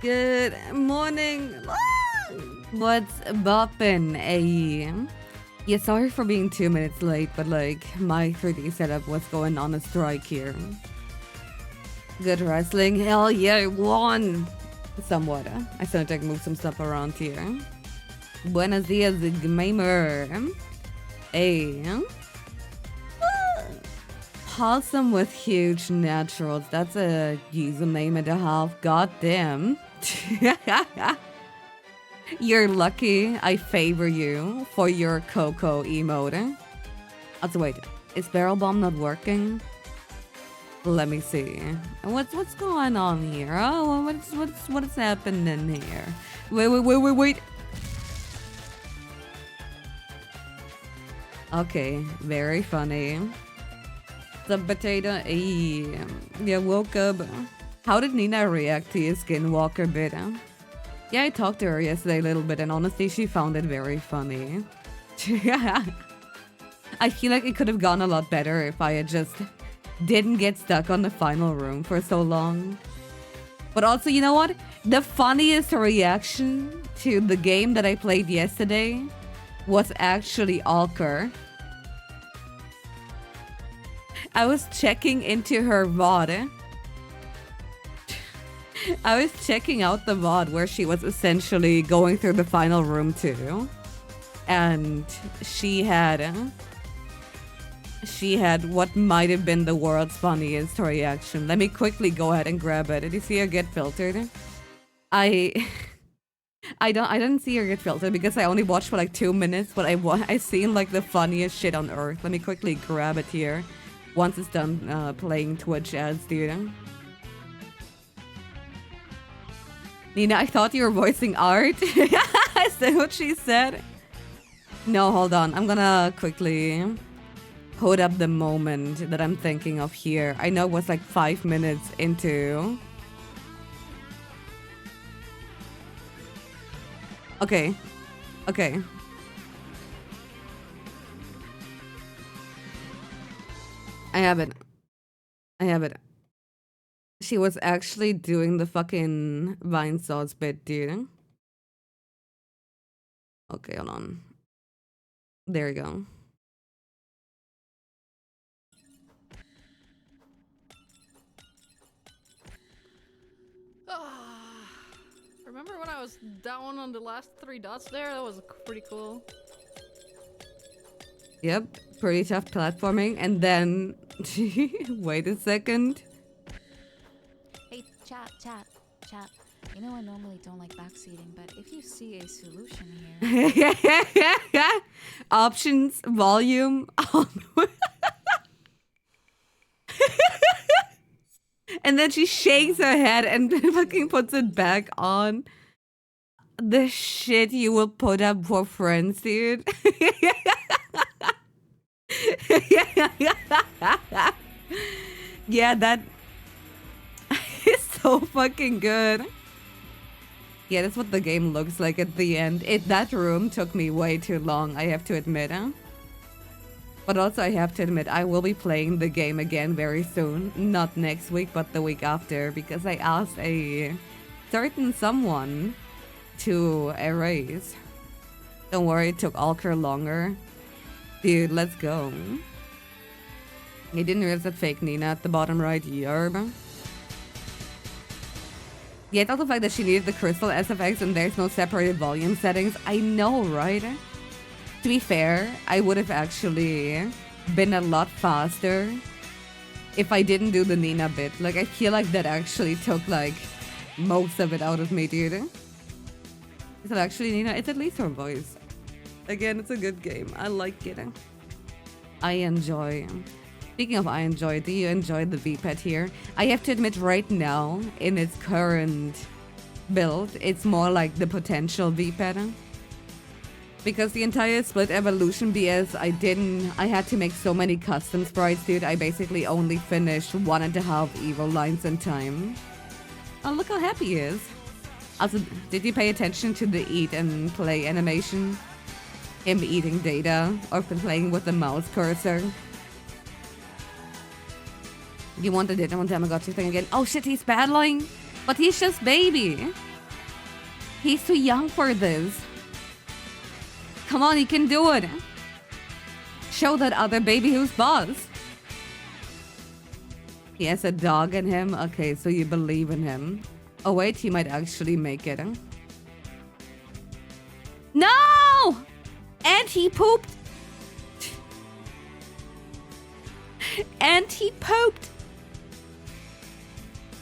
Good morning. What's boppin', Yeah, sorry for being 2 minutes late, but like my 3D setup was going on a strike here. Good wrestling. Hell yeah, I won! Somewhat. I still need to move some stuff around here. Buenos dias, gamer. Hey. Possum with huge naturals. That's a username and a half. God damn. You're lucky I favor you for your Coco emote. Also, wait. Is Barrel Bomb not working? Let me see. What's going on here? Oh, what's happening here? Wait. Okay, very funny. The potato. Yeah, woke up. How did Nina react to your Skinwalker bit? Yeah, I talked to her yesterday a little bit, and honestly, she found it very funny. I feel like it could have gone a lot better if I had just didn't get stuck on the final room for so long. But also, you know what? The funniest reaction to the game that I played yesterday was actually Alker. I was checking into her VOD. I was checking out the VOD where she was essentially going through the final room too. And she had what might have been the world's funniest reaction. Let me quickly go ahead and grab it. Did you see her get filtered? I didn't see her get filtered because I only watched for like 2 minutes, but I seen like the funniest shit on earth. Let me quickly grab it here. Once it's done playing Twitch ads, dude. Nina, I thought you were voicing art. Is that what she said? No, hold on. I'm gonna quickly put up the moment that I'm thinking of here. I know it was like 5 minutes into. Okay. I have it. She was actually doing the fucking vine sauce bit, dude. Okay, hold on. There you go. Remember when I was down on the last 3 dots there? That was pretty cool. Yep, pretty tough platforming. And then, wait a second. Hey, chat. You know I normally don't like backseating, but if you see a solution here... Options, volume. And then she shakes her head and fucking puts it back on. The shit you will put up for friends, dude. Yeah, that is so fucking good. Yeah, that's what the game looks like at the end. That room took me way too long, I have to admit. But also I have to admit, I will be playing the game again very soon. Not next week, but the week after. Because I asked a certain someone to erase. Don't worry, it took Alker longer. Dude, let's go. I didn't realize that fake Nina at the bottom right. Yerb. Yeah, it's also the fact that she needed the crystal SFX and there's no separated volume settings. I know, right? To be fair, I would have actually been a lot faster if I didn't do the Nina bit. Like, I feel like that actually took, like, most of it out of me, dude. Is it actually Nina? It's at least her voice. Again, it's a good game. I like it. I enjoy. Speaking of I enjoy, do you enjoy the V-Pad here? I have to admit right now, in its current build, it's more like the potential V-Pad. Because the entire Split Evolution BS, I had to make so many custom sprites, dude. I basically only finished 1.5 Evo lines in time. Oh, look how happy he is. Also, did you pay attention to the eat and play animation? Him eating data or playing with the mouse cursor? You want the Digimon Tamagotchi thing again? Oh shit, he's battling? But he's just baby. He's too young for this. Come on, he can do it. Show that other baby who's boss. He has a dog in him. Okay, so you believe in him. Oh wait, he might actually make it. No! And he pooped. And he pooped.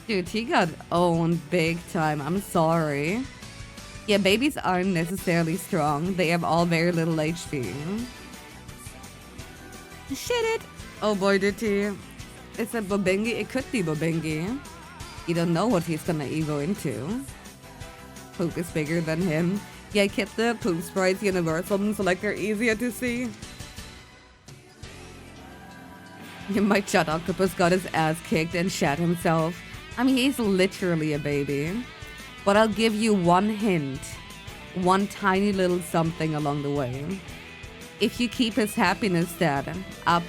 Dude, he got owned big time. I'm sorry. Yeah, babies aren't necessarily strong. They have all very little HP. Shit it. Oh boy, did he. Is it Bobingi? It could be Bobingi. You don't know what he's gonna evo into. Poop is bigger than him. Yeah, I kept the poop sprites universal, so like they're easier to see. My Chud Octopus got his ass kicked and shat himself. I mean, he's literally a baby. But I'll give you one hint. One tiny little something along the way. If you keep his happiness stat up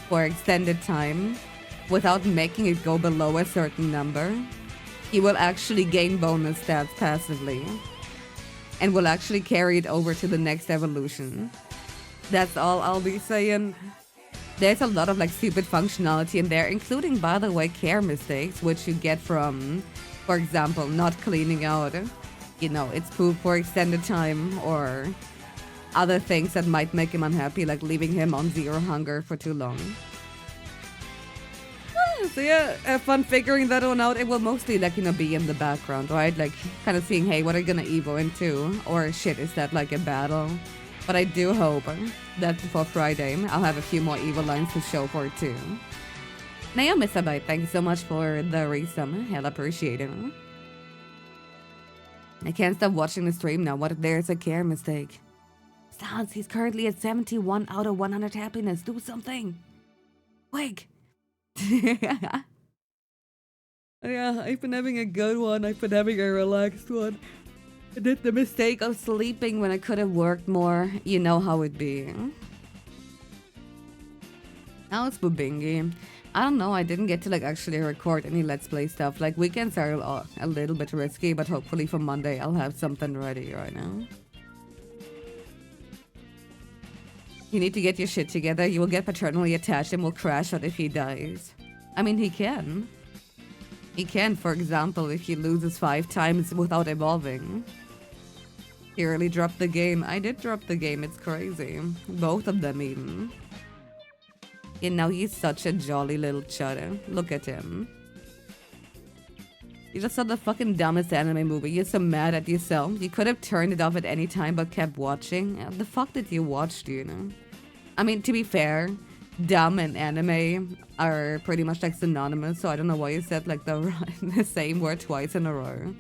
for extended time, without making it go below a certain number, he will actually gain bonus stats passively. And will actually carry it over to the next evolution. That's all I'll be saying. There's a lot of like stupid functionality in there, including, by the way, care mistakes, which you get from, for example, not cleaning out, you know, its poop for extended time, or other things that might make him unhappy, like leaving him on 0 hunger for too long. So yeah, have fun figuring that one out. It will mostly like, you know, be in the background, right? Like kind of seeing, hey, what are you gonna evo into? Or shit, is that like a battle? But I do hope that before Friday, I'll have a few more evo lines to show for it too. Naomi Sabai, thank you so much for the resum. Hell appreciate it. I can't stop watching the stream now. What if there's a care mistake? Sans, he's currently at 71 out of 100 happiness. Do something. Quick. Yeah, I've been having a good one. I've been having a relaxed one. I did the mistake of sleeping when I could have worked more. You know how it be. Now it's Bubingi. I don't know, I didn't get to like actually record any Let's Play stuff. Like weekends are a little bit risky, but hopefully for Monday I'll have something ready right now. You need to get your shit together. You will get paternally attached and will crash out if he dies. I mean, he can. He can, for example, if he loses 5 times without evolving. He really dropped the game. I did drop the game, it's crazy. Both of them even. You know, he's such a jolly little chudder. Look at him. You just saw the fucking dumbest anime movie. You're so mad at yourself. You could have turned it off at any time but kept watching. The fuck did you watch, do you know? I mean, to be fair, dumb and anime are pretty much like synonymous, so I don't know why you said like the same word twice in a row.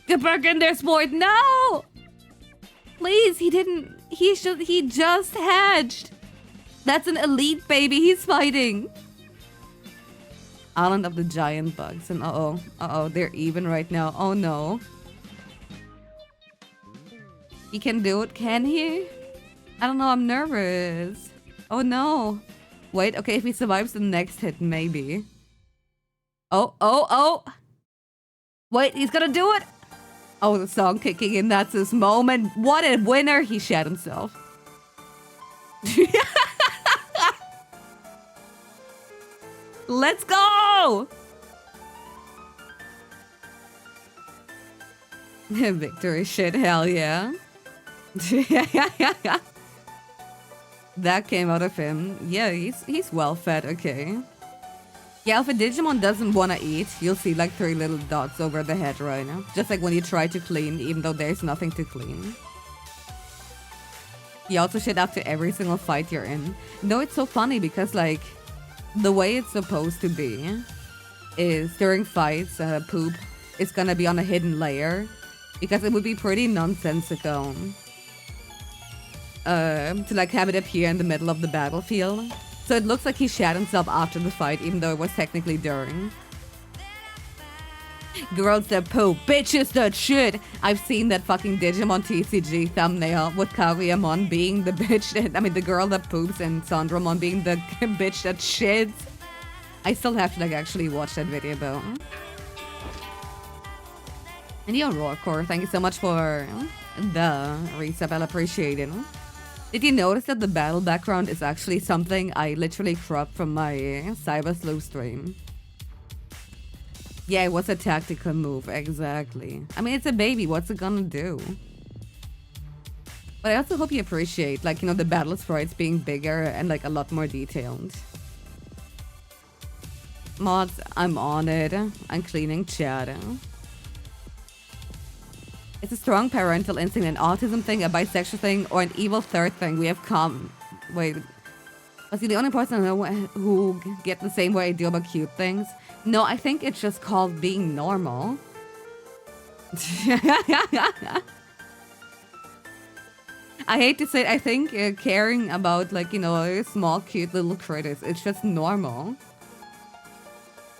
Get back in there, sport! No! Please, he didn't. He just hatched. That's an elite baby he's fighting. Island of the giant bugs, and uh-oh, they're even right now. Oh no. He can do it, can he? I don't know, I'm nervous. Oh no. Wait, okay, if he survives the next hit, maybe. Oh. Wait, he's gonna do it. Oh, the song kicking in, that's his moment. What a winner, he shat himself. Let's go! Victory shit, hell yeah. That came out of him. Yeah, he's well fed, okay. Yeah, if a Digimon doesn't want to eat, you'll see like 3 little dots over the head right now. Just like when you try to clean, even though there's nothing to clean. You also shit after every single fight you're in. No, it's so funny because like, the way it's supposed to be is during fights, poop is gonna be on a hidden layer. Because it would be pretty nonsensical to like have it appear in the middle of the battlefield. So it looks like he shat himself after the fight, even though it was technically during. Girls that poop, bitches that shit. I've seen that fucking Digimon TCG thumbnail with Kageyamon being the bitch that, I mean the girl that poops and Sandramon being the bitch that shits. I still have to like actually watch that video though. And yo, Roarcore, thank you so much for the resub. I'll appreciate it. Did you notice that the battle background is actually something I literally cropped from my Cyber Sleuth stream? Yeah, it was a tactical move, exactly. I mean, it's a baby, what's it gonna do? But I also hope you appreciate, like, you know, the battle sprites being bigger and, like, a lot more detailed. Mods, I'm on it. I'm cleaning chat. It's a strong parental instinct, an autism thing, a bisexual thing, or an evil third thing. We have Wait. Was he the only person I know who get the same way I do about cute things? No, I think it's just called being normal. I hate to say it, I think caring about, like, you know, small, cute little critters, it's just normal.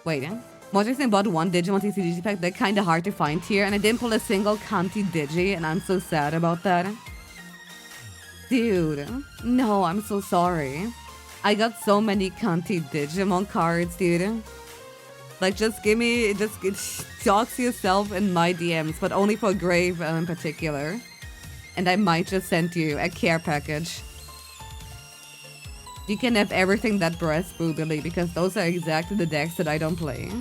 Wait, What I bought one Digimon TCG pack, they're kind of hard to find here, and I didn't pull a single cunty Digi, and I'm so sad about that. Dude, no, I'm so sorry. I got so many cunty Digimon cards, dude. Like, just dox yourself in my DMs, but only for Grave in particular. And I might just send you a care package. You can have everything that breast boobily, because those are exactly the decks that I don't play.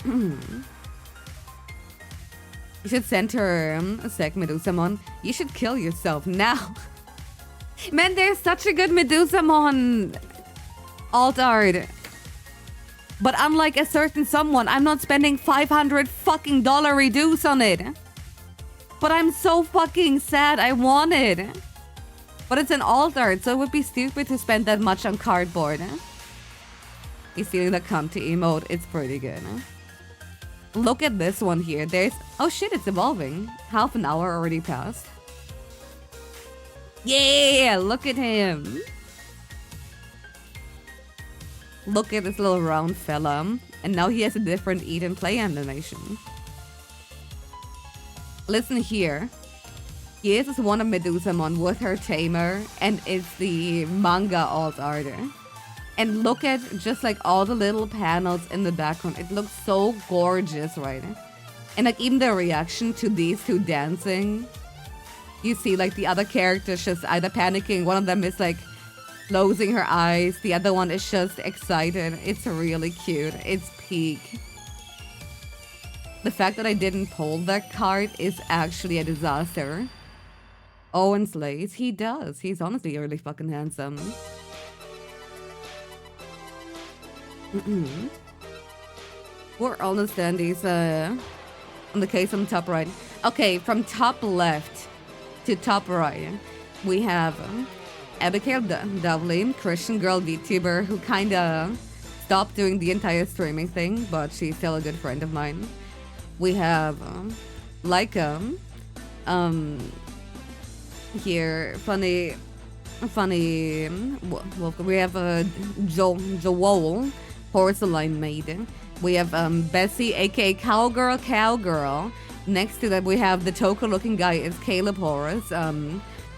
You should send her a sec Medusamon. You should kill yourself now. Man, there's such a good Medusamon alt art. But unlike a certain someone, I'm not spending $500 fucking reduce on it. But I'm so fucking sad. I want it. But it's an alt art, so it would be stupid to spend that much on cardboard. He's stealing the cunty emote. It's pretty good. Look at this one here. There's... Oh shit, it's evolving. Half an hour already passed. Yeah, look at him. Look at this little round fella. And now he has a different eat and play animation. Listen here. Here's this one of Medusamon with her tamer, and it's the manga alt art. And look at just like all the little panels in the background. It looks so gorgeous, right? And like even the reaction to these two dancing. You see like the other characters just either panicking. One of them is like closing her eyes. The other one is just excited. It's really cute. It's peak. The fact that I didn't pull that card is actually a disaster. Owen slays. He does. He's honestly really fucking handsome. We're all the standees on the case on the top right. Okay, from top left to top right, we have Abigail Dovely, Christian girl VTuber who kinda stopped doing the entire streaming thing, but she's still a good friend of mine. We have Laika, here, funny. Well, we have Joel, porcelain maiden. We have Bessie, aka Cowgirl. Next to that, we have the Toka looking guy is Caleb Horus,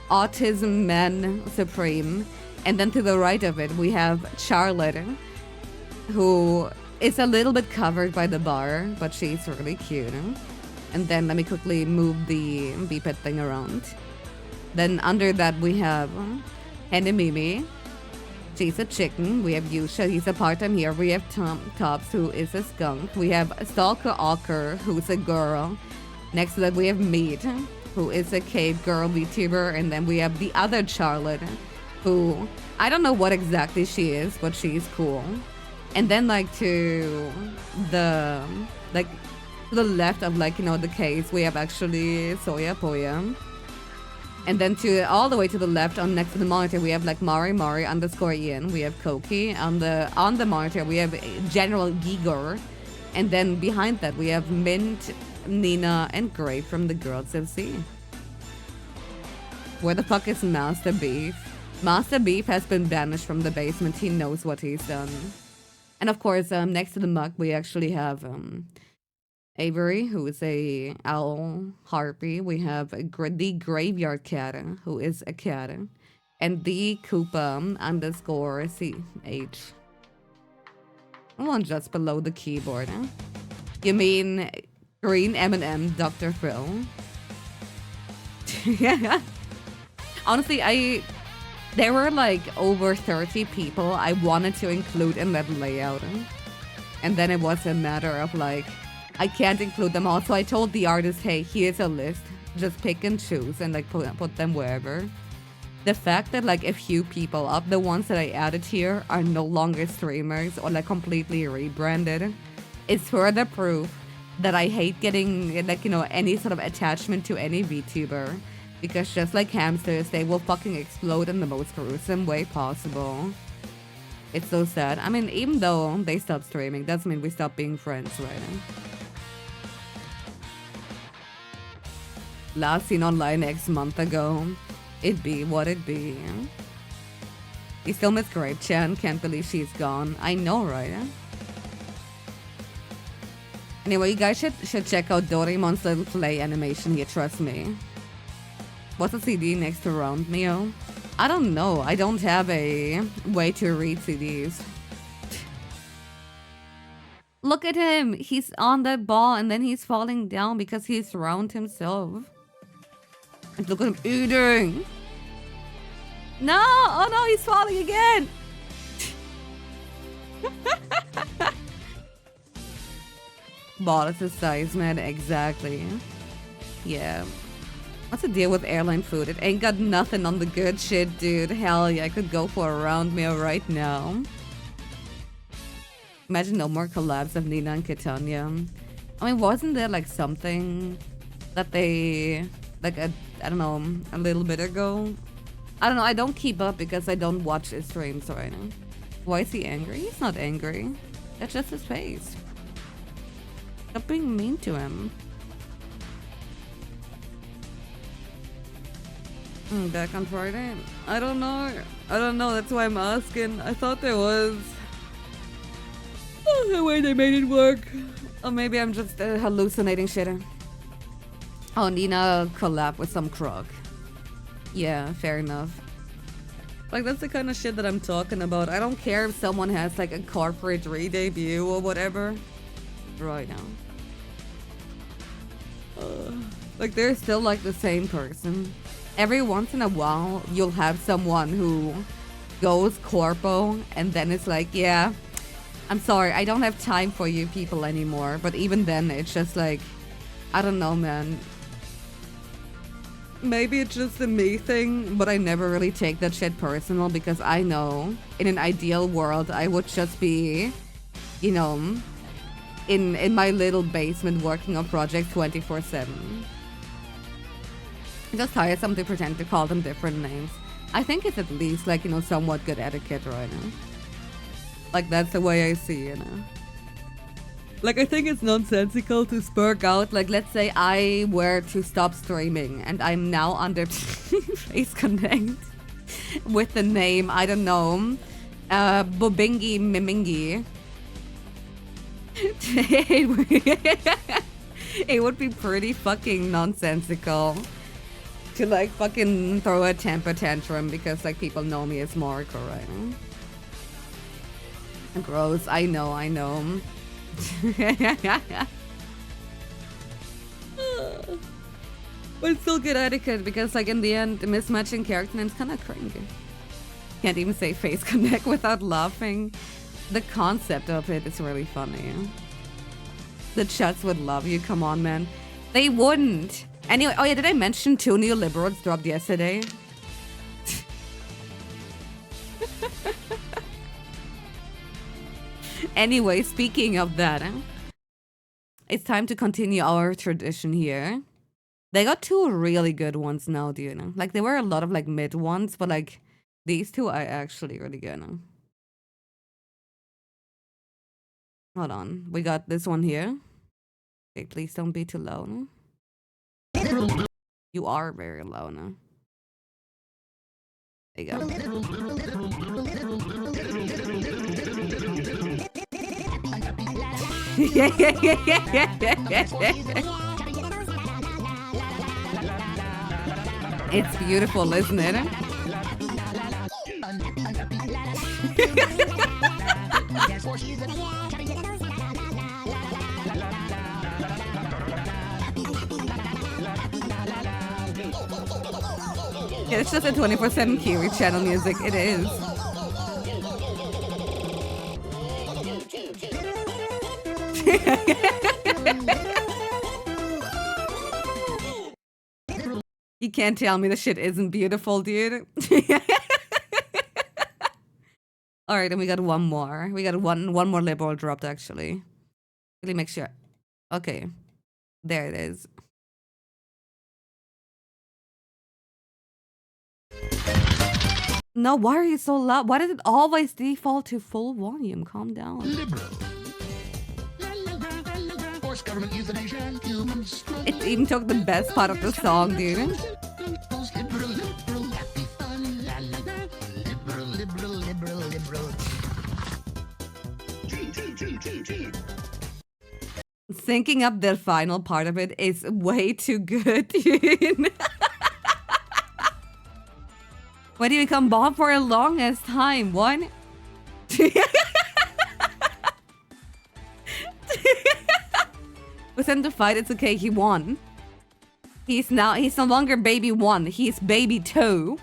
Autism Man Supreme. And then to the right of it, we have Charlotte, who is a little bit covered by the bar, but she's really cute. And then let me quickly move the beepet thing around. Then under that, we have Hennemimi. She's a chicken. We have Yusha. He's a part-time here. We have Tops, who is a skunk. We have Stalker Ocker, who's a girl. Next to that, we have Meat, who is a cave girl VTuber. And then we have the other Charlotte, who... I don't know what exactly she is, but she's cool. And then, like, to the... Like, to the left of, like, you know, the case, we have actually Soya Poya. And then to all the way to the left, on next to the monitor, we have like Mari _ Ian. We have Koki. On the monitor, we have General Gigor. And then behind that, we have Mint, Nina, and Gray from the Girls FC. Where the fuck is Master Beef? Master Beef has been banished from the basement. He knows what he's done. And of course, next to the mug, we actually have Avery, who is a owl harpy. We have the graveyard cat, who is a cat. And the Koopa _CH. One just below the keyboard. You mean Green M&M, Dr. Phil. Yeah. Honestly, there were like over 30 people I wanted to include in that layout. And then it was a matter of like, I can't include them all. So I told the artist, hey, here's a list. Just pick and choose and like put them wherever. The fact that like a few people of the ones that I added here are no longer streamers or like completely rebranded is further proof that I hate getting like, you know, any sort of attachment to any VTuber. Because just like hamsters, they will fucking explode in the most gruesome way possible. It's so sad. I mean, even though they stopped streaming, doesn't mean we stopped being friends, right? Last seen online X month ago. It be what it be. You still miss Grape Chan, can't believe she's gone. I know, right? Anyway, you guys should check out Doraemon's little play animation here, trust me. What's the CD next to Round Neo? I don't know. I don't have a way to read CDs. Look at him. He's on that ball and then he's falling down because he's round himself. And look at him eating. No! Oh no, he's falling again! Ball is the size, man. Exactly. Yeah. What's the deal with airline food? It ain't got nothing on the good shit, dude. Hell yeah, I could go for a round meal right now. Imagine no more collabs of Nina and Kitanya. I mean, wasn't there like something that they... like I don't know, a little bit ago? I don't know, I don't keep up because I don't watch his streams right now. Why is he angry? He's not angry. That's just his face. Stop being mean to him. Back on Friday? I don't know. I don't know, that's why I'm asking. I thought there was... oh, the way they made it work. Or maybe I'm just hallucinating shit. Oh, Nina collab with some crook. Yeah, fair enough. Like, that's the kind of shit that I'm talking about. I don't care if someone has, like, a corporate re-debut or whatever. Right now. Like, they're still, like, the same person. Every once in a while, you'll have someone who goes corpo, and then it's like, yeah, I'm sorry, I don't have time for you people anymore. But even then, it's just like, I don't know, man. Maybe it's just a me thing, but I never really take that shit personal because I know in an ideal world I would just be, you know, in my little basement working on projects 24/7. Just hire someone to pretend to call them different names. I think it's at least like, you know, somewhat good etiquette right now. Like that's the way I see it, you know. Like, I think it's nonsensical to spurg out. Like, let's say I were to stop streaming and I'm now under Face Connect with the name, I don't know, Bobingi Mimingi. It would be pretty fucking nonsensical to, like, fucking throw a temper tantrum because, like, people know me as Marco, right? Gross, I know. But it's still good etiquette because, like, in the end, mismatching character names kind of cringy. Can't even say Face Connect without laughing. The concept of it is really funny. The chats would love you, come on, man. They wouldn't. Anyway, oh yeah, did I mention 2 neoliberals dropped yesterday? Anyway, speaking of that, it's time to continue our tradition here. They got 2 really good ones now, do you know? Like, there were a lot of, like, mid ones, but, like, these 2 are actually really good now. Hold on. We got this one here. Okay, please don't be too low now. You are very low now. There you go. It's beautiful, isn't it? Yeah, it's just a 24/7 Kiri channel music. It is. You can't tell me the shit isn't beautiful, dude. All right, and we got one more. We got one more liberal dropped actually. Really make sure. Okay, there it is. No, why are you so loud? Why does it always default to full volume? Calm down. It even took the best part of the song, dude. Syncing up the final part of it is way too good, dude. When do you become bomb for a longest time? One? We sent him to fight, it's okay, he won. He's no longer baby 1, he's baby 2.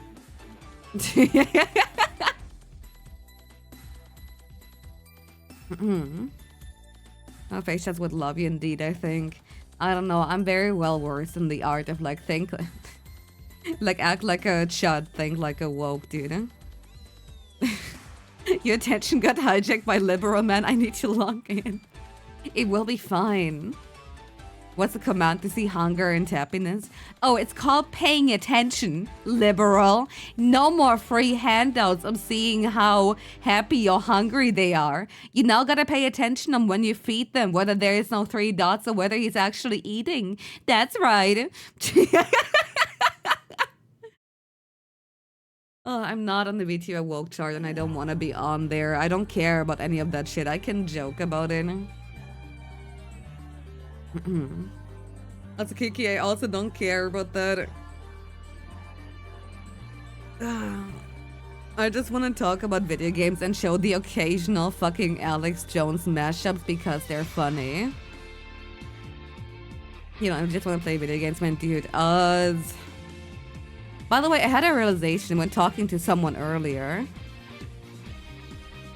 My face chats would love you indeed, I think. I don't know, I'm very well versed in the art of like think like act like a chud, think like a woke dude. Your attention got hijacked by liberal man, I need to log in. It will be fine. What's the command to see hunger and happiness? Oh, it's called paying attention, liberal. No more free handouts of seeing how happy or hungry they are. You now gotta pay attention on when you feed them, whether there is no 3 dots or whether he's actually eating. That's right. Oh, I'm not on the VTuber woke chart and I don't want to be on there. I don't care about any of that shit. I can joke about it. As a Kiki, I also don't care about that. I just want to talk about video games and show the occasional fucking Alex Jones mashups because they're funny. You know, I just want to play video games, man, dude. By the way, I had a realization when talking to someone earlier.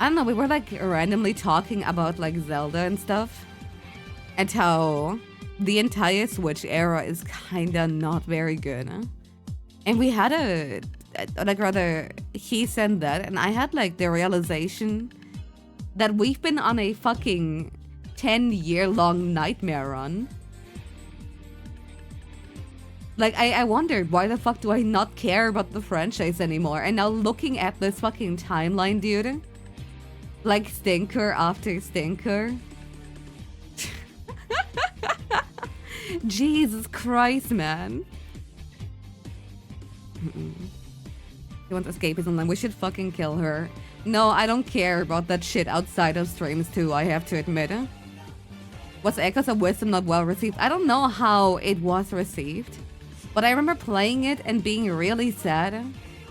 I don't know, we were like randomly talking about like Zelda and stuff. And how the entire Switch era is kinda not very good. And we had he said that, and I had like the realization that we've been on a fucking 10-year-long nightmare run. Like, I wondered, why the fuck do I not care about the franchise anymore? And now looking at this fucking timeline, dude. Like, stinker after stinker. Jesus Christ, man. She wants escapism, then we should fucking kill her. No, I don't care about that shit outside of streams too, I have to admit. Was Echoes of Wisdom not well received? I don't know how it was received. But I remember playing it and being really sad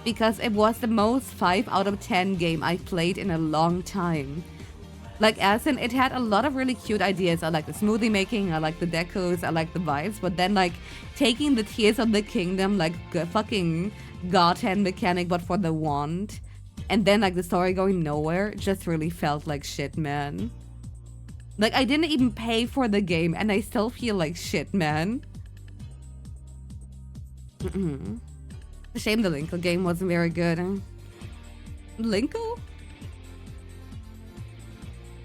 because it was the most 5 out of 10 game I've played in a long time. Like, as in, it had a lot of really cute ideas. I like the smoothie making, I like the decos, I like the vibes, but then, like, taking the Tears of the Kingdom, like, fucking God hand mechanic, but for the wand, and then, like, the story going nowhere, just really felt like shit, man. Like, I didn't even pay for the game, and I still feel like shit, man. Shame the Linkle game wasn't very good. Linkle?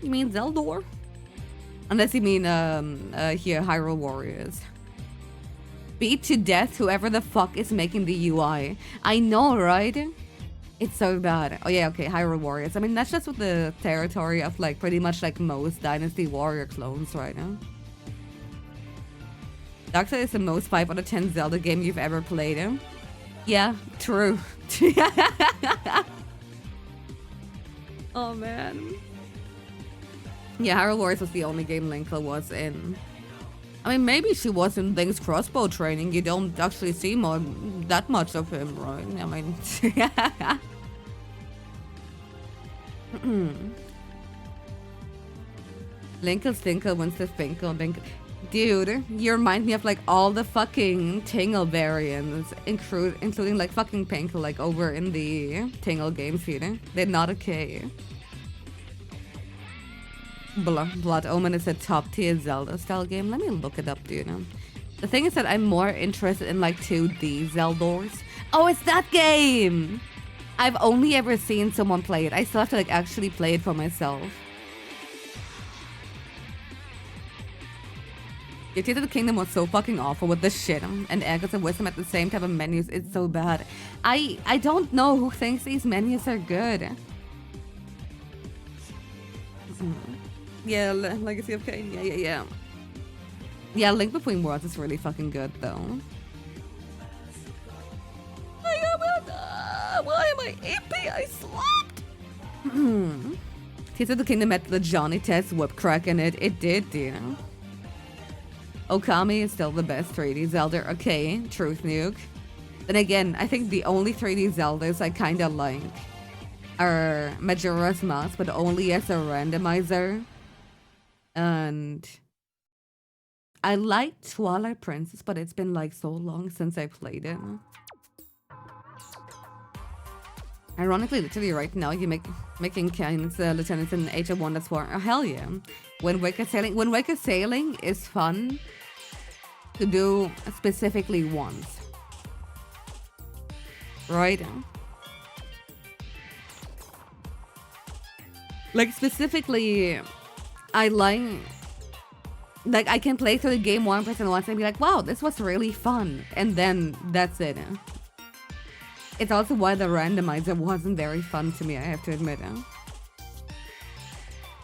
You mean Zeldor? Unless you mean, here, Hyrule Warriors. Beat to death whoever the fuck is making the UI. I know, right? It's so bad. Oh yeah, okay, Hyrule Warriors. I mean, that's just with the territory of, like, pretty much, like, most Dynasty Warrior clones right now. Darkseid is the most 5 out of 10 Zelda game you've ever played. Yeah, true. Oh, man. Yeah, Hyrule Warriors was the only game Linkle was in. I mean, maybe she was in Link's crossbow training. You don't actually see that much of him, right? I mean, Linkle Stinkle wins the Finkle. Dude, you remind me of like all the fucking Tingle variants, including like fucking Pink, like over in the Tingle games here. They're not okay. Blood Omen is a top tier Zelda style game. Let me look it up, dude. The thing is that I'm more interested in like 2D Zeldors. Oh, it's that game! I've only ever seen someone play it. I still have to like actually play it for myself. Your Tears of the Kingdom was so fucking awful with this shit. And Echoes of Wisdom at the same type of menus. It's so bad. I don't know who thinks these menus are good. Yeah, Legacy of Kain. Yeah. Yeah, Link Between Worlds is really fucking good though. Why am I ippy? I slapped. Tears of the Kingdom had the Johnny Test whip crack in it. It did, you know. Okami is still the best 3D Zelda. Okay, Truth Nuke. Then again, I think the only 3D Zeldas I kinda like are Majora's Mask, but only as a randomizer. And I like Twilight Princess, but it's been like so long since I played it. Ironically, literally right now, you're making Kain's lieutenants in Age of Wonders 4. Oh, hell yeah. When Waker Sailing is fun to do specifically once. Right? Like, specifically, I like I can play through the game one person once and be like, wow, this was really fun. And then that's it. It's also why the randomizer wasn't very fun to me, I have to admit. Let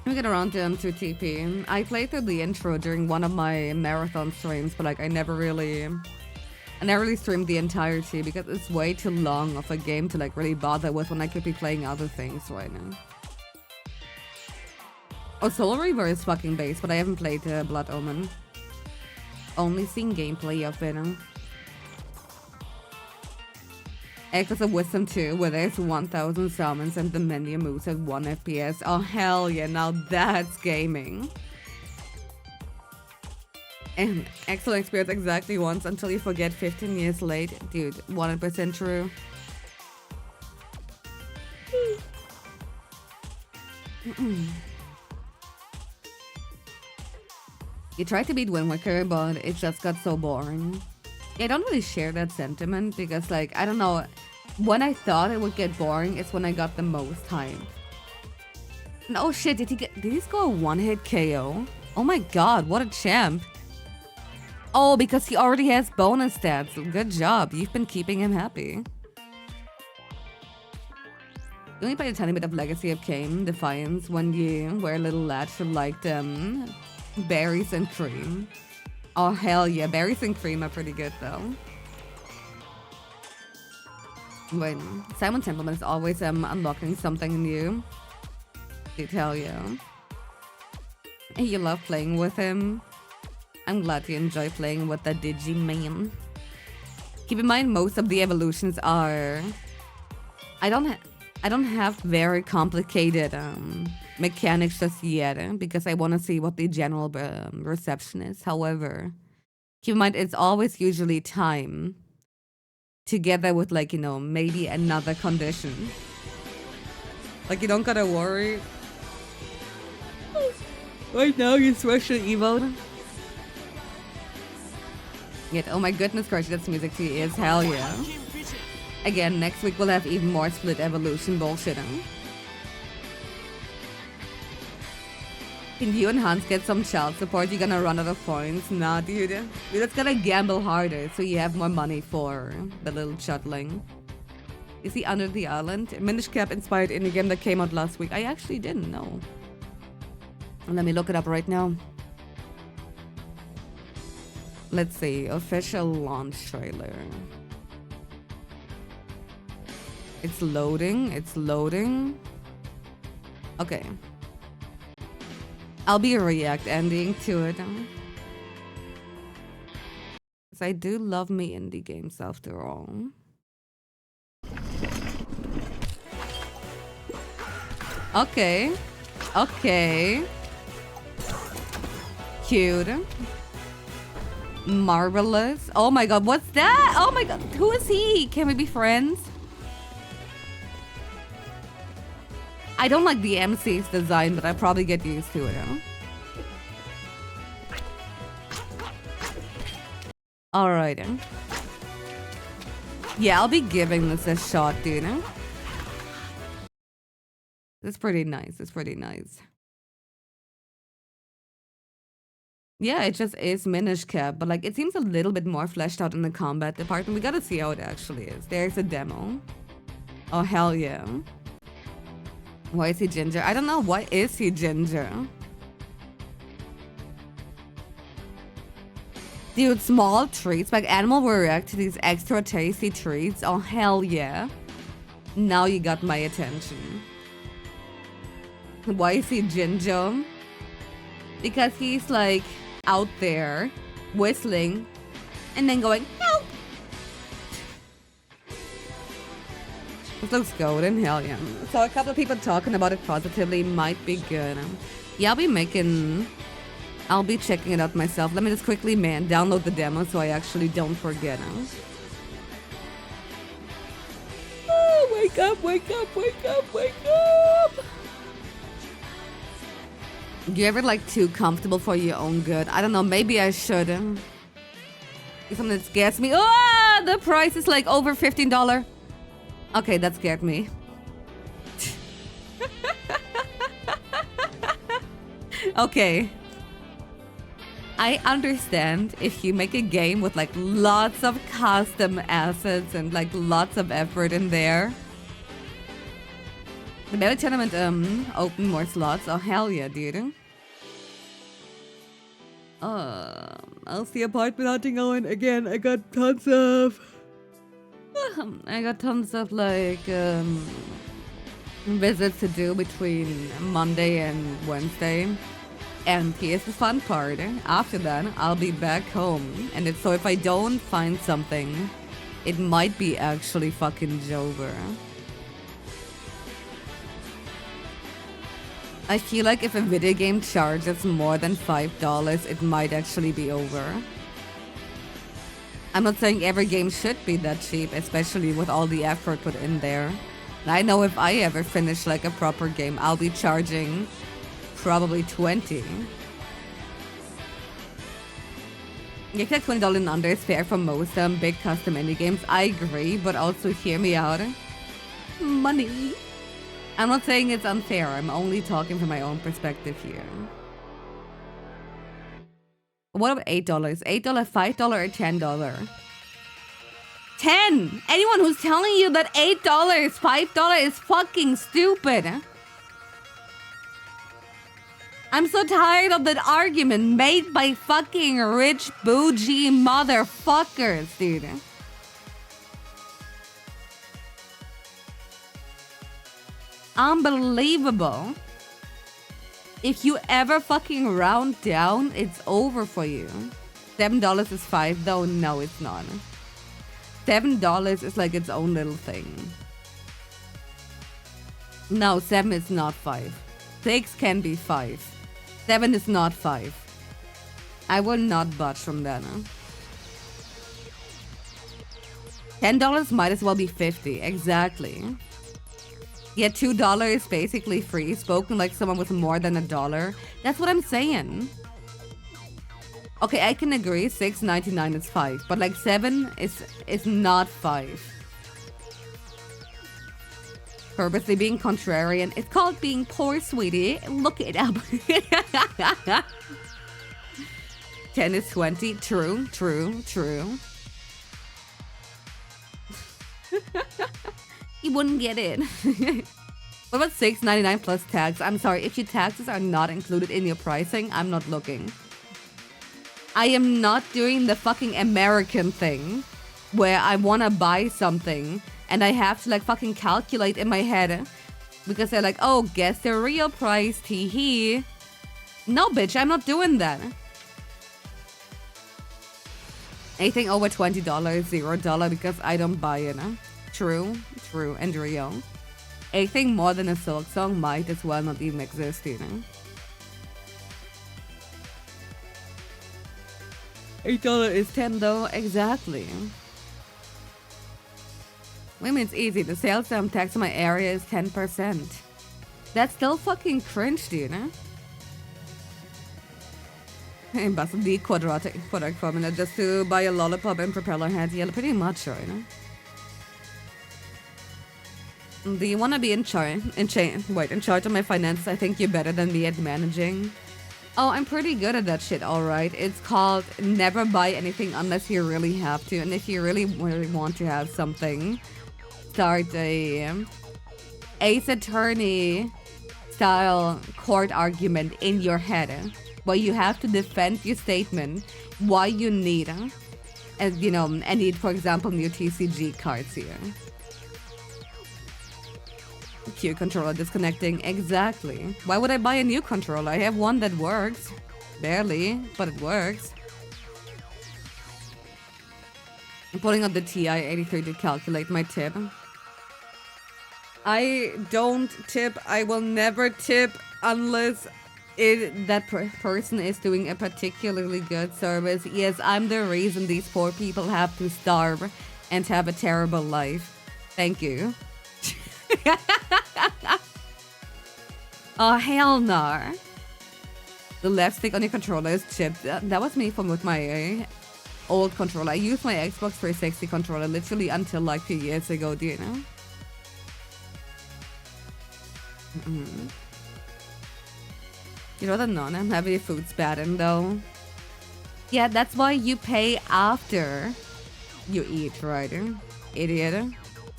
me get around to TP. I played through the intro during one of my marathon streams, but like I never really streamed the entirety because it's way too long of a game to like really bother with when I could be playing other things right now. Oh, Soul Reaver is fucking base, but I haven't played Blood Omen. Only seen gameplay of it. Echoes of Wisdom 2, where there's 1000 summons and the menu moves at 1 FPS. Oh, hell yeah, now that's gaming. And excellent experience exactly once until you forget 15 years late. Dude, 100% true. You tried to beat Wind Waker, but it just got so boring. I don't really share that sentiment because, like, I don't know. When I thought it would get boring is when I got the most hype. And oh shit, did he score a one-hit KO? Oh my god, what a champ. Oh, because he already has bonus stats. Good job, you've been keeping him happy. You only played a tiny bit of Legacy of Kain, Defiance, when you were a little lad who liked berries and cream. Oh hell yeah, berries and cream are pretty good though. Wait, Simon Templeman is always unlocking something new. Did tell you. You love playing with him. I'm glad you enjoy playing with the Digimon. Keep in mind, most of the evolutions are. I don't have very complicated mechanics just yet because I want to see what the general reception is. However, keep in mind it's always usually time together with, like, you know, maybe another condition. Like, you don't gotta worry. Right now you special evote. Yet, oh my goodness, Crush, that's music to your ears. Hell yeah. Again, next week we'll have even more split evolution bullshit. Can you and Hans get some child support? You're gonna run out of points? Nah, dude. You're just gonna gamble harder so you have more money for the little chudling. Is he under the island? Minish Cap inspired indie game that came out last week. I actually didn't know. Let me look it up right now. Let's see. Official launch trailer. It's loading. It's loading. Okay. I'll be a react ending to it. Because I do love me indie games after all. Okay. Okay. Cute. Marvelous. Oh my god, what's that? Oh my god, who is he? Can we be friends? I don't like the MC's design, but I probably get used to it. Huh? Alright. Yeah, I'll be giving this a shot, dude. It's pretty nice. It's pretty nice. Yeah, it just is Minish Cap, but like it seems a little bit more fleshed out in the combat department. We gotta see how it actually is. There's a demo. Oh, hell yeah. Why is he ginger? I don't know. Why is he ginger? Dude, small treats. Like animal will react to these extra tasty treats. Oh, hell yeah. Now you got my attention. Why is he ginger? Because he's like out there whistling and then going, help! This looks golden, hell yeah. So a couple of people talking about it positively might be good. Yeah, I'll be checking it out myself. Let me just quickly, download the demo so I actually don't forget. Oh, wake up, wake up, wake up, wake up! You ever like too comfortable for your own good? I don't know, maybe I should. Something that scares me. Oh, the price is like over $15. Okay, that scared me. Okay. I understand if you make a game with like lots of custom assets and like lots of effort in there. The Melee Tournament open more slots. Oh hell yeah, dude. How's the apartment hunting going? Again, I got tons of like visits to do between Monday and Wednesday. And here's the fun part. After that, I'll be back home. And so if I don't find something, it might be actually fucking over. I feel like if a video game charges more than $5, it might actually be over. I'm not saying every game should be that cheap, especially with all the effort put in there. And I know if I ever finish like a proper game, I'll be charging probably $20. You feel like $20 and under is fair for most big custom indie games. I agree, but also hear me out. Money. I'm not saying it's unfair. I'm only talking from my own perspective here. What about $8? $8, $5, or $10? 10! Anyone who's telling you that $8, $5 is fucking stupid. I'm so tired of that argument made by fucking rich bougie motherfuckers, dude. Unbelievable. If you ever fucking round down, it's over for you. $7 is $5 though? No, it's not. $7 is like its own little thing. No, 7 is not 5. 6 can be 5. 7 is not 5. I will not budge from that. $10 might as well be 50. Exactly. Yeah, $2 is basically free. Spoken like someone with more than $1. That's what I'm saying. Okay, I can agree. $6.99 is 5, but like 7 is not 5. Purposely being contrarian. It's called being poor, sweetie. Look it up. 10 is 20. True, true, true. You wouldn't get it. What about $6.99 plus tax? I'm sorry, if your taxes are not included in your pricing, I'm not looking. I am not doing the fucking American thing where I want to buy something and I have to like fucking calculate in my head because they're like, oh, guess the real price, tee-hee. No, bitch, I'm not doing that. Anything over $20, $0 because I don't buy it. True, true, and real. Anything more than a Silk song might as well not even exist, you know? $8 is 10 though, exactly. I mean, it's easy. The sales tax in my area is 10%. That's still fucking cringe, dude, huh? But the quadratic formula just to buy a lollipop and propeller heads. Yeah, pretty much, right? Do you want to be in charge of my finances? I think you're better than me at managing. Oh, I'm pretty good at that shit, alright. It's called never buy anything unless you really have to. And if you really want to have something, start a Ace Attorney style court argument in your head where you have to defend your statement why you need, and you know, I need, for example, new TCG cards here. Q controller disconnecting, exactly. Why would I buy a new controller? I have one that works. Barely, but it works. I'm putting up the TI-83 to calculate my tip. I don't tip. I will never tip unless that person is doing a particularly good service. Yes, I'm the reason these poor people have to starve and have a terrible life. Thank you. Oh, hell no. The left stick on your controller is chipped. That was me with my old controller. I used my Xbox 360 controller literally until like 2 years ago, do you know? You know the non-heavy food's bad in though. Yeah, that's why you pay after you eat, right? Idiot.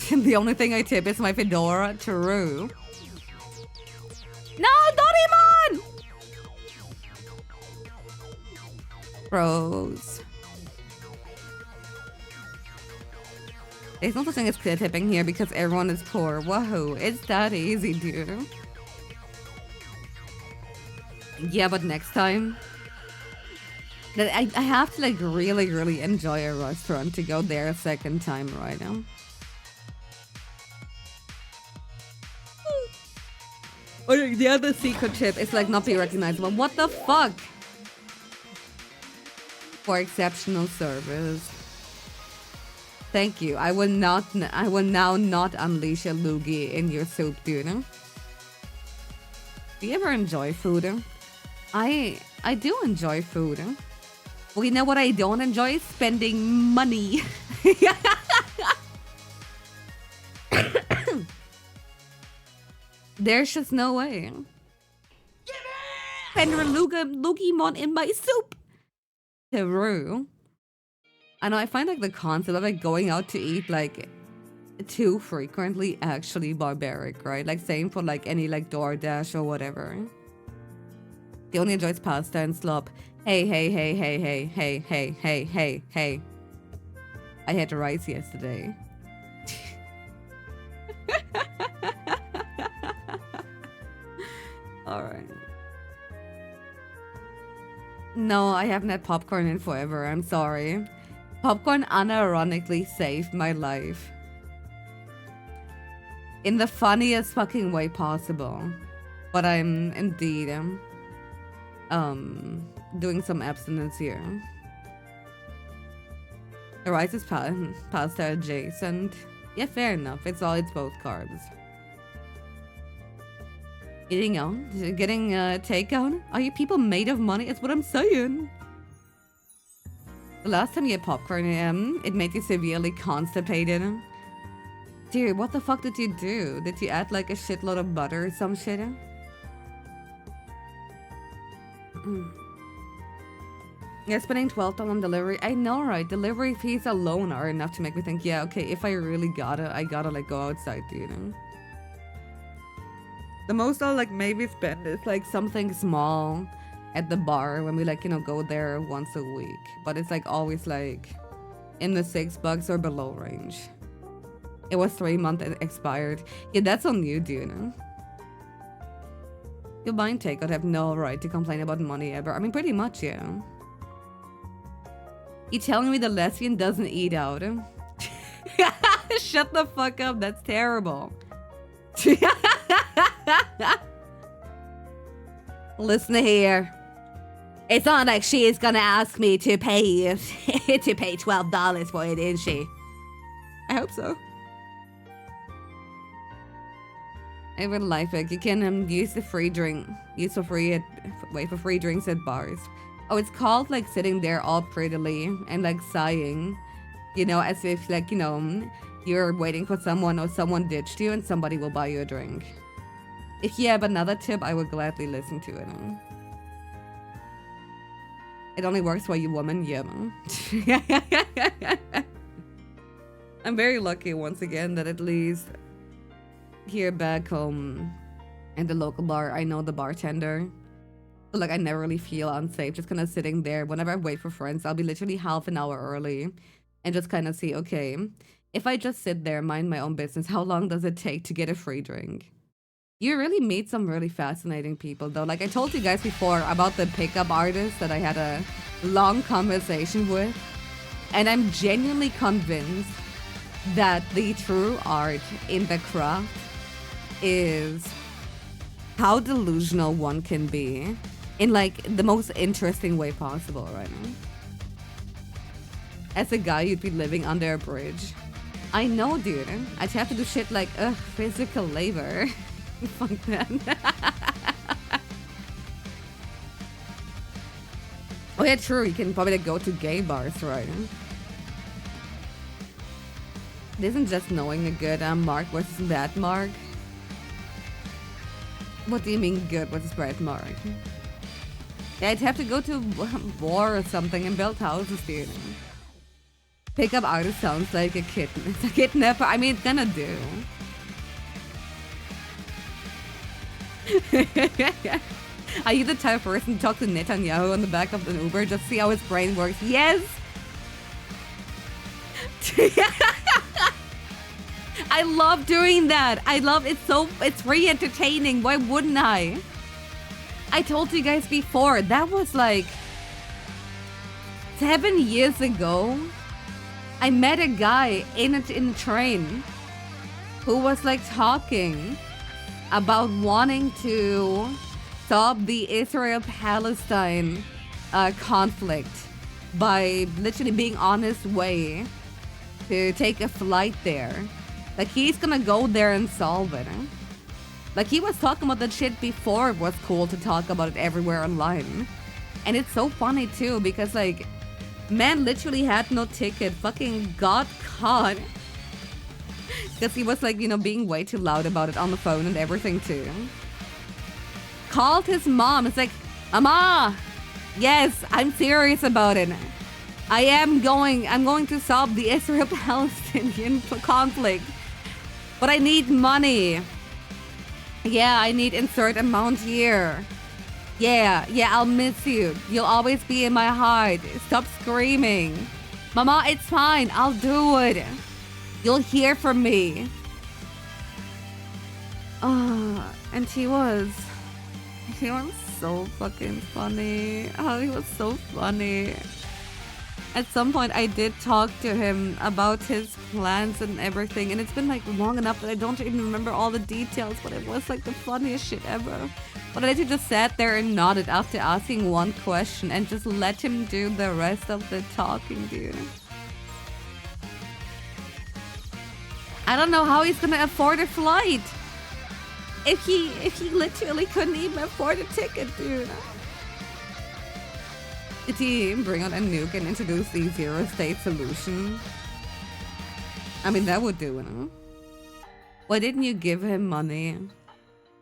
The only thing I tip is my fedora. True. No, Doraemon! Bros. There's no such thing as clear tipping here because everyone is poor. Whoa, it's that easy, dude. Yeah, but next time, I have to like really enjoy a restaurant to go there a second time right now. Or the other secret tip is like not be recognizable. What the fuck? For exceptional service. Thank you. I will now not unleash a loogie in your soup, dude. Do you ever enjoy food? I do enjoy food. Well, you know what I don't enjoy? Spending money. There's just no way. Spend a Digimon in my soup. True. I know, I find like the concept of like going out to eat like too frequently actually barbaric, right? Like same for like any like DoorDash or whatever. He only enjoys pasta and slop. Hey. I had rice yesterday. Alright. No, I haven't had popcorn in forever. I'm sorry. Popcorn unironically saved my life. In the funniest fucking way possible. But I'm indeed doing some abstinence here. The rice is pasta adjacent. Yeah, fair enough. It's both carbs. Eating out? Getting takeout? Are you people made of money? It's what I'm saying. The last time you had popcorn, it made you severely constipated. Dude, what the fuck did you do? Did you add like a shitload of butter or some shit? Yeah, spending $12 on delivery. I know, right? Delivery fees alone are enough to make me think, yeah, okay, if I really I gotta like go outside, dude. The most I'll like maybe spend is like something small at the bar when we like, you know, go there once a week. But it's like always like in the $6 or below range. It was 3 months expired. Yeah, that's on you, dude. You're buying takeout, have no right to complain about money ever. I mean, pretty much, yeah. You telling me the lesbian doesn't eat out? Shut the fuck up, that's terrible. Listen here. It's not like she is gonna ask me to pay to pay $12 for it, is she? I hope so. I would like it. You can use the free drink. Use for free wait for free drinks at bars. Oh, it's called like sitting there all prettily and like sighing. You know, as if like, you know, you're waiting for someone or someone ditched you and somebody will buy you a drink. If you have another tip, I would gladly listen to it. It only works for you woman, yeah. I'm very lucky once again that at least here back home in the local bar, I know the bartender. So like I never really feel unsafe just kind of sitting there. Whenever I wait for friends, I'll be literally half an hour early and just kind of see, okay, if I just sit there, mind my own business, how long does it take to get a free drink? You really meet some really fascinating people though. Like I told you guys before about the pickup artist that I had a long conversation with. And I'm genuinely convinced that the true art in the craft is how delusional one can be in like the most interesting way possible right now. As a guy, you'd be living under a bridge. I know, dude. I'd have to do shit like physical labor. Fuck that. Oh yeah, true. You can probably like, go to gay bars, right? It isn't just knowing a good mark versus bad mark. What do you mean good versus bad mark? Yeah, I'd have to go to war or something and build houses, dude. Pickup artist sounds like a kitten. It's a kidnapper. I mean, it's gonna do. Are you the type of person to talk to Netanyahu on the back of an Uber? Just see how his brain works. Yes! I love doing that. I love it it's very entertaining. Why wouldn't I? I told you guys before, that was like 7 years ago. I met a guy in a train who was like talking about wanting to solve the Israel-Palestine conflict by literally being on his way to take a flight there. Like he's gonna go there and solve it. Like he was talking about that shit before it was cool to talk about it everywhere online. And it's so funny too because like man literally had no ticket, fucking got caught. Because he was like, you know, being way too loud about it on the phone and everything too. Called his mom. It's like, Mama, yes, I'm serious about it. I'm going to solve the Israel-Palestinian conflict. But I need money. Yeah, I need insert amount here. Yeah, I'll miss you. You'll always be in my heart. Stop screaming. Mama, it's fine. I'll do it. You'll hear from me. And he was so fucking funny. Oh, he was so funny. At some point, I did talk to him about his plans and everything, and it's been like long enough that I don't even remember all the details, but it was like the funniest shit ever. But I literally just sat there and nodded after asking one question and just let him do the rest of the talking, dude. I don't know how he's gonna afford a flight. If he literally couldn't even afford a ticket, dude. Did he bring on a nuke and introduce the zero-state solution? I mean, that would do it, huh? Why didn't you give him money?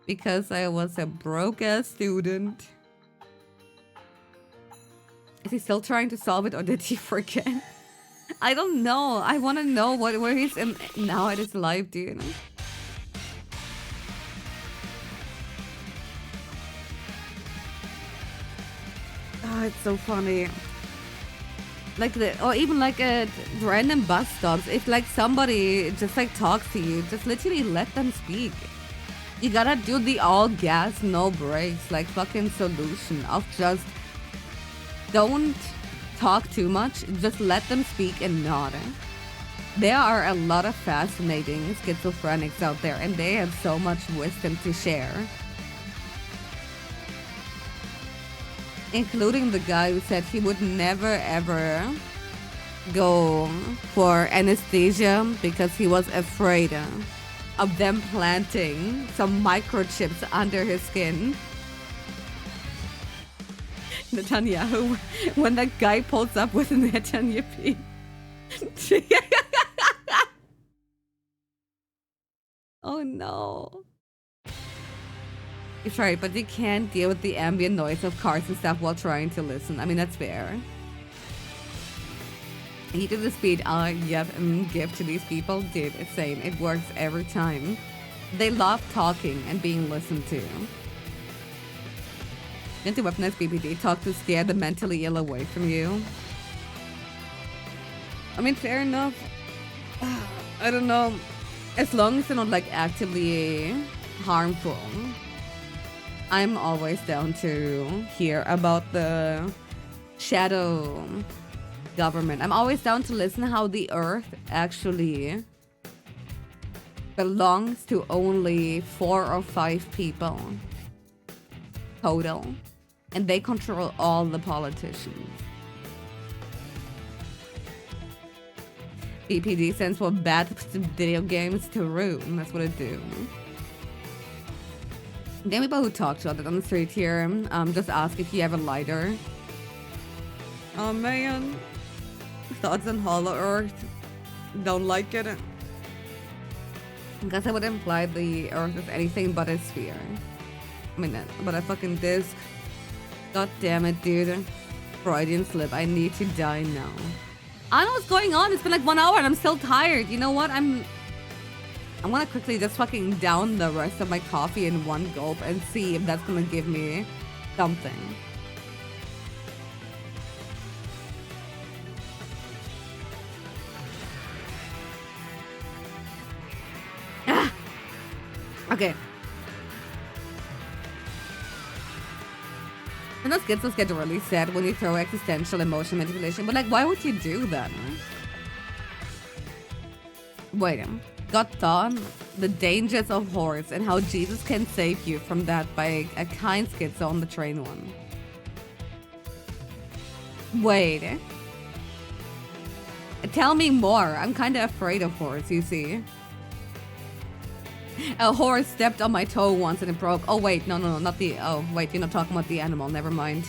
Because I was a broke-ass student. Is he still trying to solve it or did he forget? I don't know. I want to know where he's in now at his life, dude. Oh, it's so funny. Like or even like at random bus stops, if like somebody just like talks to you, just literally let them speak. You gotta do the all gas, no brakes, like fucking solution of just don't talk too much, just let them speak and nod. There are a lot of fascinating schizophrenics out there and they have so much wisdom to share. including the guy who said he would never ever go for anesthesia because he was afraid of them planting some microchips under his skin. Netanyahu, when that guy pulls up with Netanyahu. Oh no. It's right, but you can't deal with the ambient noise of cars and stuff while trying to listen. I mean, that's fair. Heat of the speed, yep, give to these people, dude, it's same. It works every time. They love talking and being listened to. Into weaponize BPD, talk to scare the mentally ill away from you. I mean, fair enough. I don't know. As long as they're not like actively harmful, I'm always down to hear about the shadow government. I'm always down to listen how the earth actually belongs to only 4 or 5 people total, and they control all the politicians. BPD stands for bad video games to ruin. That's what it do. Then people who talk to others on the street here, just ask if you have a lighter. Oh man. Thoughts on Hollow Earth. Don't like it. Because I would imply the Earth is anything but a sphere. I mean, but a fucking disc. God damn it, dude. Freudian slip. I need to die now. I don't know what's going on. It's been like 1 hour and I'm still tired. You know what? I'm gonna quickly just fucking down the rest of my coffee in one gulp and see if that's gonna give me something. Ah! Okay. I know schizos get really sad when you throw existential emotion manipulation, but like, why would you do that? Wait, got thought the dangers of hordes and how Jesus can save you from that by a kind schizo on the train one. Wait. Tell me more. I'm kind of afraid of hordes, you see. A horse stepped on my toe once and it broke. Oh wait, no, not the. Oh wait, you're not talking about the animal. Never mind.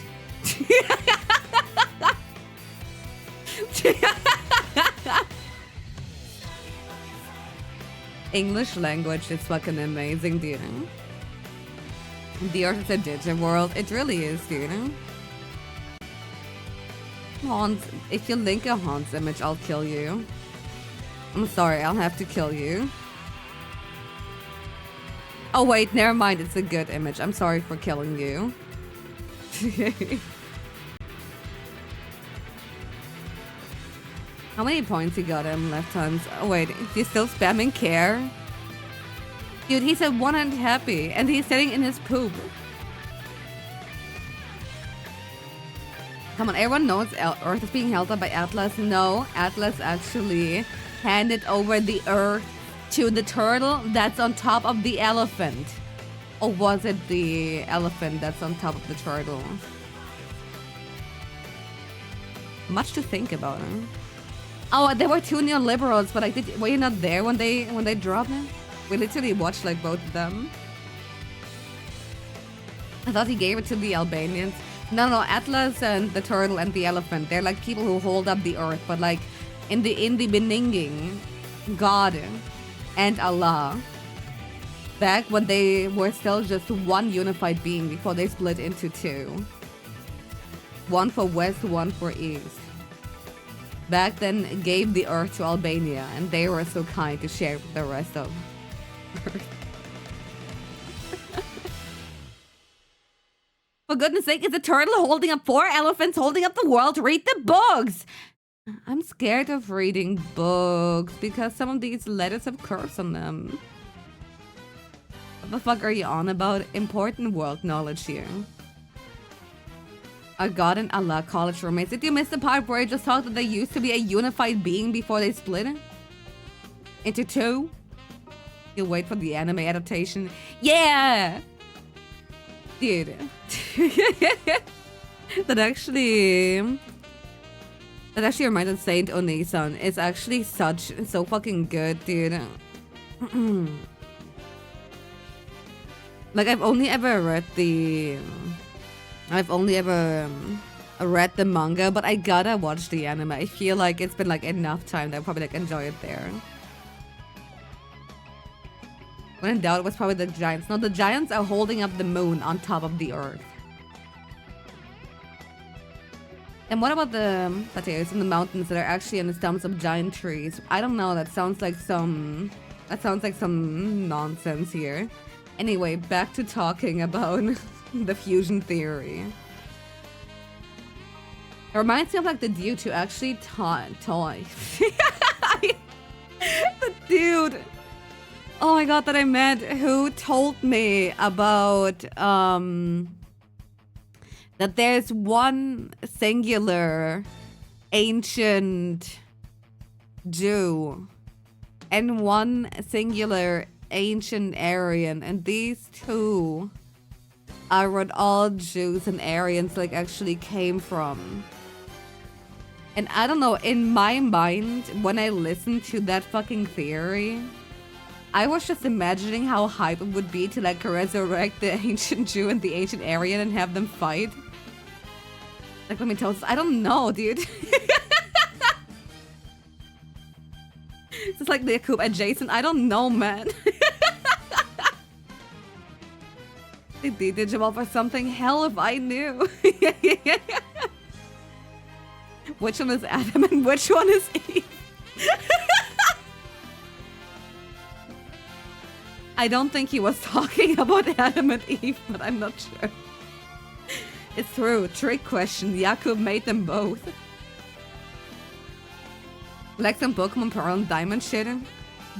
English language is fucking amazing, dude. The Earth is a digital world. It really is, dude. Hans, if you link a Hans image, I'll kill you. I'm sorry, I'll have to kill you. Oh wait, never mind, it's a good image. I'm sorry for killing you. How many points he got him left hands? Oh wait, he's still spamming care? Dude, he said 1 hand happy and he's sitting in his poop. Come on, everyone knows Earth is being held up by Atlas. No, Atlas actually handed over the Earth to the turtle that's on top of the elephant. Or was it the elephant that's on top of the turtle? Much to think about, huh? Oh, there were 2 neoliberals, but like, were you not there when they dropped it? We literally watched like both of them. I thought he gave it to the Albanians. No, Atlas and the turtle and the elephant. They're like people who hold up the earth, but like in the beninging, God and Allah, back when they were still just one unified being before they split into 2. One for West, one for East. Back then gave the earth to Albania and they were so kind to share with the rest of Earth. For goodness sake, it's a turtle holding up 4 elephants holding up the world. Read the books! I'm scared of reading books because some of these letters have curves on them. What the fuck are you on about? Important world knowledge here. Our God and Allah college roommates. Did you miss the part where I just thought that they used to be a unified being before they split into 2? You'll wait for the anime adaptation. Yeah! Dude. That actually reminds me of Saint Onisan. It's actually so fucking good, dude. Like I've only ever read the manga, but I gotta watch the anime. I feel like it's been like enough time that I'll probably like enjoy it there. When in doubt, it was probably the giants. No, the giants are holding up the moon on top of the earth. And what about the potatoes in the mountains that are actually in the stumps of giant trees? I don't know. That sounds like some nonsense here. Anyway, back to talking about the fusion theory. It reminds me of like the dude who actually the dude. Oh my god, that I met, who told me about that there's one singular ancient Jew and one singular ancient Aryan, and these two are what all Jews and Aryans like actually came from. And I don't know, in my mind, when I listened to that fucking theory, I was just imagining how hype it would be to like resurrect the ancient Jew and the ancient Aryan and have them fight. Like, let me tell you, I don't know, dude. It's like the Yakub adjacent. I don't know, man. They did Digimon for something. Hell if I knew. Which one is Adam and which one is Eve? I don't think he was talking about Adam and Eve, but I'm not sure. It's true. Trick question. Jakub made them both. Like some Pokemon Pearl and Diamond shit?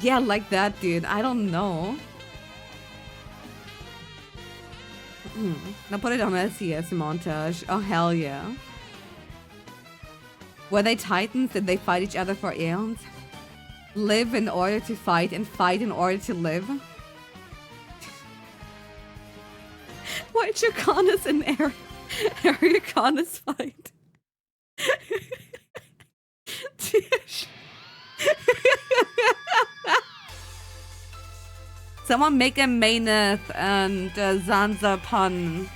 Yeah, like that, dude. I don't know. Now put it on SES montage. Oh, hell yeah. Were they titans? Did they fight each other for eons? Live in order to fight and fight in order to live? Why Draconis and Ariaconis fight? Someone make a Mayneth and Zanza pun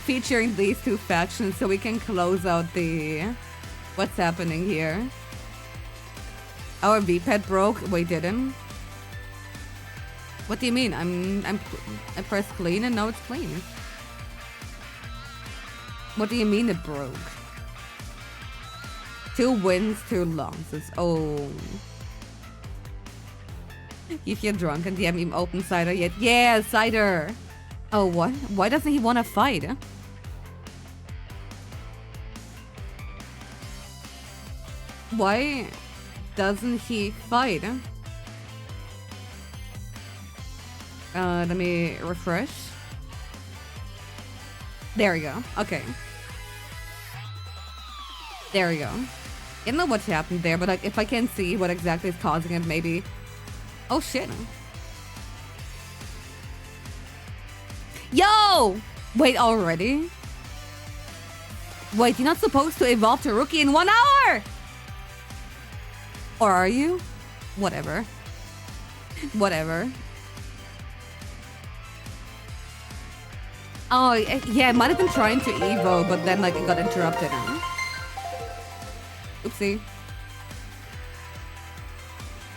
featuring these two factions so we can close out the what's happening here. Our V-pad broke. Wait, didn't? What do you mean? I pressed clean and now it's clean. What do you mean it broke? 2 wins, 2 losses. Oh. If you're drunk and you haven't even opened cider yet. Yeah, cider! Oh, what? Why doesn't he want to fight? Why doesn't he fight? Let me refresh. There we go. Okay. There we go. I don't know what's happened there, but like, if I can see what exactly is causing it, maybe. Oh shit. Yo! Wait, already? Wait, you're not supposed to evolve to rookie in 1 hour! Or are you? Whatever. Whatever. Oh, yeah, I might have been trying to Evo, but then like it got interrupted. Oopsie.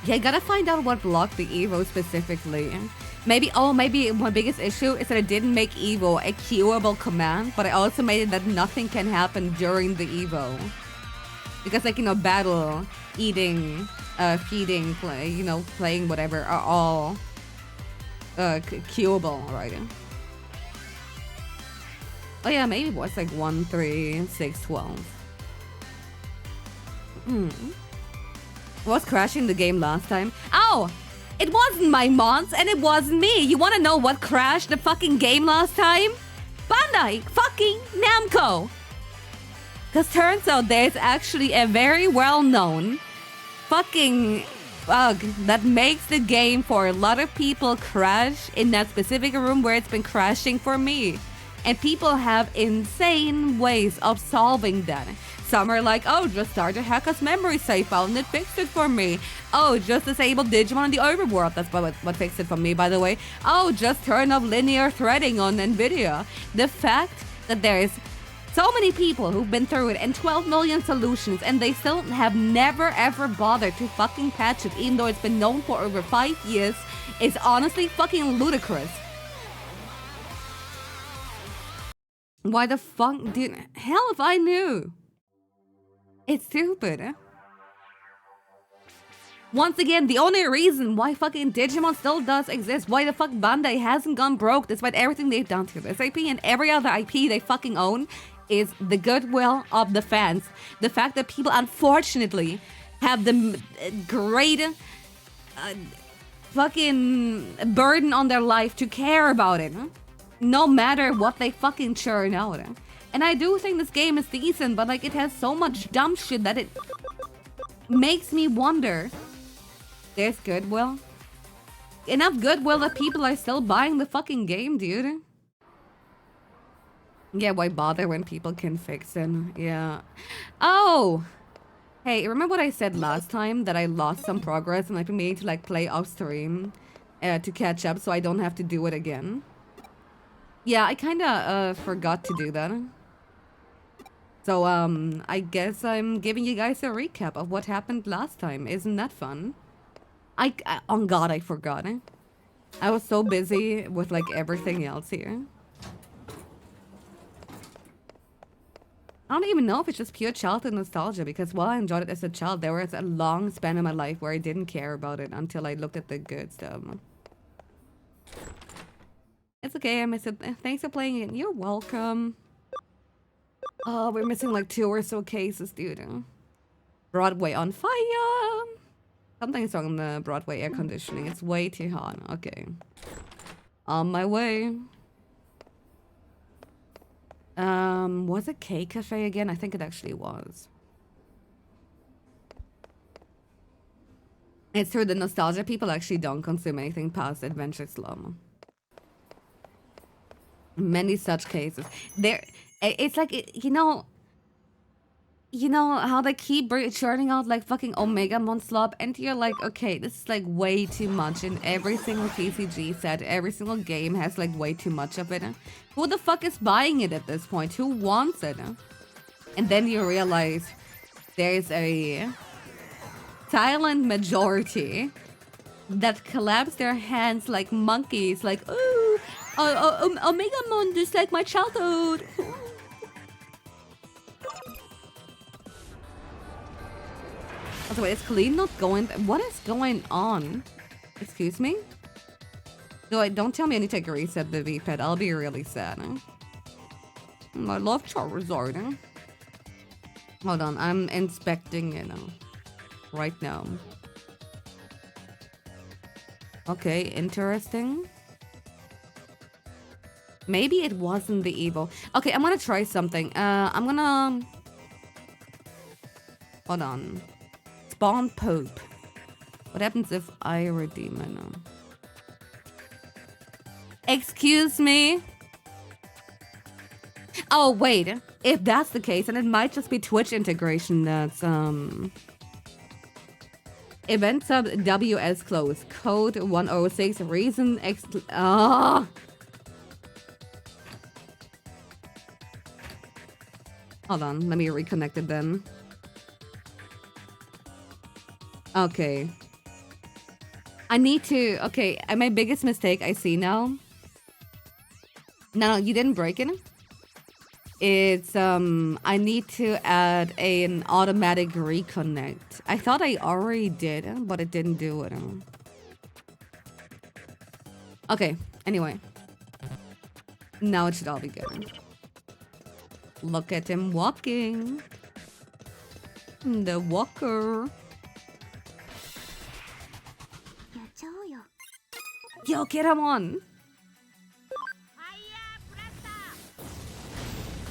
Yeah, I gotta find out what blocked the Evo specifically. Maybe my biggest issue is that I didn't make Evo a queuable command, but I also made it that nothing can happen during the Evo. Because like, you know, battle, eating, feeding, playing whatever are all queuable, right? Oh yeah, maybe it was like 1, 3, 6, 12. Was crashing the game last time? Oh! It wasn't my mods and it wasn't me! You wanna know what crashed the fucking game last time? Bandai fucking Namco! Cause turns out there's actually a very well-known fucking bug that makes the game for a lot of people crash in that specific room where it's been crashing for me. And people have insane ways of solving that. Some are like, oh, just start to hack us memory save file and it fixed it for me. Oh, just disable Digimon in the overworld. That's what fixed it for me, by the way. Oh, just turn off linear threading on NVIDIA. The fact that there is so many people who've been through it and 12 million solutions and they still have never ever bothered to fucking patch it, even though it's been known for over 5 years, is honestly fucking ludicrous. Why the fuck, dude? Hell if I knew. It's stupid. Once again, the only reason why fucking Digimon still does exist, why the fuck Bandai hasn't gone broke despite everything they've done to SAP and every other IP they fucking own, is the goodwill of the fans. The fact that people unfortunately have the great fucking burden on their life to care about it, no matter what they fucking churn out. And I do think this game is decent, but like it has so much dumb shit that it makes me wonder. There's goodwill. Enough goodwill that people are still buying the fucking game, dude. Yeah, why bother when people can fix it? Yeah. Oh! Hey, remember what I said last time? That I lost some progress and I've been meaning to like play off stream to catch up so I don't have to do it again. Yeah, I kinda forgot to do that. So, I guess I'm giving you guys a recap of what happened last time. Isn't that fun? On God, I forgot it. I was so busy with, like, everything else here. I don't even know if it's just pure childhood nostalgia, because while I enjoyed it as a child, there was a long span of my life where I didn't care about it until I looked at the good stuff. It's okay, I miss it. Thanks for playing it. You're welcome. Oh, we're missing like 2 or so cases, dude. Broadway on fire! Something's wrong with the Broadway air conditioning. It's way too hot. Okay. On my way. Was it K Cafe again? I think it actually was. It's through the nostalgia. People actually don't consume anything past Adventure Slum. Many such cases. It's like, you know how they keep churning out like fucking Omegamon slop, and you're like, okay, this is like way too much in every single TCG set. Every single game has like way too much of it. Who the fuck is buying it at this point? Who wants it? And then you realize there's a silent majority that claps their hands like monkeys, like, ooh, Omegamon just like my childhood. Also, wait, is Colleen not going? What is going on? Excuse me? No, don't tell me I need to reset the V-pad. I'll be really sad. I love Charizard. Hold on, I'm inspecting it right now. Okay, interesting. Maybe it wasn't the evil. Okay, I'm gonna try something. I'm gonna... Hold on. Spawn Pope. What happens if I redeem it now? Excuse me? Oh, wait. If that's the case, then it might just be Twitch integration that's, Event sub WS close. Code 106. Reason Hold on, let me reconnect it then. Okay. I need to... Okay, my biggest mistake I see now... No, you didn't break it. It's, I need to add an automatic reconnect. I thought I already did, but it didn't do it. Okay, anyway. Now it should all be good. Look at him walking. The walker. Yo, get him on.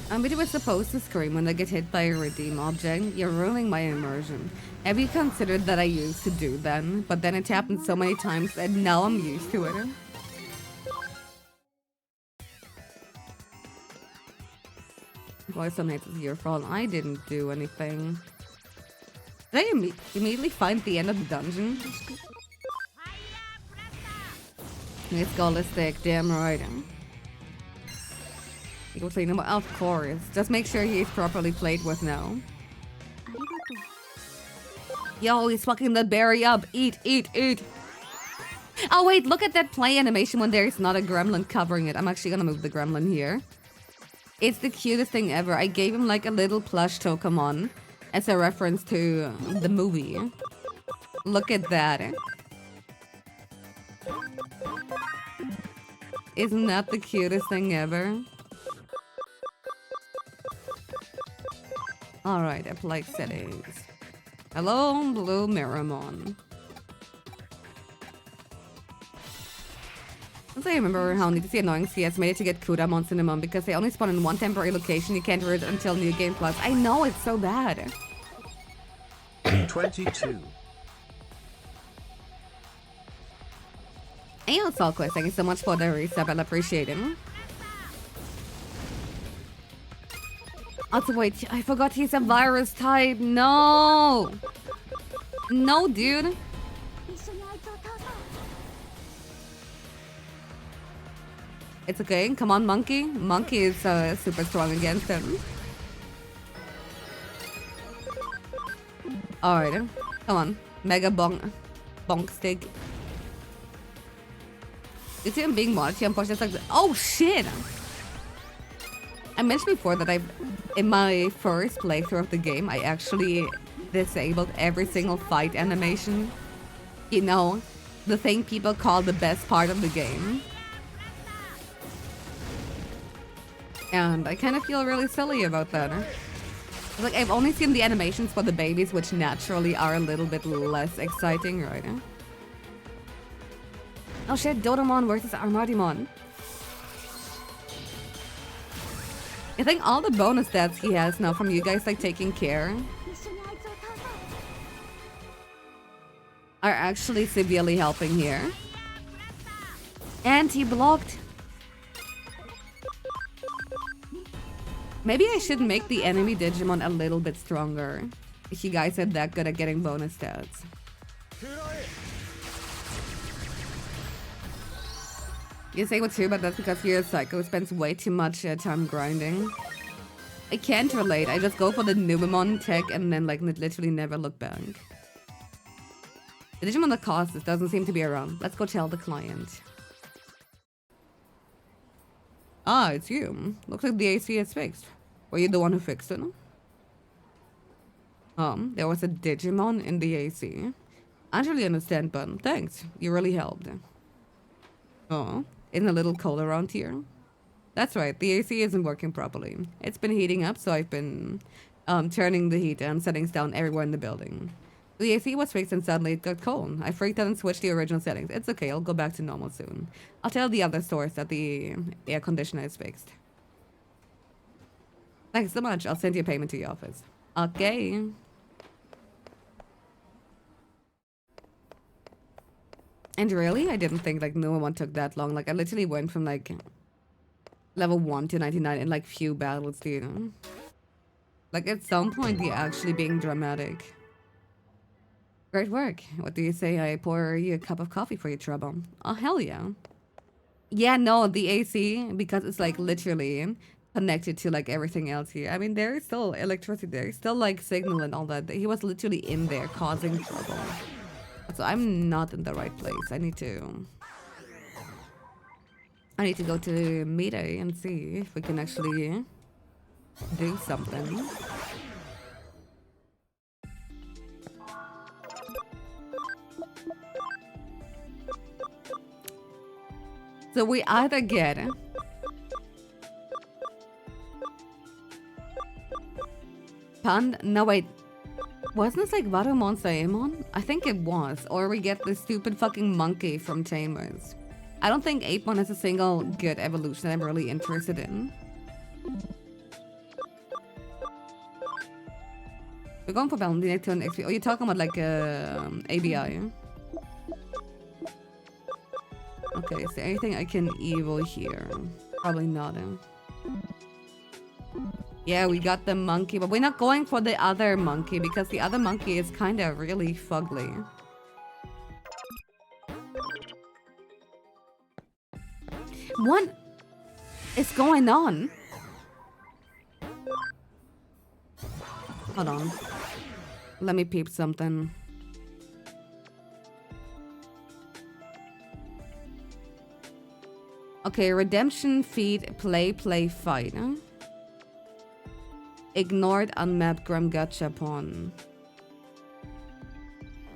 I'm really supposed to scream when I get hit by a redeem object. You're ruining my immersion. Have you considered that I used to do that? But then it happened so many times and now I'm used to it. Why some hate is your fault? I didn't do anything. Did I immediately find the end of the dungeon? It's Gallistic, damn right. You go clean him up, of course. Just make sure he's properly played with now. Yo, he's fucking the berry up. Eat, eat, eat. Oh wait, look at that play animation when there's not a gremlin covering it. I'm actually gonna move the gremlin here. It's the cutest thing ever. I gave him like a little plush Tokamon as a reference to the movie. Look at that. Isn't that the cutest thing ever? Alright, apply settings. Hello, Blue Miramon. I remember how neat to see annoying CS made it to get Kudamon Cinnamon because they only spawn in one temporary location. You can't read it until New Game Plus. I know, it's so bad. 22. Hey, Salquest, thank you so much for the resub. I'll appreciate it. Also, wait, I forgot he's a virus type. No! No, dude. It's okay. Come on, Monkey. Monkey is super strong against him. Alright. Come on. Mega bonk stick. You see him being watched? I'm pushing like, oh shit! I mentioned before that in my first playthrough of the game, I actually disabled every single fight animation. You know, the thing people call the best part of the game. And I kind of feel really silly about that. Like, I've only seen the animations for the babies, which naturally are a little bit less exciting, right? Oh shit, Dodomon versus Armadimon. I think all the bonus stats he has now from you guys, like, taking care are actually severely helping here. And he blocked. Maybe I should make the enemy Digimon a little bit stronger. If you guys are that good at getting bonus stats. You say what's true, but that's because you're a psycho who spends way too much time grinding. I can't relate. I just go for the Numemon tech and then like literally never look back. The Digimon that caused this doesn't seem to be around. Let's go tell the client. Ah, it's you. Looks like the AC is fixed. Were you the one who fixed it? There was a Digimon in the AC. I don't really understand, but thanks. You really helped. Oh, isn't a little cold around here? That's right, the AC isn't working properly. It's been heating up, so I've been turning the heat and settings down everywhere in the building. The AC was fixed and suddenly it got cold. I freaked out and switched the original settings. It's okay, I'll go back to normal soon. I'll tell the other stores that the air conditioner is fixed. Thanks so much. I'll send you a payment to your office. Okay. And really, I didn't think like no one took that long. Like I literally went from like level 1 to 99 in like few battles, you know? Like at some point, you're actually being dramatic. Great work. What do you say I pour you a cup of coffee for your trouble? Oh, hell yeah. Yeah, no, the AC, because it's like literally connected to like everything else here. I mean, there is still electricity there. Still like signal and all that. He was literally in there causing trouble. So I'm not in the right place. I need to go to Midday and see if we can actually do something. So we either get no wait, wasn't this like Varumon Saemon? I think it was. Or we get this stupid fucking monkey from Tamers. I don't think Apemon has a single good evolution I'm really interested in. We're going for Valentine to an XP. Oh, you're talking about like ABI. Okay, is there anything I can evil here? Probably not. Yeah, we got the monkey, but we're not going for the other monkey because the other monkey is kind of really fugly. What is going on? Hold on. Let me peep something. Okay, redemption, feed, play, fight. Huh? Ignored, unmapped, Gram Gachapon.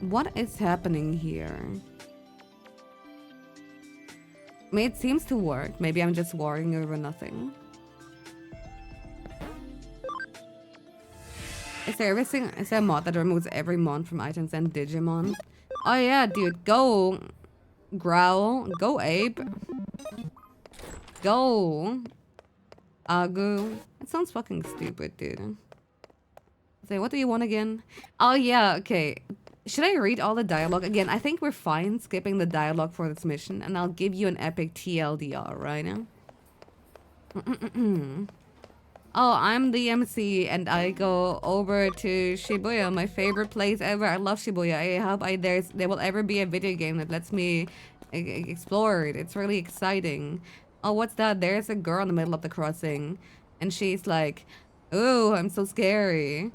What is happening here? I mean, it seems to work. Maybe I'm just worrying over nothing. Is there a mod that removes every mon from items and Digimon? Oh yeah, dude. Go Growl. Go Ape. Go Agu. It sounds fucking stupid, dude. Say, what do you want again? Oh yeah, okay. Should I read all the dialogue again? I think we're fine skipping the dialogue for this mission, and I'll give you an epic TLDR right now. Oh, I'm the MC, and I go over to Shibuya, my favorite place ever. I love Shibuya. I hope there will ever be a video game that lets me explore it. It's really exciting. Oh, what's that? There's a girl in the middle of the crossing, and she's like, "Ooh, I'm so scary."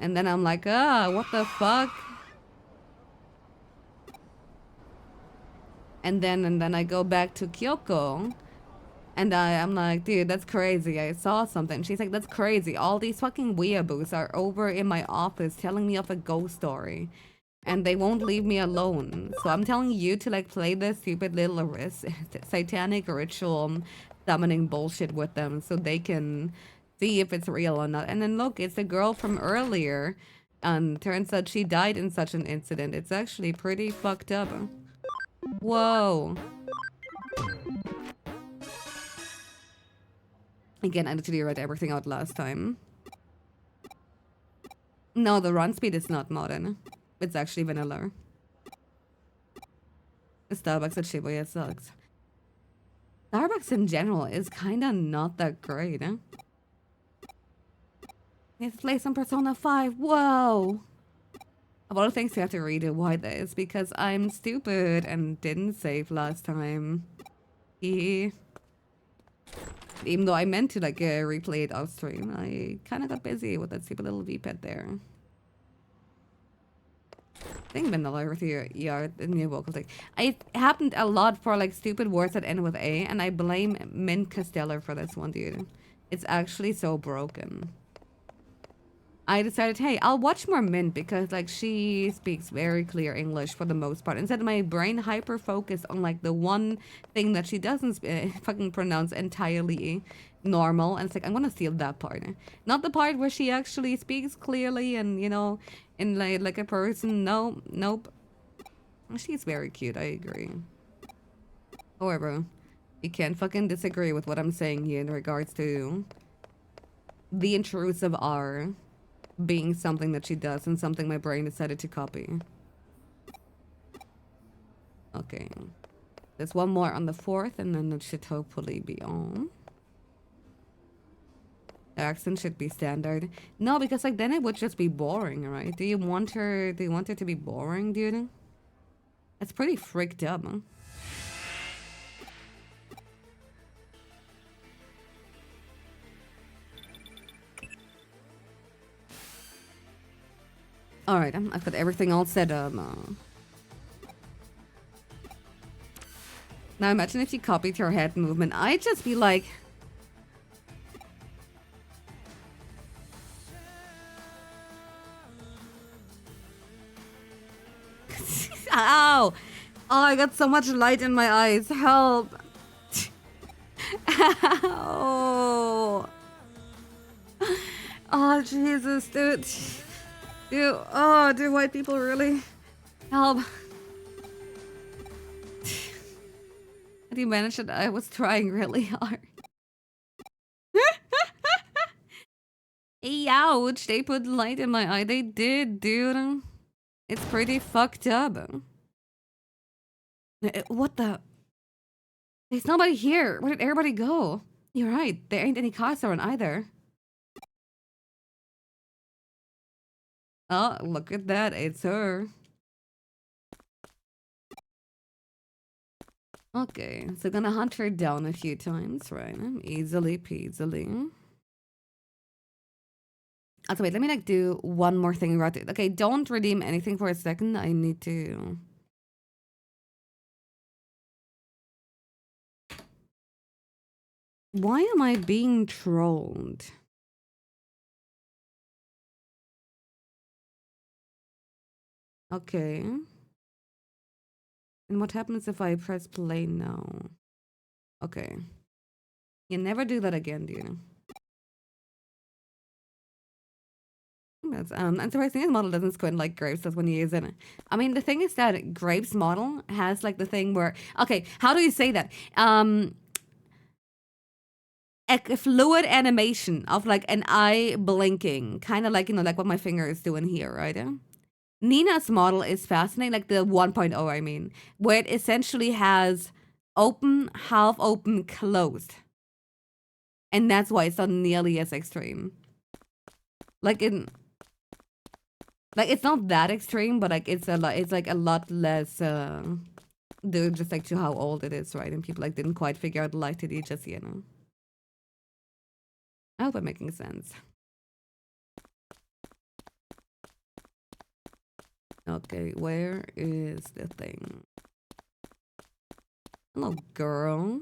And then I'm like, ah, what the fuck? And then I go back to Kyoko. And I'm like, dude, that's crazy. I saw something. She's like, that's crazy. All these fucking weeaboos are over in my office telling me of a ghost story. And they won't leave me alone. So I'm telling you to like play this stupid little satanic ritual summoning bullshit with them so they can see if it's real or not. And then look, it's the girl from earlier. And turns out she died in such an incident. It's actually pretty fucked up. Whoa. Again, I literally read everything out last time. No, the run speed is not modern. It's actually vanilla. The Starbucks at Shibuya sucks. Starbucks in general is kinda not that great, huh? You have to play some Persona 5. Whoa! Of all the things you have to redo, why this? Because I'm stupid and didn't save last time. Even though I meant to like replay it off stream, I kind of got busy with that stupid little V-pad there. I think vanilla with your ER, the new vocal thing. It happened a lot for like stupid words that end with A, and I blame Mint Costello for this one, dude. It's actually so broken. I decided, hey, I'll watch more Mint because like she speaks very clear English for the most part. Instead, my brain hyper focused on like the one thing that she doesn't fucking pronounce entirely normal, and it's like I'm gonna steal that part, not the part where she actually speaks clearly and you know, in like a person. No, nope. She's very cute. I agree. However, you can't fucking disagree with what I'm saying here in regards to the intrusive R being something that she does and something my brain decided to copy. Okay. There's one more on the 4th and then it should hopefully be on. The accent should be standard. No, because like then it would just be boring, right? Do you want her to be boring, dude? That's pretty freaked up, huh? Alright, I've got everything all set up. Now imagine if you copied her head movement. I'd just be like... Ow! Oh, I got so much light in my eyes. Help! Ow! Oh, Jesus, dude. Dude, oh, do white people really help? How do you manage it? I was trying really hard. Ouch, they put light in my eye. They did, dude. It's pretty fucked up. What the? There's nobody here. Where did everybody go? You're right. There ain't any cars around either. Oh, look at that. It's her. Okay, so gonna hunt her down a few times, right? Easily peasily. Also, wait, let me like do one more thing about it. Okay, don't redeem anything for a second. I need to... Why am I being trolled? Okay. And what happens if I press play now? Okay. You never do that again, do you? That's surprisingly the model doesn't squint like Grapes does when you use it. I mean, the thing is that Grapes model has like the thing where, okay, how do you say that? A fluid animation of like an eye blinking, kind of like, you know, like what my finger is doing here, right? Nina's model is fascinating, like the 1.0, I mean, where it essentially has open, half open, closed. And that's why it's not nearly as extreme. Like in... Like, it's not that extreme, but like it's like a lot less due just like to how old it is, right? And people like didn't quite figure out the light to just, you know. I hope I'm making sense. Okay, where is the thing? Hello, girl.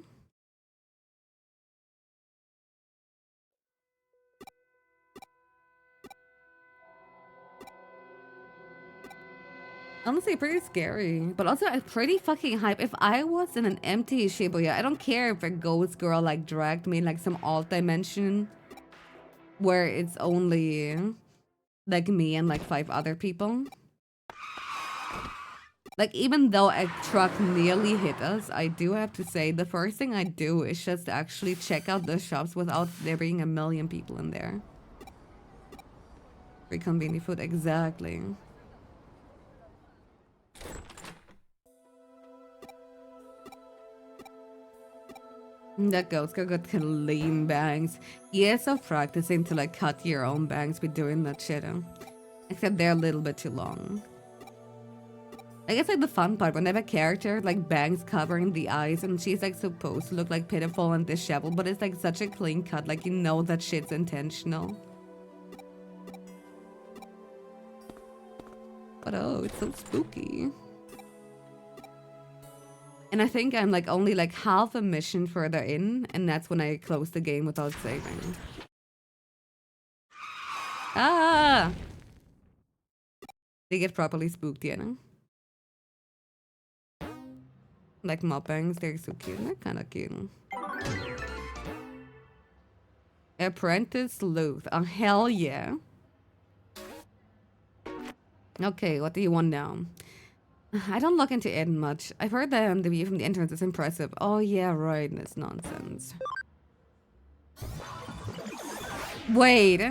Honestly, pretty scary, but also pretty fucking hype. If I was in an empty Shibuya, I don't care if a ghost girl like dragged me in like some alt dimension where it's only like me and like 5 other people. Like, even though a truck nearly hit us, I do have to say the first thing I do is just actually check out the shops without there being a million people in there. Free convenient food, exactly. That ghost girl got clean bangs. Years of practicing to like cut your own bangs be doing that shit. Except they're a little bit too long. I guess like the fun part when they have a character like bangs covering the eyes and she's like supposed to look like pitiful and disheveled, but it's like such a clean cut, like you know that shit's intentional. But oh, it's so spooky. And I think I'm like only like half a mission further in, and that's when I close the game without saving. Ah! They get properly spooked, you know? Like mukbangs, they're so cute. They're kind of cute. Apprentice Sleuth. Oh, hell yeah. Okay, what do you want now? I don't look into it much. I've heard that the view from the entrance is impressive. Oh yeah, right. That's nonsense. Wait.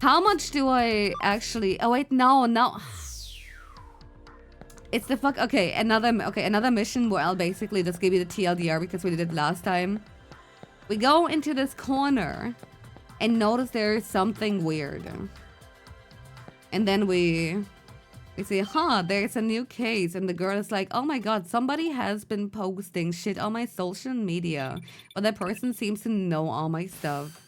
How much do I actually... Oh wait, no. It's the fuck... Okay, another mission where I'll basically just give you the TLDR because we did it last time. We go into this corner and notice there's something weird. And then we say, huh, there's a new case. And the girl is like, oh my god, somebody has been posting shit on my social media. But that person seems to know all my stuff.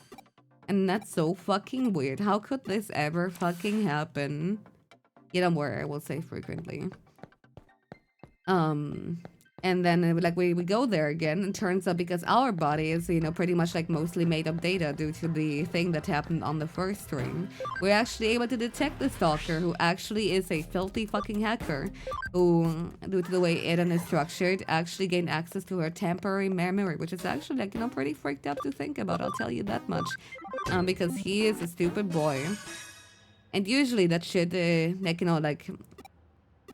And that's so fucking weird. How could this ever fucking happen? You know where I will say frequently. And then like we go there again, and turns out because our body is, you know, pretty much like mostly made up data due to the thing that happened on the first stream, we're actually able to detect the stalker, who actually is a filthy fucking hacker, who, due to the way Eden is structured, actually gained access to her temporary memory, which is actually like, you know, pretty freaked up to think about, I'll tell you that much. Because he is a stupid boy. And usually that shit, like, you know, like...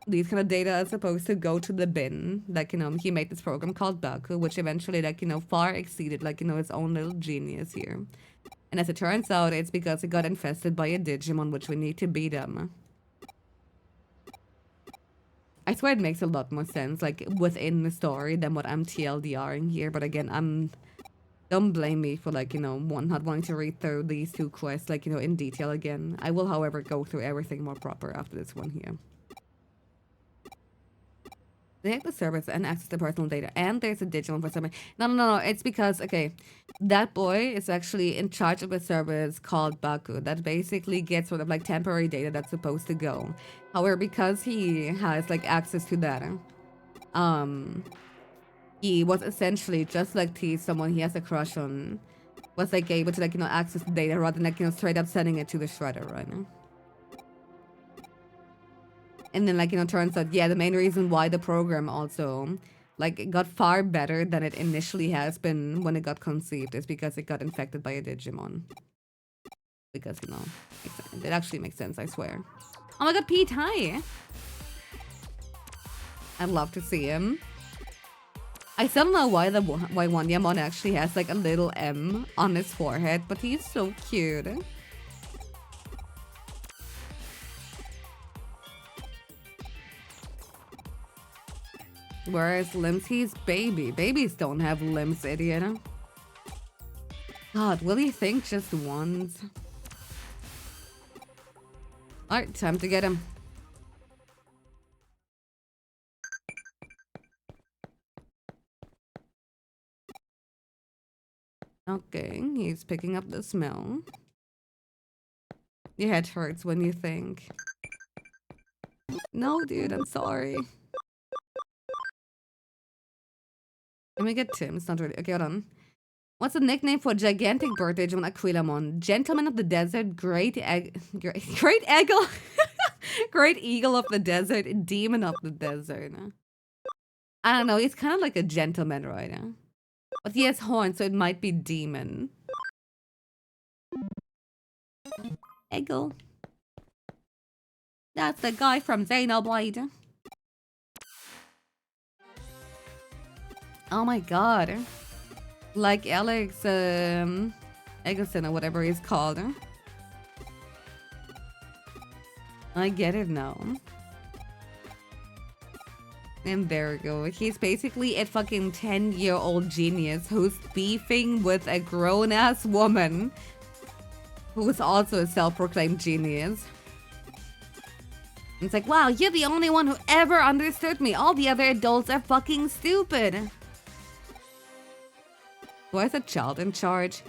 these kind of data are supposed to go to the bin. Like, you know, he made this program called Baku, which eventually, like, you know, far exceeded, like, you know, his own little genius here. And as it turns out, it's because it got infested by a Digimon, which we need to beat him. I swear it makes a lot more sense, like, within the story than what I'm TLDRing here. But again, I'm Don't blame me for, like, you know, not wanting to read through these 2 quests, like, you know, in detail again. I will, however, go through everything more proper after this one here. They hack the servers and access the personal data, and there's a Digimon for something. No. It's because, okay, that boy is actually in charge of a service called Baku that basically gets sort of like temporary data that's supposed to go. However, because he has like access to that, he was essentially just like T, someone he has a crush on, was like able to, like, you know, access the data rather than, like, you know, straight up sending it to the shredder, right? And then, like, you know, turns out, yeah, the main reason why the program also, like, it got far better than it initially has been when it got conceived is because it got infected by a Digimon. Because, you know, it actually makes sense, I swear. Oh my god, Pete, hi! I'd love to see him. I still don't know why why Wanyamon actually has, like, a little M on his forehead, but he's so cute. Whereas limbs, he's baby. Babies don't have limbs, idiot. God, will he think just once? Alright, time to get him. Okay, he's picking up the smell. Your head hurts when you think. No, dude, I'm sorry. Let me get Tim. It's not really. Okay, hold on. What's the nickname for gigantic bird Digimon Aquilamon? Gentleman of the Desert, Great Eagle, Great Eagle of the Desert, Demon of the Desert. I don't know. He's kind of like a gentleman, right? But he has horns, so it might be demon. Eagle. That's the guy from Xenoblade. Oh my god. Like Alex Eggleston or whatever he's called. I get it now. And there we go. He's basically a fucking 10-year-old genius who's beefing with a grown-ass woman who is also a self-proclaimed genius. It's like, wow, you're the only one who ever understood me. All the other adults are fucking stupid. Why is a child in charge?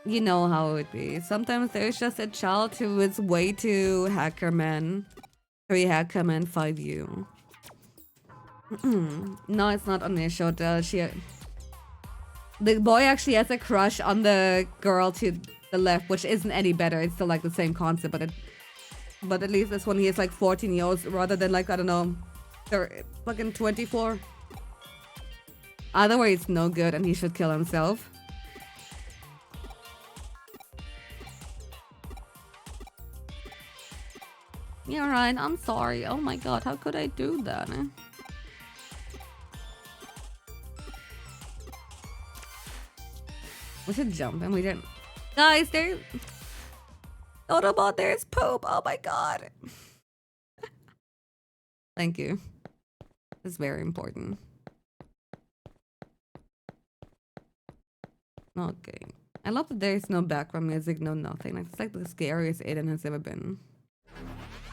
You know how it would be. Sometimes there's just a child who is way too Hackerman. 3 Hackerman, 5 you. No, it's not on this show. The boy actually has a crush on the girl to the left, which isn't any better. It's still like the same concept, but at least this one he is like 14 years rather than like, I don't know, they're fucking 24. Either way, it's no good and he should kill himself. You're right, I'm sorry. Oh my god, how could I do that? We should jump and we didn't. Guys, there's... Autobot, there's poop. Oh my god. Thank you. It's very important. Okay. I love that there's no background music, no nothing. It's like the scariest Aiden has ever been.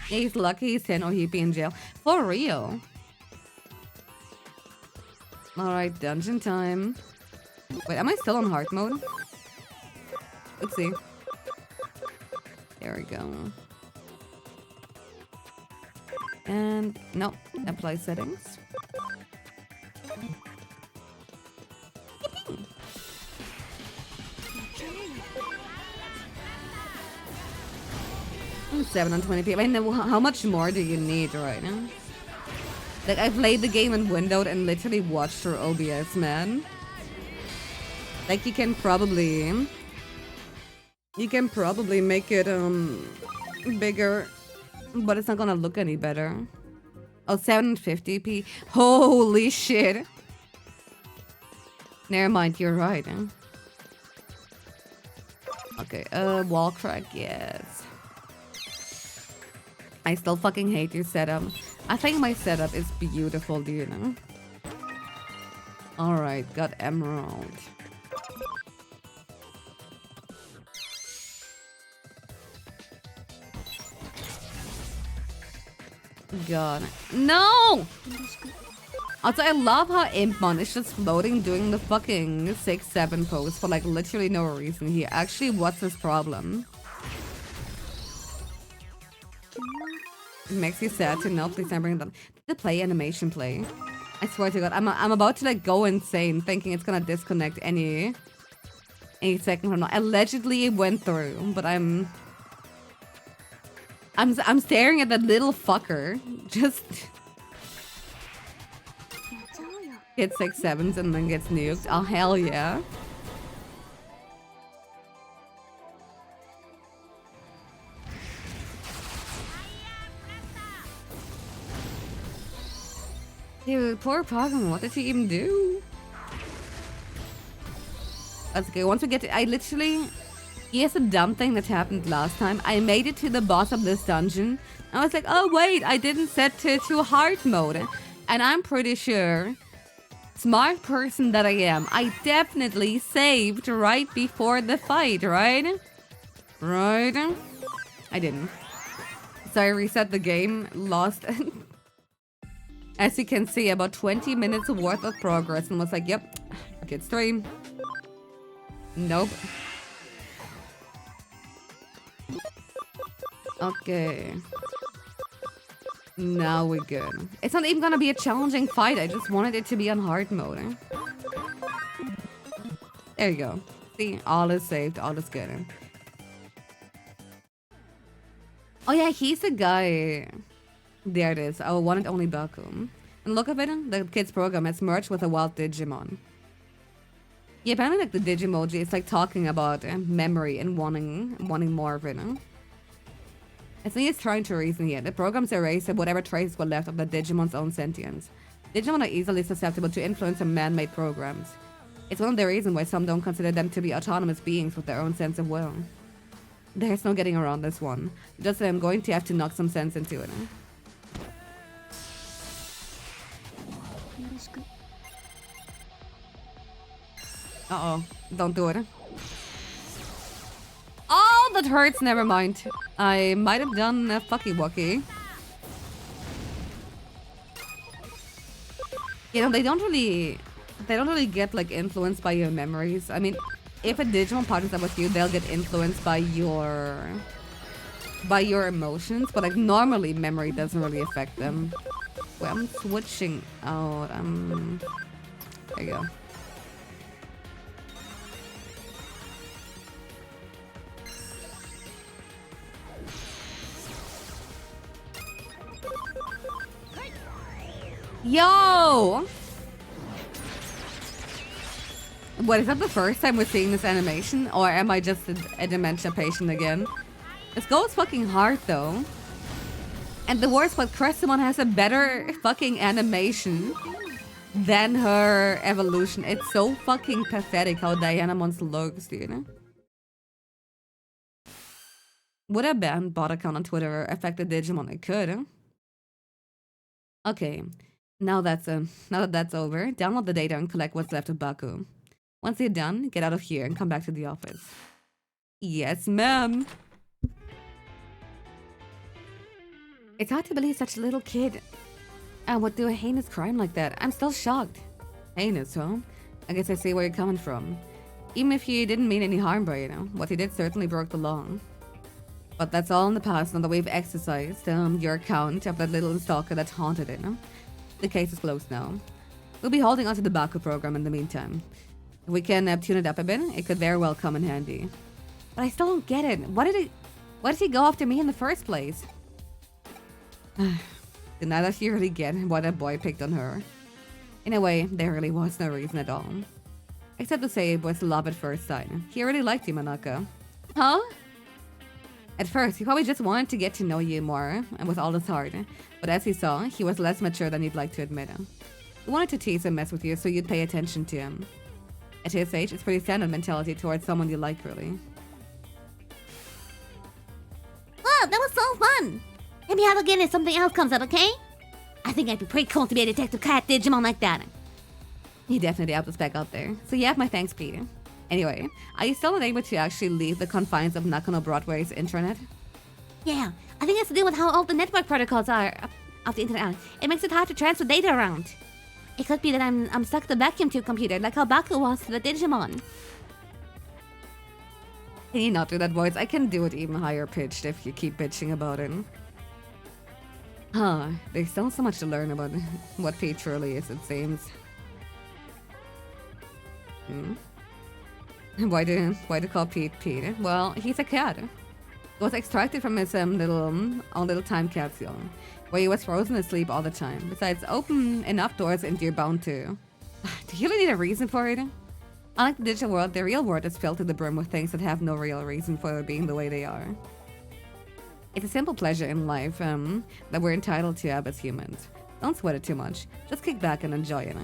Yeah, he's lucky he's 10 or he'd be in jail. For real. Alright, dungeon time. Wait, am I still on hard mode? Let's see. There we go. And, no, apply settings. 720p. I mean, how much more do you need right now? Like, I played the game in windowed and literally watched through OBS, man. Like, you can probably make it, bigger, but it's not gonna look any better. Oh, 750p. Holy shit. Never mind, you're right. Okay, wall crack, yes. I still fucking hate your setup. I think my setup is beautiful, do you know? Alright, got emerald. God. No! Also, I love how Impmon is just floating doing the fucking 6-7 pose for like literally no reason here. Actually, what's his problem? It makes you sad to know. Please don't bring them. The play animation play. I swear to God, I'm about to like go insane thinking it's gonna disconnect any second from now. Allegedly it went through, but I'm staring at that little fucker. Just hit 6-7s and then gets nuked. Oh hell yeah. Dude, poor Pokemon, what did he even do? That's okay, once we get to, here's a dumb thing that happened last time. I made it to the boss of this dungeon. I was like, oh wait, I didn't set to hard mode. And I'm pretty sure, smart person that I am, I definitely saved right before the fight, right? Right? I didn't. So I reset the game, lost... As you can see, about 20 minutes worth of progress and was like, yep, good stream. Nope. Okay. Now we're good. It's not even gonna be a challenging fight. I just wanted it to be on hard mode. There you go. See, all is saved, all is good. Oh yeah, he's the guy. There it is, our one and only Baku. And look at it, the kid's program has merged with a wild Digimon. Yeah, apparently like the Digimoji is like talking about memory and wanting more of it. I think it's trying to reason here. The program's erased whatever traces were left of the Digimon's own sentience. Digimon are easily susceptible to influence from man-made programs. It's one of the reasons why some don't consider them to be autonomous beings with their own sense of will. There's no getting around this one. Just I'm going to have to knock some sense into it. Uh-oh. Don't do it. Oh, that hurts. Never mind. I might have done a fucky-wucky. You know, they don't really get, like, influenced by your memories. I mean, if a Digimon partners up with you, they'll get influenced by your emotions. But, like, normally memory doesn't really affect them. Wait, I'm switching out. There you go. Yo! What, is that the first time we're seeing this animation? Or am I just a dementia patient again? This goes fucking hard though. And the worst part, Crestimon has a better fucking animation than her evolution. It's so fucking pathetic how Dianamon's looks, dude. Would a banned bot account on Twitter affect the Digimon? It could. Okay. Now that that's over, download the data and collect what's left of Baku. Once you're done, get out of here and come back to the office. Yes, ma'am. It's hard to believe such a little kid would do a heinous crime like that. I'm still shocked. Heinous, huh? I guess I see where you're coming from. Even if he didn't mean any harm by it, what he did certainly broke the law. But that's all in the past now that we've exercised your account of that little stalker that haunted it. The case is closed now. We'll be holding onto the Baku program in the meantime. If we can tune it up a bit, it could very well come in handy. But I still don't get it. Why did he go after me in the first place? Did not actually really get why that boy picked on her. In a way, there really was no reason at all. Except to say it was love at first sight. He really liked you, Manaka. Huh? At first, he probably just wanted to get to know you more, and with all his heart. But as he saw, he was less mature than he'd like to admit. He wanted to tease and mess with you so you'd pay attention to him. At his age, it's pretty standard mentality towards someone you like, really. Oh, that was so fun! Maybe have again if something else comes up, okay? I think I'd be pretty cool to be a detective cat Digimon like that. You definitely upped the spec out there. So you have my thanks, Peter. Anyway, are you still not able to actually leave the confines of Nakano Broadway's intranet? Yeah, I think it has to do with how old the network protocols are. of the internet. It makes it hard to transfer data around. It could be that I'm stuck to the vacuum tube computer, like how Baku was to the Digimon. Can you not do that voice? I can do it even higher pitched if you keep bitching about it. Huh, there's still so much to learn about what Pete truly is, it seems. Why do call Pete Pete? Well, he's a cat. He was extracted from his little time capsule, where he was frozen asleep all the time. Besides, open enough doors and you're bound to. Do you really need a reason for it? Unlike the digital world, the real world is filled to the brim with things that have no real reason for being the way they are. It's a simple pleasure in life that we're entitled to have as humans. Don't sweat it too much. Just kick back and enjoy it.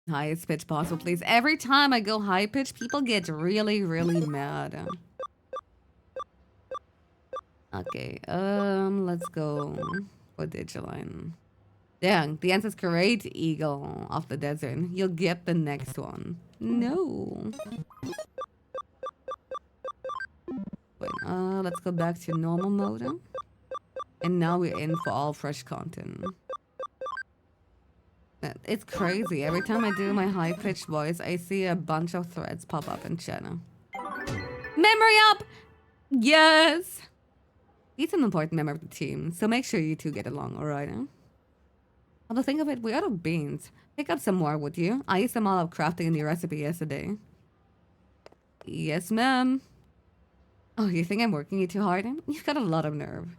Highest pitch possible, please. Every time I go high pitch, people get really, really mad. Okay, let's go for Digiline. Dang, the answer's great, Eagle of the Desert. You'll get the next one. No. Wait, let's go back to normal mode. And now we're in for all fresh content. It's crazy. Every time I do my high-pitched voice, I see a bunch of threads pop up in chat. Memory up! Yes! He's an important member of the team, so make sure you two get along, alright? Come to think of it, we're out of beans. Pick up some more, would you? I used them all up crafting a new recipe yesterday. Yes, ma'am. Oh, you think I'm working you too hard? You've got a lot of nerve.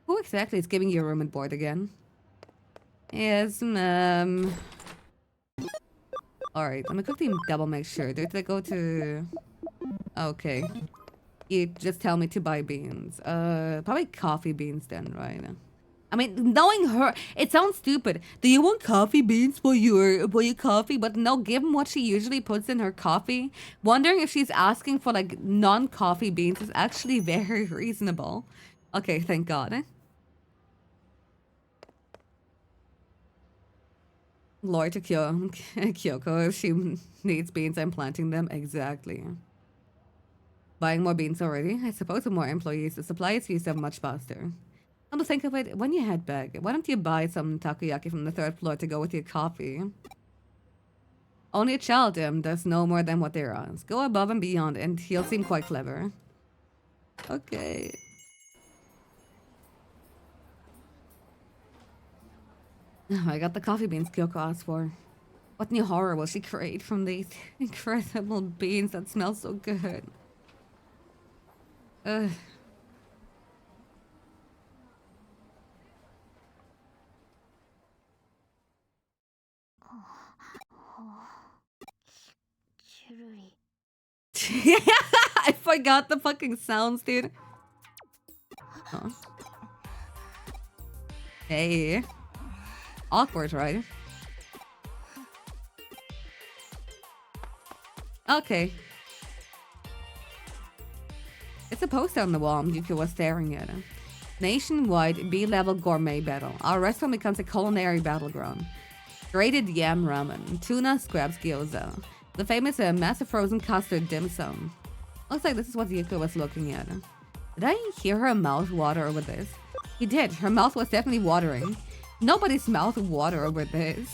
Who exactly is giving you a room and board again? Yes, ma'am. Alright, let me quickly double make sure. Did they go to... Okay. You just tell me to buy beans. Probably coffee beans then, right? I mean, knowing her, it sounds stupid. Do you want coffee beans for your coffee? But no, given what she usually puts in her coffee, wondering if she's asking for like non-coffee beans is actually very reasonable. Okay, thank God. Lord to Kyoko, if she needs beans, I'm planting them. Exactly. Buying more beans already? I suppose with more employees, the supply is used up much faster. Come to think of it, when you head back, why don't you buy some takoyaki from the 3rd floor to go with your coffee? Only a child does no more than what they ask. Go above and beyond, and he'll seem quite clever. Okay. I got the coffee beans Kyoko asked for. What new horror will she create from these incredible beans that smell so good? Ugh. I forgot the fucking sounds, dude. Oh. Hey. Awkward, right? Okay. It's a poster on the wall Yuki was staring at. Nationwide B-level gourmet battle. Our restaurant becomes a culinary battleground. Grated yam ramen, tuna scraps gyoza, the famous massive frozen custard dim sum. Looks like this is what Yuko was looking at. Did I hear her mouth water over this? He did. Her mouth was definitely watering. Nobody's mouth would water over this.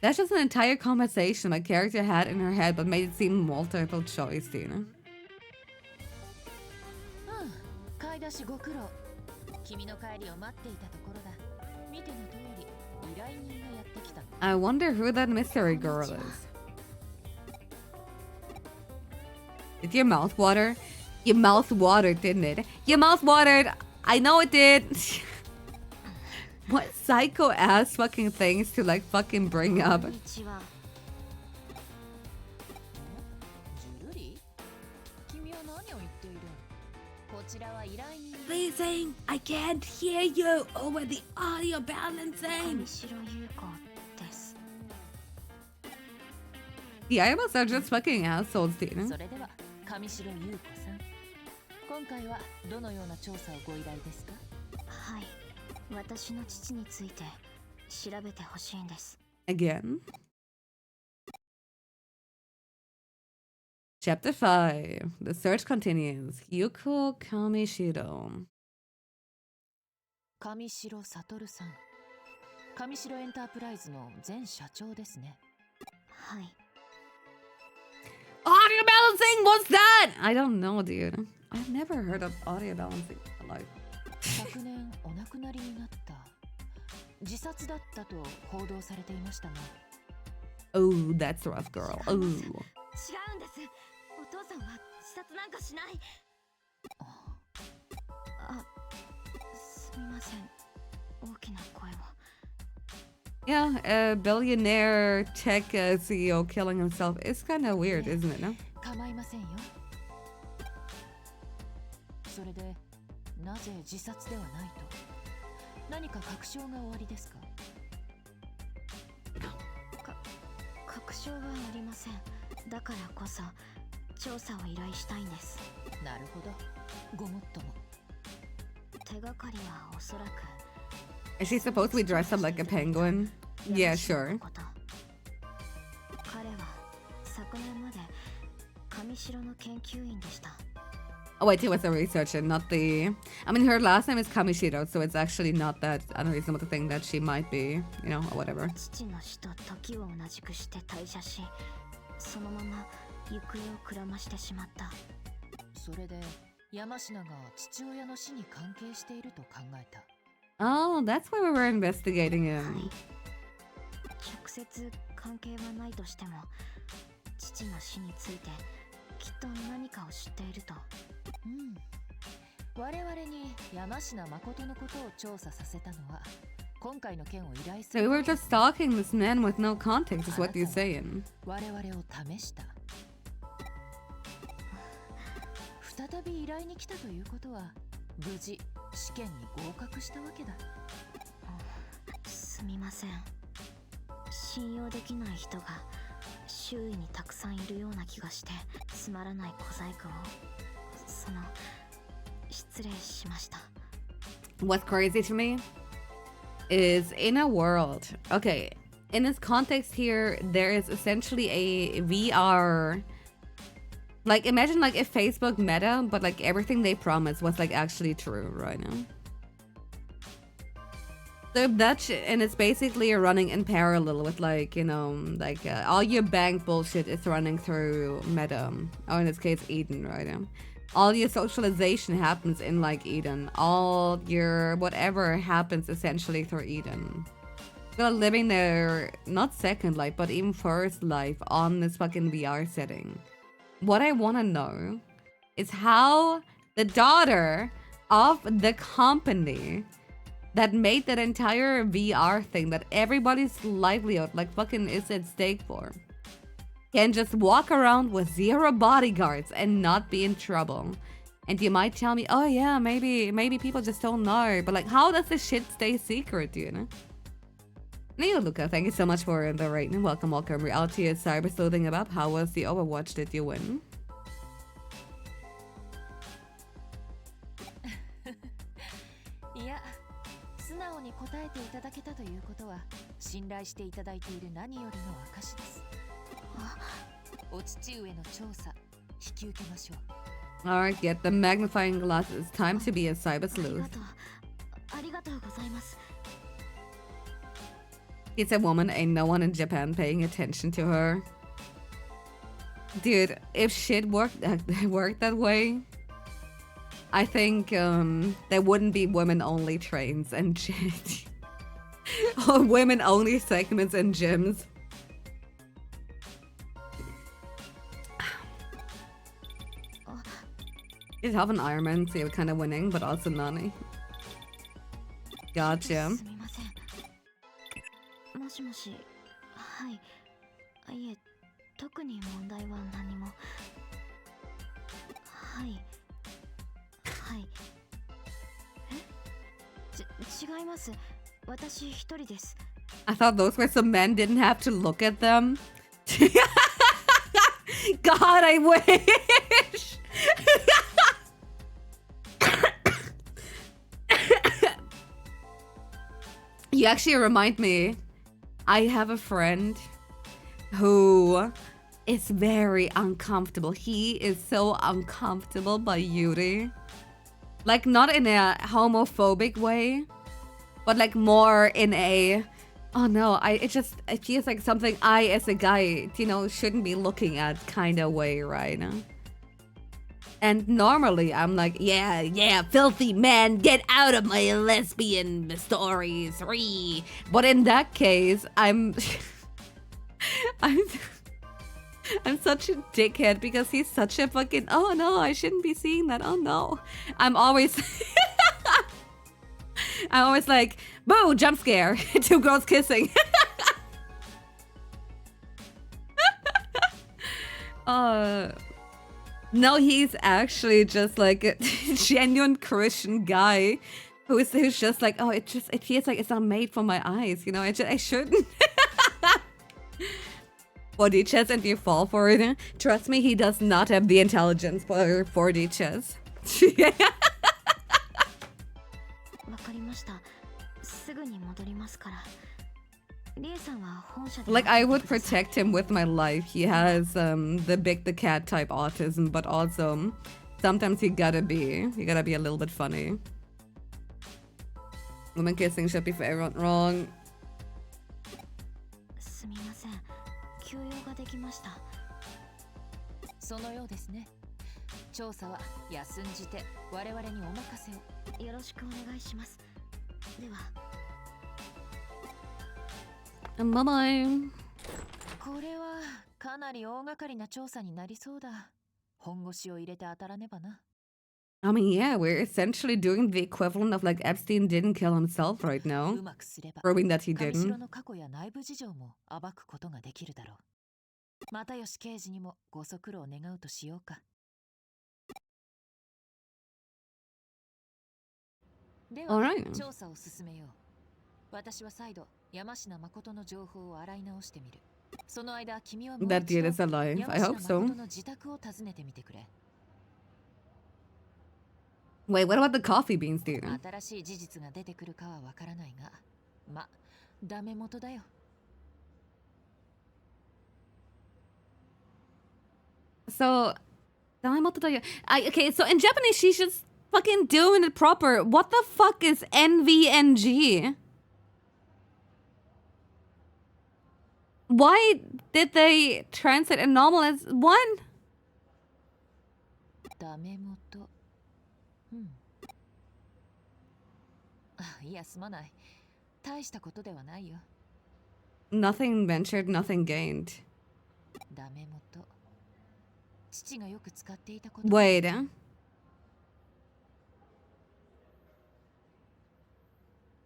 That's just an entire conversation my character had in her head but made it seem multiple choice, Tina. I wonder who that mystery girl is. Did your mouth water? Your mouth watered, didn't it? Your mouth watered! I know it did! What psycho ass fucking things to like fucking bring up? Freezing! I can't hear you over the audio balancing! The Ayamas are just fucking assholes, Tina. 上白優子さん、今回はどのような調査をご依頼ですか？はい、私の父について調べてほしいんです。Again? Chapter 5. The search continues. Yuko Kamishiro. 上白悟さん。上白エンタープライズの前社長ですね。はい。 Audio balancing? What's that? I don't know, dude. I've never heard of audio balancing in my life. 昨年お亡くなりになった。自殺だったと報道されていましたが。Oh, that's rough, girl. Oh. 違うんです。お父さんは自殺なんかしない。あ、すみません。大きな声を。Yeah, a billionaire tech CEO killing himself is kind of weird, isn't it? No? 構いませんよ。それでなぜ自殺ではないと？何か確証がおありですか？確証はありません。だからこそ調査を依頼したいんです。なるほど。ごもっとも。手がかりはおそらく。Is she supposed to be dressed up like a penguin? Yeah, sure. 彼は昨年まで上白の研究員でした。Oh wait, he was a researcher, not the... I mean, her last name is Kamishiro, so it's actually not that unreasonable to think that she might be, you know, or whatever. 父の死と時を同じくして退社し、そのまま行方をくらましてしまった。それで山科が父親の死に関係していると考えた。Oh, that's why we were investigating him. 直接関係はないとしても、父の死についてきっと何かを知っていると。我々に山科誠のことを調査させたのは、今回の件を依頼する。So we were just stalking this man with no context, is what you're saying. 我々を試した。再び依頼に来たということは、無事試験に合格したわけだ。すみません。信用できない人が周囲にたくさんいるような気がしてつまらない小細工を失礼しました。 What's crazy to me is in a world, okay, in this context here, there is essentially a VR, like imagine like if Facebook Meta, but like everything they promised was like actually true right now. So that's, and it's basically running in parallel with like, you know, like all your bank bullshit is running through Meta, or in this case Eden right now. All your socialization happens in like Eden. All your whatever happens essentially through Eden. You're living their not second life, but even first life on this fucking VR setting. What I want to know is how the daughter of the company that made that entire VR thing that everybody's livelihood like fucking is at stake for can just walk around with 0 bodyguards and not be in trouble. And you might tell me, oh yeah, maybe people just don't know. But like, how does this shit stay secret, you know? Neo Luca, thank you so much for the rating. Welcome. Reality is cyber sleuthing about. How was the Overwatch? Did you win? いや、素直に答えていただけたということは、信頼していただいている何よりの証です。お父上の調査、引き受けましょう。Alright, get the magnifying glass. It's time to be a cyber sleuth. ありがとうございます。 It's a woman, ain't no one in Japan paying attention to her. Dude, if shit worked that way, I think there wouldn't be women-only trains and shit. Or women-only segments and gyms. Did have an Iron Man, so you're kind of winning, but also Nani. Gotcha. もしもし、はい。いえ、特に問題は何も。はい。はい。違います。私一人です。I thought those were some men didn't have to look at them. God, I wish. You actually remind me. I have a friend who is very uncomfortable. He is so uncomfortable by Yuri. Like, not in a homophobic way, but like more in a, oh no, it feels like something I as a guy, you know, shouldn't be looking at kind of way, right? And normally I'm like, yeah, filthy man, get out of my lesbian stories. Ree. But in that case, I'm I'm such a dickhead because he's such a fucking, oh no, I shouldn't be seeing that. Oh no. I'm always like, boo, jump scare. 2 girls kissing. No, he's actually just like a genuine Christian guy who's just like, oh, it feels like it's not made for my eyes, you know. I shouldn't. Body chess, and you fall for it. Trust me, he does not have the intelligence for 4D chess. Like, I would protect him with my life. He has the Big the Cat type autism, but also sometimes you gotta be a little bit funny. Woman kissing should be for everyone wrong. And bye-bye. I mean, yeah, we're essentially doing the equivalent of like Epstein didn't kill himself right now, proving that he didn't. All right. That dude is alive. I hope so. Wait, what about the coffee beans, dude? So, okay, so in Japanese, she's just fucking doing it proper. What the fuck is NVNG? Why did they translate a normal as one? Nothing ventured, nothing gained. Wait.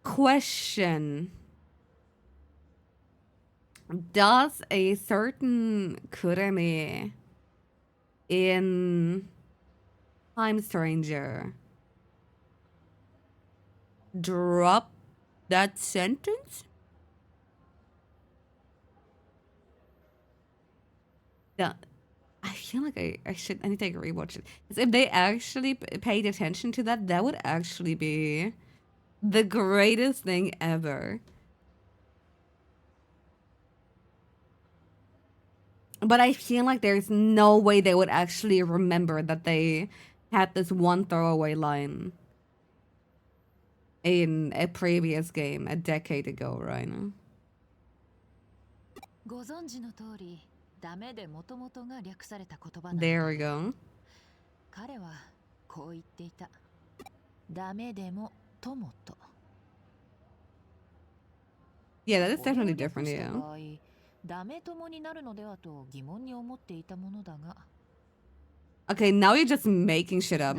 Question. Does a certain kureme in Time Stranger drop that sentence? Yeah, I feel like I need to rewatch it. Because if they actually paid attention to that, that would actually be the greatest thing ever. But I feel like there's no way they would actually remember that they had this one throwaway line in a previous game a decade ago, right? There we go. Yeah, that is definitely different, yeah. Okay, now you're just making shit up.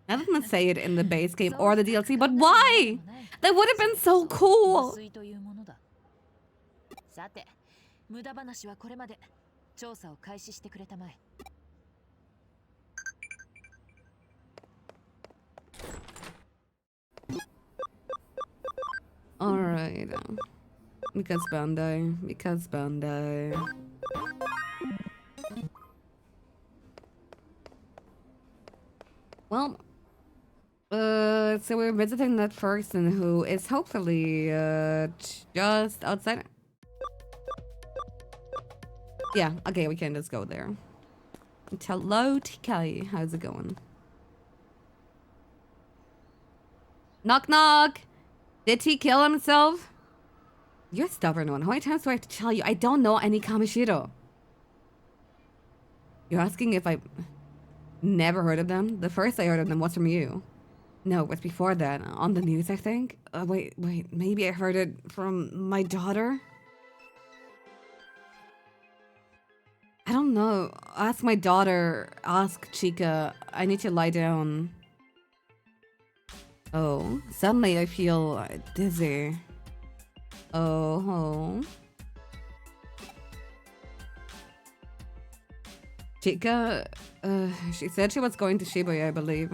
I didn't say it in the base game or the DLC, but why? That would have been so cool. Alright. Because Bandai. Well, So we're visiting that person who is hopefully just outside. Yeah, okay, we can just go there. Hello, TK. How's it going? Knock knock! Did he kill himself? You're a stubborn one. How many times do I have to tell you? I don't know any Kamishiro. You're asking if I never heard of them? The first I heard of them was from you. No, it was before that. On the news, I think. Wait. Maybe I heard it from my daughter? I don't know. Ask my daughter. Ask Chica. I need to lie down. Oh, suddenly I feel dizzy. Oh. Chica, she said she was going to Shibuya, I believe.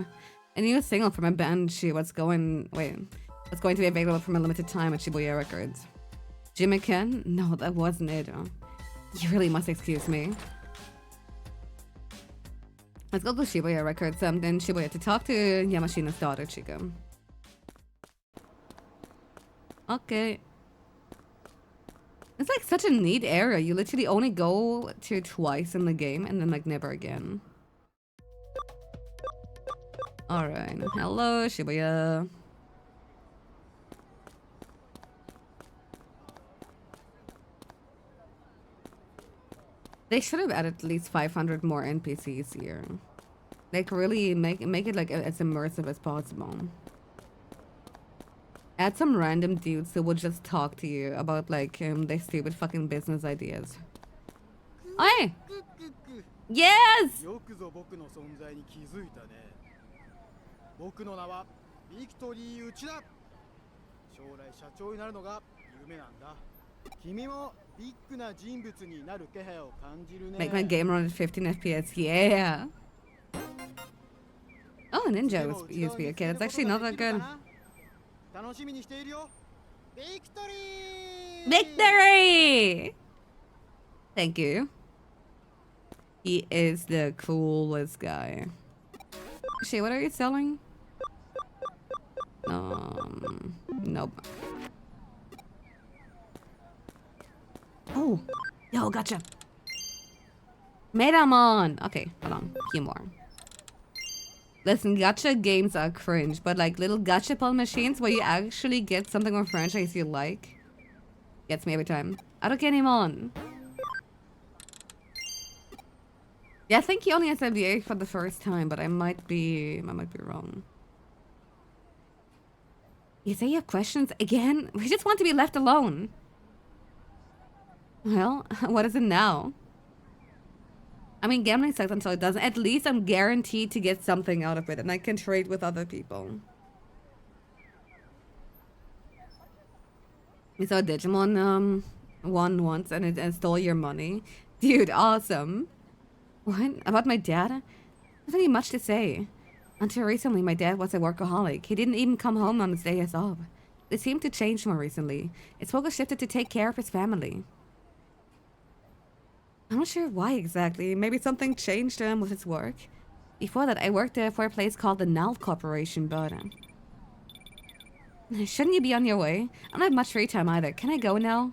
A new single from a band was going to be available from a limited time at Shibuya Records. Jimmy Ken? No, that wasn't it. You really must excuse me. Let's go to Shibuya Records, then Shibuya to talk to Yamashina's daughter, Chica. Okay. It's like such a neat area. You literally only go to twice in the game and then like never again. Alright. Hello, Shibuya. They should have added at least 500 more NPCs here. Like really make it like as immersive as possible. Add some random dudes who will just talk to you about like their stupid fucking business ideas. Hey! Yes! よくぞ僕の存在に気づいたね。僕の名はビクトリー・ウチだ。将来社長になるのが夢なんだ。君もビッグな人物になる気配を感じるね。Make my game run at 15 FPS. Yeah. Oh, Ninja used to be a kid. It's actually not that good. 楽しみにしているよ。ビクトリー！ Victory! Thank you. He is the coolest guy. Shit, what are you selling? Nope. Oh, yo, gotcha. Metamon. Okay, hold on. A few more. Listen, gacha games are cringe, but like little gachapon machines where you actually get something from a franchise you like gets me every time. Arukenimon. Yeah, I think he only has MBA for the first time, but I might be wrong. You say you have questions again? We just want to be left alone. Well, what is it now? I mean, gambling sucks until it doesn't. At least I'm guaranteed to get something out of it, and I can trade with other people. We saw Digimon won once, and it stole your money. Dude, awesome. What? About my dad? Doesn't have much to say. Until recently, my dad was a workaholic. He didn't even come home on his days off. They seemed to change more recently. His focus shifted to take care of his family. I'm not sure why exactly. Maybe something changed with his work. Before that, I worked for a place called the Nal Corporation, but... shouldn't you be on your way? I don't have much free time either. Can I go now?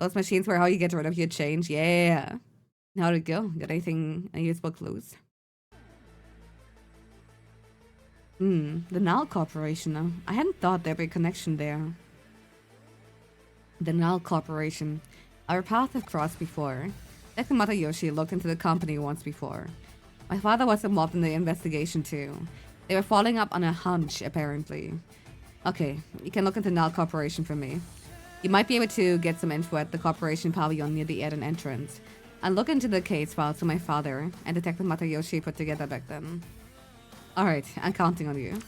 Those machines were how you get rid of your change. Yeah. How'd it go? Got anything useful clues? The Nal Corporation. I hadn't thought there'd be a connection there. The Nal Corporation. Our paths have crossed before. Dr. Matayoshi looked into the company once before. My father was involved in the investigation too. They were following up on a hunch, apparently. Okay, you can look into Nal Corporation for me. You might be able to get some info at the corporation pavilion near the Eden entrance. I'll look into the case files my father and Detective Matayoshi put together back then. Alright, I'm counting on you.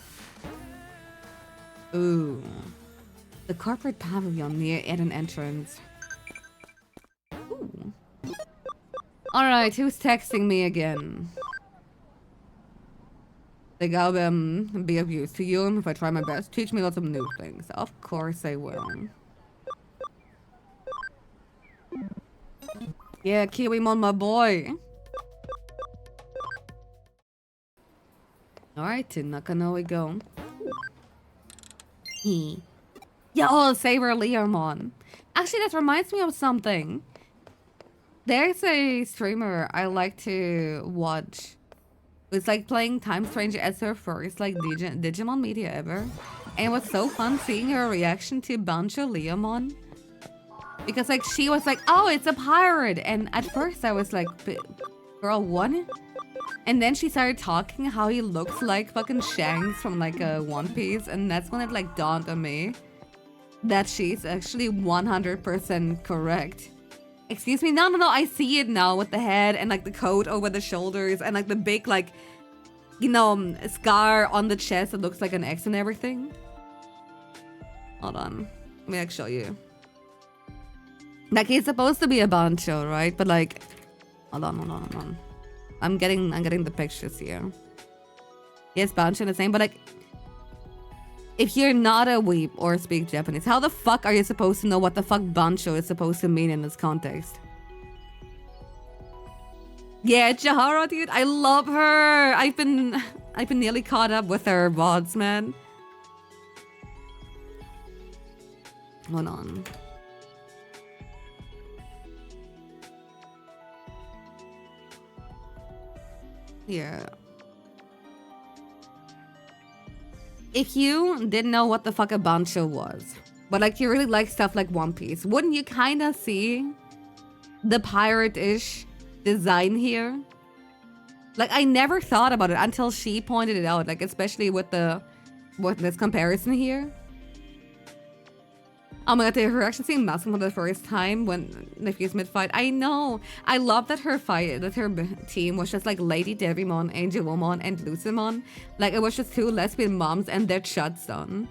Ooh. The corporate pavilion near Eden entrance. Ooh. Alright, who's texting me again? Think I'll be of use to you if I try my best. Teach me lots of new things. Of course I will. Yeah, Kiwimon, my boy. Alright, to Nakano we go. He. Yeah, oh, Saber Leomon. Actually, that reminds me of something. There's a streamer I like to watch. It's like playing Time Stranger as her first like Digimon media ever. And it was so fun seeing her reaction to Bancho Leomon. Because like she was like, oh, it's a pirate. And at first I was like, girl, what? And then she started talking how he looks like fucking Shanks from like a One Piece. And that's when it like dawned on me that she's actually 100% correct. Excuse me? No, I see it now with the head and like the coat over the shoulders and like the big like, you know, scar on the chest that looks like an X and everything. Hold on. Let me like show you. Like he's supposed to be a bancho, right? But like, hold on. I'm getting the pictures here. Yes, bancho the same, but like, if you're not a weeb or speak Japanese, how the fuck are you supposed to know what the fuck bancho is supposed to mean in this context? Yeah, Chihara, dude, I love her. I've been nearly caught up with her VODs, man. Hold on. Here. If you didn't know what the fuck a bancho was, but like you really like stuff like One Piece, wouldn't you kind of see the pirate-ish design here? Like I never thought about it until she pointed it out, like especially with this comparison here. Oh my god, her actually seeing Masking for the first time when they fused mid-fight. I know. I love that her team was just like Lady Devimon, Angelomon, and Lucimon. Like it was just two lesbian moms and their chuds done.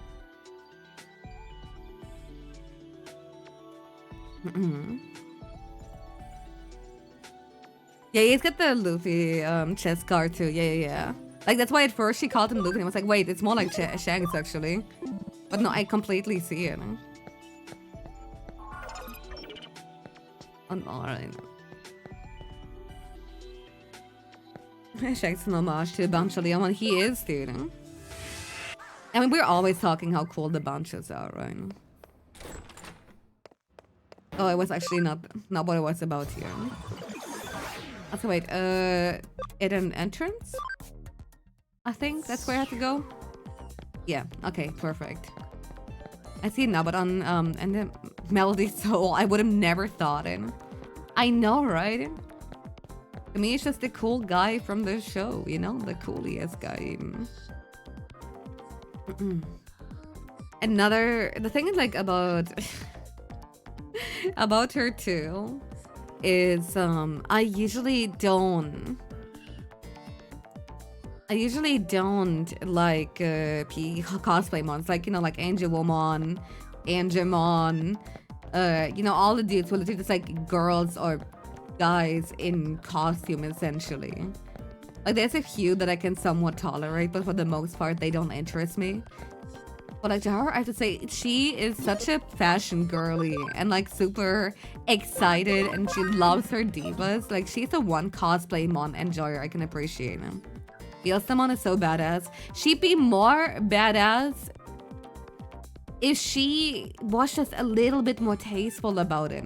Yeah, he's got the Luffy chest card too. Yeah. Like that's why at first she called him Luffy and I was like, wait, it's more like Shanks actually. But no, I completely see it. Alright. Shanks an homage to Bancho Leomon. He is, dude. I mean, we're always talking how cool the Banchos are, right? Oh, it was actually not what it was about here. Okay, wait. At an entrance? I think that's where I have to go. Yeah. Okay. Perfect. I see it now, but on and the Melody Soul, I would have never thought it. I know, right? To me, it's just the cool guy from the show, you know, the cooliest guy. The thing is like about about her too is I usually don't like cosplay mons, like, you know, like Angelomon, Angemon, you know, all the dudes will just like girls or guys in costume essentially. Like there's a few that I can somewhat tolerate, but for the most part they don't interest me. But like to her, I have to say she is such a fashion girly and like super excited, and she loves her divas. Like she's the one cosplay mon enjoyer I can appreciate him. Bielstamon is so badass. She'd be more badass if she was just a little bit more tasteful about it.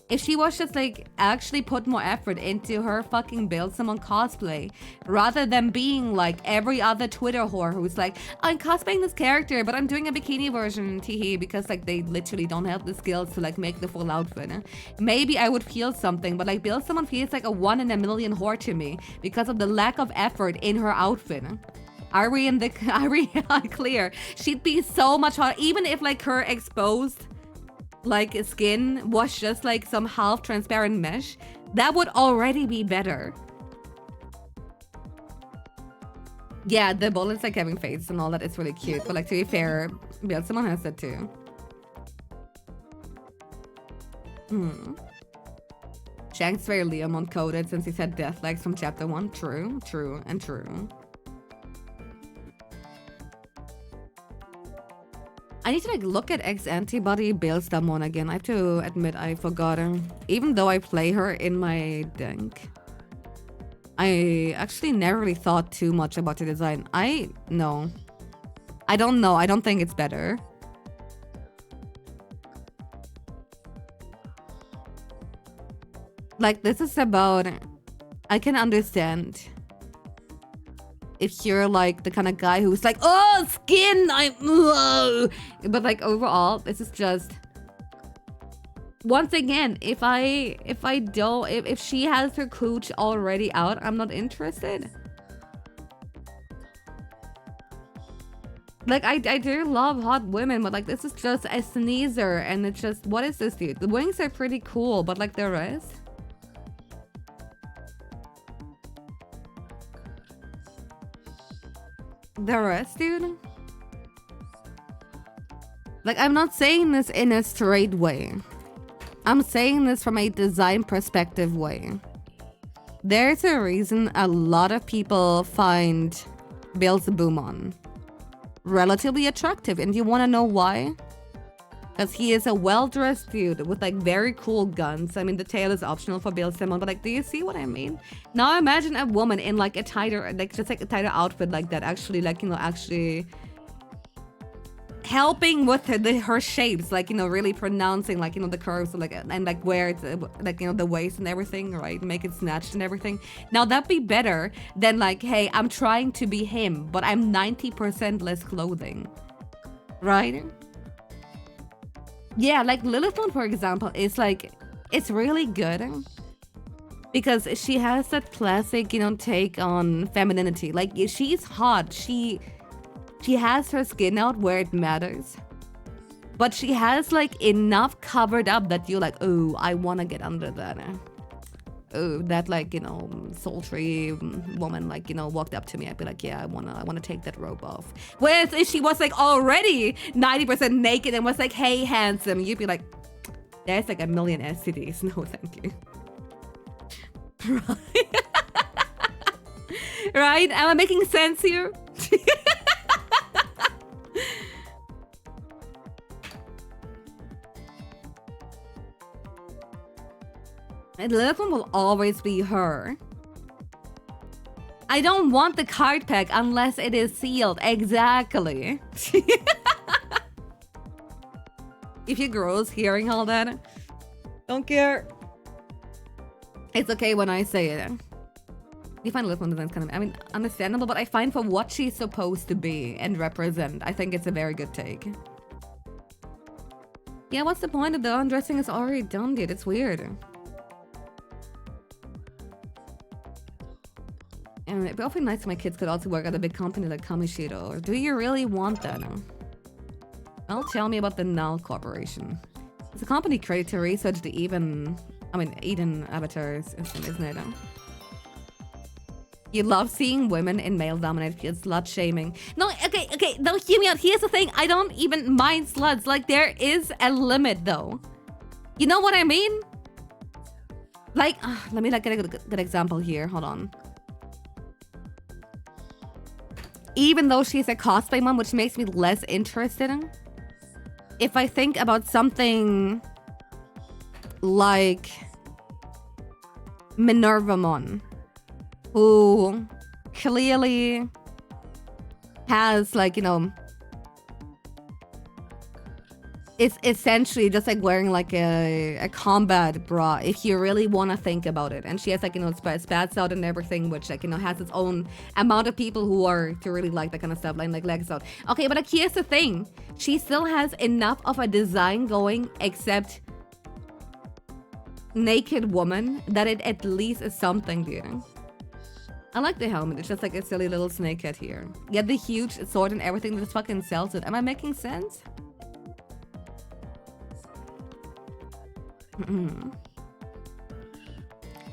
If she was just like actually put more effort into her fucking Bielstamon cosplay, rather than being like every other Twitter whore who's like, I'm cosplaying this character, but I'm doing a bikini version, teehee, because like they literally don't have the skills to like make the full outfit. Maybe I would feel something, but like Bielstamon feels like a 1 in a million whore to me because of the lack of effort in her outfit. Are we clear? She'd be so much hotter, even if like her exposed like skin was just like some half transparent mesh. That would already be better. Yeah, the bullets like having faces and all that is really cute, but like to be fair, someone has that too. Shanks very Leomon coded since he said death legs from chapter 1. True. I need to like look at X-Antibody Bielstamon again. I have to admit I forgot her. Even though I play her in my dank. I actually never really thought too much about the design. No. I don't know. I don't think it's better. Like, this is about... I can understand if you're like the kind of guy who's like, oh, skin, but like overall, this is just... Once again, if she has her cooch already out, I'm not interested. Like, I do love hot women, but like, this is just a sneezer, and it's just, what is this, dude? The wings are pretty cool, but like the rest? The rest, dude? Like, I'm not saying this in a straight way. I'm saying this from a design perspective way. There's a reason a lot of people find Beelzebumon relatively attractive. And you want to know why? Because he is a well-dressed dude with like very cool guns. I mean, the tail is optional for Beelzebumon, but like, do you see what I mean? Now imagine a woman in like a tighter, like just like a tighter outfit like that, actually, like, you know, actually helping with her shapes, like, you know, really pronouncing, like, you know, the curves, like, and like where it's like, you know, the waist and everything, right? Make it snatched and everything. Now that'd be better than like, hey, I'm trying to be him, but I'm 90% less clothing, right? Yeah, like Lilithmon, for example, is like, it's really good because she has that classic, you know, take on femininity. Like, she's hot. She has her skin out where it matters, but she has like enough covered up that you're like, oh, I want to get under that. Oh, that, like, you know, sultry woman, like, you know, walked up to me, I'd be like, yeah, I wanna take that robe off. Whereas if she was like already 90% naked and was like, hey, handsome, you'd be like, there's like a million STDs. No, thank you. Right? Right? Am I making sense here? And Lilithmon will always be her. I don't want the card pack unless it is sealed. Exactly. If you girls hearing all that, don't care. It's okay when I say it. You find Lilithmon designs kind of, I mean, understandable, but I find for what she's supposed to be and represent, I think it's a very good take. Yeah, what's the point if the undressing is already done, dude? It's weird. And it'd be awfully nice if my kids could also work at a big company like Kamishiro. Or do you really want that? Well, tell me about the Null Corporation. It's a company created to research the Eden avatars, isn't it? You love seeing women in male-dominated fields, slut shaming. No, okay, don't hear me out. Here's the thing, I don't even mind sluts. Like, there is a limit, though. You know what I mean? Like, let me like get a good example here. Hold on. Even though she's a cosplay mom, which makes me less interested in. If I think about something like Minervamon, who clearly has, like, you know, it's essentially just like wearing like a combat bra if you really want to think about it, and she has, like, you know, spats out and everything, which, like, you know, has its own amount of people who are to really like that kind of stuff, like legs out. Okay, but like, here's the thing, she still has enough of a design going, except naked woman, that it at least is something, dude. I like the helmet. It's just like a silly little snake head here. Yeah, the huge sword and everything that just fucking sells it. Am I making sense?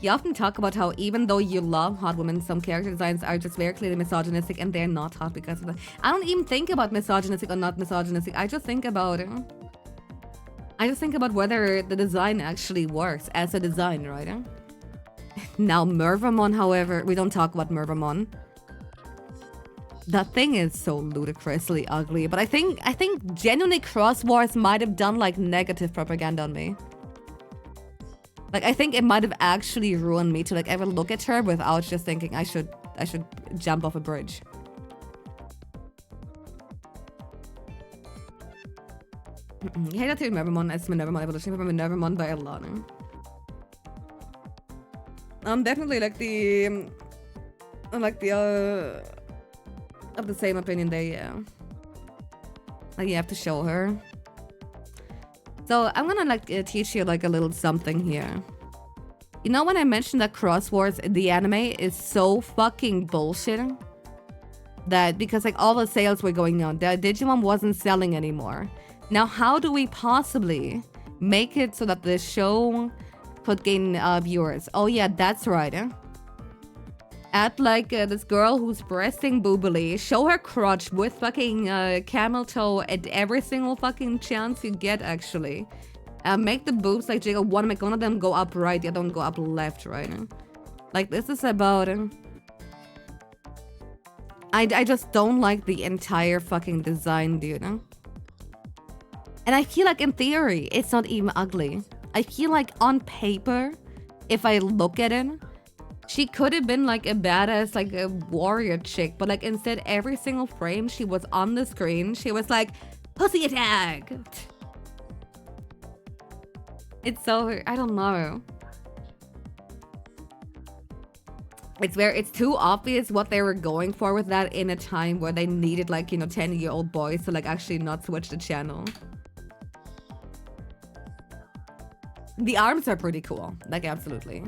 You often talk about how even though you love hot women, some character designs are just very clearly misogynistic and they're not hot because of that. I don't even think about misogynistic or not misogynistic. I just think about whether the design actually works as a design, right? Now Mervamon, however, we don't talk about Mervamon. That thing is so ludicrously ugly, but I think genuinely Cross Wars might have done like negative propaganda on me. Like, I think it might have actually ruined me to like ever look at her without just thinking I should jump off a bridge. Jag hatar till Minervamon as Minervamon evolution from Minervamon by a lot. Definitely like the of the same opinion there, yeah. Like you have to show her. So I'm gonna like teach you like a little something here. You know when I mentioned that Cross Wars the anime is so fucking bullshit? That because like all the sales were going on, that Digimon wasn't selling anymore. Now how do we possibly make it so that the show could gain viewers? Oh yeah, that's right. Add like this girl who's breasting boobily, show her crotch with fucking camel toe at every single fucking chance you get actually. Make the boobs like jiggle, make one of them go up right, the other one go up left, right? Like this is about... I just don't like the entire fucking design, dude. And I feel like in theory, it's not even ugly. I feel like on paper, if I look at it, she could have been like a badass, like a warrior chick, but like instead every single frame she was on the screen, she was like, pussy attack! It's so, I don't know. It's too obvious what they were going for with that in a time where they needed like, you know, 10-year-old boys to like actually not switch the channel. The arms are pretty cool, like absolutely.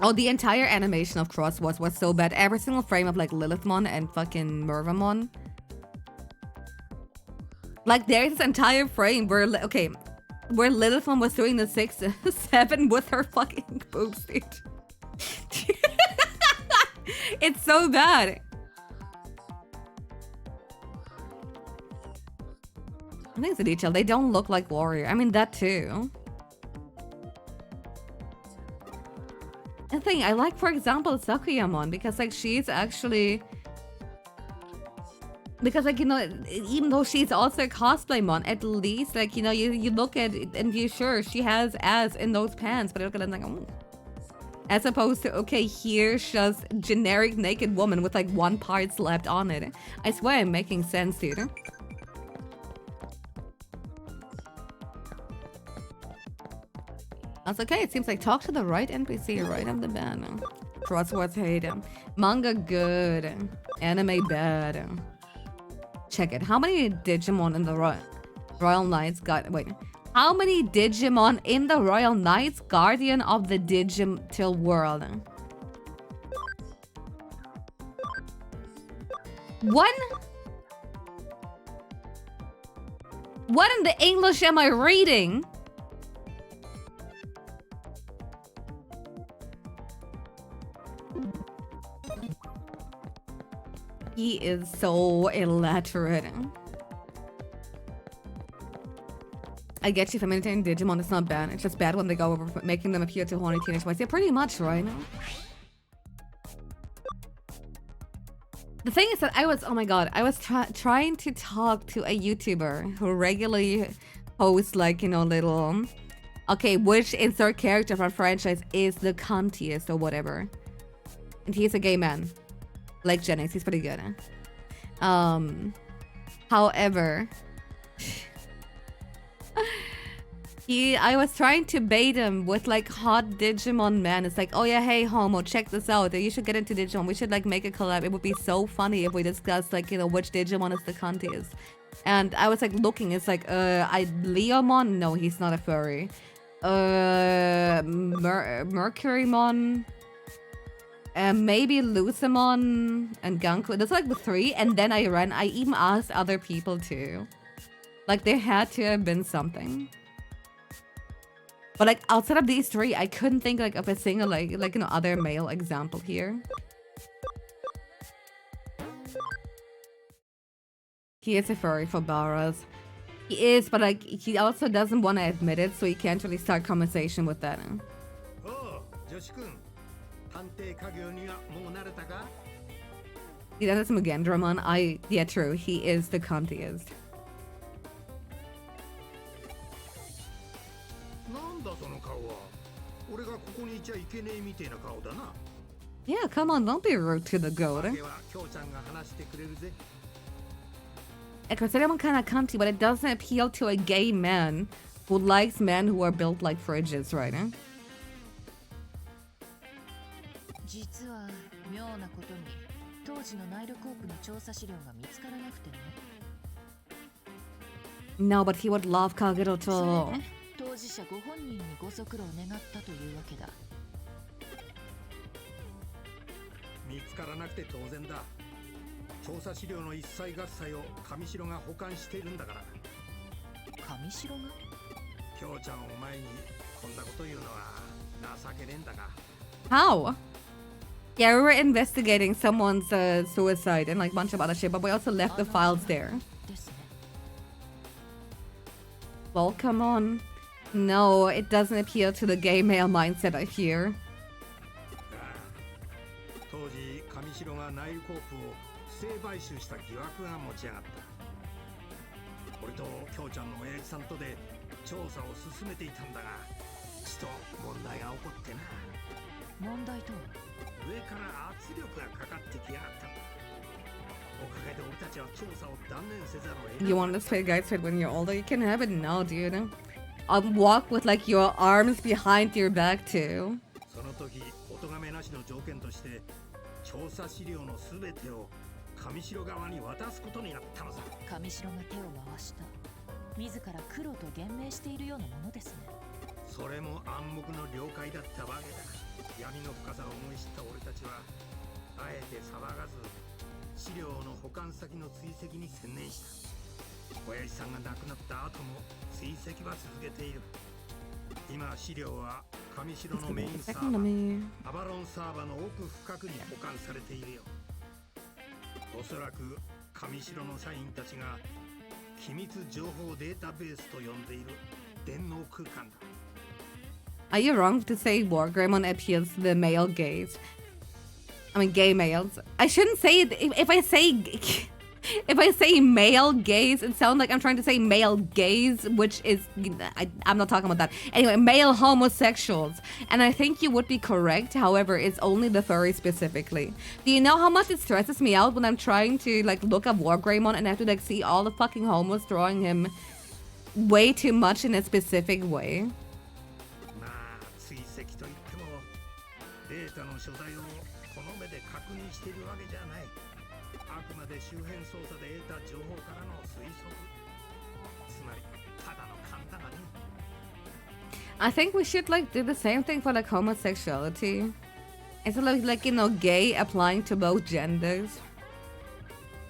Oh, the entire animation of Cross Wars was so bad. Every single frame of like Lilithmon and fucking Mervamon. Like there's this entire frame where, okay, where Lilithmon was doing the 6-7 with her fucking boobs, dude. It's so bad. I think it's a detail. They don't look like warrior. I mean, that too. The thing I like, for example, Sakuyamon, because like she's actually, because like, you know, even though she's also a cosplay mon, at least like, you know, you look at it and you're sure she has ass in those pants, but I look at it like, oh. As opposed to, okay, here's just generic naked woman with like one part slapped on it. I swear I'm making sense, dude. That's okay, it seems like talk to the right NPC right of the banner. Crosswords hate him. Manga good. Anime bad. Check it. How many Digimon in the Royal Knights got... Wait. How many Digimon in the Royal Knights Guardian of the Digital World? One? What in the English am I reading? He is so illiterate. I get you, feminine Digimon, it's not bad. It's just bad when they go over making them appear to horny teenage boys. Yeah, pretty much, right? The thing is that I was, oh my god, I was trying to talk to a YouTuber who regularly posts like, you know, little, okay, which insert character from franchise is the cuntiest or whatever. And he's a gay man. Like Jennings, he's pretty good. However, I was trying to bait him with like hot Digimon man. It's like, oh yeah, hey homo, check this out. You should get into Digimon. We should like make a collab. It would be so funny if we discussed like, you know, which Digimon is the cuntiest. And I was like looking, it's like, Leomon? No, he's not a furry. Mercurymon? Maybe Lucimon and Ganku. That's like the three. And then I even asked other people too. Like there had to have been something. But like outside of these three, I couldn't think like of a single like you know other male example here. He is a furry for Barras. He is, but like he also doesn't want to admit it, so he can't really start conversation with that. Yeah, that's Mugendramon. Yeah, true. He is the cuntiest. いちゃいけねえみてえな顔だな。 Yeah, come on, don't be rude to the goat. 訳はきょうちゃんが話してくれるぜ。 I consider him kind of cunty, but it doesn't appeal to a gay man who likes men who are built like fridges, right? 実は妙なことに当時のナイルコープの調査資料が見つからなくてね。 No, but he would love Kagero そ too. れで当事者ご本人にご足労願ったというわけだ。見つからなくて当然だ。調査資料の一切合切を上白が保管しているんだから。上白が？きょうちゃんを前にこんなこと言うのは情けねえんだが。 How? Yeah, we were investigating someone's suicide and like a bunch of other shit, but we also left the files there. ですね。 Well, come on. No, it doesn't appeal to the gay male mindset, I fear. 当時上白がナイルコープを不正買収した疑惑が持ち上がった。俺ときょうちゃんの親父さんとで調査を進めていたんだが、ちと問題が起こってな。問題とは？上から圧力がかかってきやがったんだ。おかげで俺たちは調査を断念せざるを得ない。 You want to spit guys fit when you're older? You can have it now, dude. I'll walk with like your arms behind your back too. その時、お咎めなしの条件として調査資料のすべてを上白側に渡すことになったのさ。上白が手を回した。自ら黒と言明しているようなものですね。それも暗黙の了解だったわけだ。闇の深さを思い知った俺たちはあえて騒がず資料の保管先の追跡に専念した。親父さんが亡くなった後も追跡は続けている。今資料は上白のメインサーバー、アバロンサーバーの奥深くに保管されているよ。おそらく上白の社員たちが機密情報データベースと呼んでいる電脳空間だ。 Are you wrong to say Wargreymon appeals to the male gaze? I mean, gay males. I shouldn't say it. If I say male gaze, it sounds like I'm trying to say male gaze, which is I'm not talking about that. Anyway, male homosexuals, and I think you would be correct. However, it's only the furry specifically. Do you know how much it stresses me out when I'm trying to like look up Wargreymon and I have to like see all the fucking homos drawing him way too much in a specific way? 追跡といってもデータの所在をこの目で確認しているわけじゃない。あくまで周辺捜査で得た情報からの推測。つまりただの勘だがね。 I think we should like do the same thing for like homosexuality. Instead of like you know gay applying to both genders.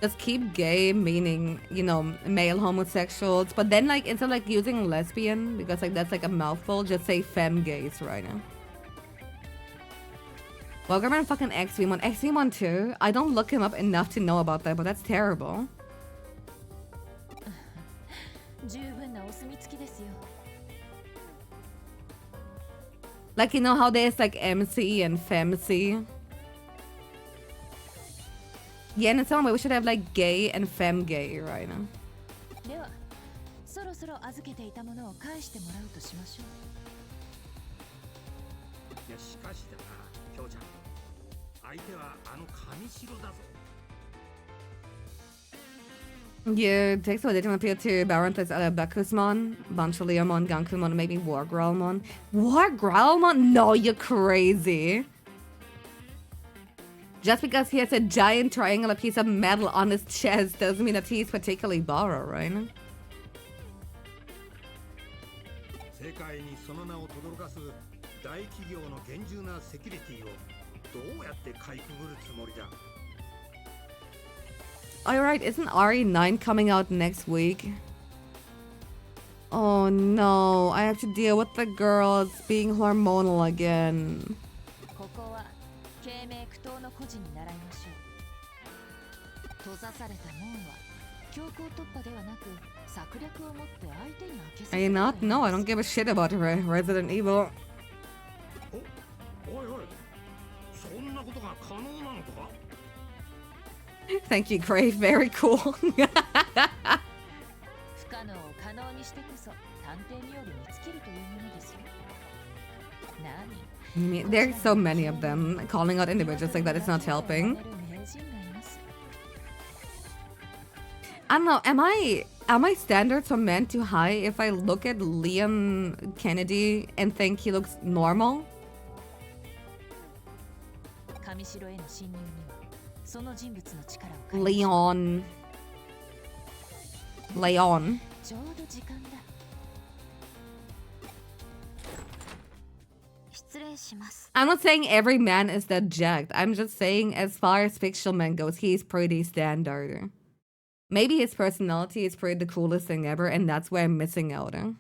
Just keep gay meaning you know male homosexuals, but then like instead of like using lesbian because like that's like a mouthful, just say femme gays right now. Welcome and fucking X-Vmon. X-Vmon too? I don't look him up enough to know about that, but that's terrible. 十分なお墨付きですよ。 Like you know how there's like MC and femc? Yeah, and in some way we should have like gay and femme gay right now. では、そろそろ預けていたものを返してもらうとしましょう。いやしかしだな、きょうちゃん。相手はあの上白だぞ。 Yeah, takes what Digimon appeal to Baranthus Bakusmon, Banchaleomon, Gankumon, maybe Wargrowlmon. Wargrowlmon? No, you're crazy. Just because he has a giant triangular piece of metal on his chest doesn't mean that he's particularly borrow, right? 世界にその名を轟かす大企業の厳重なセキュリティをどうやってかいくぐるつもりだ。 Alright, isn't RE9 coming out next week? Oh no, I have to deal with the girls being hormonal again. ここは慶明苦闘の孤児に習いましょう。閉ざされた門は強行突破ではなく策略を持って相手に開けさ Are you not? No, I don't give a shit about Resident Evil. おいおい、そんなことが可能なのか？ Thank you, Crave. Very cool. 不可能を可能にしてこそ探偵により見つけるというものですよ。There's so many of them. Calling out individuals like that is not helping. I don't know. Am my standards for men too high if I look at Liam Kennedy and think he looks normal? Leon. I'm not saying every man is that jacked. I'm just saying as far as fictional men goes, he's pretty standard. Maybe his personality is pretty the coolest thing ever, and that's where I'm missing out. I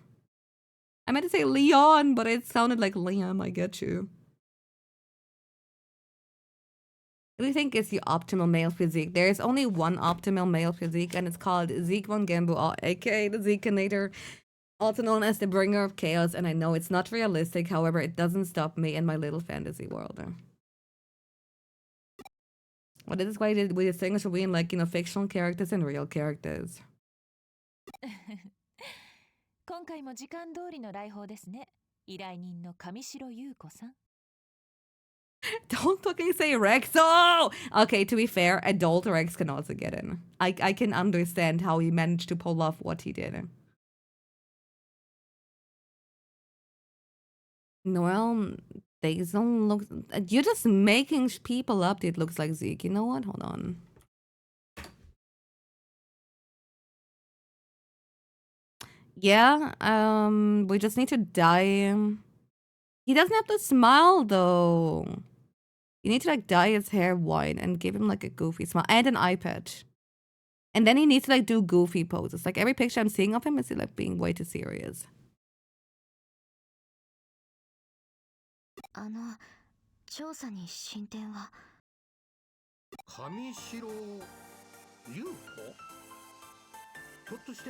meant to say Leon, but it sounded like Liam. I get you. What do you think is the optimal male physique? There is only one optimal male physique, and it's called Zeke von Gambu, aka the Zekinator, also known as the Bringer of Chaos. And I know it's not realistic, however, it doesn't stop me in my little fantasy world. Well, this is why we distinguish between, like, you know, fictional characters and real characters. 今回も時間通りの来訪ですね。依頼人の上白優子さん。Don't fucking say Rex. Oh! Okay, to be fair, adult Rex can also get in. I can understand how he managed to pull off what he did. Well, they don't look... You're just making people up that looks like Zeke. You know what? Hold on. Yeah, we just need to dye... He doesn't have to smile, though. You need to, like, dye his hair white and give him, like, a goofy smile. And an eye patch. And then he needs to, like, do goofy poses. Like, every picture I'm seeing of him is, like, being way too serious. 調査に進展は上白優子ひょっとして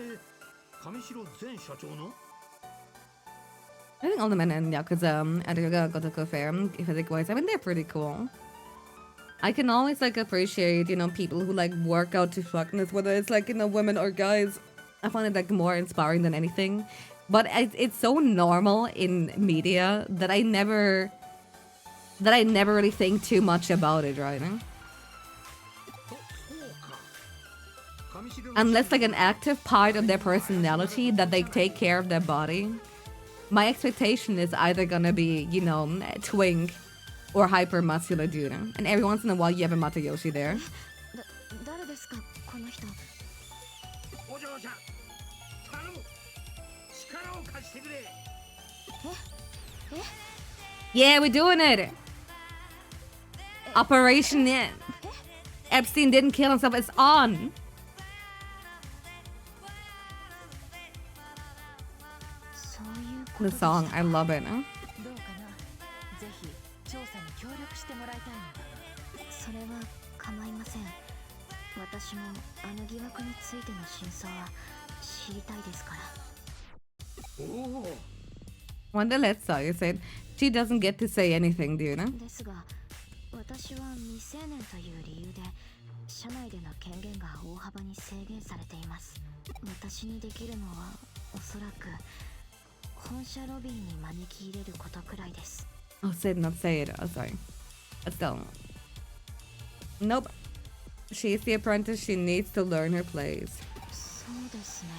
上白前社長の I think all the men in Yakuza at Gotoku Fair, physique-wise, I mean, they're pretty cool. I can always, like, appreciate, you know, people who, like, work out to fuckness, whether it's, like, you know, women or guys. I find it, like, more inspiring than anything. But it's so normal in media that I never really think too much about it, right? Unless, like, an active part of their personality that they take care of their body. My expectation is either gonna be, you know, twink or hyper muscular dude. And every once in a while you have a Matayoshi there. Yeah, we're doing it. Operation Epstein didn't kill himself. It's on. The song, I love it. どうかなぜひ調査に協力してもらいたいのそれは構いません私もあの疑惑についての真相は知りたいですから Wonder Let's Saga said she doesn't get to say anything, do you know? ですが私は未成年という理由で社内での権限が大幅に制限されています私にできるのはおそらく Oh, say it, not say it. Oh, sorry. Let's go. Nope. She's the apprentice. She needs to learn her place. そうですね。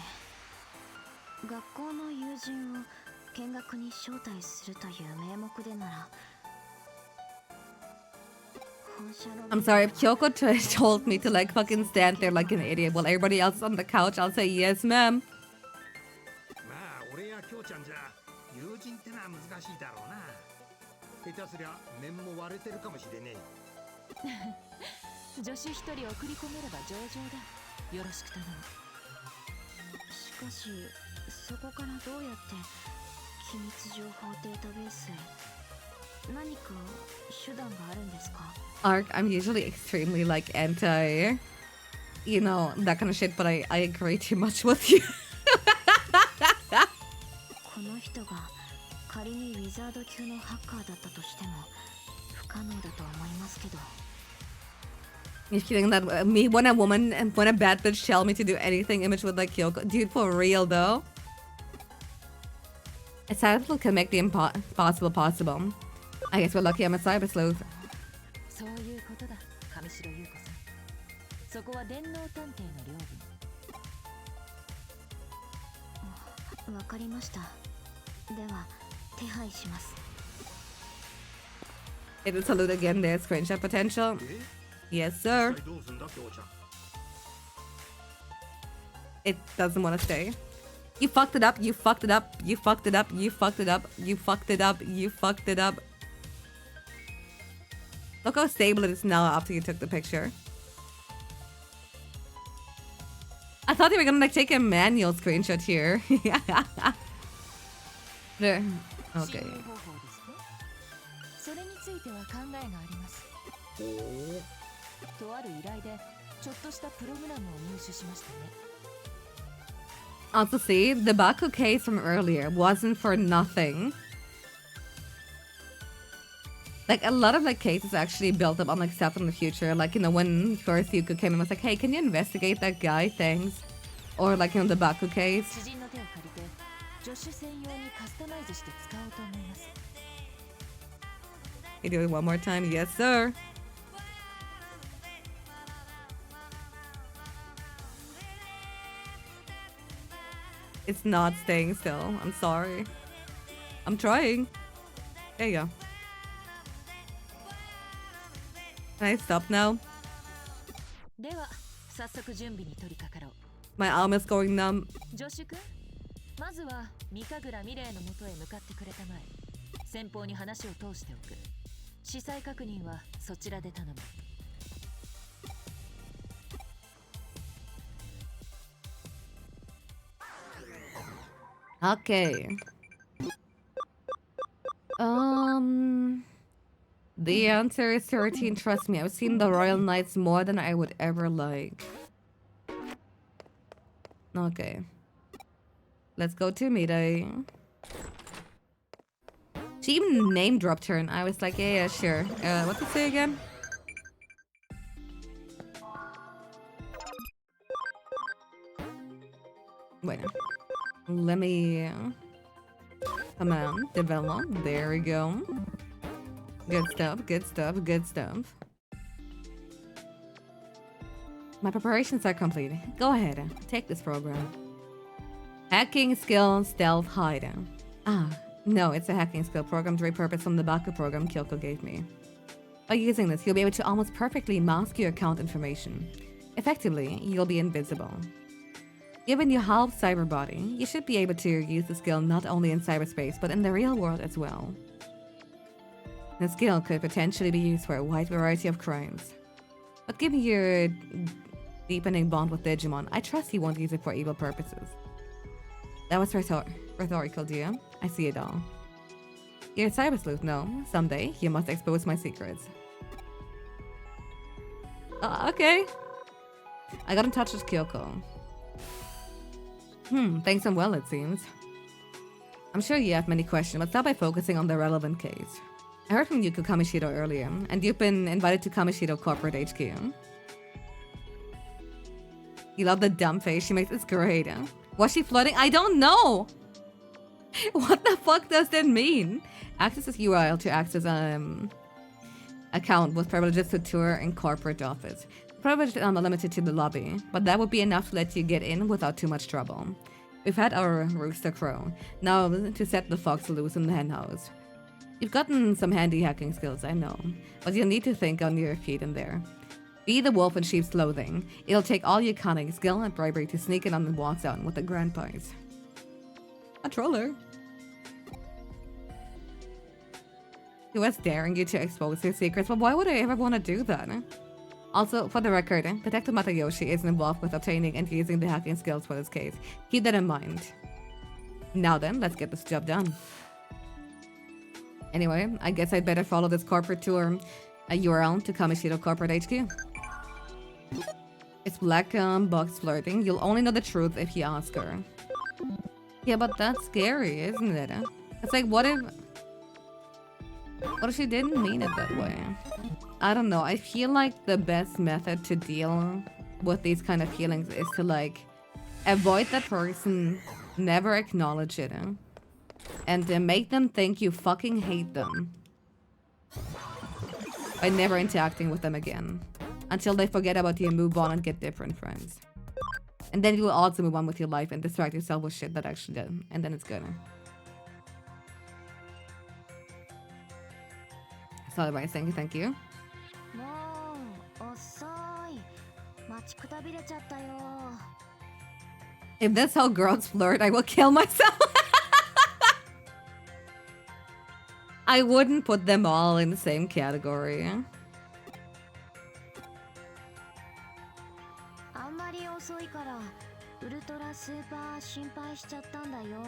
学校の友人を見学に招待するという名目でなら I'm sorry, if Kyoko told me to, like, fucking stand there like an idiot while everybody else is on the couch, I'll say yes, ma'am. ちゃんじゃ友人ってのは難しいだろうな下手すりゃ面も割れてるかもしれねえ女子一人送り込めれば上々だよろしく頼むしかしそこからどうやって機密情報データベースへ何か手段があるんですか Ark, I'm usually extremely, like, anti, you know, that kind of shit, but I agree too much with you. この人が仮にウィザード級のハッカーだったとしても不可能だと思いますけど You're kidding that me when a woman and when a bad bitch tell me to do anything image with like Kyoko. Dude, for real though. A cyber can make the impossible possible. I guess we're lucky I'm a cyber sleuth. そういうことだ、上白優子さん。そこは電脳探偵の領分。わかりました。では手配します。It is salute again. There's screenshot potential. Yes, sir. It doesn't want to stay. You fucked it up. You fucked it up. You fucked it up. You fucked it up. You fucked it up. You fucked it up. Look how stable it is now after you took the picture. I thought they were gonna like take a manual screenshot here. There. Okay. それについては考えがあります。とある依頼でちょっとしたプログラムを入手しましたね。Also, see, the Baku case from earlier wasn't for nothing. Like, a lot of, like, cases actually built up on, like, stuff in the future. Like, you know, when Yuko came and was like, hey, can you investigate that guy? Thanks. Or, like, you know, the Baku case. You do it one more time? Yes, sir. It's not staying still. I'm sorry. I'm trying. There you go. Can I stop now? My arm is going numb. まずは三神楽美玲の元へ向かってくれたまえ。先方に話を通しておく。司祭確認はそちらで頼む。Okay. The answer is 13. Trust me, I've seen the Royal Knights more than I would ever like. Okay. Let's go to Midai. She even name dropped her and I was like, yeah, sure. What's it say again? Wait. Let me... Come on, develop. There we go. Good stuff, good stuff, good stuff. My preparations are complete. Go ahead, take this program. Hacking skill, stealth, hiding. Ah, no, it's a hacking skill program repurposed from the Baku program Kyoko gave me. By using this, you'll be able to almost perfectly mask your account information. Effectively, you'll be invisible. Given your half cyber body, you should be able to use the skill not only in cyberspace, but in the real world as well. The skill could potentially be used for a wide variety of crimes. But given your deepening bond with Digimon, I trust you won't use it for evil purposes. That was rhetorical, dear. I see it all. You're a cyber sleuth, no? Someday, you must expose my secrets. Okay. I got in touch with Kyoko. Thanks and well, it seems. I'm sure you have many questions, but start by focusing on the relevant case. I heard from Yuko Kamishiro earlier, and you've been invited to Kamishiro Corporate HQ. You love the dumb face she makes. It's great. Huh? Was she flirting? I don't know! What the fuck does that mean? Access this URL to access account with privileges to tour in corporate office. Privileges are limited to the lobby, but that would be enough to let you get in without too much trouble. We've had our rooster crow. Now to set the fox loose in the henhouse. You've gotten some handy hacking skills, I know, but you'll need to think on your feet in there. Be the wolf in sheep's clothing. It'll take all your cunning, skill, and bribery to sneak in on the walk down with the grand prize. A troller. He was daring you to expose his secrets, but why would I ever want to do that? Also, for the record, Detective Matayoshi isn't involved with obtaining and using the hacking skills for this case. Keep that in mind. Now then, let's get this job done. Anyway, I guess I'd better follow this corporate tour URL to Kamishiro Corporate HQ. It's black box flirting. You'll only know the truth if you ask her. Yeah, but that's scary, isn't it? It's like, what if she didn't mean it that way? I don't know. I feel like the best method to deal with these kind of feelings is to, like, avoid that person, never acknowledge it. and make them think you fucking hate them by never interacting with them again until they forget about you and move on and get different friends. And then you will also move on with your life and distract yourself with shit that actually does, and then it's gonna. Sorry, thank you. もう遅い。待ちくたびれちゃったよ。 If that's how girls flirt, I will kill myself. I wouldn't put them all in the same category. あんまり遅いからウルトラスーパー心配しちゃったんだよ。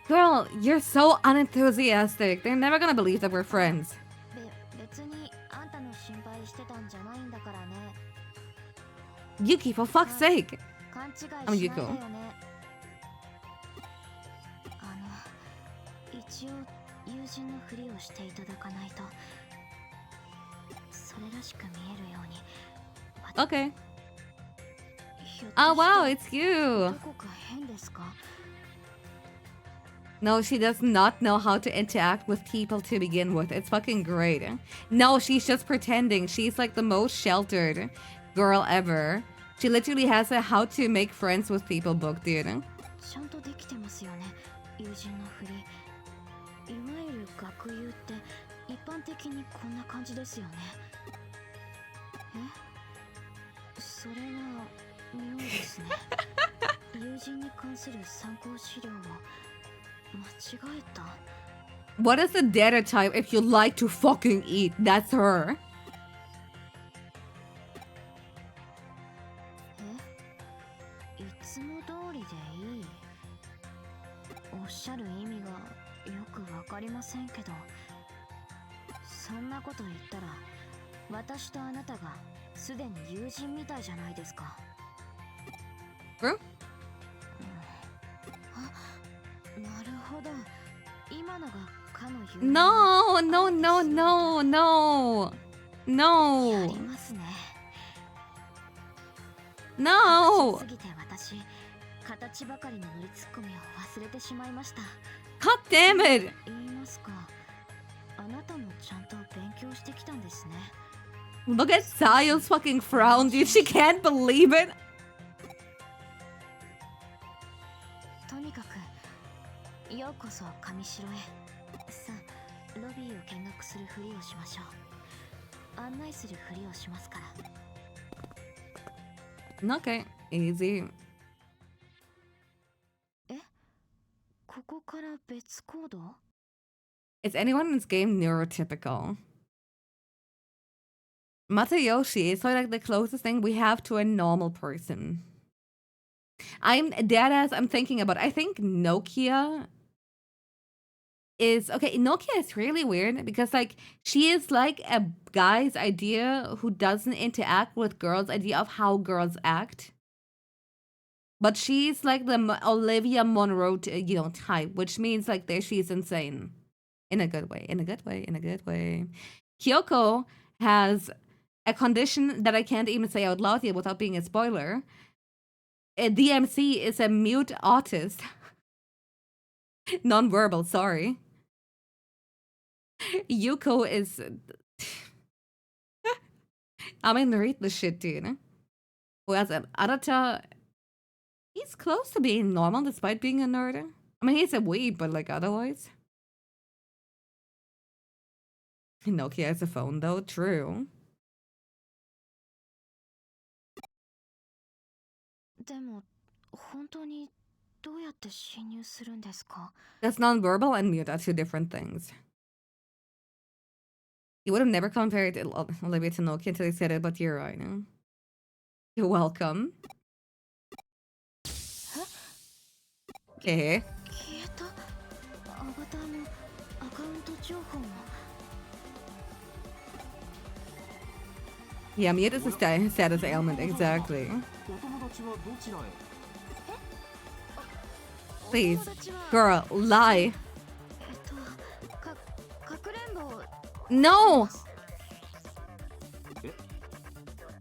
Girl, you're so unenthusiastic. They're never gonna believe that we're friends. 別にあんたの心配してたんじゃないんだからね。 Yuki, for fuck's sake. 勘違いし I'm ないで Yuko. よね。一応友人のふりをしていただかないとそれらしく見えるように。 Okay. ひょっ Oh と wow, して it's you. どこか変ですか？ No, she does not know how to interact with people to begin with. It's fucking great. No, she's just pretending. She's like the most sheltered girl ever. She literally has a how to make friends with people book, dude. ちゃんとできてますよね、友人のふり。いわゆる学友って一般的にこんな感じですよね。え？それは妙ですね。友人に関する参考資料を間違えた。 What is the data type if you like to fucking eat? That's her. え？いつも通りでいい？おっしゃる意味がよくわかりませんけど、そんなこと言ったら私とあなたがすでに友人みたいじゃないですか。 True? あ、なるほど。今のがかの友人。 No, no, no, no, no. や No. りますね。 No. すぎて私、形ばかりの乗りツッコミを忘れてしまいました。 God damn it. 言いますか、あなたもちゃんと勉強してきたんですね。 Look at Sayo's fucking frown, dude. She can't believe it. とにかくようこそ上城へ。さあ、ロビーを見学するふりをしましょう。案内するふりをしますから。 Okay, easy. え？ここから別行動？ Is anyone in this game neurotypical? Matayoshi is like the closest thing we have to a normal person. I'm deadass. I'm thinking about. I think Nokia is okay. Nokia is really weird because like she is like a guy's idea who doesn't interact with girls' idea of how girls act. But she's like the Olivia Monroe, type, which means like there she's insane, in a good way, in a good way, in a good way. Kyoko has a condition that I can't even say out loud yet without being a spoiler. A DMC is a mute autist. Non-verbal, sorry. Yuko is... I mean, read the shit, dude. Whereas Arata... He's close to being normal despite being a nerd. I mean, he's a weeb, but like otherwise. Nokia has a phone though, true. でも本当にどうやって侵入するんですか？ That's non-verbal and mute are two different things. You would have never compared Olivia to Nokia until you said it, but you're right. No? You're welcome. Okay. 消えた。アバターもアカウント情報も。 Yeah, mute is a status ailment, exactly. お友達はどちらへ？ Please, お友達は girl, lie. かくれんぼ。 No!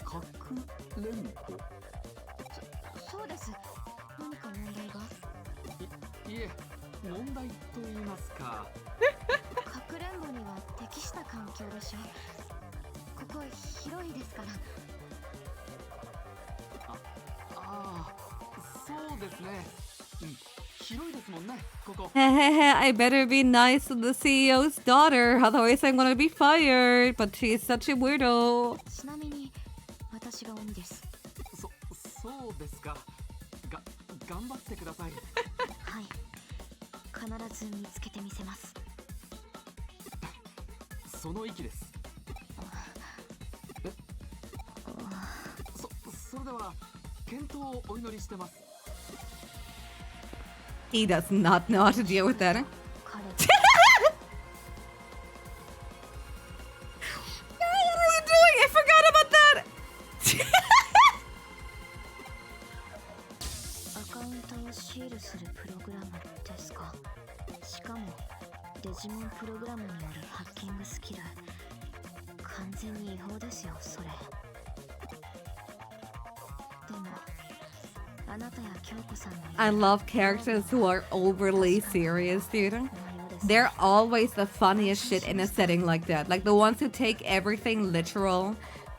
かくれんぼ？そうです。何か問題が？いえ、問題と言いますか。かくれんぼには適した環境でしょ。ここ広いですから。ああ、そうですね。うん、広いですもんね、ここ。I better be nice to the CEO's daughter, otherwise I'm gonna be fired. But she's such a weirdo. ちなみに私が鬼です。そうですか。頑張ってください。はい。必ず見つけてみせます。その意気です。それでは健闘をお祈りしてます。He does not know how to deal with that. 彼 What are you doing? I forgot about that. アカウントをシールするプログラムですか。しかもデジモンプログラムによるハッキングスキル、完全に違法ですよそれ。でもあなたや京子さんの I love characters who are overly serious, dude. They're always the funniest shit in a setting like that. Like the ones who take everything literal,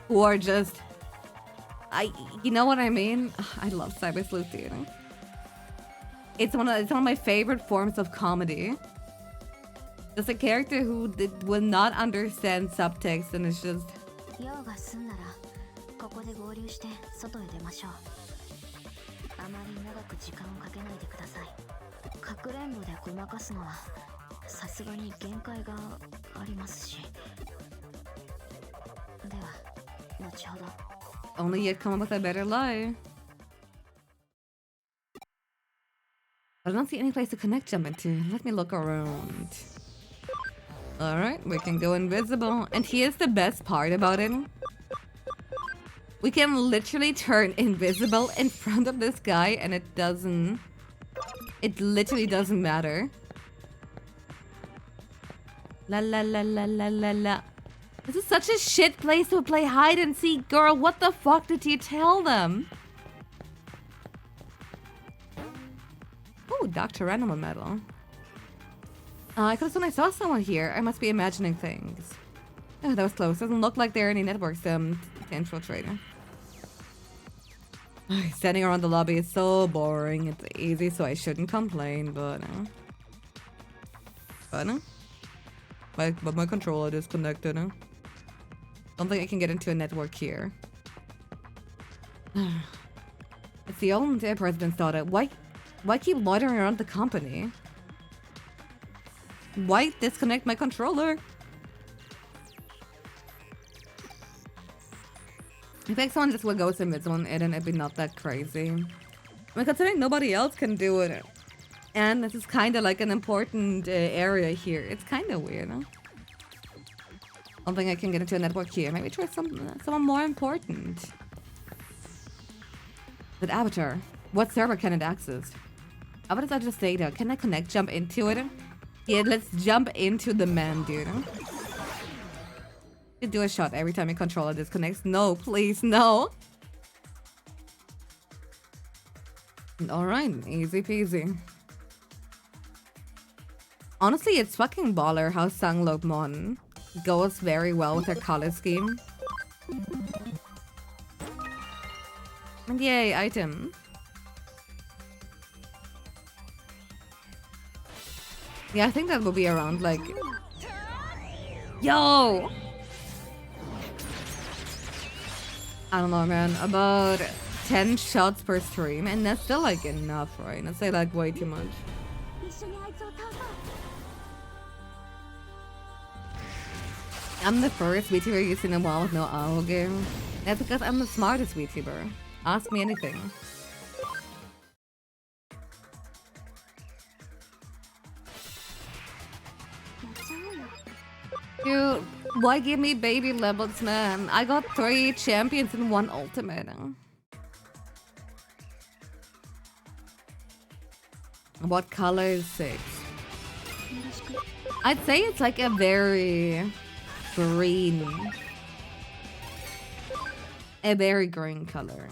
who are just... you know what I mean? I love Cyber Sleuth, dude. It's one of my favorite forms of comedy. There's a character who will not understand subtext and it's just... 用が済んだらここで合流して外へ出ましょう。あまり長く時間をかけないでください。かくれんぼでごまかすのはさすがに限界がありますし。では後ほど。 Only you'd come up with a better lie. I don't see any place to connect jump into. Let me look around. Alright, we can go invisible. And here's the best part about it. We can literally turn invisible in front of this guy and it doesn't... It literally doesn't matter. La la la la la la la. This is such a shit place to play hide and seek, girl. What the fuck did you tell them? Oh, Dr. Animal Medal. I could have sworn I saw someone here. I must be imagining things. Oh, that was close. Doesn't look like there are any networks to infiltrate. Standing around the lobby is so boring. It's easy, so I shouldn't complain, but my controller is disconnected. Don't think I can get into a network here. It's the old president's daughter. Why keep loitering around the company? Why disconnect my controller? I think someone just would go to mid zone and it'd be not that crazy. I mean, considering nobody else can do it, and this is kind of like an important area here. It's kind of weird. Huh? I don't think I can get into a network here. Maybe try someone more important. But Avatar, what server can it access? Avatar's just data. Can I connect? Jump into it? Yeah, let's jump into the man, dude. You do a shot every time your controller disconnects. No, please, no. Alright, easy peasy. Honestly, it's fucking baller how Sanglokmon goes very well with her color scheme. And yay, item. Yeah, I think that will be around like... Yo! I don't know, man. About 10 shots per stream, and that's still like enough, right? That's like way too much. I'm the first VTuber using a wall with no AO game. That's because I'm the smartest VTuber. Ask me anything. Dude, why give me baby levels, man? I got 3 champions and 1 ultimate. What color is 6? I'd say it's like a very green. A very green color.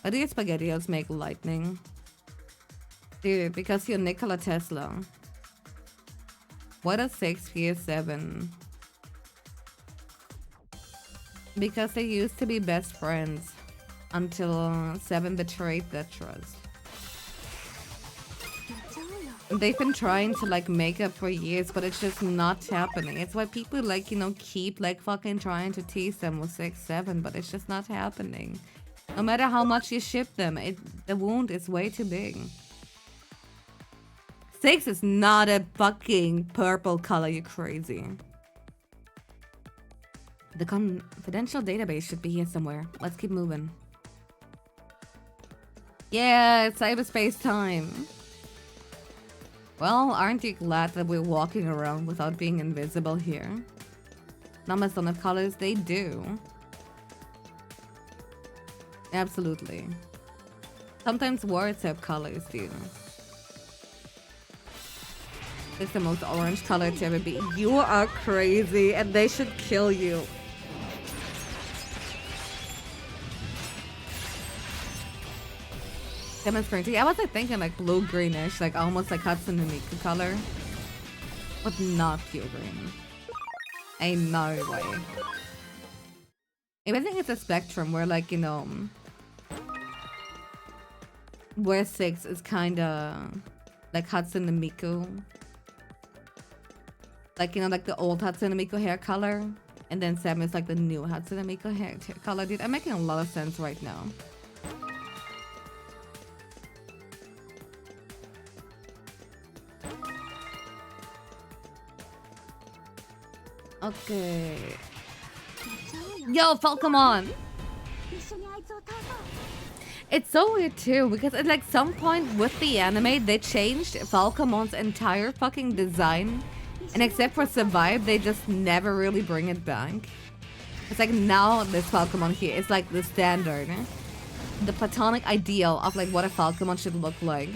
Why do your SpaghettiOs make lightning? Dude, because you're Nikola Tesla. What a 6 PS7? Because they used to be best friends until 7 betrayed that trust. They've been trying to like make up for years, but it's just not happening. It's why people like, you know, keep like fucking trying to tease them with 6, 7, but it's just not happening. No matter how much you ship them, the wound is way too big. 6 is not a fucking purple color, you crazy. The confidential database should be here somewhere. Let's keep moving. Yeah, it's cyberspace time. Well, aren't you glad that we're walking around without being invisible here? Numbers don't have colors, they do. Absolutely. Sometimes words have colors, dude. It's the most orange color to ever be. You are crazy and they should kill you. Demonstrating. I was like thinking like blue greenish, like almost like Hatsune Miku color. But not pure green. Ain't no way. I think it's a spectrum where like, you know, where 6 is kinda like Hatsune Miku. Like, you know, like the old Hatsune Miku hair color. And then 7 is like the new Hatsune Miku hair color. Dude, I'm making a lot of sense right now. Okay. Yo, Falcomon! It's so weird too, because at like some point with the anime, they changed Falcomon's entire fucking design. And except for Survive, they just never really bring it back. It's like now this Falcomon here is like the standard. The platonic ideal of like what a Falcomon should look like.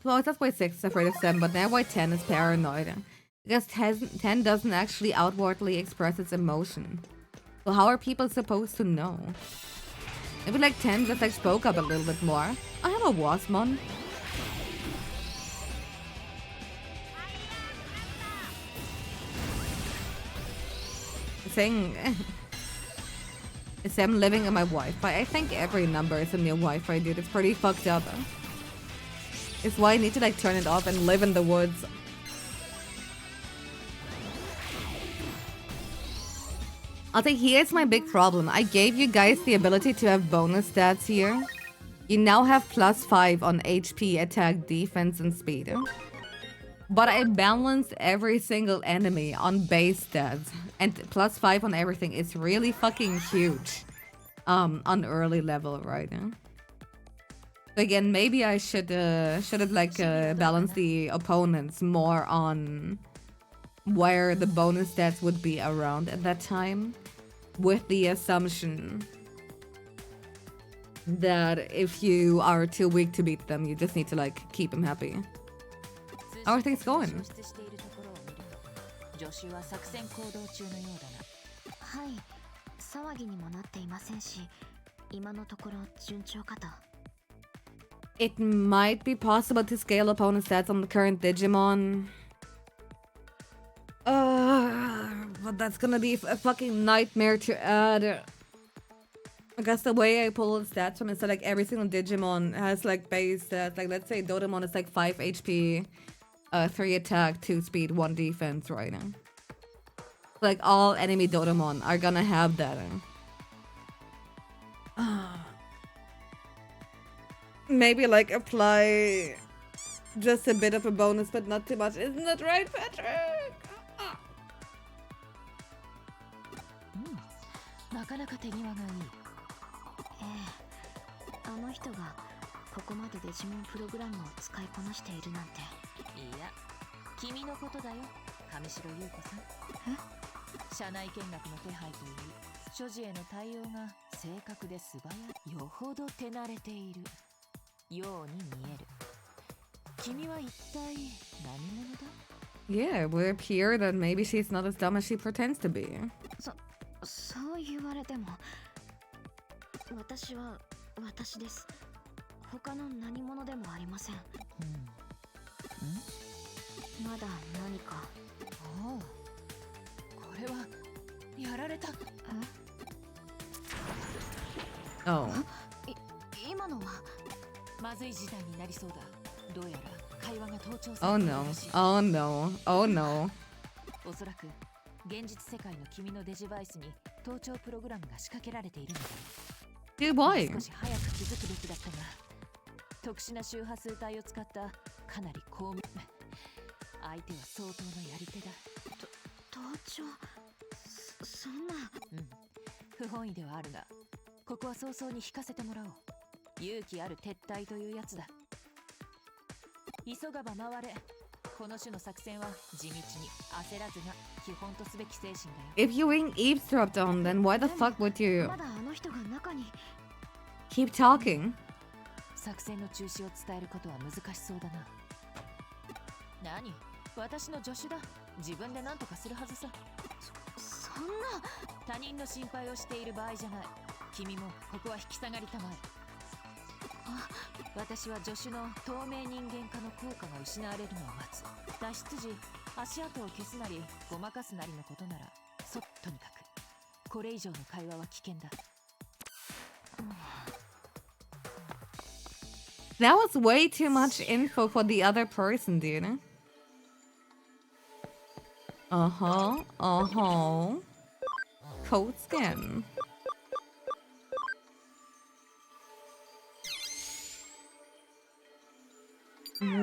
Well, that's why 6 is afraid of 7, but now why 10 is paranoid. Because 10 doesn't actually outwardly express its emotion. So how are people supposed to know? Maybe like 10 just like spoke up a little bit more. I have a Wasmon. Saying... I'm living in my Wi-Fi. I think every number is in your Wi-Fi, dude. It's pretty fucked up. It's why I need to like turn it off and live in the woods. I'll say here's my big problem. I gave you guys the ability to have bonus stats here. You now have +5 on HP, attack, defense, and speed. But I balanced every single enemy on base stats. And +5 on everything is really fucking huge. On early level, right? Again, maybe I should have like balanced the opponents more on where the bonus stats would be around at that time, with the assumption that if you are too weak to beat them, you just need to like keep them happy. How are things going? はい、騒ぎにもなっていませんし、今のところ順調かと。It might be possible to scale opponent stats on the current Digimon. But that's gonna be a fucking nightmare to add. I guess the way I pull the stats from is that like every single Digimon has like base stats. Like let's say Doraemon is like 5 HP, 3 attack, 2 speed, 1 defense right now. Like all enemy Doraemon are gonna have that. Maybe like apply just a bit of a bonus, but not too much. Isn't that right, Patrick? なかなか手際がいい。あの人がここまでデジモンプログラムを使いこなしているなんて。いや、君のことだよ、上白優子さん。社内見学の手配といい、所持への対応が正確で素早い。よほど手慣れているように見える。君は一体何者だ? Yeah, it would appear that maybe she's not as dumb as she pretends to be. そう言われても、私は私です。他の何者でもありません。まだ何か。おう、これはやられた。Oh. 今のはまずい事態になりそうだ。どうやら会話が盗聴 Oh されている no. らしい。 Oh no. Oh no. おそらく現実世界の君のデジバイスに盗聴プログラムが仕掛けられているのだ。Dude, boy. 少し早く気づくべきだったが、特殊な周波数帯を使ったかなり巧妙。相手は相当のやり手だ。盗聴。そんな。不本意ではあるが、ここは早々に引かせてもらおう。勇気ある撤退というやつだ。急がば回れ。この種の作戦は地道に焦らずが基本とすべき精神だよ。If you being eavesdropped on, then why the fuck would you まだあの人が中に。 keep talking? 作戦の中止を伝えることは難しそうだな。何？私の助手だ。自分で何とかするはずさ。そんな。他人の心配をしている場合じゃない。君もここは引き下がりたまえ。私は助手の透明人間化の効果が失われるのを待つ。脱出時、足跡を消すなりごまかすなりのことならとにかくこれ以上の会話は危険だ。That was way too much info for the other person, dude. Code scan.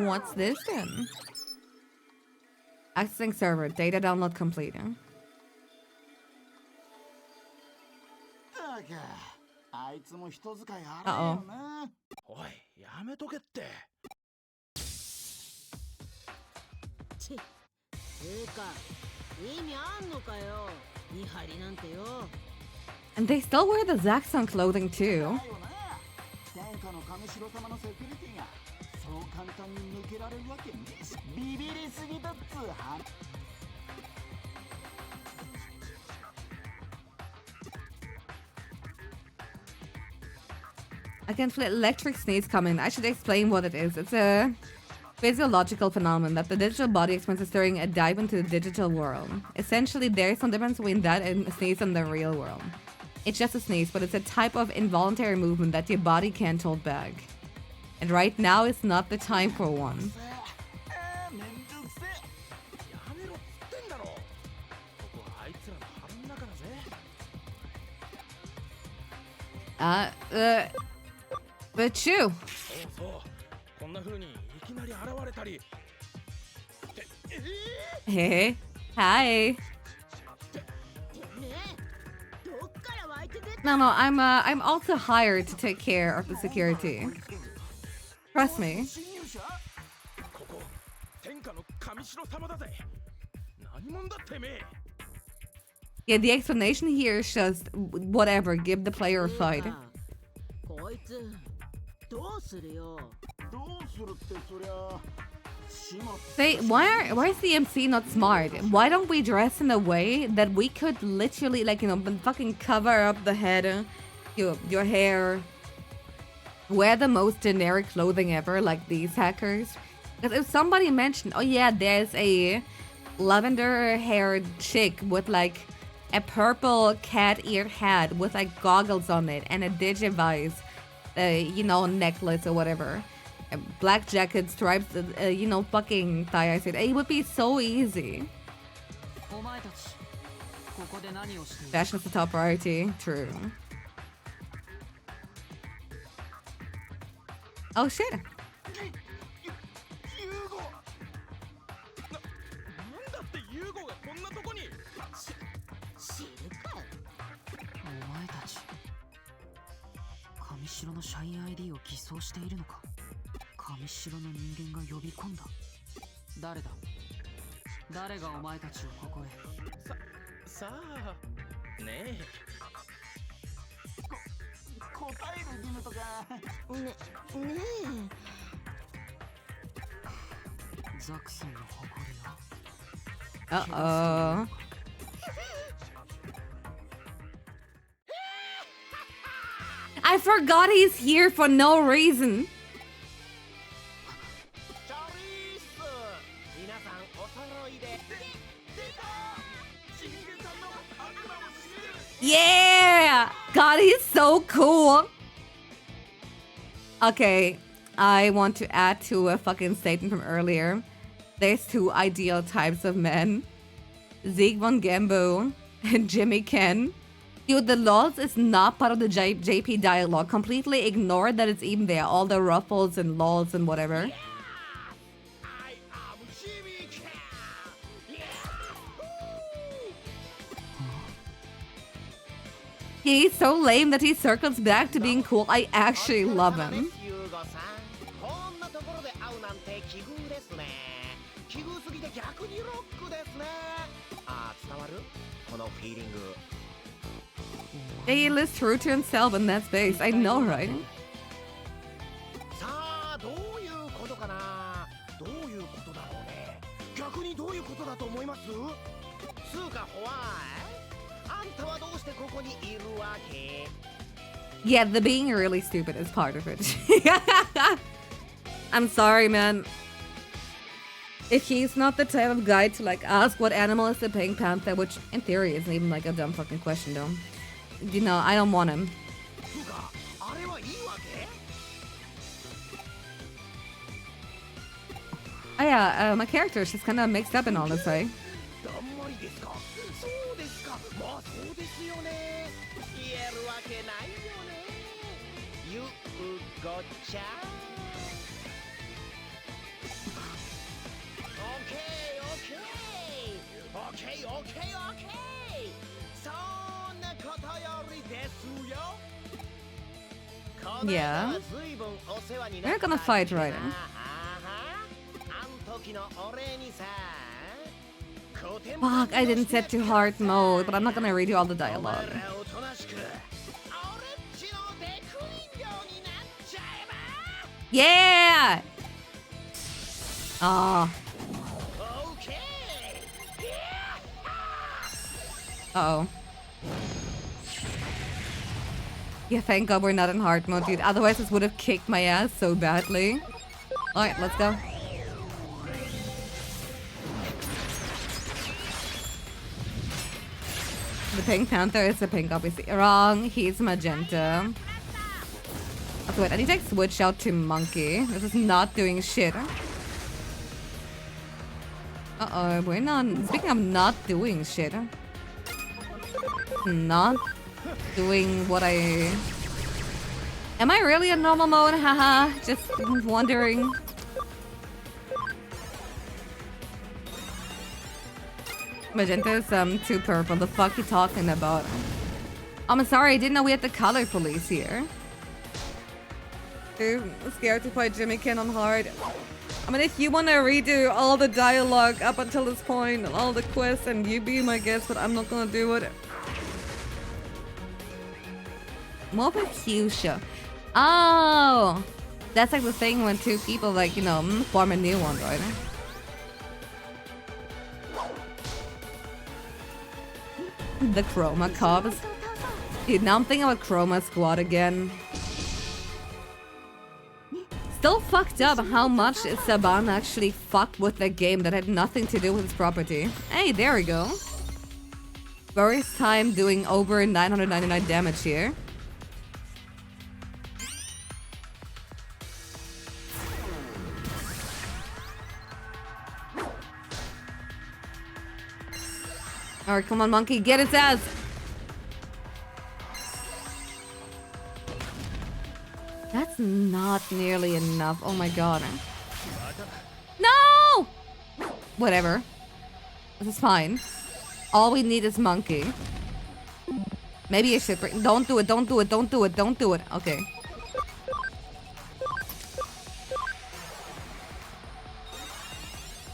What's this then? Accessing server. Data download complete. あいつも人使い荒いよな。おい、やめとけって。てか意味あんのかよ、見張りなんてよ。 And they still wear the Zatsu clothing too. 天下の神城様のセキュリティがそう簡単に抜けられるわけねえし、ビビりすぎだっつう話。I can feel electric sneeze coming. I should explain what it is. It's a physiological phenomenon that the digital body experiences during a dive into the digital world. Essentially, there is some difference between that and a sneeze in the real world. It's just a sneeze, but it's a type of involuntary movement that your body can't hold back. And right now is not the time for one. But you. Hey, hi. No, I'm also hired to take care of the security. Trust me. Yeah, the explanation here is just whatever, give the player a fight. こいつどうするよ。どうするってそりゃ。Say, why is the MC not smart? Why don't we dress in a way that we could literally, like, you know, fucking cover up the head, your hair, wear the most generic clothing ever, like these hackers? Because if somebody mentioned, oh yeah, there's a lavender-haired chick with like a purple cat-eared hat with like goggles on it and a Digivice, you know, necklace or whatever. Black jacket, stripes, you know, fucking thigh. I said, it would be so easy. Fashion is the top priority. True. Oh shit. ID を偽装しているのか。神城の人間が呼び込んだ。誰だ？誰がお前たちをここへ。さあねえ。答える義務とか。ねえ。ザクソンの誇りな。I forgot he's here for no reason. Yeah! God, he's so cool. Okay, I want to add to a fucking statement from earlier. There's two ideal types of men. Zeke von Gambo and Jimmy Ken. Dude, the lols is not part of the JP dialogue. Completely ignore that it's even there. All the ruffles and lols and whatever. He's so lame that he circles back to being cool. I actually love him. He lives true to himself in that space. I know, right? Yeah, the being really stupid is part of it. I'm sorry, man. If he's not the type of guy to like ask what animal is the Pink Panther, which in theory isn't even like a dumb fucking question though. You know, I don't want him. Oh yeah, my character is just kind of mixed up in all this, right? Yeah. We're gonna fight, right? Fuck, I didn't set to hard mode, but I'm not gonna redo all the dialogue. Yeah! Ah. Uh-oh. Yeah, thank God we're not in hard mode, dude. Otherwise, this would have kicked my ass so badly. Alright, let's go. The Pink Panther is the pink, obviously. Wrong, he's magenta. Okay, wait, I need to like, switch out to Monkey. This is not doing shit. Uh-oh, we're not... Speaking of not doing shit. Not doing what I... Am I really in normal mode? Haha, just wondering. Magenta's too purple. The fuck you talking about? I'm sorry, I didn't know we had the color police here. Too scared to fight Jimmy Ken on hard. I mean, if you want to redo all the dialogue up until this point and all the quests, and you be my guest, but I'm not gonna do it. More fuchsia. Oh! That's like the thing when two people, like, you know, form a new one, right? The Chroma Cubs. Dude, now I'm thinking about Chroma Squad again. Still fucked up how much Saban actually fucked with the game that had nothing to do with his property. Hey, there we go. First time doing over 999 damage here. Alright, come on, Monkey, get his ass! That's not nearly enough. Oh my god. No! Whatever. This is fine. All we need is Monkey. Maybe I should bring... Don't do it, don't do it, don't do it, don't do it. Okay.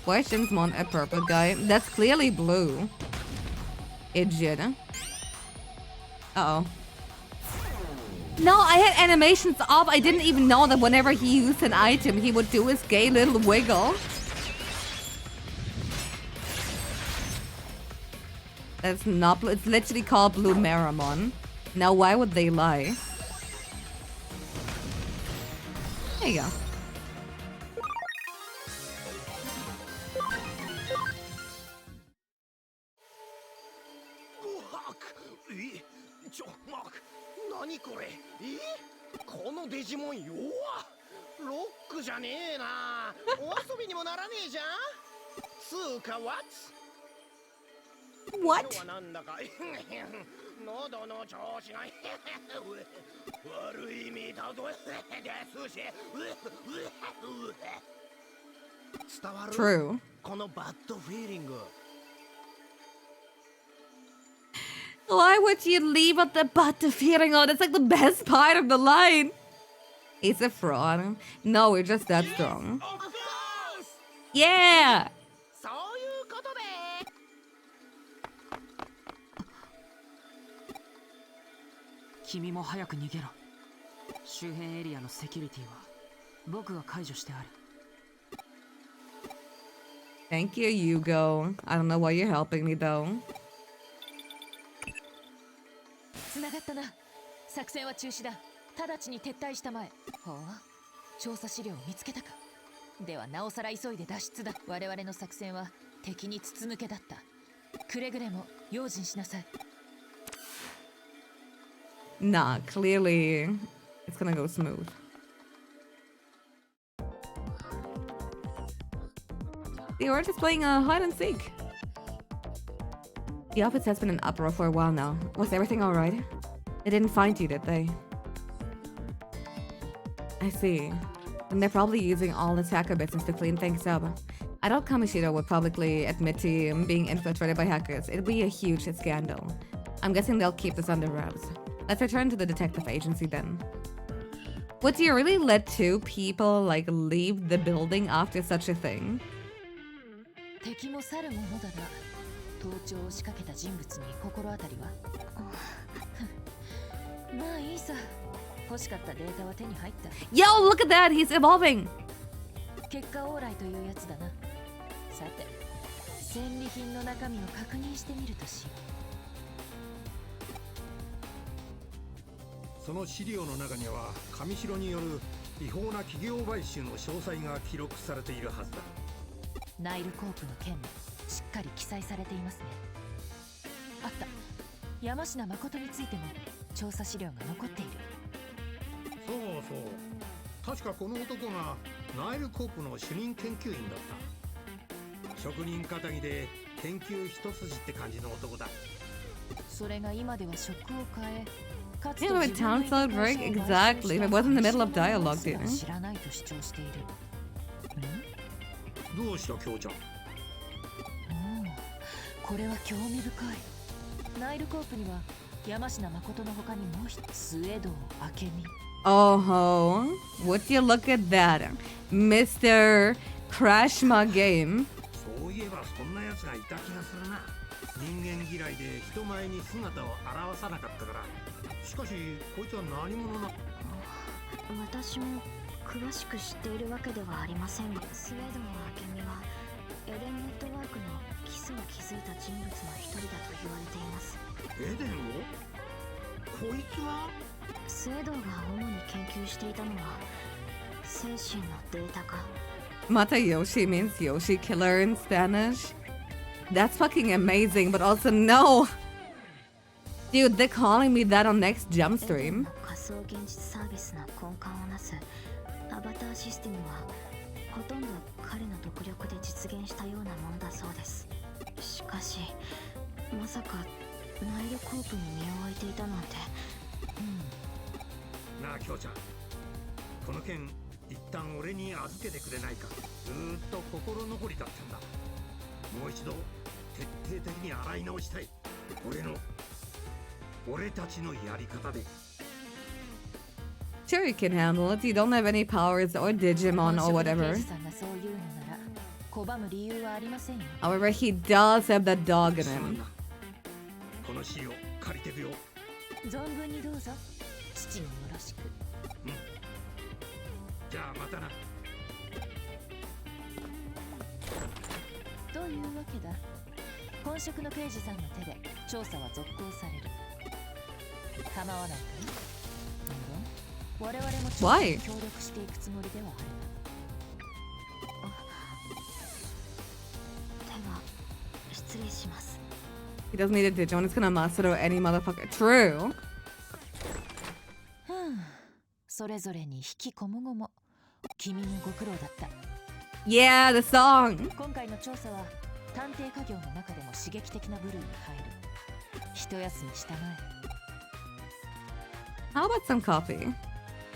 Why is Shinsmon a purple guy? That's clearly blue. Idiot. Uh-oh. No, I had animations off. I didn't even know that whenever he used an item, he would do his gay little wiggle. That's not blue. It's literally called Blue Maramon. Now, why would they lie? There you go. Nani kore? このデジモン弱っ。ロックじゃねえな。お遊びにもならねえじゃん。つうか What? なんだか喉の調子が悪いみたぞですし伝わる True. このバッドフィーリング Why would you leave out the butt feeling on? It's like the best part of the line. He's a fraud. No, we're just that strong. Yeah! そういうことで君も早く逃げろ。周辺エリアのセキュリティは僕が解除してある。Thank you, Yugo. I don't know why you're helping me though. 繋がったな。作戦は中止だ。直ちに撤退したまえ。ほう、調査資料を見つけたか。ではなおさら急いで脱出だ。我々の作戦は敵に筒抜けだった。くれぐれも用心しなさい。Nah, clearly it's gonna go smooth. They were just playing a hide and seek. The office has been in uproar for a while now. Was everything alright? They didn't find you, did they? I see. And they're probably using all the hacker business to clean things up. I doubt Kamishiro would publicly admit to being infiltrated by hackers. It'd be a huge scandal. I'm guessing they'll keep this under wraps. Let's return to the detective agency then. Would you really let two people, like, leave the building after such a thing? 敵も去るものだが、盗聴を仕掛けた人物に心当たりはまあいいさ。欲しかったデータは手に入った。 Yo, look at that! He's evolving! 結果オーライというやつだな。さて、戦利品の中身を確認してみるとしよう。その資料の中には上白による違法な企業買収の詳細が記録されているはずだ。ナイルコープの件もしっかり記載されていますね。あった。山科誠についても調査資料が残っている。そうそう。確かこの男がナイルコープの主任研究員だった。職人かたぎで研究一筋って感じの男だ。それが今では職を変え、Yeah, it sounds so right. Exactly. If it wasn't in the middle of dialogue, dude. 知らないと主張している。どうした京ちゃん。これは興味深い。ナイルコープには山科誠の他にもう一つ末堂明美。Oh ho. Would you look at that? Mr. Crash My Game. そういえばそんな奴がいた気がするな。人間嫌いで人前に姿を現さなかったから。しかしこいつは何者な。私も詳しく知っているわけではありませんが、スウェードの明美はエデンネットワークの基礎を築いた人物の一人だと言われています。エデンを？こいつは？スウェードが主に研究していたのは精神のデータ化。Matayoshi means Yoshi killer in Spanish. That's fucking amazing, but also no. Dude, they're calling me that on next jump stream. 仮想現実サービスの根幹をなすアバターシステムはほとんど彼の独力で実現したようなものだそうです。しかしまさかナイルコープに身を置いていたなんて。なあ京ちゃん、この件一旦俺に預けてくれないか。ずーっと心残りだったんだ。もう一度徹底的に洗い直したい。俺たちのやり方で。 Sure, you can handle it. You don't have any powers or Digimon or whatever. However, he does have that dog in him. この資料借りてくよ。存分にどうぞ。父によろしく。じゃあまたな。というわけだ。本職の刑事さんの手で調査は続行される。構わないかい？ Why? 協力していくつもりではあるな。では失礼します。 He doesn't need a Digimon. It's gonna master any motherfucker. True. それぞれに引きこもごも君のご苦労だった。 Yeah, the song. 今回の調査は探偵家業の中でも刺激的な部類に入る。一休みしたまえ。 How about some coffee?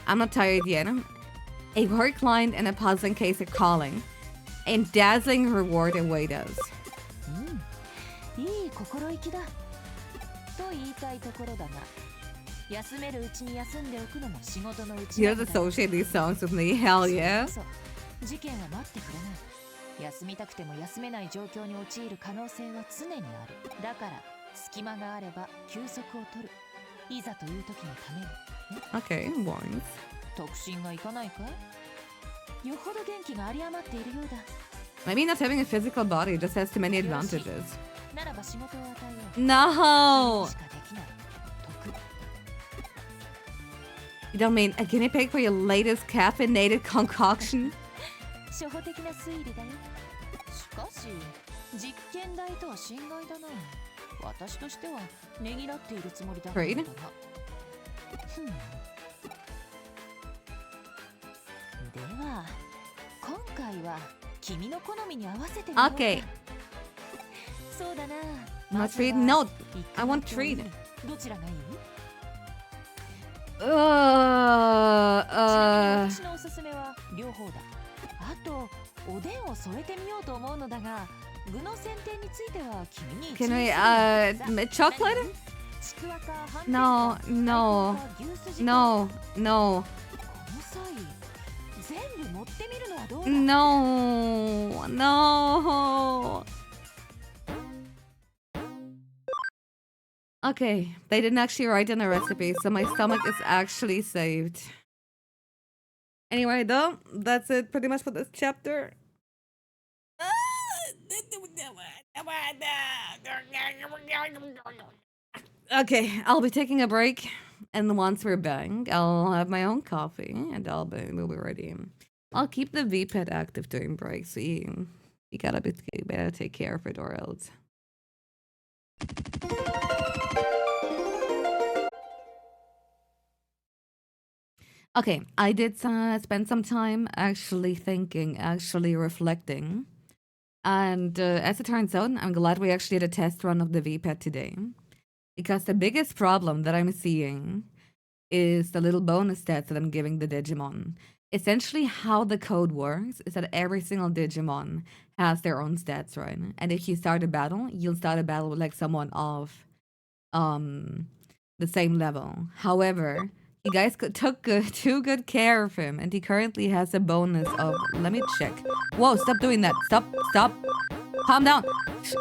I'm not tired yet. A work client and a puzzling case are calling. A dazzling reward await us. いい心意気だと言いたいところだが、休めるうちに休んでおくのも仕事のうち You just associate these songs with me. Hell yeah. 事件は待ってくれない。休みたくても休めない状況に陥る可能性は常にある。だから隙間があれば休息を取る。いざという時のために。 Okay, warnings. 特進がいかないか。よほど元気が有り余っているようだ。 Maybe not having a physical body just has too many advantages. ならば仕事を与えよう。 No! しかできない。得。 You don't mean a guinea pig for your latest caffeinated concoction? 初歩的な推理だよ。しかし実験台とは心外だな。私としてはねぎらっているつもりだったんだが。では今回は君の好みに合わせてみようか。 Okay. そうだな。 Not treat. No, I want treat. どちらがいい？ Uh, ちなみに私のおすすめは両方だ。あとおでんを添えてみようと思うのだが、具の選定については君に。 Can we chocolate? No, no, no, no. この際全部持ってみるのはどうだ？ No, no. Okay, they didn't actually write down the recipe, so my stomach is actually saved. Anyway, though, that's it pretty much for this chapter. Okay, I'll be taking a break, and once we're back, I'll have my own coffee, and we'll be ready. I'll keep the V-pad active during breaks, so you better take care of it or else. Okay, I did spend some time actually thinking, actually reflecting. And as it turns out, I'm glad we actually did a test run of the V-pad today. Because the biggest problem that I'm seeing is the little bonus stats that I'm giving the Digimon. Essentially, how the code works is that every single Digimon has their own stats, right? And if you start a battle, you'll start a battle with like someone of the same level. However, you guys took too good care of him, and he currently has a bonus of... Let me check. Whoa, stop doing that. Stop. Calm down. Shh.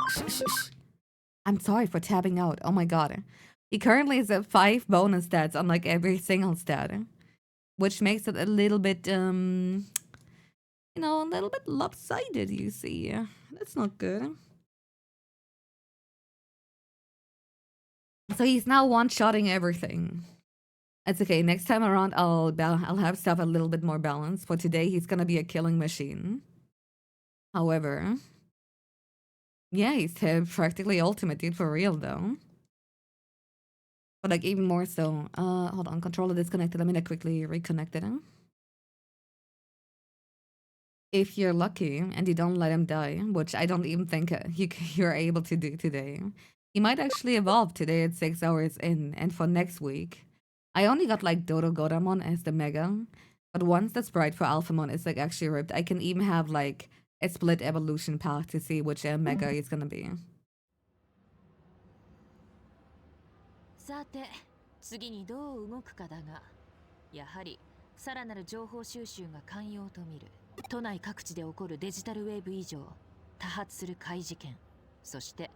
I'm sorry for tapping out. Oh my god. He currently has 5 bonus stats on like every single stat. Which makes it a little bit, a little bit lopsided, you see. That's not good. So he's now one-shotting everything. It's okay. Next time around, I'll have stuff a little bit more balanced. For today, he's gonna be a killing machine. However, yeah, he's practically ultimate, dude, for real, though. But like even more so. Hold on, controller disconnected. Let me quickly reconnect it. If you're lucky and you don't let him die, which I don't even think you're able to do today, he might actually evolve today at 6 hours in. And for next week, I only got like Dodo Godamon as the Mega. But once the sprite for Alphamon is like actually ripped, I can even have like a split evolution path to see which Mega is gonna be. さて、次にどう動くかだが、やはりさらなる情報収集が肝要と見る。都内各地で起こるデジタルウェーブ以上、多発する怪事件、そして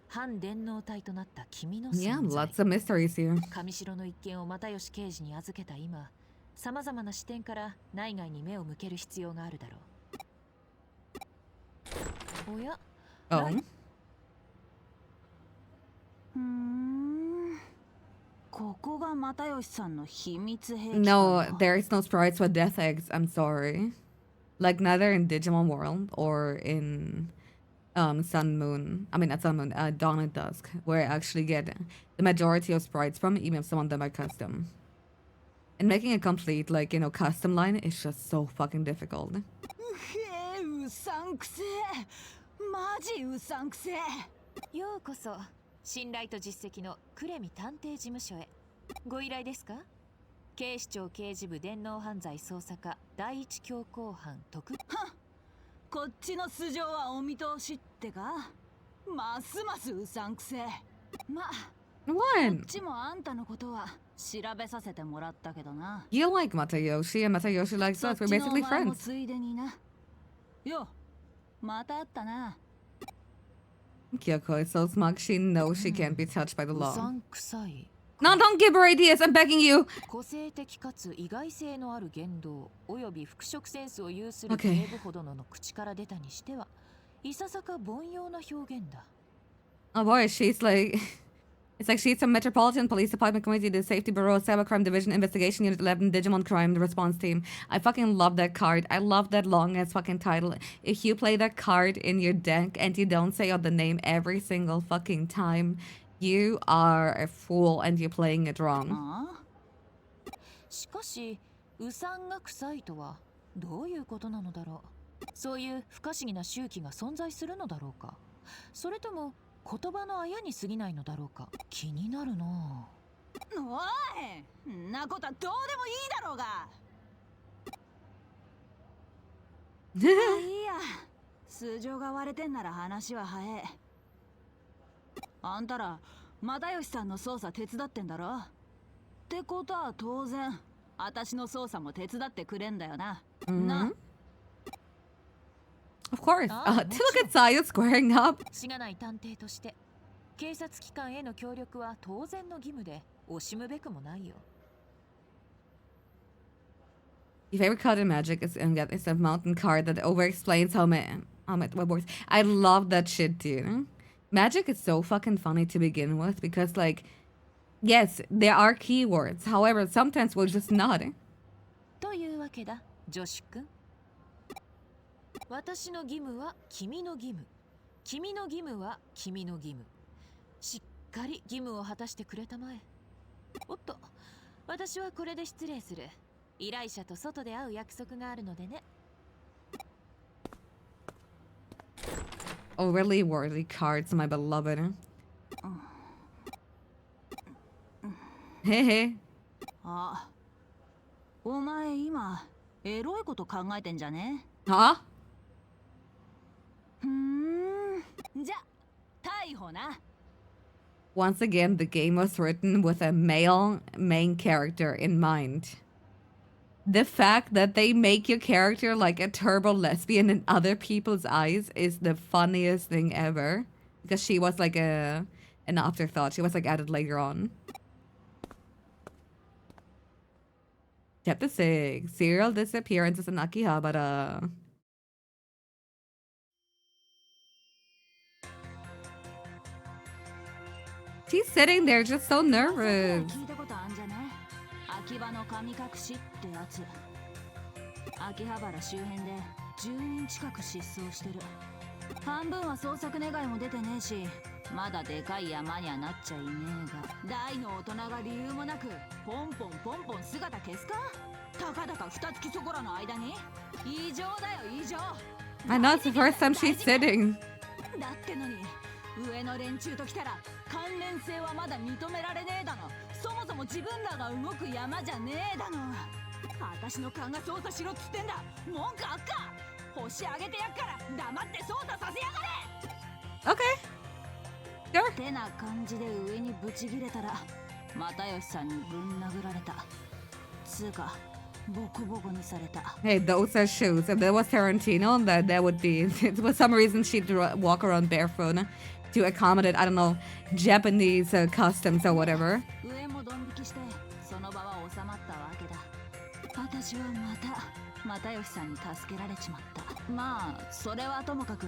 反電脳体となった君の存在。Yeah, lots of mysteries here. 上白の一件を又吉刑事に預けた今、さまざまな視点から内外に目を向ける必要があるだろう。おや？ Oh. ここが又吉さんの秘密兵器かな。 No, there's no sprites with death eggs. I'm sorry. Like neither in Digimon World or in Sun Moon. I mean not Sun Moon, Dawn and Dusk, where I actually get the majority of sprites from, even if some of them are custom. And making a complete, like, you know, custom line is just so fucking difficult. うさんくせえ。マジうさんくせえ。ようこそ信頼と実績のクレミ探偵事務所へ。ご依頼ですか？警視庁刑事部電脳犯罪捜査課第一強行犯特。こっちの素性はお見通しってか。ますますうさんくせえ。まあ、こ What? っちもあんたのことは調べさせてもらったけどな。 You like Matayoshi and Matayoshi likes そっ us. ち We're の basically お前も friends. ついでにな。よ、また会ったな。 Kyoko is so smug. She knows she can't be touched by the う law. さんくさい。 No, don't give her ideas. I'm begging you. 個性的かつ意外性のある言動および復職センスを有する Okay. 警部ほどの口から出たにしてはいささか凡庸な表現だ。 Oh boy, she's like... It's like she's from Metropolitan Police Department Committee, the Safety Bureau, Cybercrime Division, Investigation Unit 11, Digimon Crime, the Response Team. I fucking love that card. I love that long-ass fucking title. If you play that card in your deck and you don't say out the name every single fucking time, you are a fool and you're playing it wrong. ああ、しかしうさんが臭いとはどういうことなのだろう。そういう不可思議な周期が存在するのだろうか。それとも言葉のあやに過ぎないのだろうか。気になるな。おい、んなことはどうでもいいだろうが。いいや、素性が割れてんなら話は早え。あんたら又吉さんの捜査手伝ってんだろ。ってことは当然私の捜査も手伝ってくれんだよな。な。 Of course. Ah, To look at Sayu squaring up. しがない探偵として警察機関への協力は当然の義務で惜しむべくもないよ。 Your favorite card in Magic is a mountain card that over-explains how it works. I love that shit, dude. Magic is so fucking funny to begin with because, like, yes, there are keywords. However, sometimes we'll just not. というわけだ、女子くん。私の義務は君の義務。君の義務は君の義務。しっかり義務を果たしてくれたまえ。おっと、私はこれで失礼する。依頼者と外で会う約束があるのでね。Overly worthy cards, my beloved. Hey. あ、お前今エロいこと考えてんじゃね？ Huh? じゃ、逮捕な。 Once again, the game was written with a male main character in mind. The fact that they make your character like a turbo lesbian in other people's eyes is the funniest thing ever. Because she was like an afterthought. She was like added later on. Chapter 6. Serial disappearances in Akihabara. She's sitting there just so nervous. 聞いたことあんじゃね？秋葉の神隠しってやつ。秋葉原周辺で10人近く失踪してる。半分は捜索願いも出てねえし、まだでかい山にはなっちゃいねえが、大の大人が理由もなくポンポンポンポン姿消すか？たかだか二月そこらの間に異常だよ異常。 I know it's the first time she's sitting. だってのに上の連中と来たら関連性はまだ認められねえだの。そもそも自分らが動く山じゃねえだの。私の勘が捜査しろっつってんだ。文句あっか？星あげてやっから黙って捜査させやがれ。 Okay. Sure. ってな感じで上にブチギレたら又吉さんにぶん殴られた。つうかボコボコにされた。 Hey, those are shoes. If that was Tarantino, that would be... For some reason, she'd walk around barefoot to accommodate, I don't know, Japanese customs or whatever. 上もドン引きしてその場は収まったわけだ。私はまた又吉さんに助けられちまった。まあそれはともかく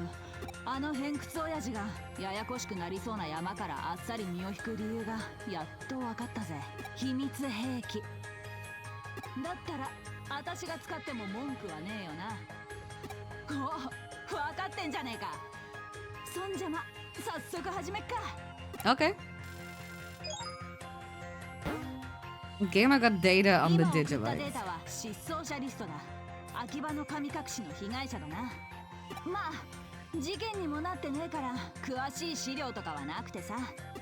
あの偏屈親父がややこしくなりそうな山からあっさり身を引く理由がやっと分かったぜ。秘密兵器だったら私が使っても文句はねえよな。お、分かってんじゃねえか。そんじゃま早速始めっか。 Okay. Gamer got data on the 今送ったデ Digivice. ータは失踪者リストだ。秋葉の神隠しの被害者だな。まあ事件にもなってねえから詳しい資料とかはなくてさ、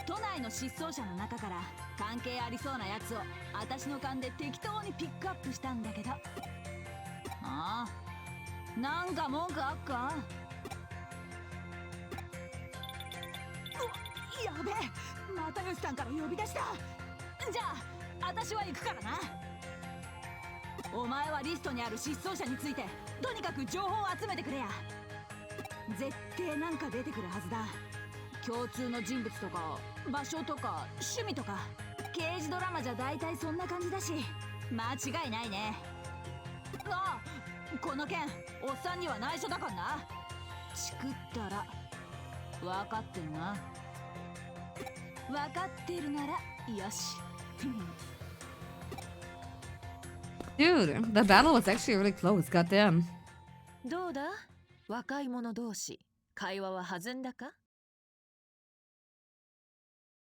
都内の失踪者の中から関係ありそうなやつを私の勘で適当にピックアップしたんだけど。ああ、なんか文句あっか。やべえ、又吉さんから呼び出した。じゃあ私は行くからな。お前はリストにある失踪者についてとにかく情報を集めてくれや。絶対なんか出てくるはずだ。共通の人物とか場所とか趣味とか。刑事ドラマじゃ大体そんな感じだし間違いないね。ああ、この件おっさんには内緒だからな。チクったら分かってんな。分かってるならよし。Dude, the battle was actually really close. Goddamn. どうだ若い者同士、会話は弾んだか？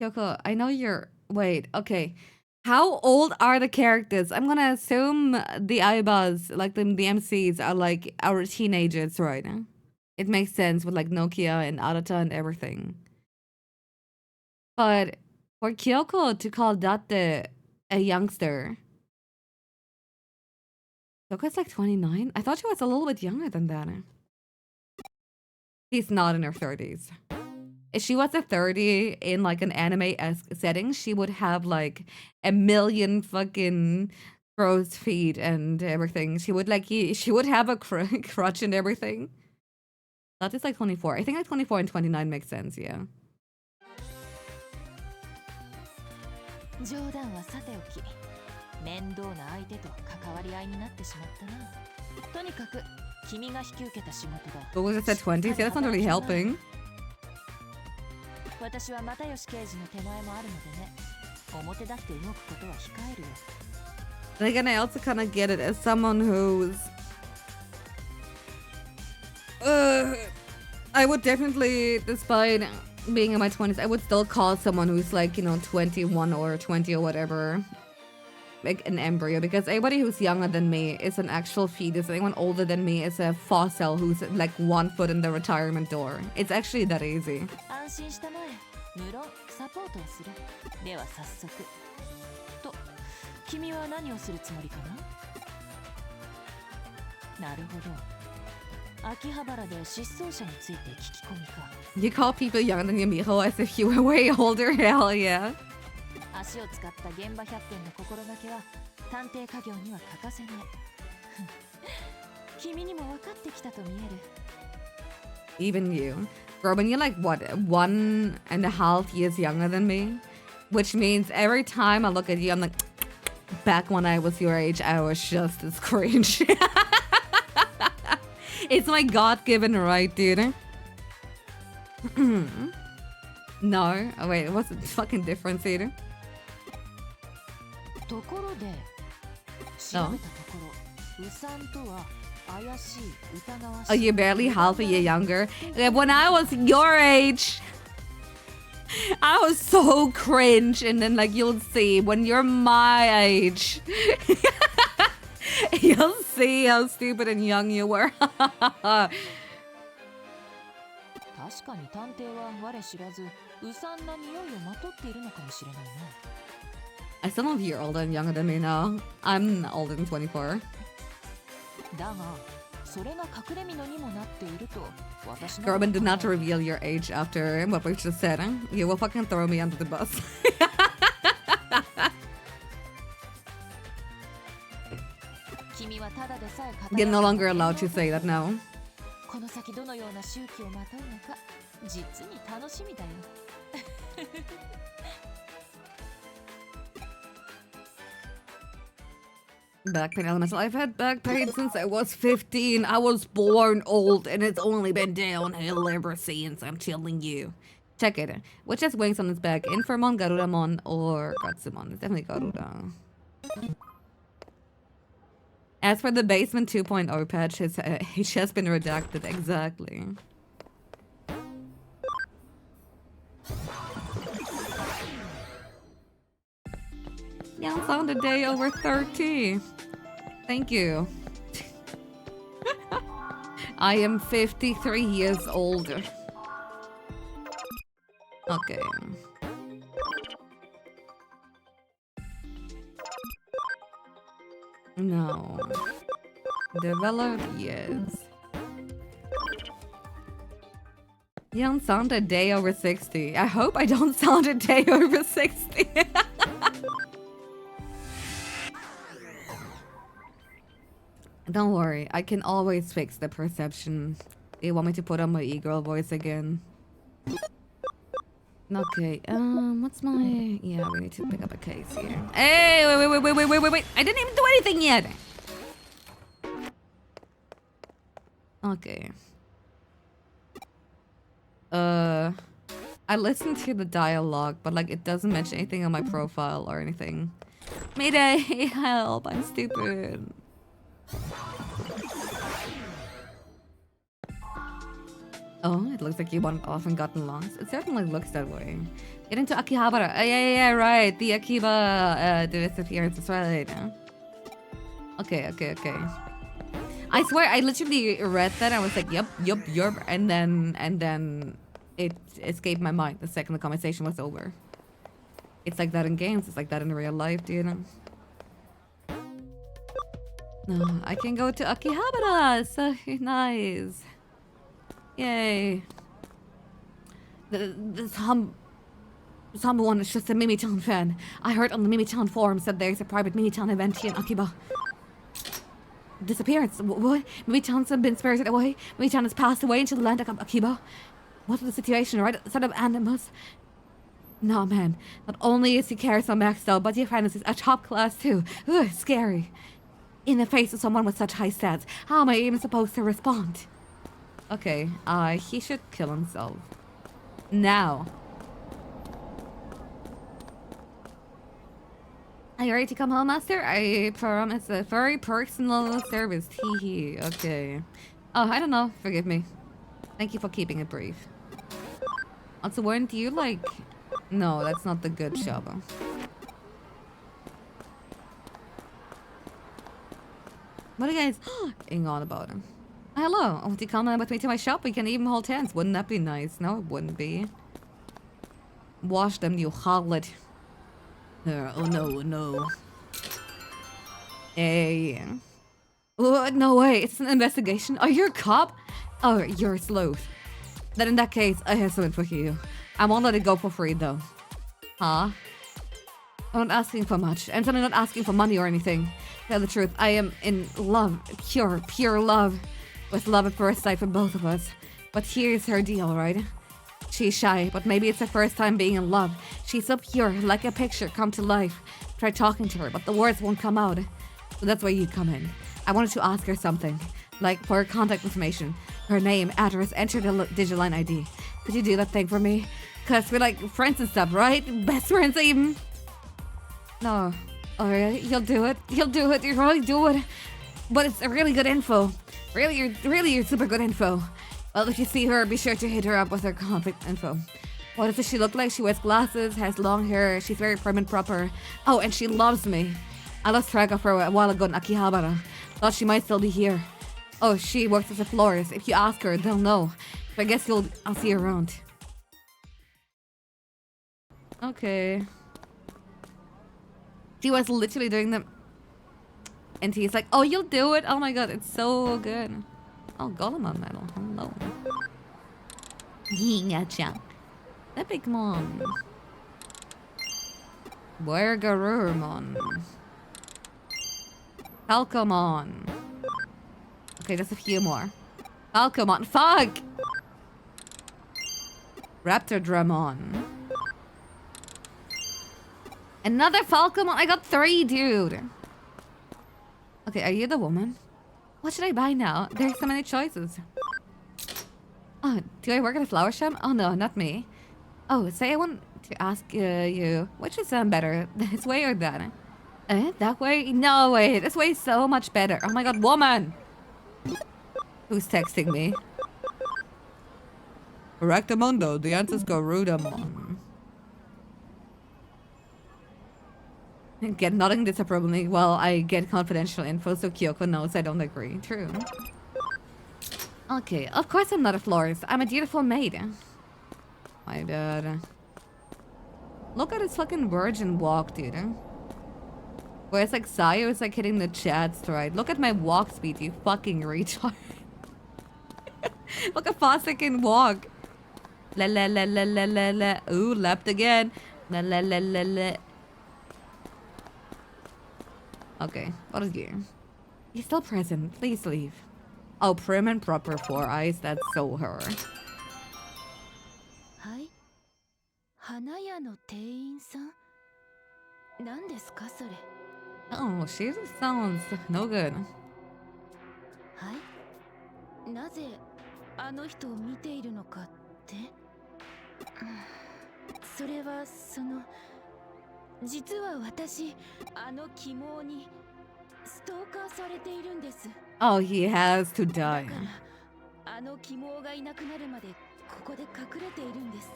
Yoko, I know you're. Wait, okay. How old are the characters? I'm gonna assume the Aibas, like the MCs, are like our teenagers, right? It makes sense with like Nokia and Arata and everything. But for Kyoko to call Date a youngster. Kyoko's like 29? I thought she was a little bit younger than that. She's not in her 30s. If she was a 30 in like an anime-esque setting, she would have like a million fucking crow's feet and everything. She would have a crutch and everything. That is like 24. I think like 24 and 29 makes sense, yeah. 冗談はさておき、面倒な相手と関わり合いになってしまったな。とにかく君が引き受けた仕事だ。But was it at 20s? Yeah, that's not really helping. 私は又吉刑事の手前もあるのでね。表立って動くことは控えるよ。But again, I also kind of get it as someone who's... I would definitely, despite being in my 20s, I would still call someone who's like, 21 or 20 or whatever, like an embryo, because anybody who's younger than me is an actual fetus. Anyone older than me is a fossil who's like 1 foot in the retirement door. It's actually that easy. 安心したまえ。無論サポートをする。では早速。と、君は何をするつもりかな？なるほど。秋葉原で失踪者について聞き込みか。You call people younger than you, Miho, as if you were way older? Hell yeah. 足を使った現場百遍の心がけは探偵家業には欠かせない。君にも分かってきたと見える。Even you. Bro, when you're like, what, 1.5 years younger than me? Which means every time I look at you, I'm like, back when I was your age, I was just as cringe. It's my God-given right, dude. No. Oh, wait, what's the fucking difference, dude? ところで、調べたところ、ウサンとは怪しい疑わしい。Oh, you're barely half a year younger. When I was your age, I was so cringe. And then, like, you'll see when you're my age, you'll see how stupid and young you were. 確かに探偵は我知らず、ウサンな匂いをまとっているのかもしれないな。I still know if you're older and younger than me now. I'm older than 24. だが、それが隠れ蓑にもなっていると私の。Gorman, do not reveal your age after what we just said. You will fucking throw me under the bus. You're no longer allowed to say that now. この先どのような周期をまとうのか、実に楽しみだよ。Back pain elemental. I've had back pain since I was 15. I was born old, and it's only been downhill ever since. I'm telling you. Check it. Which has wings on its back? Infernmon, Garudamon, or Gatsumon? It's definitely Garuda. As for the Basement 2.0 patch, his has been redacted. Exactly. Young found a day over 30. Thank you. I am 53 years old. Okay. No. Developed, yes. You don't sound a day over 60. I hope I don't sound a day over 60. Don't worry, I can always fix the perception. Do you want me to put on my e-girl voice again? Okay, what's my... Yeah, we need to pick up a case here. Hey, wait. I didn't even do anything yet. Okay. I listened to the dialogue, but like it doesn't mention anything on my profile or anything. Mayday, help, I'm stupid. Oh, it looks like you want often gotten lost. It certainly looks that way. Get into Akihabara. Yeah, right. The Akiba disappearance is right. Okay. I swear, I literally read that. I was like, yup. And then it escaped my mind the second the conversation was over. It's like that in games. It's like that in real life, do you know? No, I can go to Akihabara. So nice. Yay. This humble one is just a Mimi-chan fan. I heard on the Mimi-chan forums that there's a private Mimi-chan event here in Akiba. Disappearance? What? Mimi-chan's been spirited away? Mimi-chan has passed away into the land of Akiba? What's the situation, right? Set of animals? No, man. Not only is he so maxed out, but your friend is a top class too. Ugh, scary. In the face of someone with such high stats, how am I even supposed to respond? Okay, he should kill himself. Now. Are you ready to come home, Master? I promise a very personal service. Hee. Okay. Oh, I don't know. Forgive me. Thank you for keeping it brief. Also, weren't you like... No, that's not the good shop. What are you guys ing on about him? Hello, would you come with me to my shop? We can even hold hands. Wouldn't that be nice? No, it wouldn't be. Wash them, you harlot. Oh no. Hey. Oh, no way, it's an investigation. Are you a cop? Oh, you're a sleuth. Then in that case, I have something for you. I won't let it go for free though. Huh? I'm not asking for much. I'm certainly not asking for money or anything. To tell the truth, I am in love. Pure love. With love at first sight for both of us. But here's her deal, right? She's shy, but maybe it's her first time being in love. She's so pure, like a picture come to life. Try talking to her, but the words won't come out. So that's where you come in. I wanted to ask her something. Like for her contact information. Her name, address, enter the Digiline ID. Could you do that thing for me? Cause we're like friends and stuff, right? Best friends even. No. Alright, you'll do it. You'll really do it. But it's really good info. Really super good info. Well, if you see her, be sure to hit her up with her contact info. What does she look like? She wears glasses, has long hair, she's very prim and proper. Oh, and she loves me. I lost track of her a while ago in Akihabara. Thought she might still be here. Oh, she works as a florist. If you ask her, they'll know. So I guess I'll see her around. Okay. She was literally doing them. And he's like, oh, you'll do it. Oh my god, it's so good. Oh, Golemon medal. Hello. Yinga-chan. Epicmon. Wergarurmon. Falcomon. Okay, just a few more. Falcomon. Fuck! Raptordramon. Another Falcomon. I got 3, dude. Okay, are you the woman? What should I buy now? There's so many choices. Oh, do I work at a flower shop? Oh no, not me. Oh, say I want to ask you, which is better, this way or that? That way? No way, this way is so much better. Oh my god, woman! Who's texting me? Rectamundo, the answer's Garudamon. Get nothing disapprovingly while I get confidential info so Kyoko knows I don't agree. True. Okay, of course I'm not a florist. I'm a beautiful maid. My bad. Look at his fucking virgin walk, dude. Where it's like Sayo is like hitting the chat stride. Look at my walk speed, you fucking retard. Look how fast I can walk. La la la la la la la. Ooh, leapt again. La la la la la. Okay, what is you? He's still present. Please leave. Oh, prim and proper 4 eyes. That's so her. はい。花屋の店員さん。何ですかそれ。Oh, she sounds no good. はい。なぜあの人を見ているのかって。それはその。実は私あの鬼毛にストーカーされているんです。Oh, he has to die. だからあの鬼毛がいなくなるまでここで隠れているんです。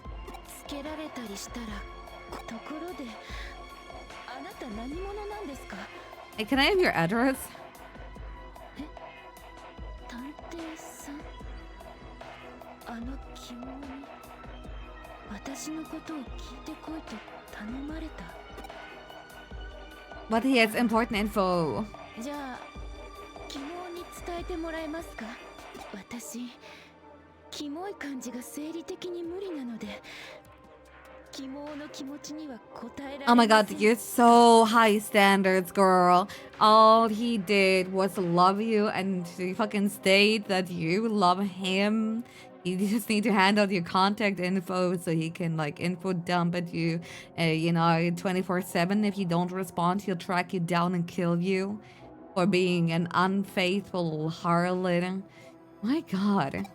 つけられたりしたらところであなた何者なんですか？ Hey, can I have your address? え？探偵さん？あの鬼毛に私のことを聞いてこいと頼まれた。But he has important info. じゃあ鬼毛に伝えてもらえますか？私キモい感じが生理的に無理なので鬼毛の気持ちには応えられません。 Oh my god, you're so high standards, girl. All he did was love you and to fucking state that you love him. You just need to hand out your contact info so he can like info dump at you, you know, 24/7. If you don't respond, he'll track you down and kill you for being an unfaithful harlot. My god.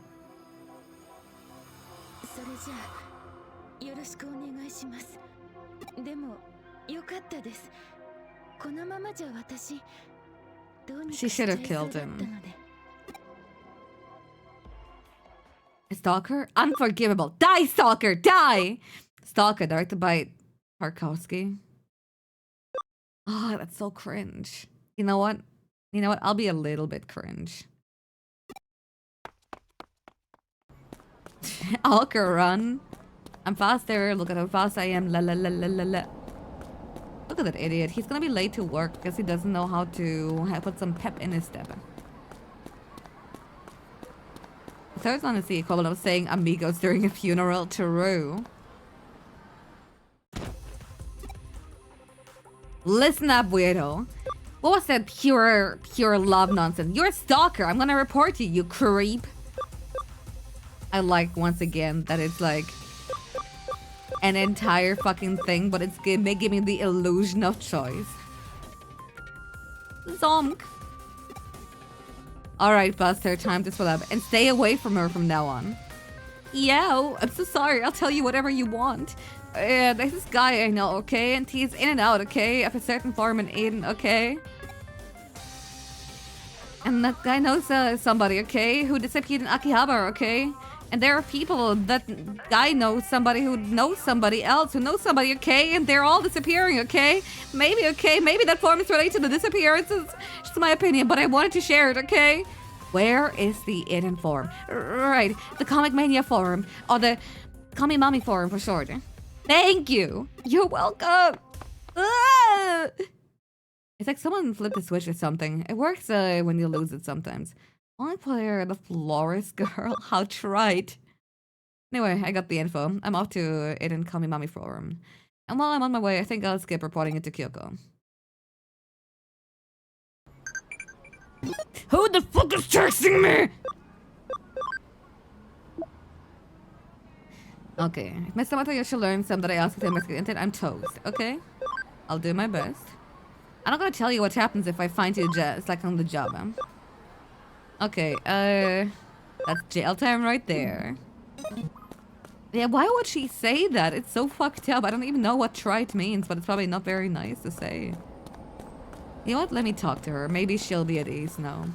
それじゃあよろしくお願いします。でもよかったです。このままじゃ私どうにか She しちゃ should い have そう killed だった him. ので。Stalker? Unforgivable. Die, Stalker! Die! Stalker, directed by Tarkovsky. Oh, that's so cringe. You know what? You know what? I'll be a little bit cringe. Alker, run. I'm faster. Look at how fast I am. La la la la la la. Look at that idiot. He's gonna be late to work because he doesn't know how to put some pep in his step. So it's honestly the equivalent of saying amigos during a funeral. True. Listen up, weirdo. What was that pure love nonsense? You're a stalker. I'm gonna report you, you creep. I like, once again, that it's like an entire fucking thing, but it's giving the illusion of choice. Zonk. Alright, Buster, time to split up. And stay away from her from now on. Yo, I'm so sorry. I'll tell you whatever you want. There's this guy I know, okay? And he's in and out, okay? Of a certain farm in Aiden, okay? And that guy knows somebody, okay? Who disappeared in Akihabara, okay? And there are people that guy knows somebody who knows somebody else who knows somebody, okay? And they're all disappearing, okay? Maybe, okay? Maybe that form is related to the disappearances. Just my opinion, but I wanted to share it, okay? Where is the Eden forum? Right, the Comic Mania forum. Or the Kami Mami forum for short. Thank you! You're welcome! Ah! It's like someone flipped a switch or something. It works when you lose it sometimes. Only player, the florist girl. How trite. Anyway, I got the info. I'm off to Eden Kami Mami forum. And while I'm on my way, I think I'll skip reporting it to Kyoko. Who the fuck is texting me? Okay, if Mr. Matayo should learn some that I asked him, I'm toast, okay? I'll do my best. I'm not gonna tell you what happens if I find you just like on the job. Okay, that's jail time right there. Yeah, why would she say that? It's so fucked up. I don't even know what trite means, but it's probably not very nice to say. You know what? Let me talk to her. Maybe she'll be at ease now.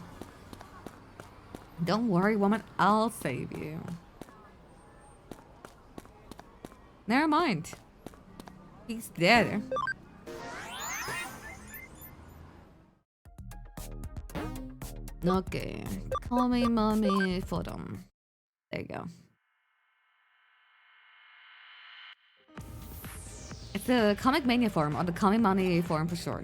Don't worry, woman. I'll save you. Never mind. He's dead. Okay. Call me mommy for them. There you go. It's the Comic Mania forum, or the Comic Money forum for sure.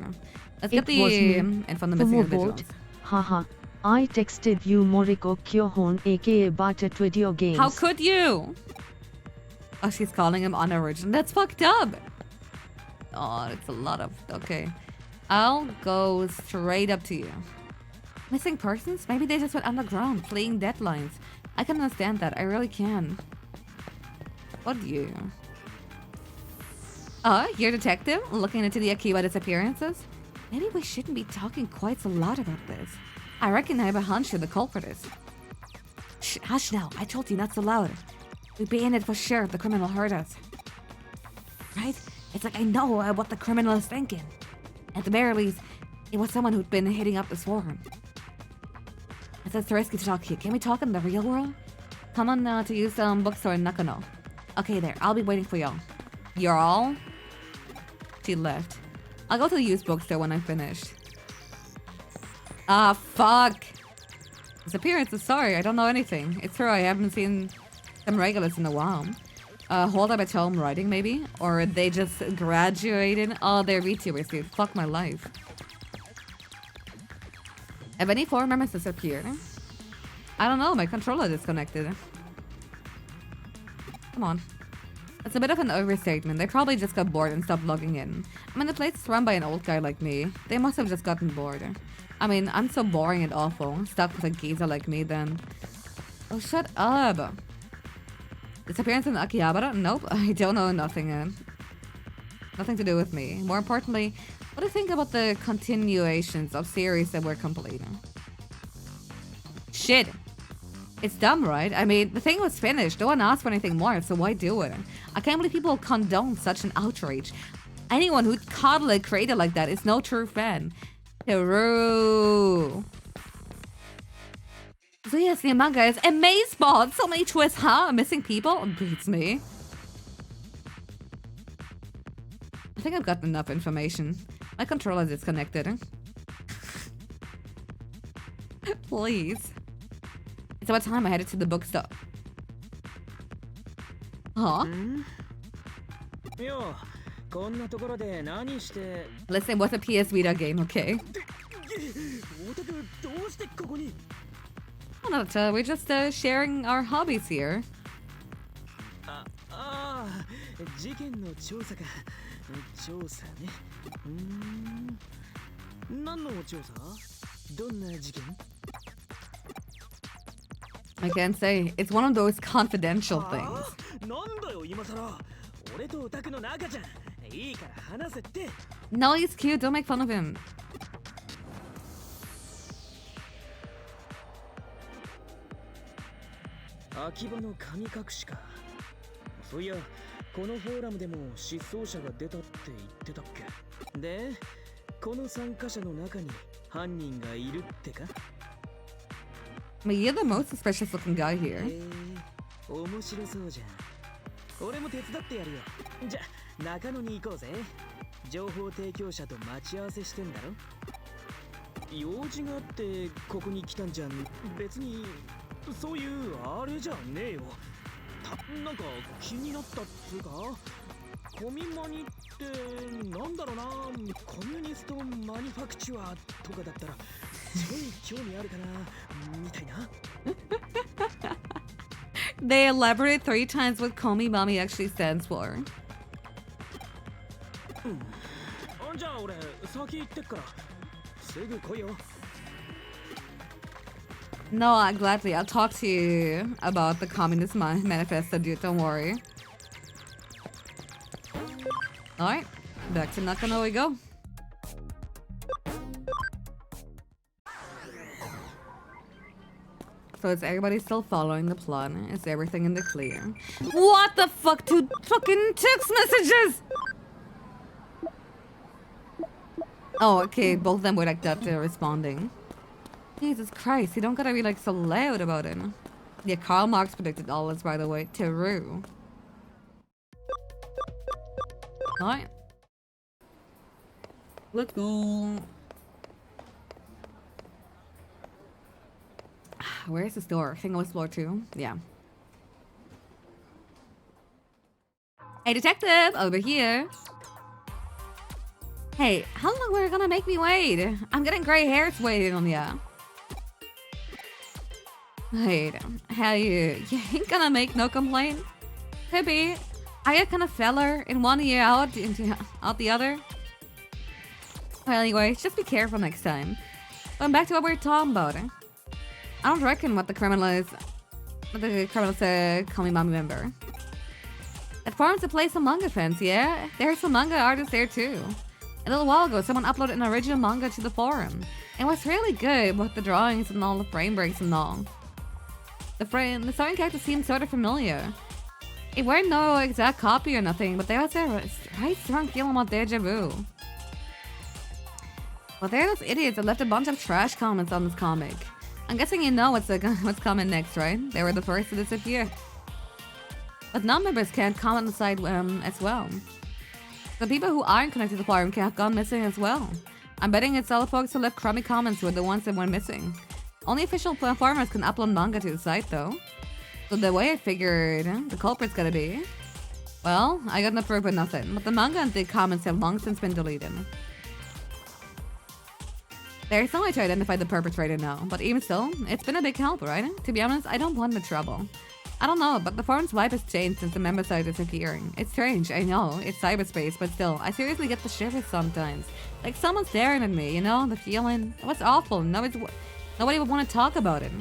Let's get the info on the missing individuals. Haha. I texted you Moriko Kyohon aka Bata Video Games. How could you? Oh, she's calling him unoriginal. That's fucked up. Oh, it's a lot of... Okay. I'll go straight up to you. Missing persons? Maybe they just went underground, fleeing deadlines. I can understand that. I really can. What do you? You're a detective? Looking into the Akiba disappearances? Maybe we shouldn't be talking quite so loud about this. I reckon I have a hunch who the culprit is. Shh, hush now. I told you not so loud. We'd be in it for sure if the criminal heard us. Right? It's like I know what the criminal is thinking. At the very least, it was someone who'd been hitting up the forum. It's risky to talk here. Can we talk in the real world? Come on to use bookstore in Nakano. Okay, there. I'll be waiting for y'all. You're all? She left. I'll go to the used bookstore when I'm finished. Ah, fuck. Disappearances, sorry, I don't know anything. It's true, I haven't seen some regulars in a while. Hold up at home writing, maybe? Or they just graduated? Oh, they're VTubers, dude. Fuck my life. Have any forum members disappeared? I don't know, my controller disconnected. Come on. It's a bit of an overstatement. They probably just got bored and stopped logging in. I mean, the place is run by an old guy like me. They must have just gotten bored. I mean, I'm so boring and awful. Stuck with a geezer like me then. Oh, shut up. Disappearance in Akihabara? Nope, I don't know nothing. Nothing to do with me. More importantly, what do you think about the continuations of series that were completing? Shit. It's dumb, right? I mean, the thing was finished. No one asked for anything more, so why do it? I can't believe people condone such an outrage. Anyone who'd coddle a creator like that is no true fan. True. So yes, the manga is amazeball. So many twists, huh? Missing people? Beats me. I think I've gotten enough information. My controller is disconnected. Please. It's about time I headed to the bookstore. Huh? Listen, what's a PS Vita game, okay? Oh, not, we're just sharing our hobbies here. I can't say. It's one of those confidential things. No, he's cute. Don't make fun of him. I mean, you're the most suspicious looking guy here. They elaborate 3 times what Komi Mami actually stands for. No, gladly. I'll talk to you about the Communist Manifesto, dude. Don't worry. Alright. Back to Nakano we go. So is everybody still following the plan? Is everything in the clear? What the fuck? 2 fucking text messages! Oh, okay, both of them were like that responding. Jesus Christ, you don't gotta be like so loud about it. Yeah, Karl Marx predicted all this, by the way. Teru. Alright. Let's go. Where's the store? I think it was floor 2. Yeah. Hey, detective! Over here. Hey, how long were you gonna make me wait? I'm getting gray hairs waiting on ya. Wait, how you ain't gonna make no complaint? Could be. Are you kind of feller in one ear out the other? Well, anyway, just be careful next time. Going back to what we were talking about. I don't reckon what the criminals call me mommy member. It forms a place on manga fans, yeah? There's some manga artists there too. A little while ago, someone uploaded an original manga to the forum. It was really good with the drawings and all the frame breaks and all. The starting character seemed sort of familiar. It weren't no exact copy or nothing, but there was a right strong feeling of deja vu. Well, there are those idiots that left a bunch of trash comments on this comic. I'm guessing you know what's coming next, right? They were the first to disappear. But non-members can't comment on the site as well. The people who aren't connected to the forum can have gone missing as well. I'm betting it's all the folks who left crummy comments were the ones that went missing. Only official platformers can upload manga to the site though. So the way I figured the culprit's gotta be... Well, I got no proof but nothing. But the manga and the comments have long since been deleted. There's no way to identify the perpetrator now, but even still, it's been a big help, right? To be honest, I don't want the trouble. I don't know, but the forum's vibe has changed since the member site is appearing. It's strange, I know, it's cyberspace, but still, I seriously get the shivers sometimes. Like someone's staring at me, you know, the feeling. It was awful, nobody would want to talk about it.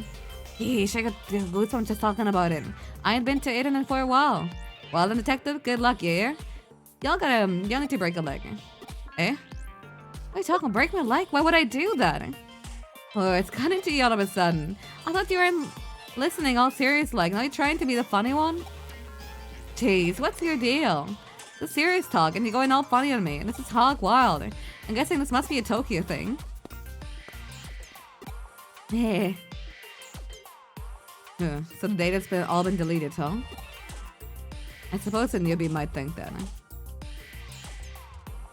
Yeesh, I got goosebumps just talking about it. I ain't been to internet for a while. Well then, detective, good luck, yeah? Y'all need to break a leg. Eh? What are you talking? Break my leg? Why would I do that? Oh, it's got into you all of a sudden. I thought you were listening all serious like. Now you're trying to be the funny one? Jeez, what's your deal? It's serious talk and you're going all funny on me. This is hog wild. I'm guessing this must be a Tokyo thing. Yeah. So the data's all been deleted, huh? I suppose a newbie might think that.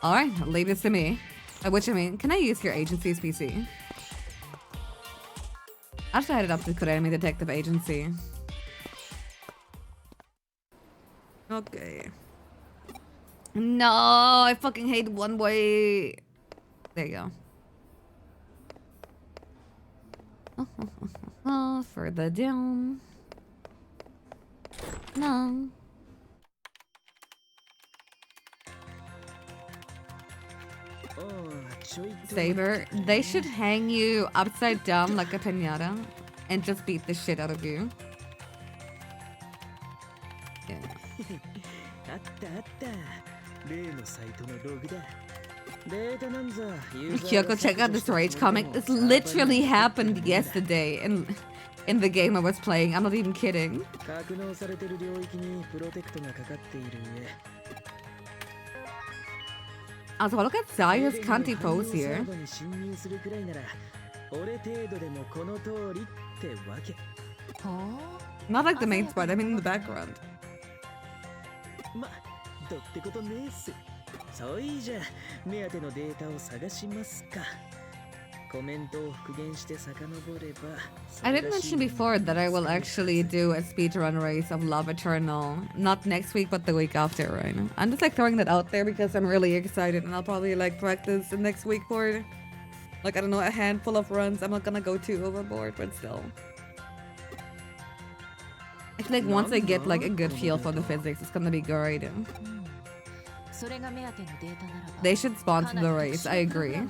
Alright, leave this to me. Which, I mean, can I use your agency's PC? I should head it up to Kuremi Detective Agency. Okay. No, I fucking hate one way. There you go. Further down. No. Saber, they should hang you upside down like a piñata and just beat the shit out of you. Yeah. Kyoko, check out this Rage comic. This literally happened yesterday in the game I was playing. I'm not even kidding. Also, look at Zaya's cunty pose here. Not like the main spot, I mean in the background. I did mention before that I will actually do a speedrun race of Love Eternal. Not next week, but the week after, right? I'm just like throwing that out there because I'm really excited and I'll probably like practice the next week for it. Like, I don't know, a handful of runs. I'm not gonna go too overboard, but still. I feel like once I get like a good feel for the physics, it's gonna be great. They should sponsor the race, I agree.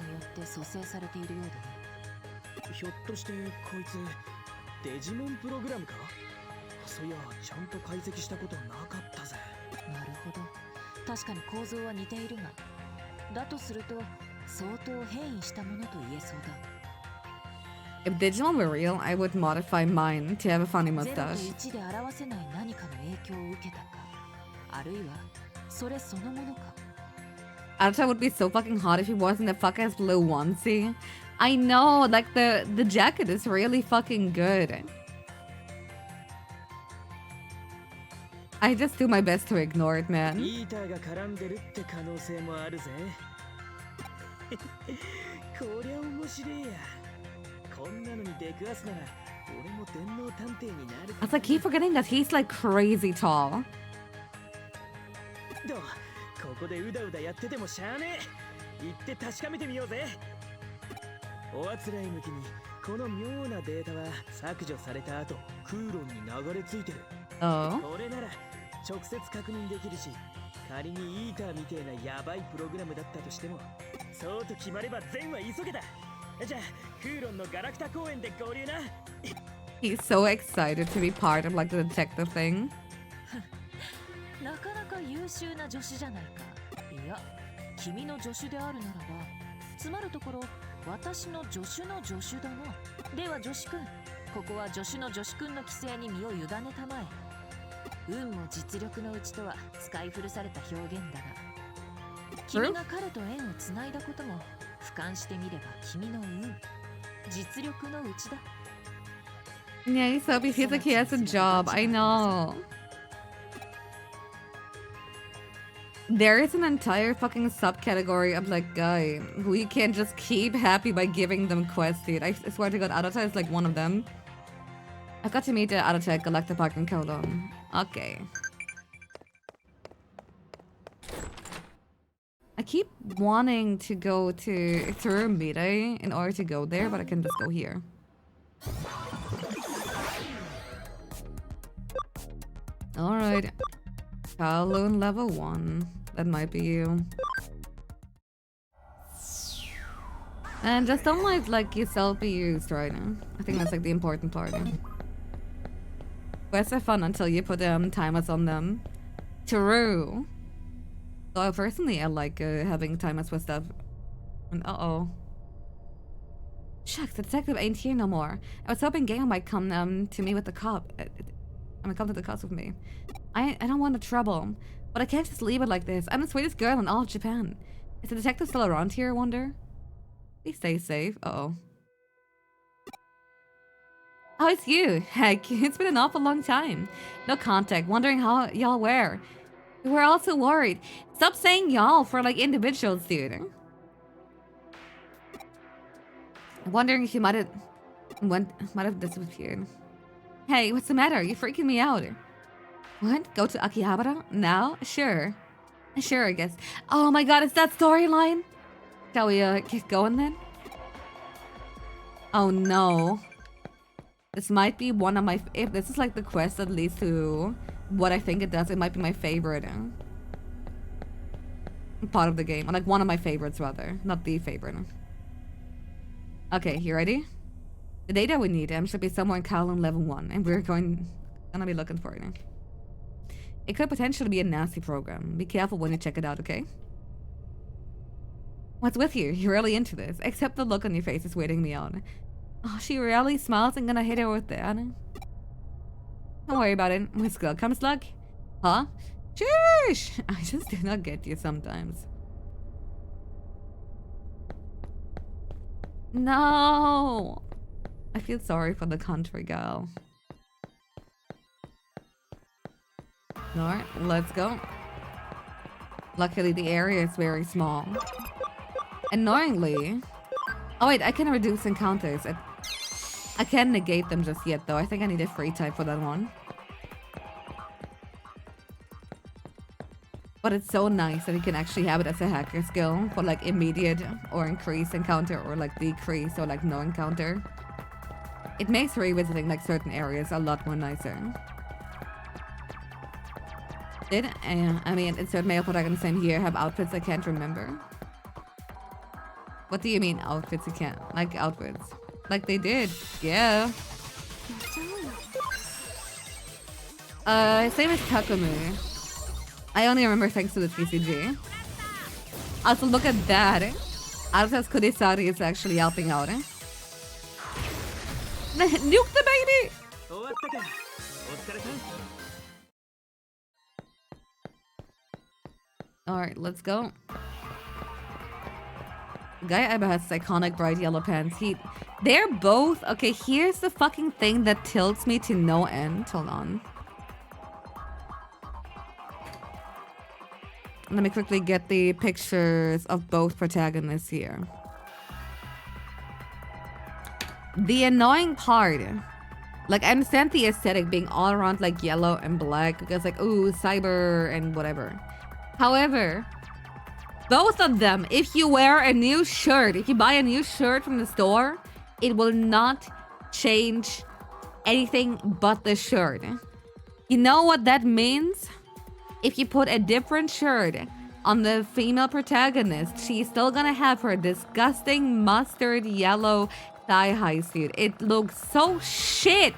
If Digimon were real, I would modify mine to have a funny 0と mustache. 1で表せない何かの影響を受けたか、あるいはそれそのものか。 Alta would be so fucking hot if he wasn't a fuck ass blue onesie. I know, like the jacket is really fucking good. I just do my best to ignore it, man. イーターが絡んでるって可能性もあるぜ。こりゃ面白いや。こんなのに出くわすなら俺も電脳探偵になる。 I was like, keep forgetting that he's like crazy tall. どうここでうだうだやっててもしゃあねえ。行って確かめてみようぜ。おあつらい向きにこの妙なデータは削除された後空論に流れ着いてる。 Oh. これなら直接確認できるし、仮にイーターみてえなヤバいプログラムだったとしても、そうと決まれば善は急げだ。じゃあ空論のガラクタ公園で合流な。 He's so excited to be part of like the detective thing. なかなか優秀な助手じゃないか。いや、君の助手であるならば、つまるところ私の助手の助手だな。では助手くん、ここは助手の助手くんの規制に身を委ねたまえ。運も実力のうちとは使い古された表現だが、君が彼と縁をつないだことも俯瞰してみれば君の運、実力のうちだ。 Yeah, he's so he feels like he has a job. I know. There is an entire fucking subcategory of like guy who you can't just keep happy by giving them quests, dude. I swear to God, Arata is like one of them. I got to meet the Arata at Galactic Park in Kowloon. Okay. I keep wanting to go to through Midday in order to go there, but I can just go here. Alright. Kowloon level 1. That might be you. And just don't like yourself be used right now. I think that's like the important part. Quests are fun until you put timers on them. True. So personally I like having timers with stuff. And uh-oh. Shucks, the detective ain't here no more. I was hoping Gail might come to me with the cop. Come to the cops with me. I don't want the trouble, but I can't just leave it like this. I'm the sweetest girl in all of Japan. Is the detective still around here, I wonder? Please stay safe. Uh-oh. Oh, it's you. Heck, it's been an awful long time. No contact. Wondering how y'all were. We're all so worried. Stop saying y'all for like individuals, dude. I'm wondering if you might have disappeared. Hey, what's the matter? You're freaking me out. What? Go to Akihabara? Now? Sure. Sure, I guess. Oh my god, is that storyline? Shall we get going then? Oh no. This might be one of my... If this is like the quest that leads to what I think it does, it might be my favorite part of the game. Or like one of my favorites, rather. Not the favorite. Okay, you ready? The data we need should be somewhere in Kowloon level 1, and we're gonna be looking for it. It could potentially be a nasty program. Be careful when you check it out, okay? What's with you? You're really into this. Except the look on your face is waiting me out. Oh, she really smiles and gonna hit her with that. Don't worry about it. When luck comes luck. Huh? Sheesh! I just do not get you sometimes. No! I feel sorry for the country girl. Alright, let's go. Luckily, the area is very small. Annoyingly... Oh wait, I can reduce encounters. I can't negate them just yet, though. I think I need a free type for that one. But it's so nice that you can actually have it as a hacker skill for like immediate or increased encounter or like decrease or like no encounter. It makes revisiting like certain areas a lot more nicer. Did I mean insert male protagonist same here have outfits I can't remember? What do you mean outfits you can't? Like outfits? Like they did. Yeah. Same as Takumi. I only remember thanks to the TCG. Also, look at that. Arata's Kurisari is actually helping out. Nuke the baby! 終わったか。お疲れさん。 Alright, let's go. Guy Aiba has iconic bright yellow pants. They're both... Okay, here's the fucking thing that tilts me to no end. Hold on. Let me quickly get the pictures of both protagonists here. The annoying part... Like, I understand the aesthetic being all around, like, yellow and black. Because, like, ooh, cyber and whatever. However... Both of them, if you wear a new shirt, if you buy a new shirt from the store, it will not change anything but the shirt. You know what that means? If you put a different shirt on the female protagonist, she's still gonna have her disgusting mustard yellow thigh-high suit. It looks so shit!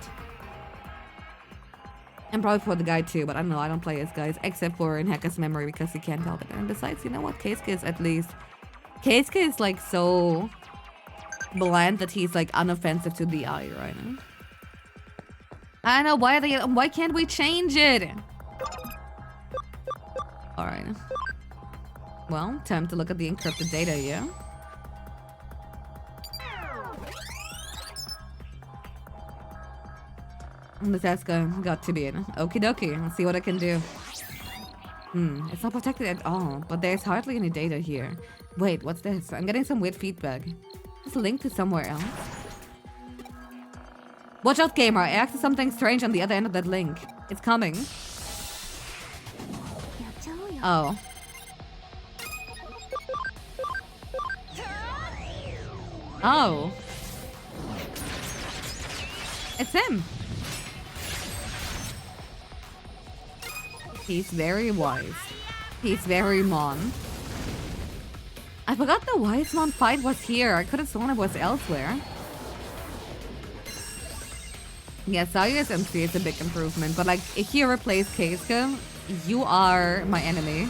And probably for the guy too, but I don't know, I don't play as guys, except for in Hecka's memory because he can't help it. And besides, you know what, Keisuke is at least... Keisuke is like so bland that he's like unoffensive to the eye right now. I don't know, why can't we change it? Alright. Well, time to look at the encrypted data, yeah? Miss Eska got to be in. Okie dokie. Let's see what I can do. It's not protected at all, but there's hardly any data here. Wait, what's this? I'm getting some weird feedback. It's linked to somewhere else. Watch out, gamer. I accessed something strange on the other end of that link. It's coming. Oh. Oh. It's him. He's very wise. He's very Mon. I forgot the Wise Mon fight was here. I could have sworn it was elsewhere. Yeah, Sayu's MC is a big improvement, but like, if you replace Keisuke, you are my enemy.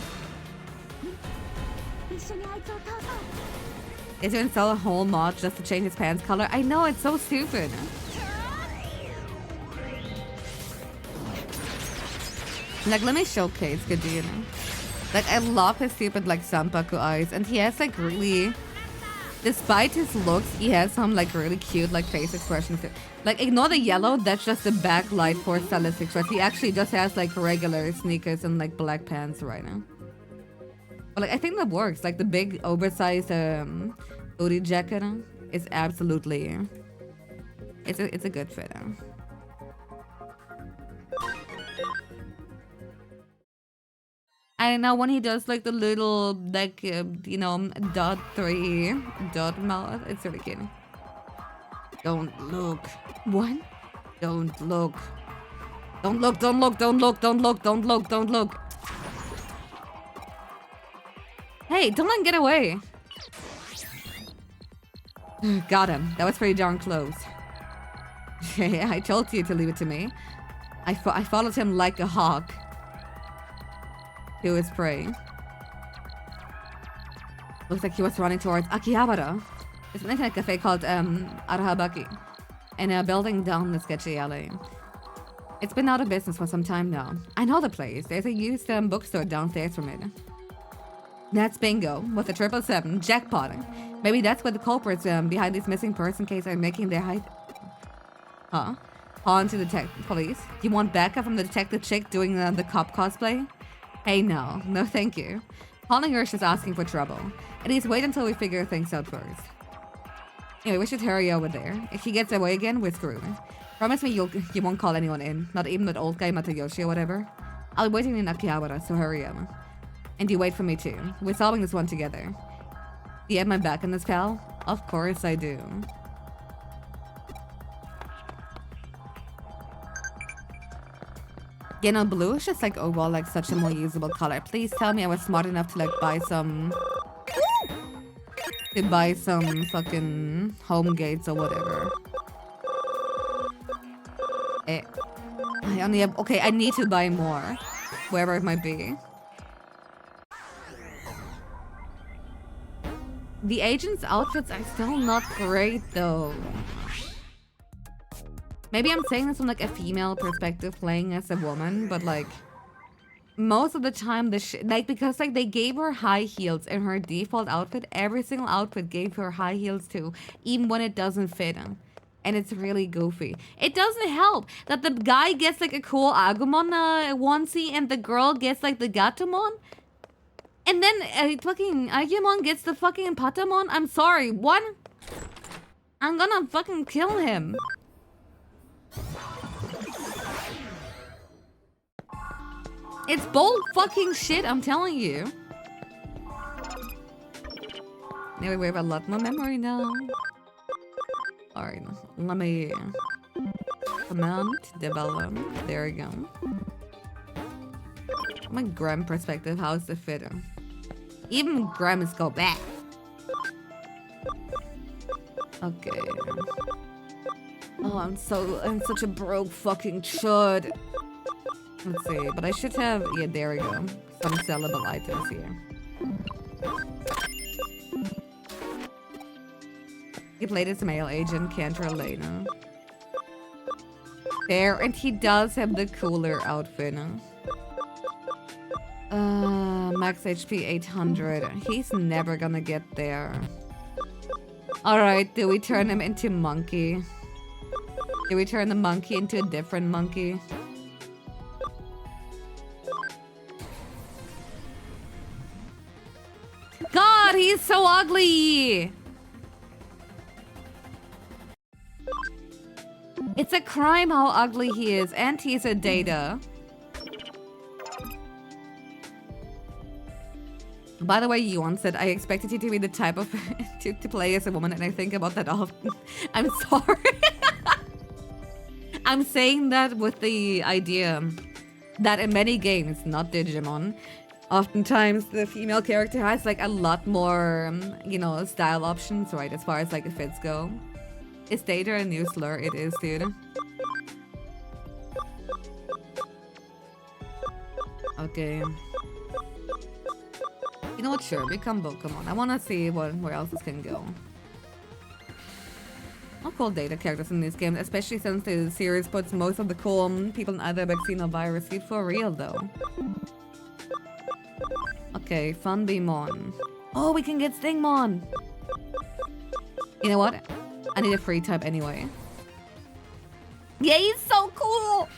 Is to install a whole mod just to change his pants color? I know, it's so stupid. Like, let me showcase Keisuke, you know? Like, I love his stupid, like, Sanpaku eyes. And he has, like, really... Despite his looks, he has some, like, really cute, like, face expressions. Like, ignore the yellow. That's just the backlight for stylistic choice. He actually just has, like, regular sneakers and, like, black pants right now. But, like, I think that works. Like, the big, oversized, booty jacket is absolutely... It's a good fit. I know when he does like the little like you know .3 mouth, it's really cute. Don't look. What? Don't look. Don't look, don't look, don't look, don't look, don't look, don't look. Hey, don't let him get away. Got him. That was pretty darn close. Yeah, I told you to leave it to me. I followed him like a hawk to his prey. Looks like he was running towards Akihabara. It's an internet cafe called Arahabaki, in a building down the sketchy alley. It's been out of business for some time now. I know the place. There's a used bookstore downstairs from it. That's bingo, with a 777 jackpot. Maybe that's what the culprits behind this missing person case are making their hide. Huh? On to the police. You want backup from the detective chick doing the cop cosplay? Hey, no. No, thank you. Calling her is just asking for trouble. At least wait until we figure things out first. Anyway, we should hurry over there. If he gets away again, we're screwed. Promise me you won't call anyone in. Not even that old guy Matayoshi or whatever. I'll be waiting in Akihabara, so hurry up. And you wait for me too. We're solving this one together. Do you have my back in this, pal? Of course I do. You know, blue is just like overall like such a more usable color. Please tell me I was smart enough to like buy some fucking home gates or whatever. I only have, okay, I need to buy more. Wherever it might be. The agents' outfits are still not great though. Maybe I'm saying this from like a female perspective playing as a woman, but like most of the time because like they gave her high heels in her default outfit. Every single outfit gave her high heels too, even when it doesn't fit. And it's really goofy. It doesn't help that the guy gets like a cool Agumon onesie and the girl gets like the Gatomon. And then fucking Agumon gets the fucking Patamon. I'm sorry, what? I'm gonna fucking kill him. It's bold fucking shit, I'm telling you. Anyway, we have a lot more memory now. Alright, let me command, develop. There we go. From a Graham perspective, how's the fit? Even Grahams go back. Okay. Oh, I'm such a broke fucking chud. Let's see, but I should have, yeah, there we go. Some sellable items here. He played as a male agent, can't relate, no? There, and he does have the cooler outfit, no? Max HP 800. He's never gonna get there. Alright, do we turn him into monkey? Do we turn the monkey into a different monkey? God, he's so ugly! It's a crime how ugly he is, and he's a data. By the way, Yuan said, I expected you to be the type of to play as a woman, and I think about that often. I'm sorry. I'm saying that with the idea that in many games, not Digimon, oftentimes the female character has like a lot more, you know, style options, right? As far as like the fits go. Is data a new slur? It is, dude. Okay. You know what? Sure, become Pokemon. I want to see where else this can go. I'll call data characters in these games, especially since the series puts most of the cool people in either vaccine or virus seed for real, though. Okay, Funbymon. Oh, we can get Stingmon! You know what? I need a free type anyway. Yeah, he's so cool!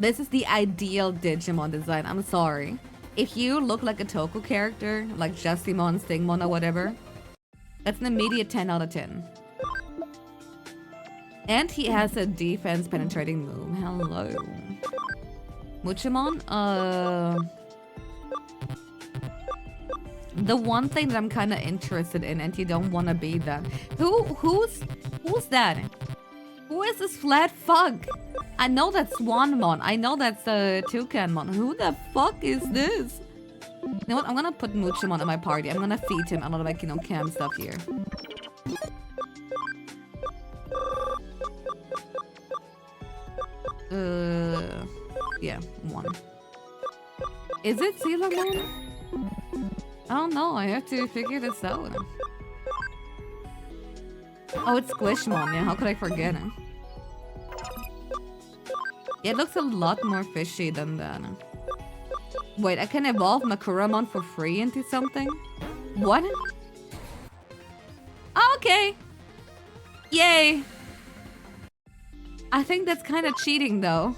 This is the ideal Digimon design, I'm sorry. If you look like a Toku character, like Justimon, Stingmon, or whatever, that's an immediate 10 out of 10. And he has a defense penetrating move. Hello. Muchimon? The one thing that I'm kind of interested in, and you don't want to be that. Who's that? Who is this flat fuck? I know that's Swanmon. I know that's Toucanmon. Who the fuck is this? You know what? I'm gonna put Muchimon in my party. I'm gonna feed him a lot of, like, you know, cam stuff here. Yeah, one. Is it Sailormon? I don't know. I have to figure this out. Oh, it's Squishmon. Yeah, how could I forget it? Yeah, it looks a lot more fishy than that. Wait, I can evolve Makuramon for free into something? What? Okay. Yay. I think that's kind of cheating, though.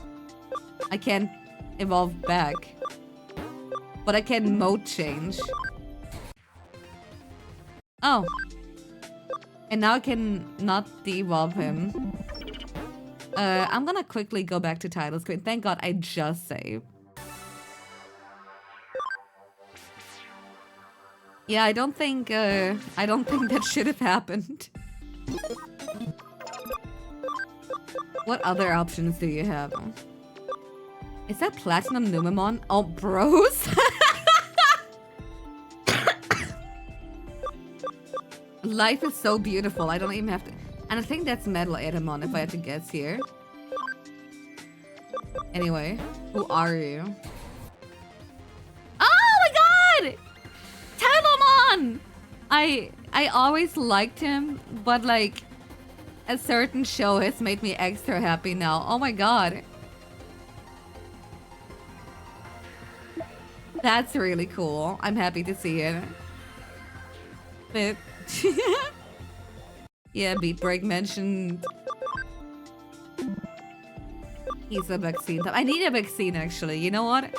I can't evolve back. But I can mode change. Oh. And now I can not de-evolve him. I'm gonna quickly go back to title screen. Thank God I just saved. Yeah, I don't think that should have happened. What other options do you have? Is that Platinum Numemon? Oh, bros? Life is so beautiful. I don't even have to... And I think that's Metal Edamon, if I had to guess here. Anyway, who are you? Oh my god! Tylomon! I always liked him, but like... A certain show has made me extra happy now. Oh my god. That's really cool. I'm happy to see it. But yeah, Beat Break mentioned he's a vaccine. I need a vaccine actually. You know what?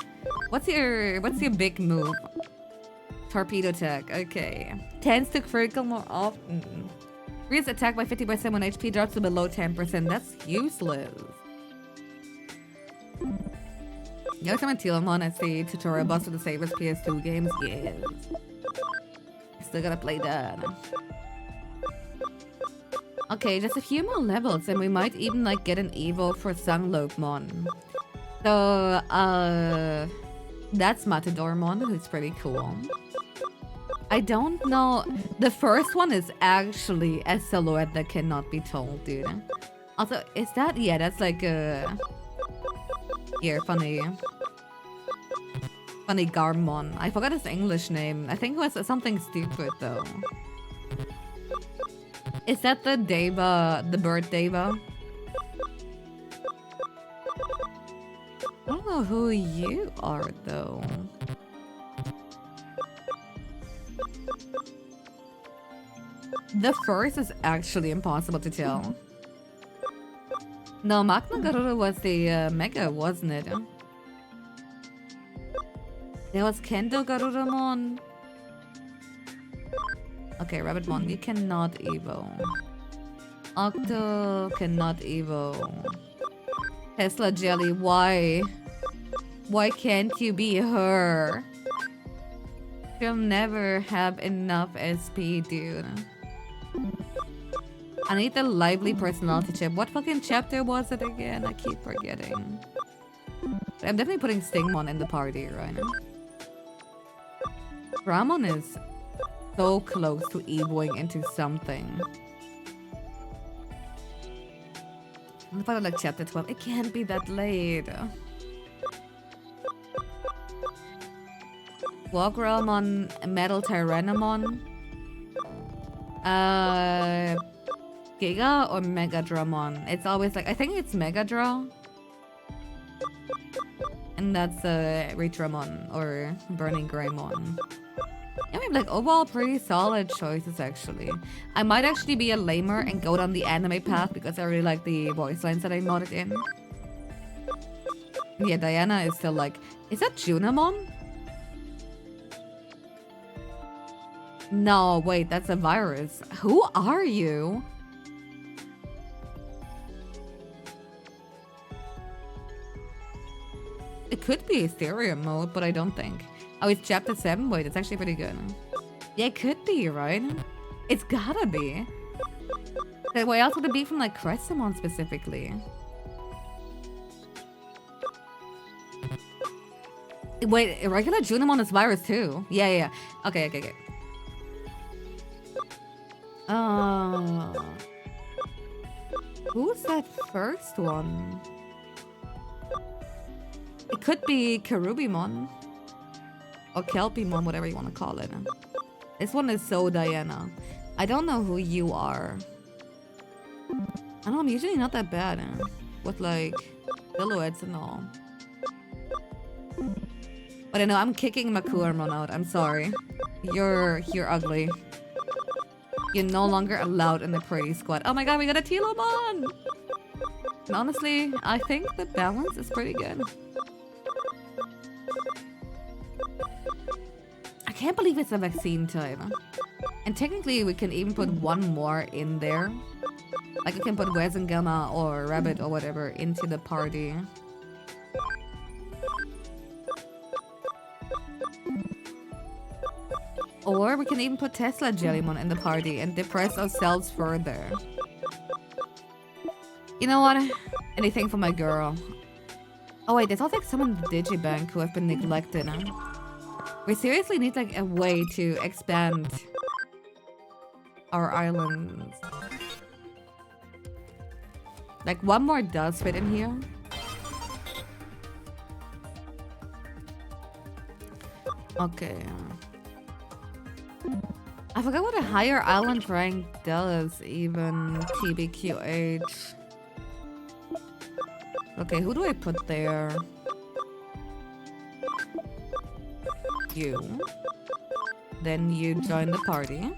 What's your big move? Torpedo attack. Okay. Tends to critical more often. Increase attack by 50% when HP drops to below 10%. That's useless. You know, someone Telemon as the tutorial boss for the Sabers PS2 games? Yes. Still gotta play that. Okay, just a few more levels and we might even like get an Evo for Sunloapmon. So, that's Matadormon, who's pretty cool. I don't know. The first one is actually a silhouette that cannot be told, dude. Also, is that? Yeah, that's like a... Here, funny Garmon. I forgot his English name. I think it was something stupid, though. Is that the Deva, the bird Deva? I don't know who you are, though. The first is actually impossible to tell. No, Magna Garuda was the Mega, wasn't it? There was Kendo Garudamon. Okay, Rabbitmon, you cannot Evo. Octo cannot Evo. Tesla Jelly, why? Why can't you be her? She'll never have enough SP, dude. I need the lively personality chip. What fucking chapter was it again? I keep forgetting. But I'm definitely putting Stingmon in the party right now. Ramon is so close to evoing into something. I'm about like chapter 12. It can't be that late. Walkramon, Metal Tyrannomon. Giga or Megadramon? It's always like, I think it's Megadra. And that's Retramon or Burning Greymon. Yeah, we have like overall pretty solid choices actually. I might actually be a lamer and go down the anime path because I really like the voice lines that I modded in. Yeah, Diana is still like, is that Junamon? No, wait, that's a virus. Who are you? It could be Ethereum mode, but I don't think. Oh, it's chapter 7? Wait, it's actually pretty good. Yeah, it could be, right? It's gotta be. Why else would it be from like Crescimon specifically? Wait, regular Junamon is virus too. Yeah. Okay. Who's that first one? It could be Karubimon. Or Kelpimon, whatever you want to call it. This one is so Diana. I don't know who you are. I know, I'm usually not that bad with like silhouettes and all. But I know I'm kicking Makuarmon out. I'm sorry. You're ugly. You're no longer allowed in the party squad. Oh my god, we got a Telomon! And honestly, I think the balance is pretty good. I can't believe it's a vaccine type. And technically we can even put one more in there. Like we can put Wezengama or Rabbit or whatever into the party. Or we can even put Tesla Jellymon in the party and depress ourselves further. You know what? Anything for my girl. Oh wait, there's also like someone in the Digibank who have been neglected. We seriously need like a way to expand our islands. Like one more does fit in here. Okay. I forgot what a higher island rank does, even TBQH. Okay, who do I put there? You. Then you join the party.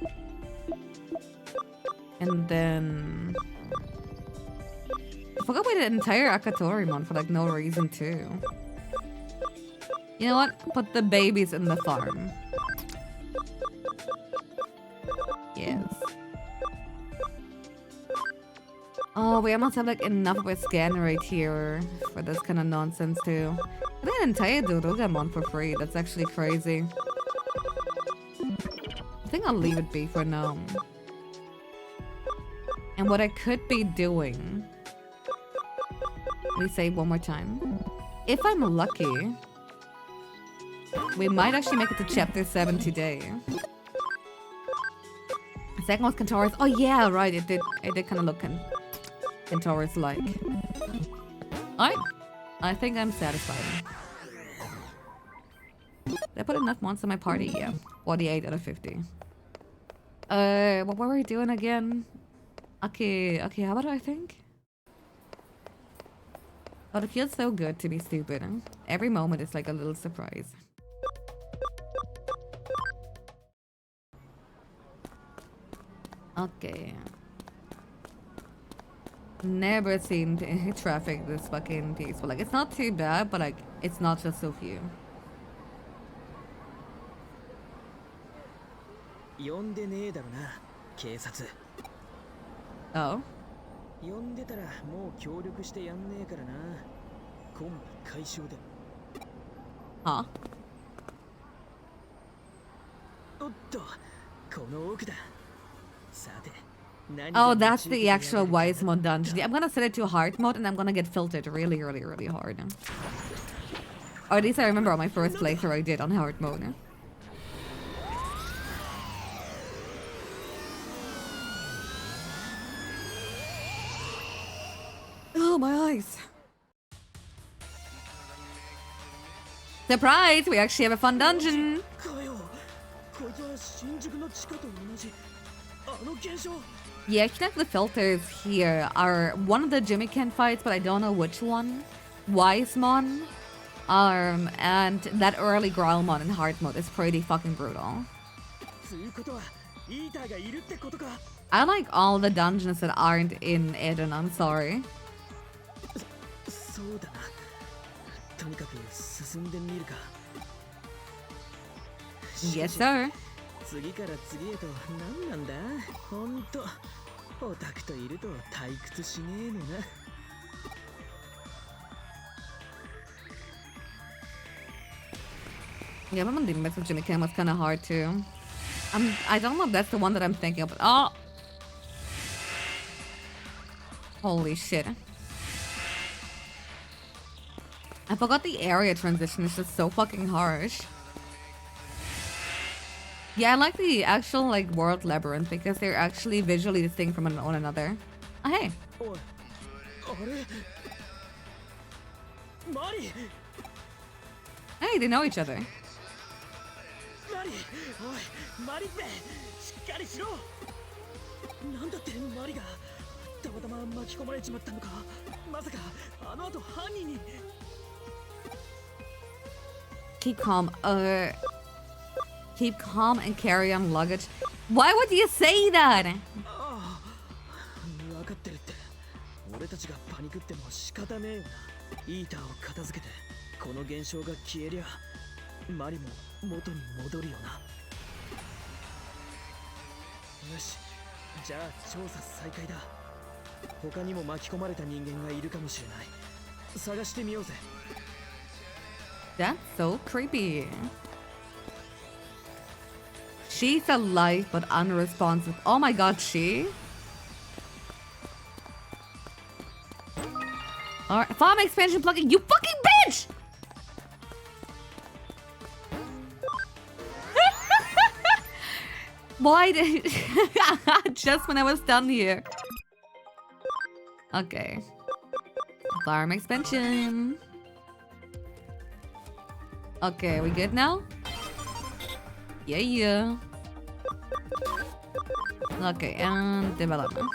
And then... I forgot we did an entire Akatorimon for like no reason too. You know what? Put the babies in the farm. Yes. Oh, we almost have like enough of a scan rate here for this kind of nonsense too. I think an entire Dorugamon for free. That's actually crazy. I think I'll leave it be for now. And what I could be doing... Let me say one more time. If I'm lucky, we might actually make it to chapter 7 today. Second was Kentaurus. Oh yeah, right. It did kind of look Kentaurus-like. Alright. I think I'm satisfied. Did I put enough mons in my party? Yeah. 48 out of 50. What were we doing again? Okay, how about I think? Oh, it feels so good to be stupid. Every moment is like a little surprise. Okay. Never seen traffic this fucking peaceful. Like, it's not too bad, but like, it's not just so few. 呼んでねえだろな、警察。Oh? 呼んでたらもう協力してやんねえからな。コンビ解消で。Huh? おっと、この奥だ。さて。Oh, that's the actual wise mode dungeon. Yeah, I'm gonna set it to hard mode and I'm gonna get filtered really hard. Or at least I remember on my first playthrough I did on hard mode. Oh, my eyes. Surprise! We actually have a fun dungeon! Yeah, I think the filters here are one of the Jimmy-Ken fights, but I don't know which one. Wisemon. And that early Growlmon in hard mode is pretty fucking brutal. I like all the dungeons that aren't in Eden, I'm sorry. Yes, sir. 次から次へと何なんだほんとオタクといると退屈しねえのな Yeah, but the mix with Jimmy Kim was kind of hard too. I don't know if that's the one that I'm thinking of. Oh! Holy shit. I forgot the area transition is just so fucking harsh. Yeah, I like the actual like world labyrinth because they're actually visually distinct from one another. Oh, hey. Hey, they know each other. Keep calm. Keep calm and carry on luggage. Why would you say that? 分かってるって。俺たちがパニクっても仕方ねえよな。イーターを片付けて、この現象が消えりゃ、マリも元に戻るよな。よし、じゃあ調査再開だ。他にも巻き込まれた人間がいるかもしれない。探してみようぜ。That's so creepy. She's alive but unresponsive. Oh my god, she? Alright, farm expansion plugin, you fucking bitch! Why did... Just when I was done here. Okay. Farm expansion. Okay, we good now? Yeah. Okay, and development.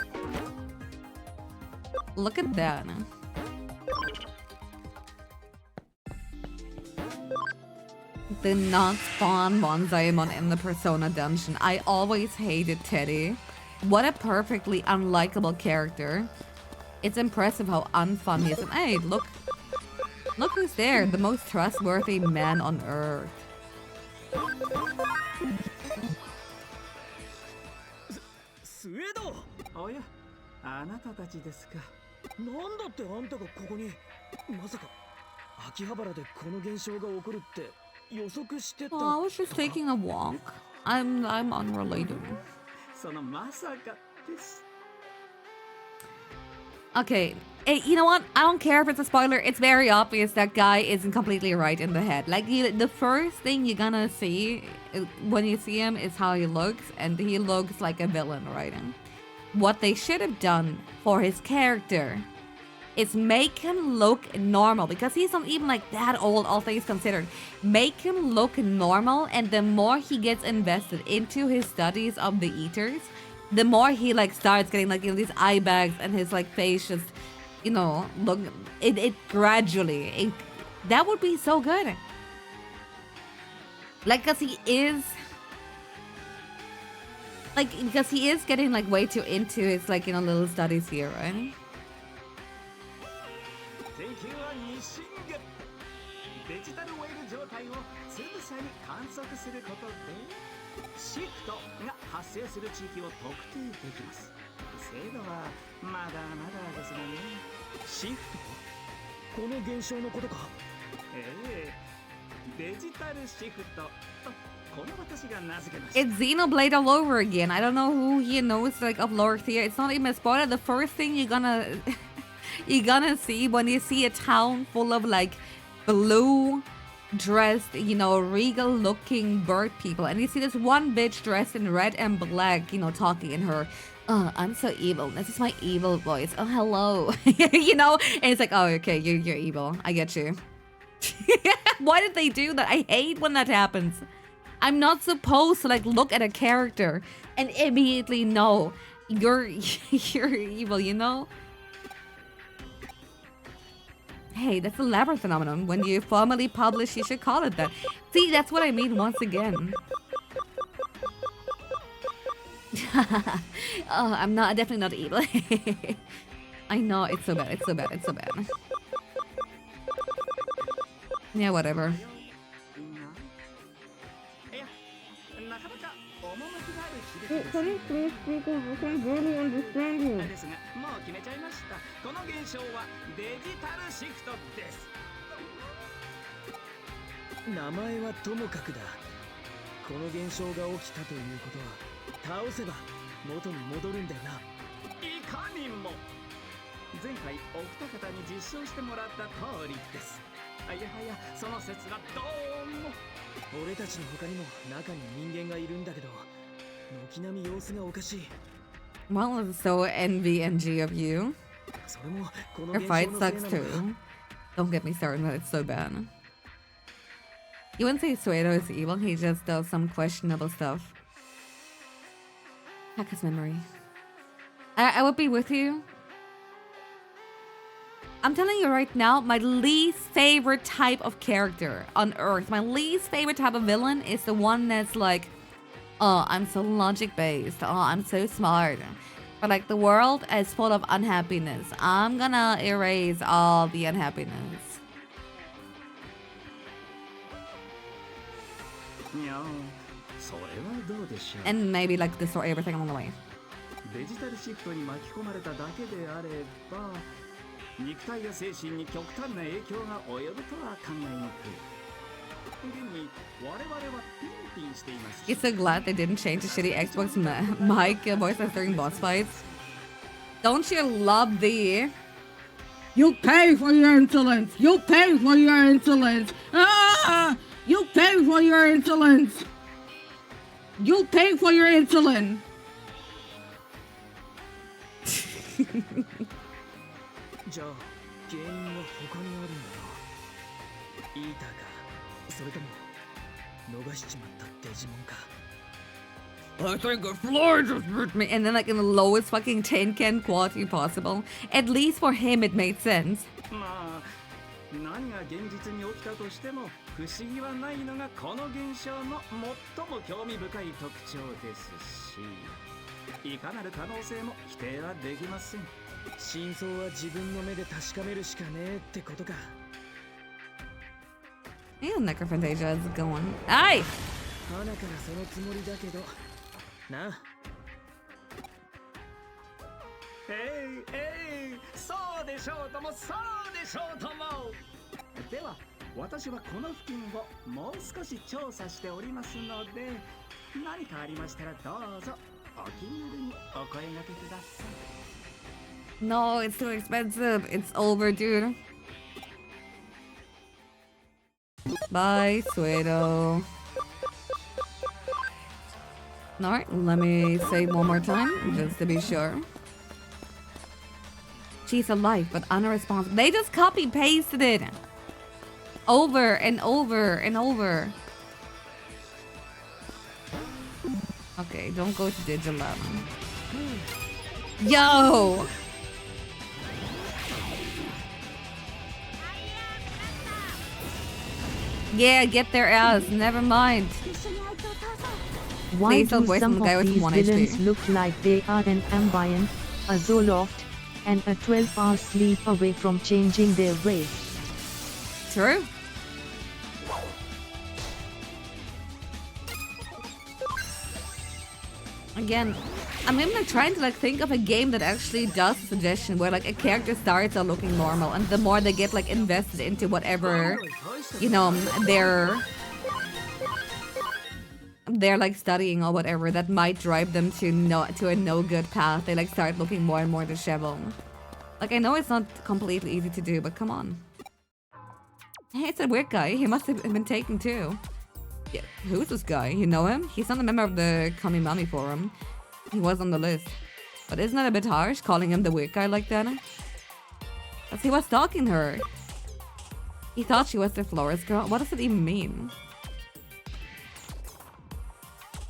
Look at that. Did not spawn Monzaemon in the Persona dungeon. I always hated Teddy. What a perfectly unlikable character. It's impressive how unfun he is. And hey, look who's there. The most trustworthy man on earth. スエド。おや、あなたたちですか。なんだってあんたがここに。まさか秋葉原でこの現象が起こるって予測してた。Oh, I was just taking a walk. I'm unrelated. そのまさかです。 Okay, hey, you know what? I don't care if it's a spoiler. It's very obvious that guy isn't completely right in the head. Like, the first thing you're gonna see when you see him is how he looks, and he looks like a villain, right? What they should have done for his character is make him look normal, because he's not even like that old, all things considered. Make him look normal, and the more he gets invested into his studies of the Eaters, the more he like starts getting like, you know, these eye bags and his like face just, you know, look, it gradually, that would be so good. Like, because he is getting like way too into his like, you know, little studies here, right? シフトが発生する地域を特定できます。精度はまだまだですがね。シフト？この現象のことか。デジタルシフトとこの私が名付けました。 It's Xenoblade all over again. I don't know who he knows like of lore here. It's not even a spoiler. The first thing you're gonna see when you see a town full of like blue dressed, you know, regal looking bird people, and you see this one bitch dressed in red and black, you know, talking in her, oh, I'm so evil, this is my evil voice, oh hello. You know, and it's like, oh okay, you're evil, I get you. Why did they do that? I hate when that happens. I'm not supposed to like look at a character and immediately know you're evil, you know. Hey, that's a Labyrinth phenomenon. When you formally publish, you should call it that. See, that's what I mean once again. Oh, I'm definitely not evil. I know, it's so bad, it's so bad, it's so bad. Yeah, whatever. Can you please speak up? I can barely understand you. ですが、もう決めちゃいました。この現象はデジタルシフトです。名前はともかくだ。この現象が起きたということは、倒せば元に戻るんだよな。いかにも。前回お二方に実証してもらった通りです。いやはや、その説はどうも。俺たちの他にも中に人間がいるんだけど、軒並み様子がおかしい。Well, it's so NVNG of you. Your fight sucks too. Don't get me started, it's so bad. You wouldn't say Suedo is evil, he just does some questionable stuff. Hack his memory. I would be with you. I'm telling you right now, my least favorite type of character on Earth, my least favorite type of villain is the one that's like, oh, I'm so logic-based. Oh, I'm so smart. But like the world is full of unhappiness. I'm gonna erase all the unhappiness. And maybe like destroy everything along the way. デジタルシフトに巻き込まれただけであれば、肉体や精神に極端な影響が及ぶとは考えにくい。 You're so glad they didn't change the shitty Xbox mic voice during boss fights. Don't you love the... You pay for your insolence! You pay for your insolence! Ah! You pay for your insolence! You pay for your insolence! じゃあ、原因は他にあるんだな。イーターか。それとも逃しちまったデジモンか。I think a fly just hurt me. And then like in the lowest fucking tin can quality possible. At least for him it made sense. まあ何が現実に起きたとしても不思議はないのがこの現象の最も興味深い特徴ですし、いかなる可能性も否定はできません。真相は自分の目で確かめるしかねえってことか。Ew, Necrophantasia is going. Aye! 鼻からそのつもりだけどな。そうでしょうともそうでしょうとも。では私はこの付近をもう少し調査しておりますので、何かありましたらどうぞお気軽にお声掛けください。No, it's too expensive. It's over, dude. Bye, Suedo. Alright, let me save one more time, just to be sure. She's alive, but unresponsive. They just copy-pasted it! Over and over and over. Okay, don't go to Digimon. Yo! Yeah, get their ass. Never mind. Why Please don't do waste some the guy of with these 1 villains HP. look like they are an Ambient, a Zoloft, and a 12-hour sleep away from changing their race? True. Again, I'm like trying to like think of a game that actually does a suggestion where like a character starts out looking normal, and the more they get like invested into whatever, you know, they're like studying or whatever, that might drive them to a no good path. They like start looking more and more disheveled. Like I know it's not completely easy to do, but come on. Hey, it's a weird guy. He must have been taken too. Yeah, who's this guy? You know him? He's not a member of the Kamimami forum. He was on the list. But isn't that a bit harsh, calling him the weird guy like that? Because he was stalking her. He thought she was the florist girl. What does it even mean?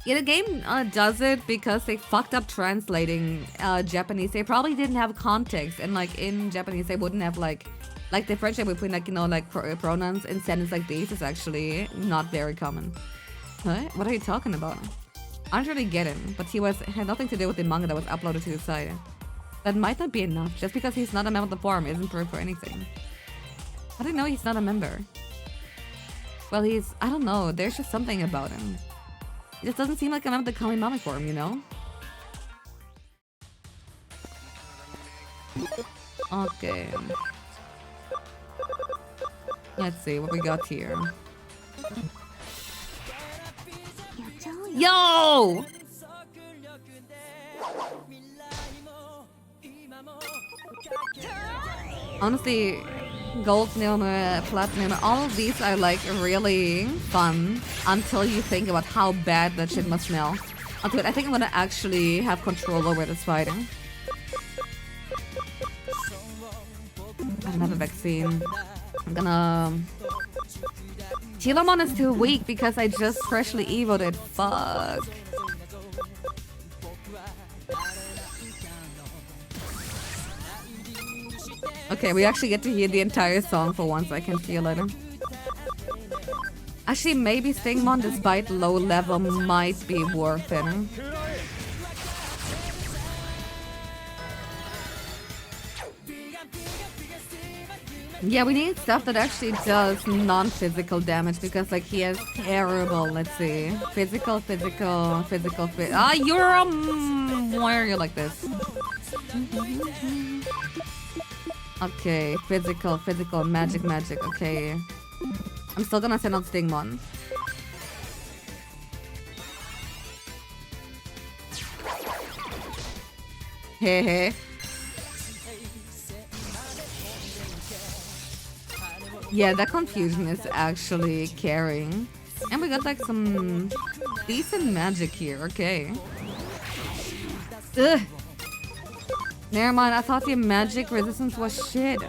Yeah, the game does it because they fucked up translating Japanese. They probably didn't have context, and like in Japanese they wouldn't have like differentiate between like, you know, like pronouns in sentences like these is actually not very common. What? What are you talking about? I don't really get it, but had nothing to do with the manga that was uploaded to the site. That might not be enough. Just because he's not a member of the forum isn't proof for anything. How do you know he's not a member? Well, I don't know, there's just something about him. He just doesn't seem like a member of the Kamimami forum, you know? Okay. Let's see what we got here. Yo! Honestly, gold, neon, platinum, all of these are like really fun until you think about how bad that shit must smell. I think I'm gonna actually have control over this fighting. I don't have a vaccine. I'm gonna... Chilomon is too weak because I just freshly evoed it. Fuck. Okay, we actually get to hear the entire song for once. I can feel it. Actually, maybe Stingmon, despite low level, might be worth it. Yeah, we need stuff that actually does non-physical damage because, like, he has terrible, let's see, physical. Ah, you're why are you like this? Okay, physical, magic, okay. I'm still gonna send out Stingmon. Hey. Yeah, that confusion is actually carrying. And we got like some decent magic here, okay. Ugh. Never mind, I thought the magic resistance was shit.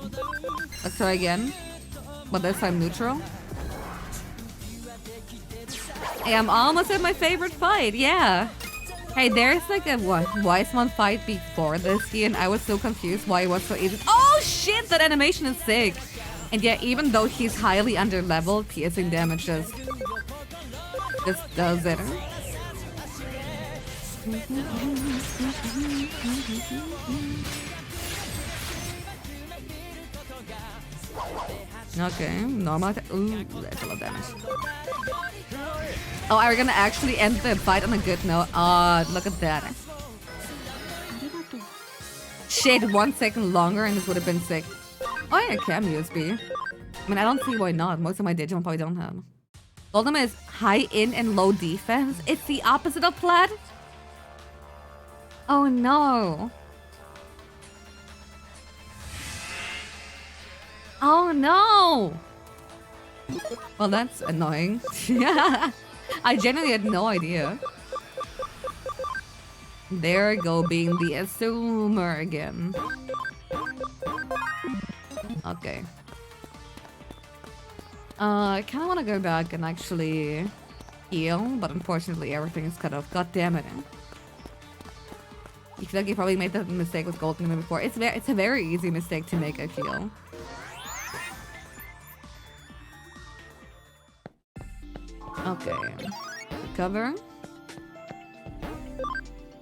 Let's try again. But this time neutral. Hey, I'm almost at my favorite fight, yeah. Hey, there's like a Wiseman fight before this here, and I was so confused why it was so easy. Oh shit, that animation is sick! And yeah, even though he's highly under-leveled, piercing damage just does it. Okay, normal. Ooh, that's a lot of damage. Oh, are we gonna actually end the fight on a good note? Look at that. Shit, 1 second longer and this would have been sick. Oh yeah, cam USB. I mean, I don't see why not. Most of my Digimon probably don't have. Golden is high in and low defense. It's the opposite of Plaid. Oh no. Oh no. Well, that's annoying. Yeah. I genuinely had no idea. There I go, being the assumer again. Okay. I kind of want to go back and actually heal, but unfortunately everything is cut off. God damn it. You feel like you probably made that mistake with Golden before. It's a very easy mistake to make, I feel. Okay. Recover.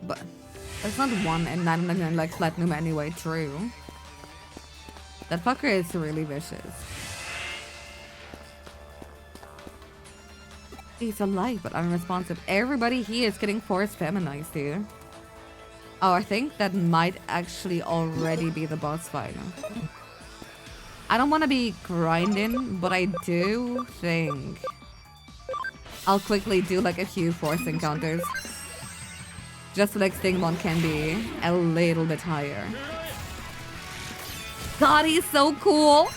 But that's not 1 and 9 like platinum anyway, true. That fucker is really vicious. He's alive but unresponsive. Everybody here is getting forced feminized here. Oh, I think that might actually already be the boss fight. I don't want to be grinding, but I do think I'll quickly do like a few force encounters. Just so like Stingmon can be a little bit higher. God, he's so cool!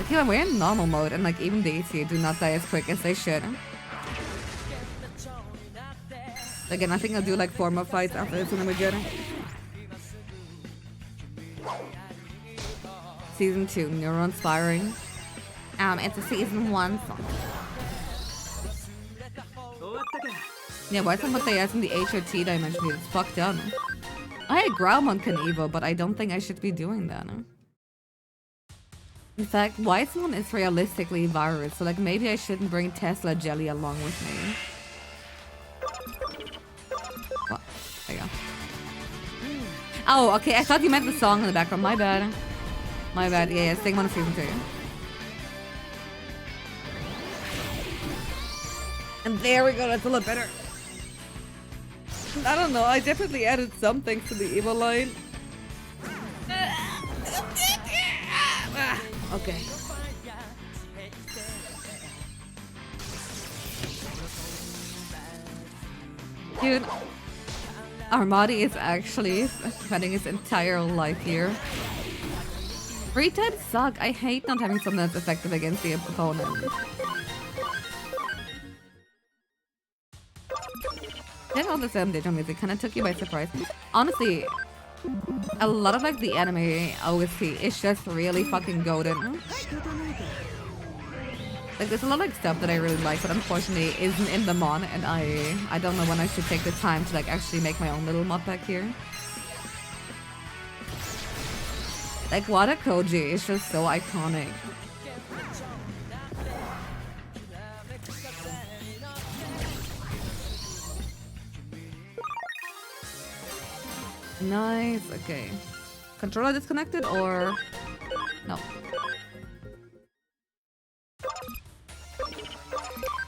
Okay, we're in normal mode and like even these here do not die as quick as they should. Again, I think I'll do like 4 more fights after this and then we're good. Season 2, Neurons Firing. It's a season 1 song. Yeah, why someone put the ass in the HOT dimension? It's fucked up. I had Growlmon can Evo, but I don't think I should be doing that. In fact, Wiseman is realistically virus, so like maybe I shouldn't bring Tesla Jelly along with me. What? There you go. Oh, okay, I thought you meant the song in the background. My bad. My bad. Yeah, Stingmon season 2. And there we go, that's a lot better. I don't know, I definitely added something to the Evo line. Okay. Dude, Armadi is actually spending his entire life here. Free types suck. I hate not having something that's effective against the opponent. Then all the same Digimon music kind of took you by surprise. Honestly, a lot of like the anime OST is just really fucking golden. Like there's a lot of like stuff that I really like, but unfortunately isn't in the mod, and I don't know when I should take the time to like actually make my own little mod pack here. Like Wada Koji is just so iconic. Nice, okay. Controller disconnected or no?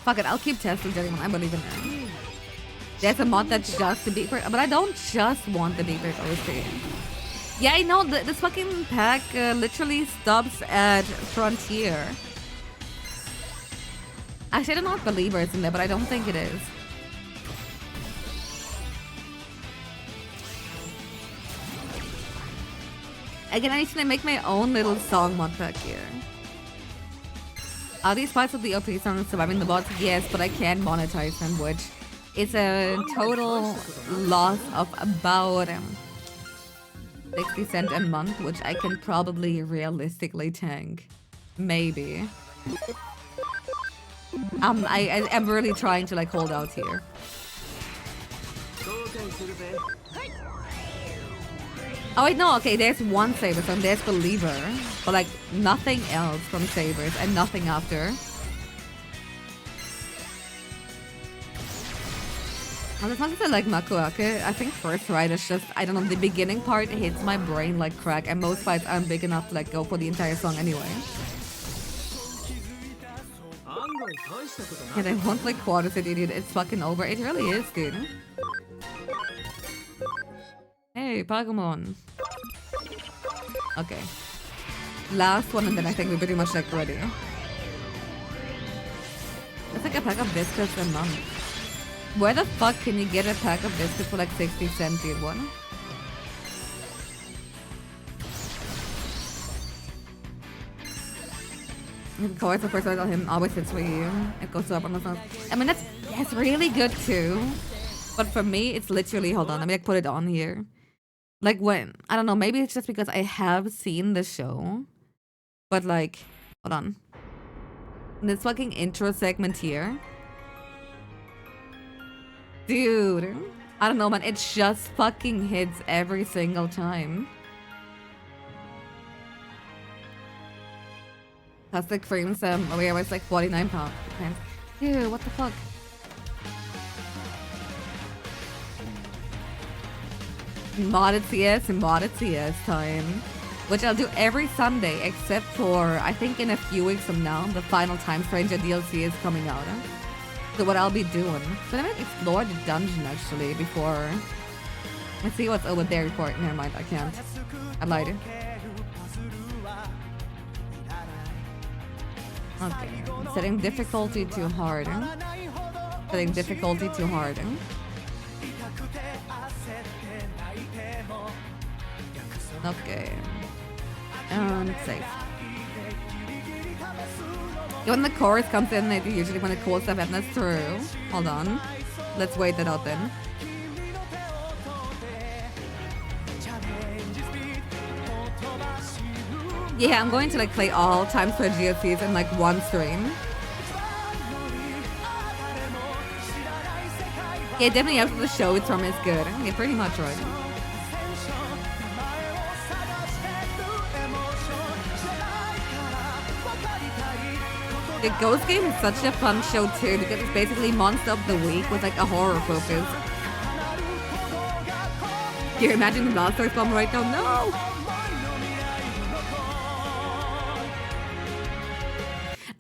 Fuck it, I'll keep testing Digimon. I believe in it. There's a mod that's just the beat, but I don't just want the beat OST. Yeah, I know this fucking pack literally stops at Frontier. Actually, I don't know if Believer is in there, but I don't think it is. Again, I need to make my own little song mod pack here. Are these parts of the OP song surviving the bots? Yes, but I can't monetize them, which is a total loss of about 60 cents a month, which I can probably realistically tank. Maybe. I am really trying to like hold out here. Oh wait, no, okay, there's one Saber song, there's Believer, but like nothing else from Sabers and nothing after. Well, as much as I like Makuake, I think first right is just, I don't know, the beginning part hits my brain like crack, and most fights aren't big enough to like go for the entire song anyway. Yeah, they won't like quarters it, idiot. It's fucking over. It really is, dude. Hey, Pokemon. Okay. Last one, and then I think we're pretty much like ready. It's like a pack of biscuits a month. Where the fuck can you get a pack of biscuits for like 60 cents, dude? What? Of course, the first I tell him always hits for you. It goes up on the phone. I mean, that's really good too. But for me, it's literally, hold on, let me like put it on here. Like when, I don't know, maybe it's just because I have seen the show. But like, hold on. This fucking intro segment here. Dude, I don't know, man, it just fucking hits every single time. Plastic frames, we was like 49 pounds. Dude, what the fuck? Modded CS time. Which I'll do every Sunday, except for, I think in a few weeks from now, the final Time Stranger DLC is coming out. So what I'll be doing. So let me explore the dungeon actually before. Let's see what's over there before. Never mind, I can't. I lied. Okay. Setting difficulty too hard. Setting difficulty too hard. Okay. And safe. When the chorus comes in, they usually when the cool stuff happens. That's true. Hold on. Let's wait that out then. Yeah, I'm going to like play all Times for GSCs in like one stream. Yeah, definitely after the show it's from is good. Yeah, pretty much right. The Ghost Game is such a fun show too because it's basically Monster of the Week with like a horror focus. Can you imagine the Blastoise bomb right now? No!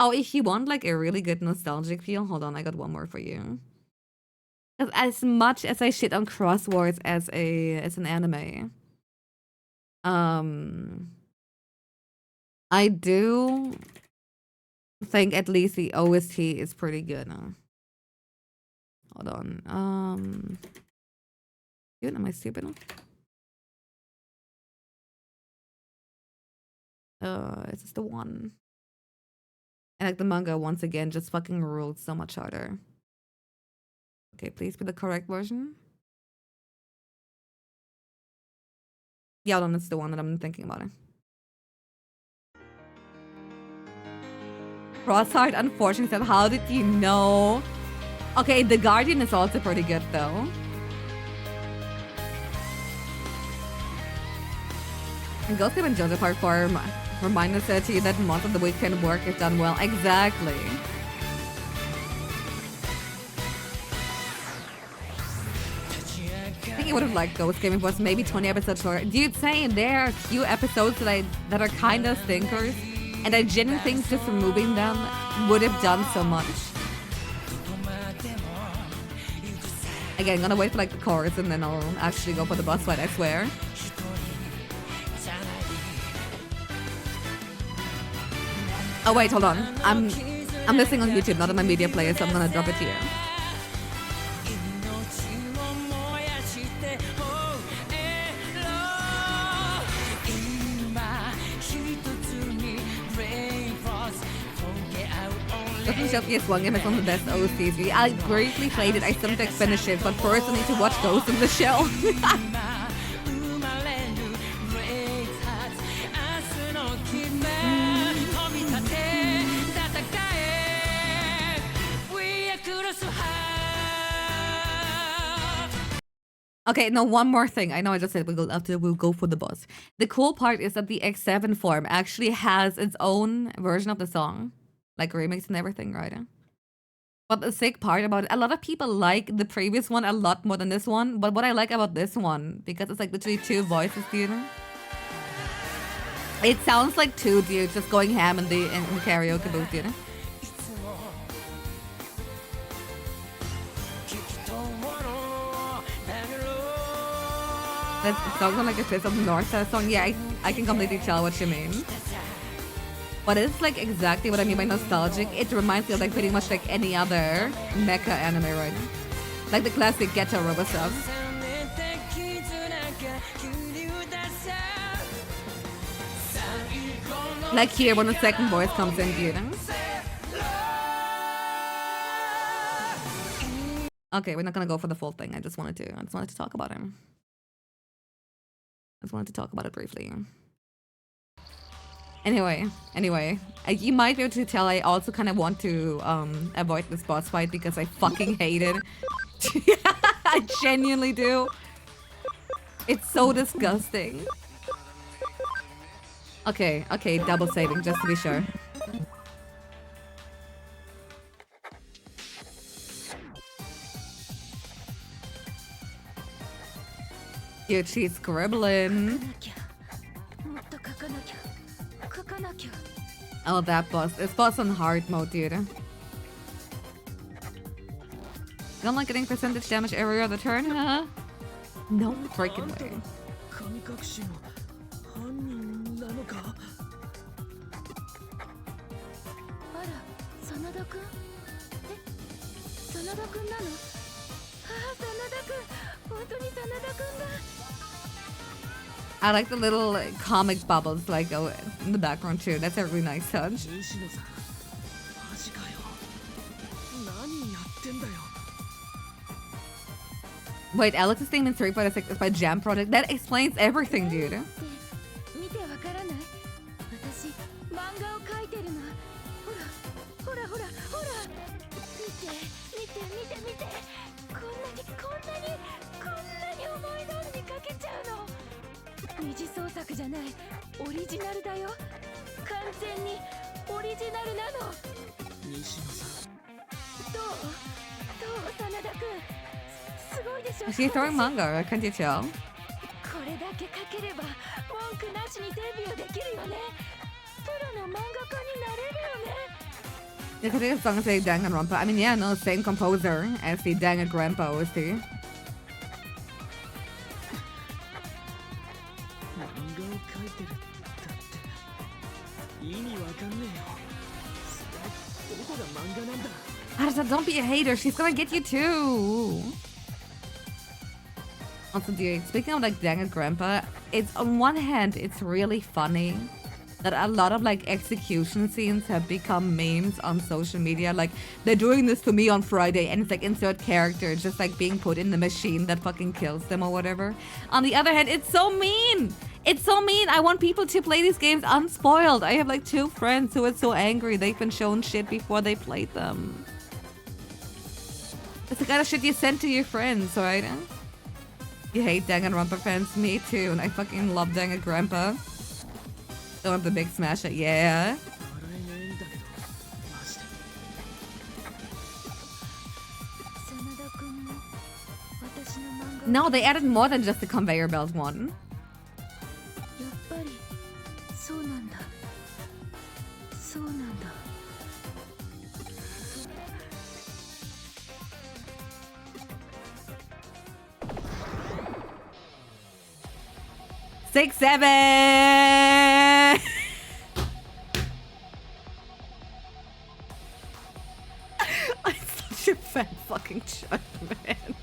Oh, if you want like a really good nostalgic feel, hold on, I got one more for you. As much as I shit on crosswords as an anime, I do think at least the OST is pretty good. Hold on. Dude, am I stupid? Is this the one? And like the manga once again just fucking ruled so much harder. Okay, please be the correct version. Yeah, hold on, it's the one that I'm thinking about. Crossheart, unfortunately, said, how did you know? Okay, The Guardian is also pretty good, though. And Ghost Game and Joseph Part 4 remind us that Month of the Week can work if done well. Exactly. I think you would have liked Ghost Game if it was maybe 20 episodes short. Dude, saying there are a few episodes that are kind of stinkers. And I genuinely think just removing them would have done so much. Again, I'm gonna wait for like the chorus and then I'll actually go for the boss fight, I swear. Oh wait, hold on. I'm listening on YouTube, not on my media player, so I'm gonna drop it here. PS1 game is one of the best OCs. I briefly played it, I still need to finish it, but first I need to watch Ghost in the Shell. Okay, no, one more thing. I know I just said we'll go for the boss. The cool part is that the X7 form actually has its own version of the song, like remix and everything, right? But the sick part about it, a lot of people like the previous one a lot more than this one. But what I like about this one, because it's like literally two voices, do you know? It sounds like two dudes just going ham in the karaoke booth, you know? It sounds like a twist of the North Side song. Yeah, I can completely tell what you mean. But it's like exactly what I mean by nostalgic. It reminds me of like pretty much like any other mecha anime, right? Like the classic Ghetto Robo stuff. Like here when the second voice comes in, you know? Okay, we're not gonna go for the full thing. I just wanted to talk about him. I just wanted to talk about it briefly. Anyway, you might be able to tell I also kind of want to avoid this boss fight because I fucking hate it. I genuinely do. It's so disgusting. Okay, double saving just to be sure. Dude, she's scribbling. Oh, that boss. It's boss on hard mode, dude. Don't like getting percentage damage every other turn, huh? No freaking way. I like the little comic bubbles like in the background too. That's a really nice touch. Wait, Alex's name in 3.6 is by Jam Project. That explains everything, dude. Is she throwing manga? Can't you tell? Yeah, I think the song is like Danganronpa. I mean, yeah, no, same composer as the Danganronpa OST. Arisa, don't be a hater. She's gonna get you too. Also, dude, speaking of like Danganronpa, it's on one hand, it's really funny that a lot of like execution scenes have become memes on social media. Like, they're doing this to me on Friday, and it's like insert character just like being put in the machine that fucking kills them or whatever. On the other hand, it's so mean. It's so mean. I want people to play these games unspoiled. I have like 2 friends who are so angry they've been shown shit before they played them. It's the kind of shit you send to your friends, right? You hate Danganronpa fans? Me too, and I fucking love Danganronpa. Don't have the big smash it, yeah. No, they added more than just the conveyor belt one. Six, 7. I'm such a fat fucking chuck, man.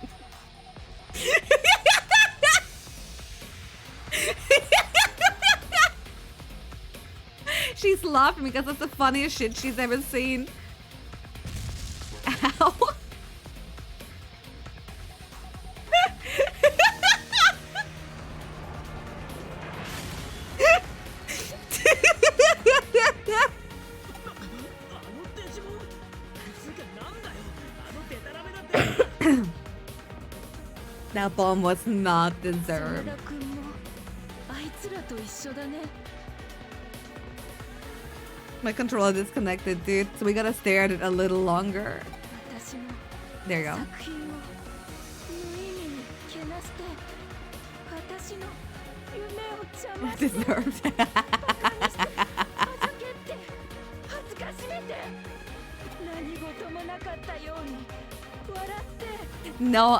She's laughing because that's the funniest shit she's ever seen. Ow. That bomb was not deserved. 真田君もあいつらと一緒だね。 My controller disconnected, dude. So we gotta stare at it a little longer. 私の There you go. 作品を無意味にけなして私の夢を邪魔して Deserved. バカにしてはじけって恥ずかしめて何事もなかったように笑って No,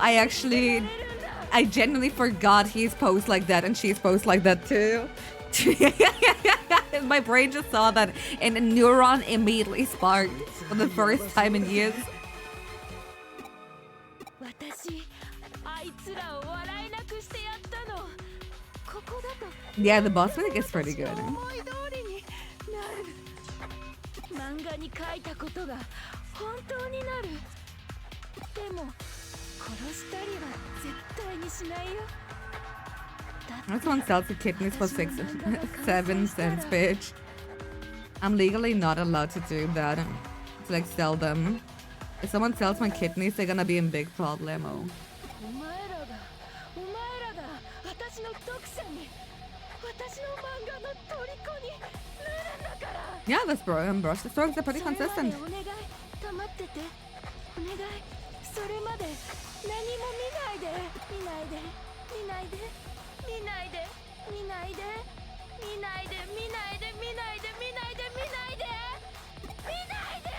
I genuinely forgot he's posed like that and she's posed like that too. My brain just saw that and a neuron immediately sparked for the first time in years. 私あいつらを笑えなくしてやったのここだと Yeah, the boss music is pretty good. 思い通りになる漫画に書いたことが本当になるでも殺したりは絶対にしないよ This one sells the kidneys for 7 cents, bitch. I'm legally not allowed to do that. To like sell them. If someone sells my kidneys, they're gonna be in big problemo. お前らが私の読者に私の漫画の虜になるんだから Yeah, this brush the strokes are pretty consistent. それまでお願い黙っててお願いそれまで何も見ないで見ないで見ないで見ないで見ないで見ないで見ないで見ないで見ないで見ないで見ないで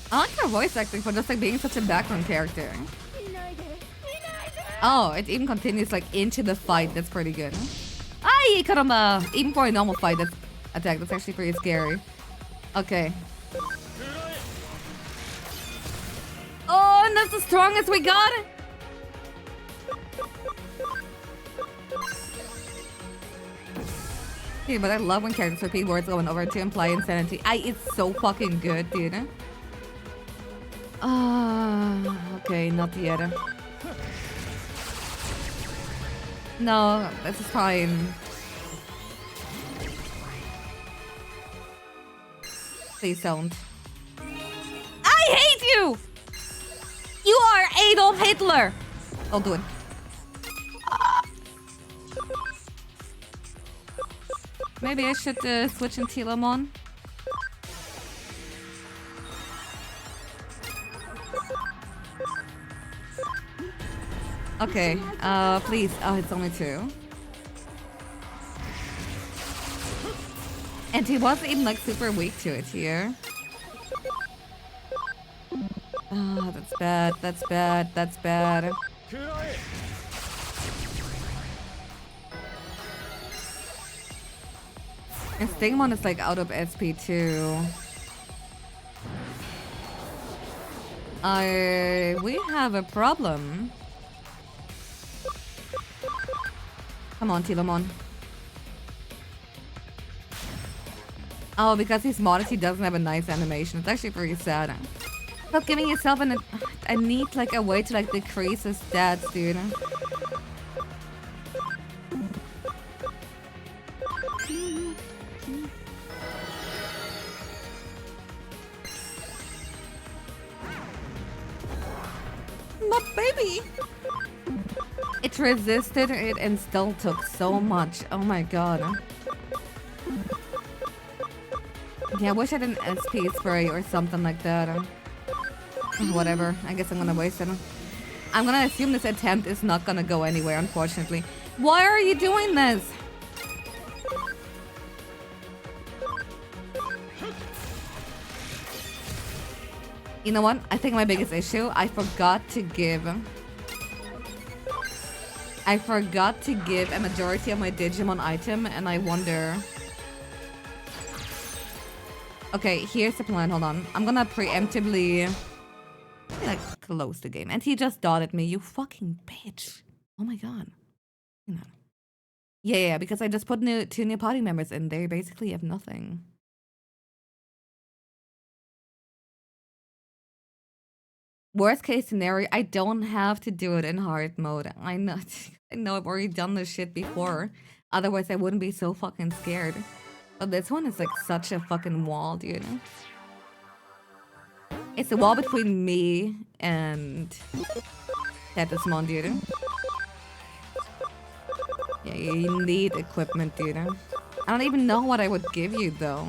I like her voice acting for just like being such a background character. 見ないで見ないで Oh, it even continues like into the fight. That's pretty good. Ay, caramba! Even for a normal fight attack, that's actually pretty scary. Okay. Oh, and that's the strongest we got! Dude, but I love when characters repeat words going over to imply insanity. It's so fucking good, dude. Okay, not yet. No, this is fine. Please don't. I hate you! You are Adolf Hitler! I'll do it. Maybe I should switch in Telemon. Okay, please. Oh, it's only 2. And he wasn't even like super weak to it here. Oh, that's bad, that's bad, that's bad. And Stingmon is like out of SP too. We have a problem. Come on, Telemon. Oh, because he's modest, he doesn't have a nice animation. It's actually pretty sad. Stop giving yourself I need like a way to like decrease his stats, dude. My baby! It resisted it and still took so much. Oh my god. Yeah, I wish I had an SP spray or something like that. Whatever. I guess I'm gonna waste it. I'm gonna assume this attempt is not gonna go anywhere, unfortunately. Why are you doing this? You know what? I think my biggest issue, I forgot to give a majority of my Digimon item, and I wonder... Okay, here's the plan, hold on. I'm gonna preemptively like close the game. And he just dotted me, you fucking bitch. Oh my god. You know. Yeah, because I just put 2 new party members in. They basically have nothing. Worst case scenario, I don't have to do it in hard mode. I know I've already done this shit before. Otherwise, I wouldn't be so fucking scared. But this one is like such a fucking wall, dude. It's the wall between me and that Digimon, dude. Yeah, you need equipment, dude. I don't even know what I would give you, though.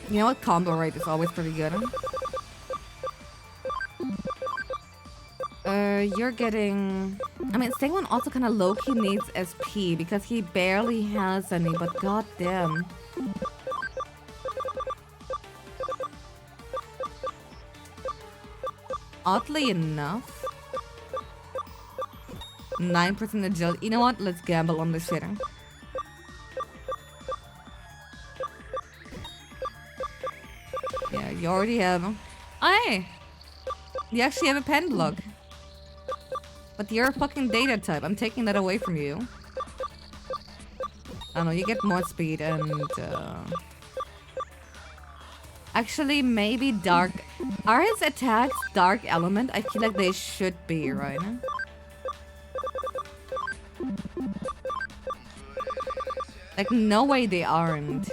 You know what? Combo rate is always pretty good. You're getting... I mean, Stingmon also kind of low-key needs SP because he barely has any, but goddamn. Oddly enough, 9% agility. You know what? Let's gamble on this shit. Yeah, you already have... Aye! You actually have a pen block. But you're a fucking data type. I'm taking that away from you. I don't know, you get more speed and... Actually, maybe dark... Are his attacks dark element? I feel like they should be, right? Like, no way they aren't.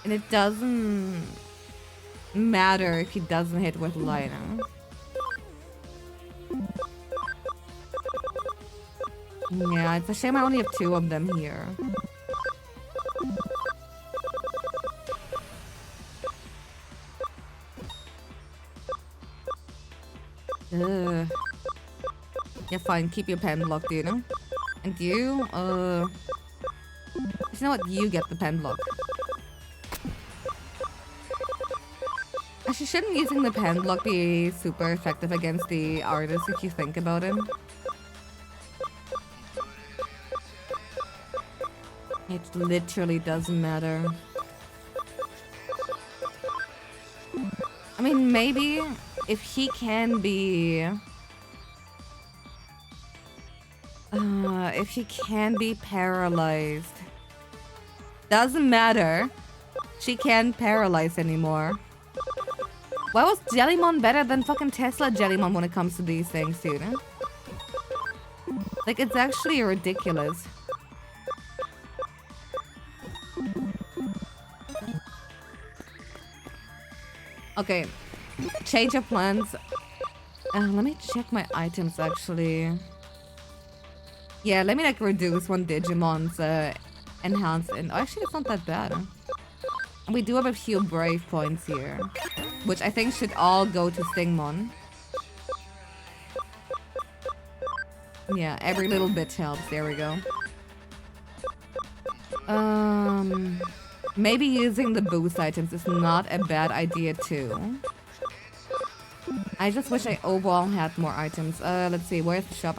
And it doesn't matter if he doesn't hit with lightning. Yeah, it's a shame I only have 2 of them here. Ugh. Yeah, fine, keep your pen block, dude. And you, you know what? You get the pen block. Actually, shouldn't using the pen block be super effective against the artist if you think about it? It literally doesn't matter. I mean, maybe if he can be... if he can be paralyzed. Doesn't matter. She can't paralyze anymore. Why was Jellymon better than fucking Tesla Jellymon when it comes to these things, dude? Like, it's actually ridiculous. Okay, change of plans. Let me check my items, actually. Yeah, let me, like, reduce one Digimon's enhanced. And actually, it's not that bad. And we do have a few brave points here, which I think should all go to Stingmon. Yeah, every little bit helps. There we go. Maybe using the boost items is not a bad idea too. I just wish I overall had more items. Let's see, where's the shop?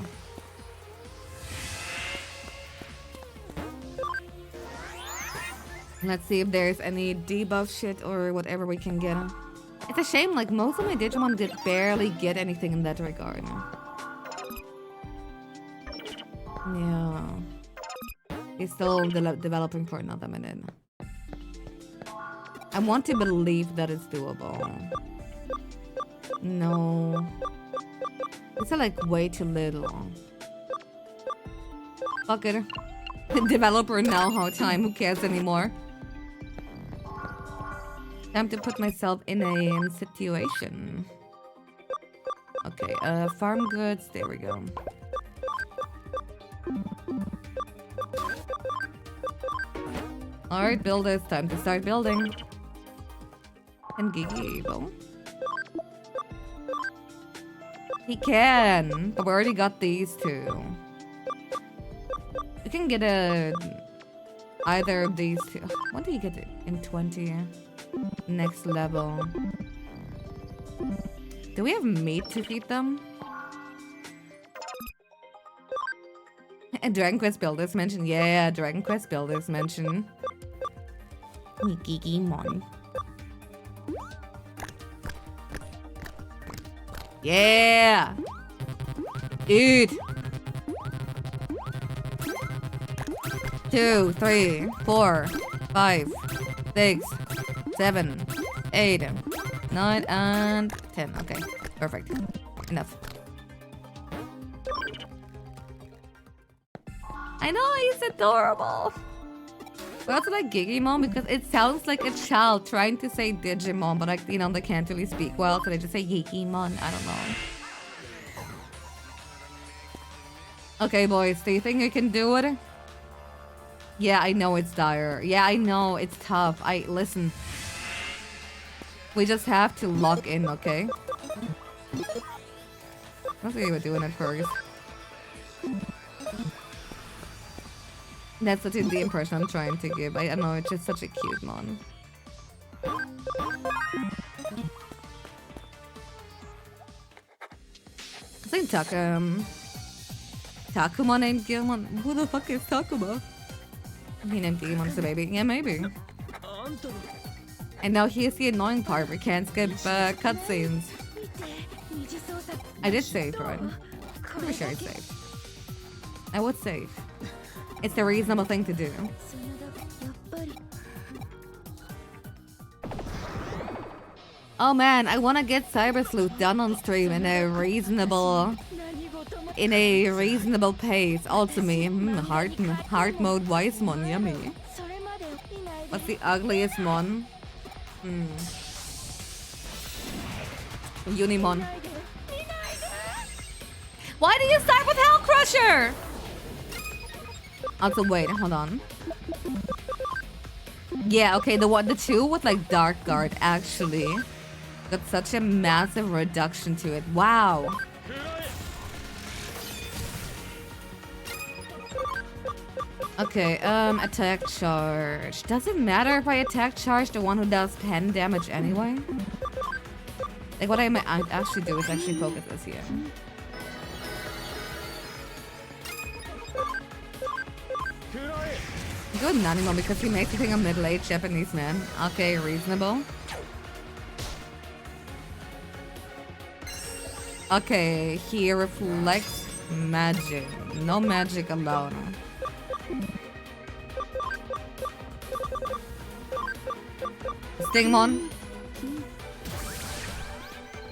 Let's see if there's any debuff shit or whatever we can get. It's a shame, like, most of my Digimon did barely get anything in that regard. Yeah. He's still developing for another minute. I want to believe that it's doable. No. These are like way too little. Fuck it. Developer now, hard time. Who cares anymore? Time to put myself in a situation. Okay, farm goods. There we go. Alright, builders. Time to start building. And Gigi, well. He can, but we already got these two. You can get either of these two. When do you get it? In 20? Next level. Do we have meat to feed them? And Dragon Quest Builders mention. Yeah, Dragon Quest Builders mention. Digimon. Yeah! Dude! 2, 3, 4, 5, 6, 7, 8, 9, and 10. Okay, perfect. Enough. I know, he's adorable. I also like Digimon because it sounds like a child trying to say Digimon, but like, you know, they can't really speak well, so they just say Digimon. I don't know. Okay, boys, do you think you can do it? Yeah, I know it's dire. Yeah, I know it's tough. Listen. We just have to lock in, okay? Let's see what doing it first. That's such the impression I'm trying to give. I know, it's just such a cute mon. I think Takumon named Gilmon. Who the fuck is Takuma? He named Digimon as a baby. Yeah, maybe. And now here's the annoying part. We can't skip cutscenes. I did save, right? I'm pretty sure I saved. I would save. It's the reasonable thing to do. Oh man, I want to get Sleuth done on stream in a reasonable pace. Also me, hard mode wise mon, yummy. What's the ugliest mon? Unimon. Why do you start with Hell Crusher? Also, wait, hold on. Yeah, okay, the two with like Dark Guard actually got such a massive reduction to it. Wow. Okay, attack charge. Does it matter if I attack charge the one who does pen damage anyway? Like what I might actually do is actually focus this here. Good Nanimo because he makes me think a middle-aged Japanese man. Okay, reasonable. Okay, he reflects magic. No magic alone. Stingmon.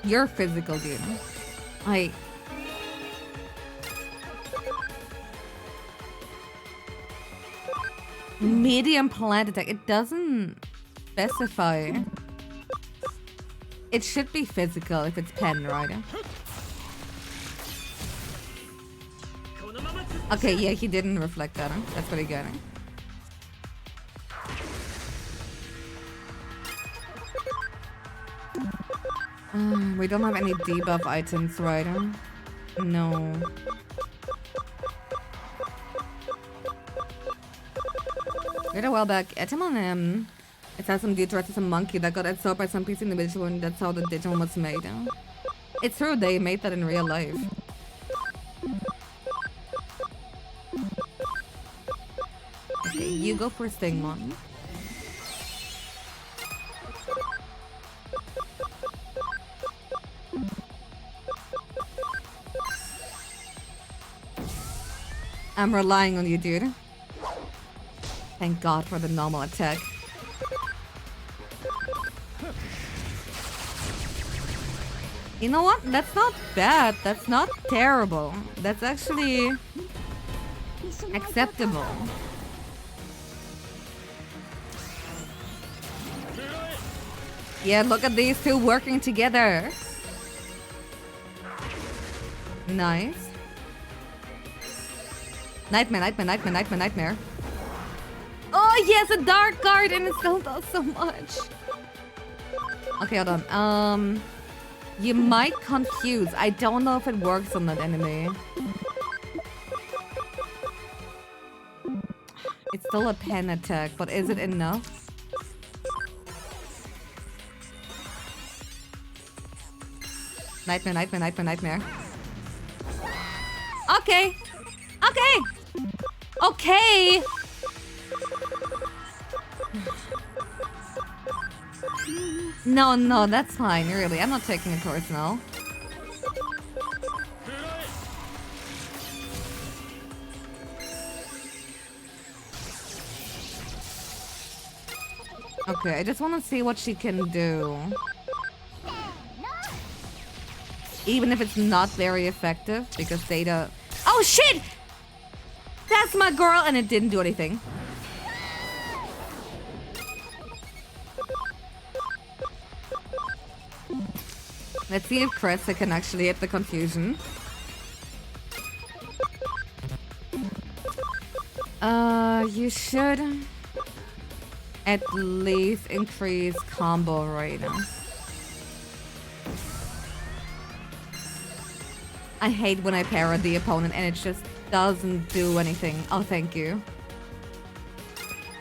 You're physical, dude. Medium plant attack. It doesn't specify. It should be physical if it's pen, right? Okay, yeah, he didn't reflect that. Huh? That's pretty good. We don't have any debuff items, right? No. Quite a while back, Etemon, it has some Detroit as a monkey that got absorbed by some PC individual, and that's how the Digimon was made. It's true, they made that in real life. Okay, you go for Stingmon. I'm relying on you, dude. Thank God for the normal attack. You know what? That's not bad. That's not terrible. That's actually acceptable. Yeah, look at these two working together. Nice. Nightmare. Oh, yes, a Dark Guard, and it still does so much. Okay, hold on. You might confuse. I don't know if it works on that enemy. It's still a pen attack, but is it enough? Nightmare. Okay. No, that's fine, really. I'm not taking it personal. Okay, I just want to see what she can do. Even if it's not very effective, because Data... Oh, shit! That's my girl, and it didn't do anything. Let's see if Cressa can actually hit the confusion. You should at least increase combo rate. I hate when I parry the opponent and it just doesn't do anything. Oh, thank you.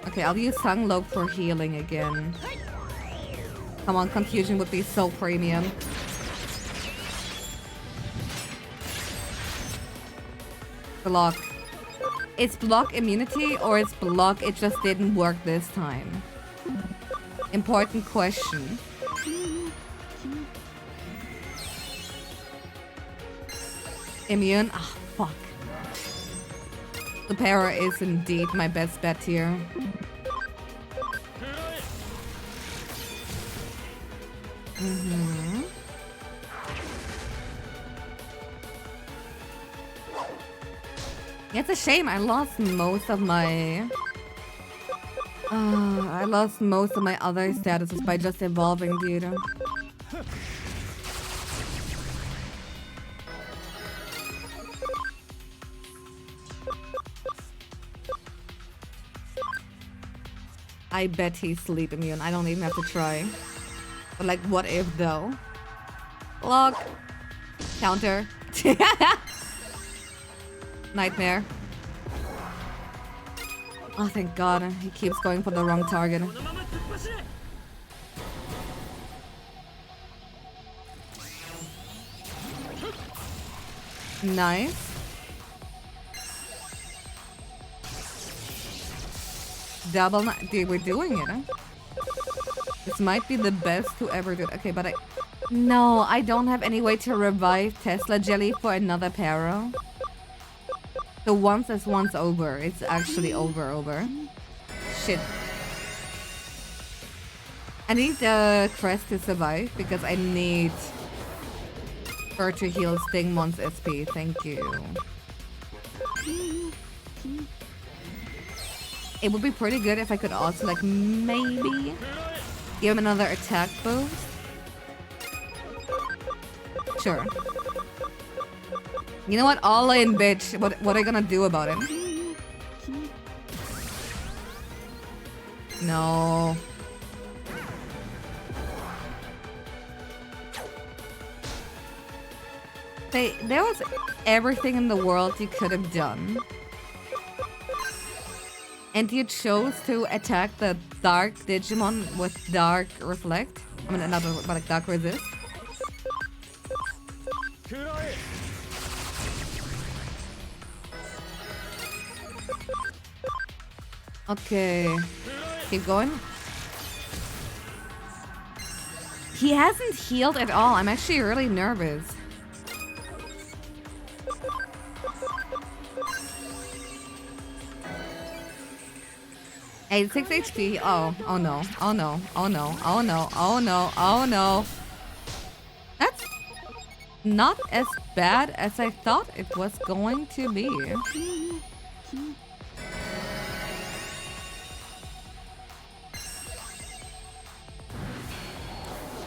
Okay, I'll use Sunlope for healing again. Come on, confusion would be so premium. Block. It's block immunity or it's block it just didn't work this time? Important question. Immune? Ah, fuck. The para is indeed my best bet here. It's a shame I lost most of my... I lost most of my other statuses by just evolving, dude. I bet he's sleep immune. I don't even have to try. But like, what if though? Lock. Counter. Nightmare. Oh, thank God. He keeps going for the wrong target. Nice. Double dude, we're doing it, huh? This might be the best to ever do it. Okay, but no, I don't have any way to revive Tesla Jelly for another para. So once is once over. It's actually over. Shit. I need the Crest to survive because I need her to heal Stingmon's SP. Thank you. It would be pretty good if I could also like maybe give him another attack boost. Sure. You know what? All in, bitch. What are you gonna do about it? No. There was everything in the world you could have done. And you chose to attack the Dark Digimon with Dark Reflect. I mean, another, but like Dark Resist. Okay. Keep going. He hasn't healed at all. I'm actually really nervous. Hey, 6 HP. Oh no. Oh no. Oh no. Oh no. Oh no. Oh no. That's not as bad as I thought it was going to be.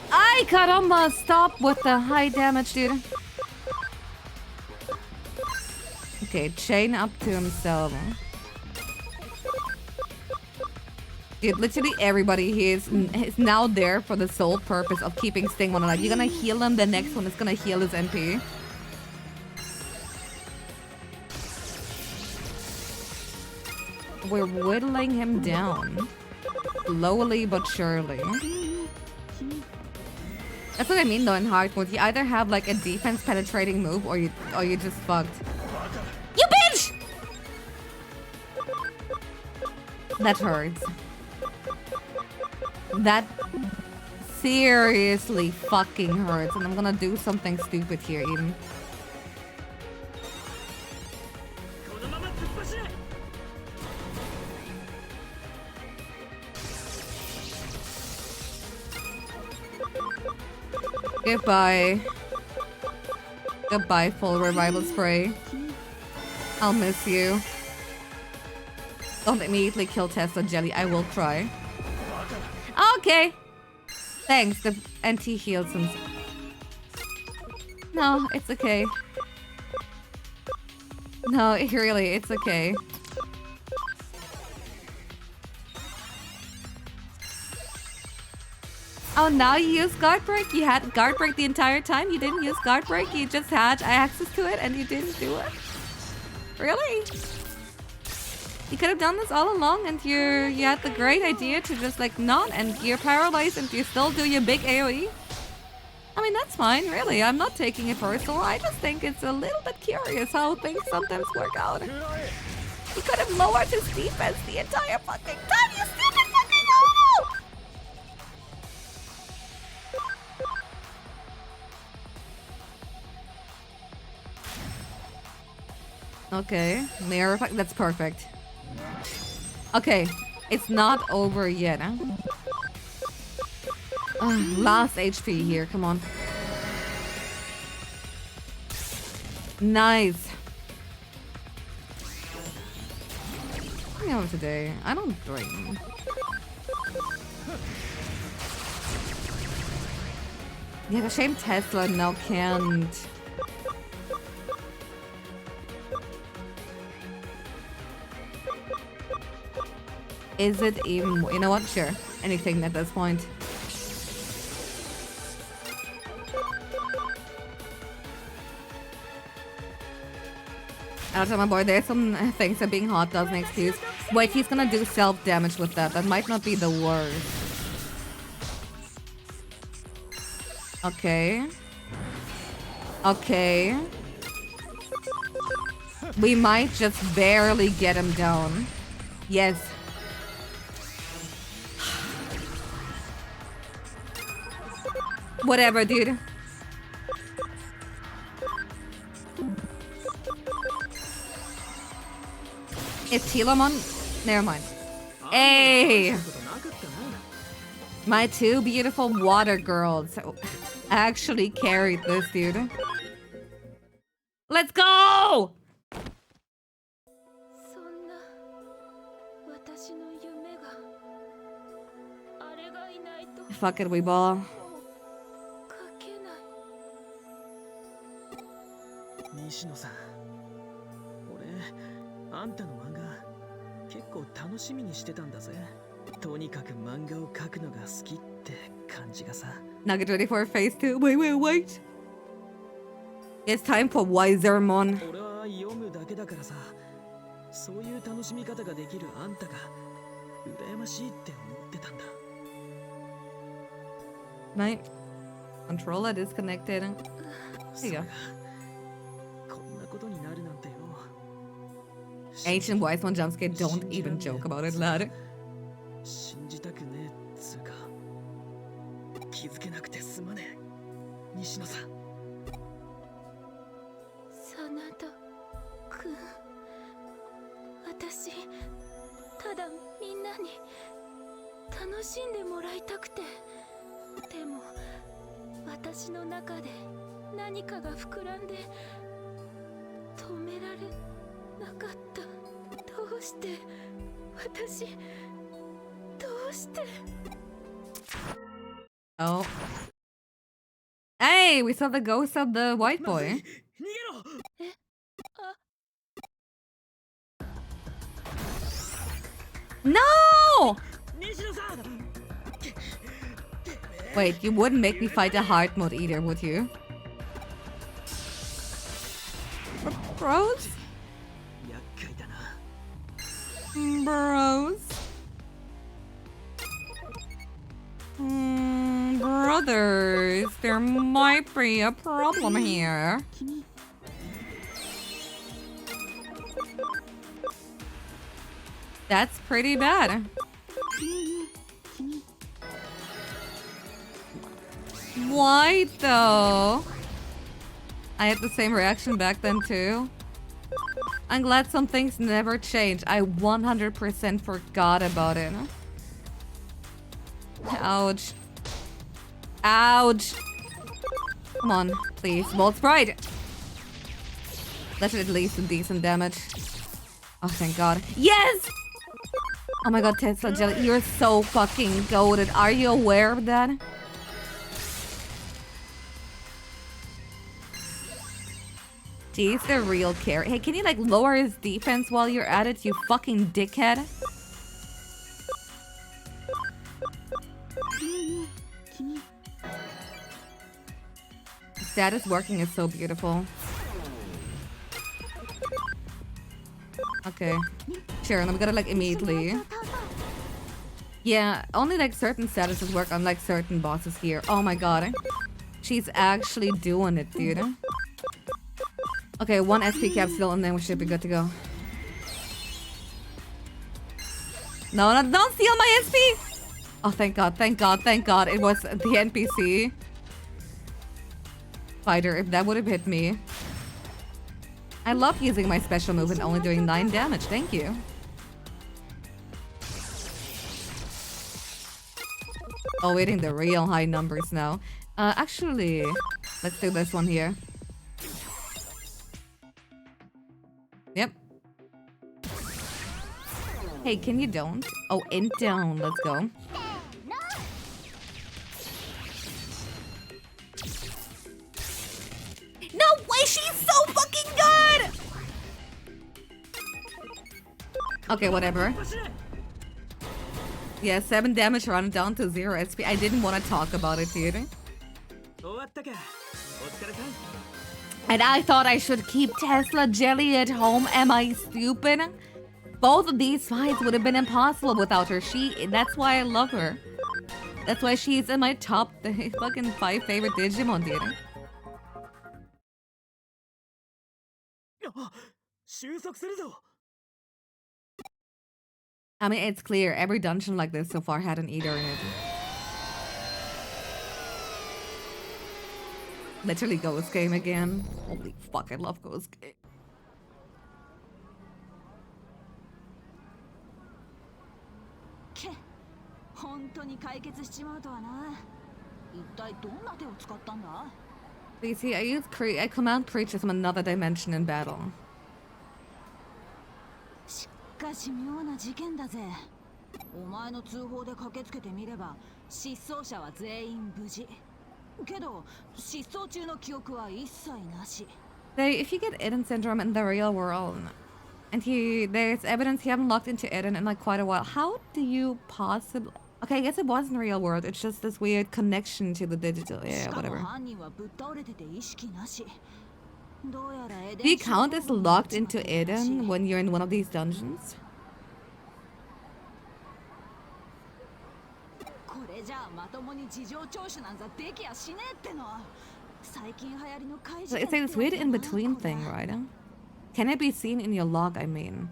Ay, caramba! Stop with the high damage, dude. Okay, chain up to himself. Dude, literally everybody here is now there for the sole purpose of keeping Stingmon alive. You're gonna heal him, the next one is gonna heal his MP. We're whittling him down. Slowly but surely. That's what I mean though in hard mode. You either have like a defense penetrating move or you just fucked. You bitch! That hurts. That seriously fucking hurts, and I'm gonna do something stupid here even. Goodbye. Goodbye, full revival spray. I'll miss you. Don't immediately kill Tesla Jelly. I will try. Okay. Thanks. The NT healed some. No, it's okay. No, really, it's okay. Oh, now you use guard break? You had guard break the entire time? You didn't use guard break? You just had access to it and you didn't do it? Really? You could have done this all along and you had the great idea to just like not, and you're paralyzed and you still do your big AoE? I mean, that's fine, really. I'm not taking it personal. I just think it's a little bit curious how things sometimes work out. He could have lowered his defense the entire fucking time, you stupid fucking no! Okay, mirror effect. That's perfect. Okay, it's not over yet. Huh? Last HP here. Come on. Nice. What am I today? I don't drink. Yeah, the shame Tesla now can't. Is it even... You know what? Sure. Anything at this point. I'll tell my boy, there's some things that being hot doesn't excuse. Wait, he's gonna do self-damage with that. That might not be the worst. Okay. Okay. We might just barely get him down. Yes. Whatever, dude. Is Telamon? Never mind. Hey! My two beautiful water girls actually carried this, dude. Let's go! Fuck it, we ball. 西野さん、俺あんたの漫画結構楽しみにしてたんだぜ。とにかく漫画を描くのが好きって感じがさ。Now get ready for phase 2. Wait. It's time for Wisermon. 俺は読むだけだからさ、そういう楽しみ方ができるあんたが羨ましいって思ってたんだ。Right. Controller disconnected. There you go. Ancient Wise One jumpscare, don't even joke about it, lad. 信じたくねえつうか気づけなくてすまねえ西野さん。真田君、私ただみんなに楽しんでもらいたくて。でも私の中で何かが膨らんで止められなかった。どうして私、どうして。 Oh. Hey, we saw the ghost of the white boy. No! Wait, you wouldn't make me fight a hard mode either, would you? Bros? Bros? Brothers, there might be a problem here. That's pretty bad. Why though? I had the same reaction back then too. I'm glad some things never change. I 100% forgot about it. Ouch. Ouch. Come on, please. Volt Sprite. That should at least do decent damage. Oh, thank God. Yes! Oh my god, Tesla Jelly, you're so fucking goated. Are you aware of that? He's the real carry. Hey, can you like lower his defense while you're at it, you fucking dickhead? Status working is so beautiful. Okay. Sure, and I'm gonna like immediately. Yeah, only like certain statuses work on like certain bosses here. Oh my god. She's actually doing it, dude. Okay, 1 SP cap still, and then we should be good to go. No, no, don't steal my SP! Oh, thank god, thank god, thank god. It was the NPC fighter. If that would have hit me. I love using my special move and only doing 9 damage. Thank you. Oh, waiting the real high numbers now. Actually, let's do this one here. Yep. Hey, can you don't? Oh, in down. Let's go. No way, she's so fucking good! Okay, whatever. Yeah, 7 damage run down to 0 SP. I didn't want to talk about it, dude. And I thought I should keep Tesla Jelly at home. Am I stupid? Both of these fights would have been impossible without her. That's why I love her. That's why she's in my top fucking 5 favorite Digimon, dude. I mean, it's clear. Every dungeon like this so far had an eater in it. Literally Ghost Game again. Holy fuck, I love Ghost Game. You see, I command creatures from another dimension in battle. しかし妙な事件だぜ。お前の通報で駆けつけてみれば失踪者は全員無事。けど失踪中の記憶は一切なし。If you get Eden syndrome in the real world, and there's evidence he haven't logged into Eden in like quite a while, how do you possibly? Okay, I guess it was in the real world. It's just this weird connection to the digital. Yeah, whatever. Do you count as logged into Eden when you're in one of these dungeons? So it's like this weird in-between thing, right? Can it be seen in your log, I mean?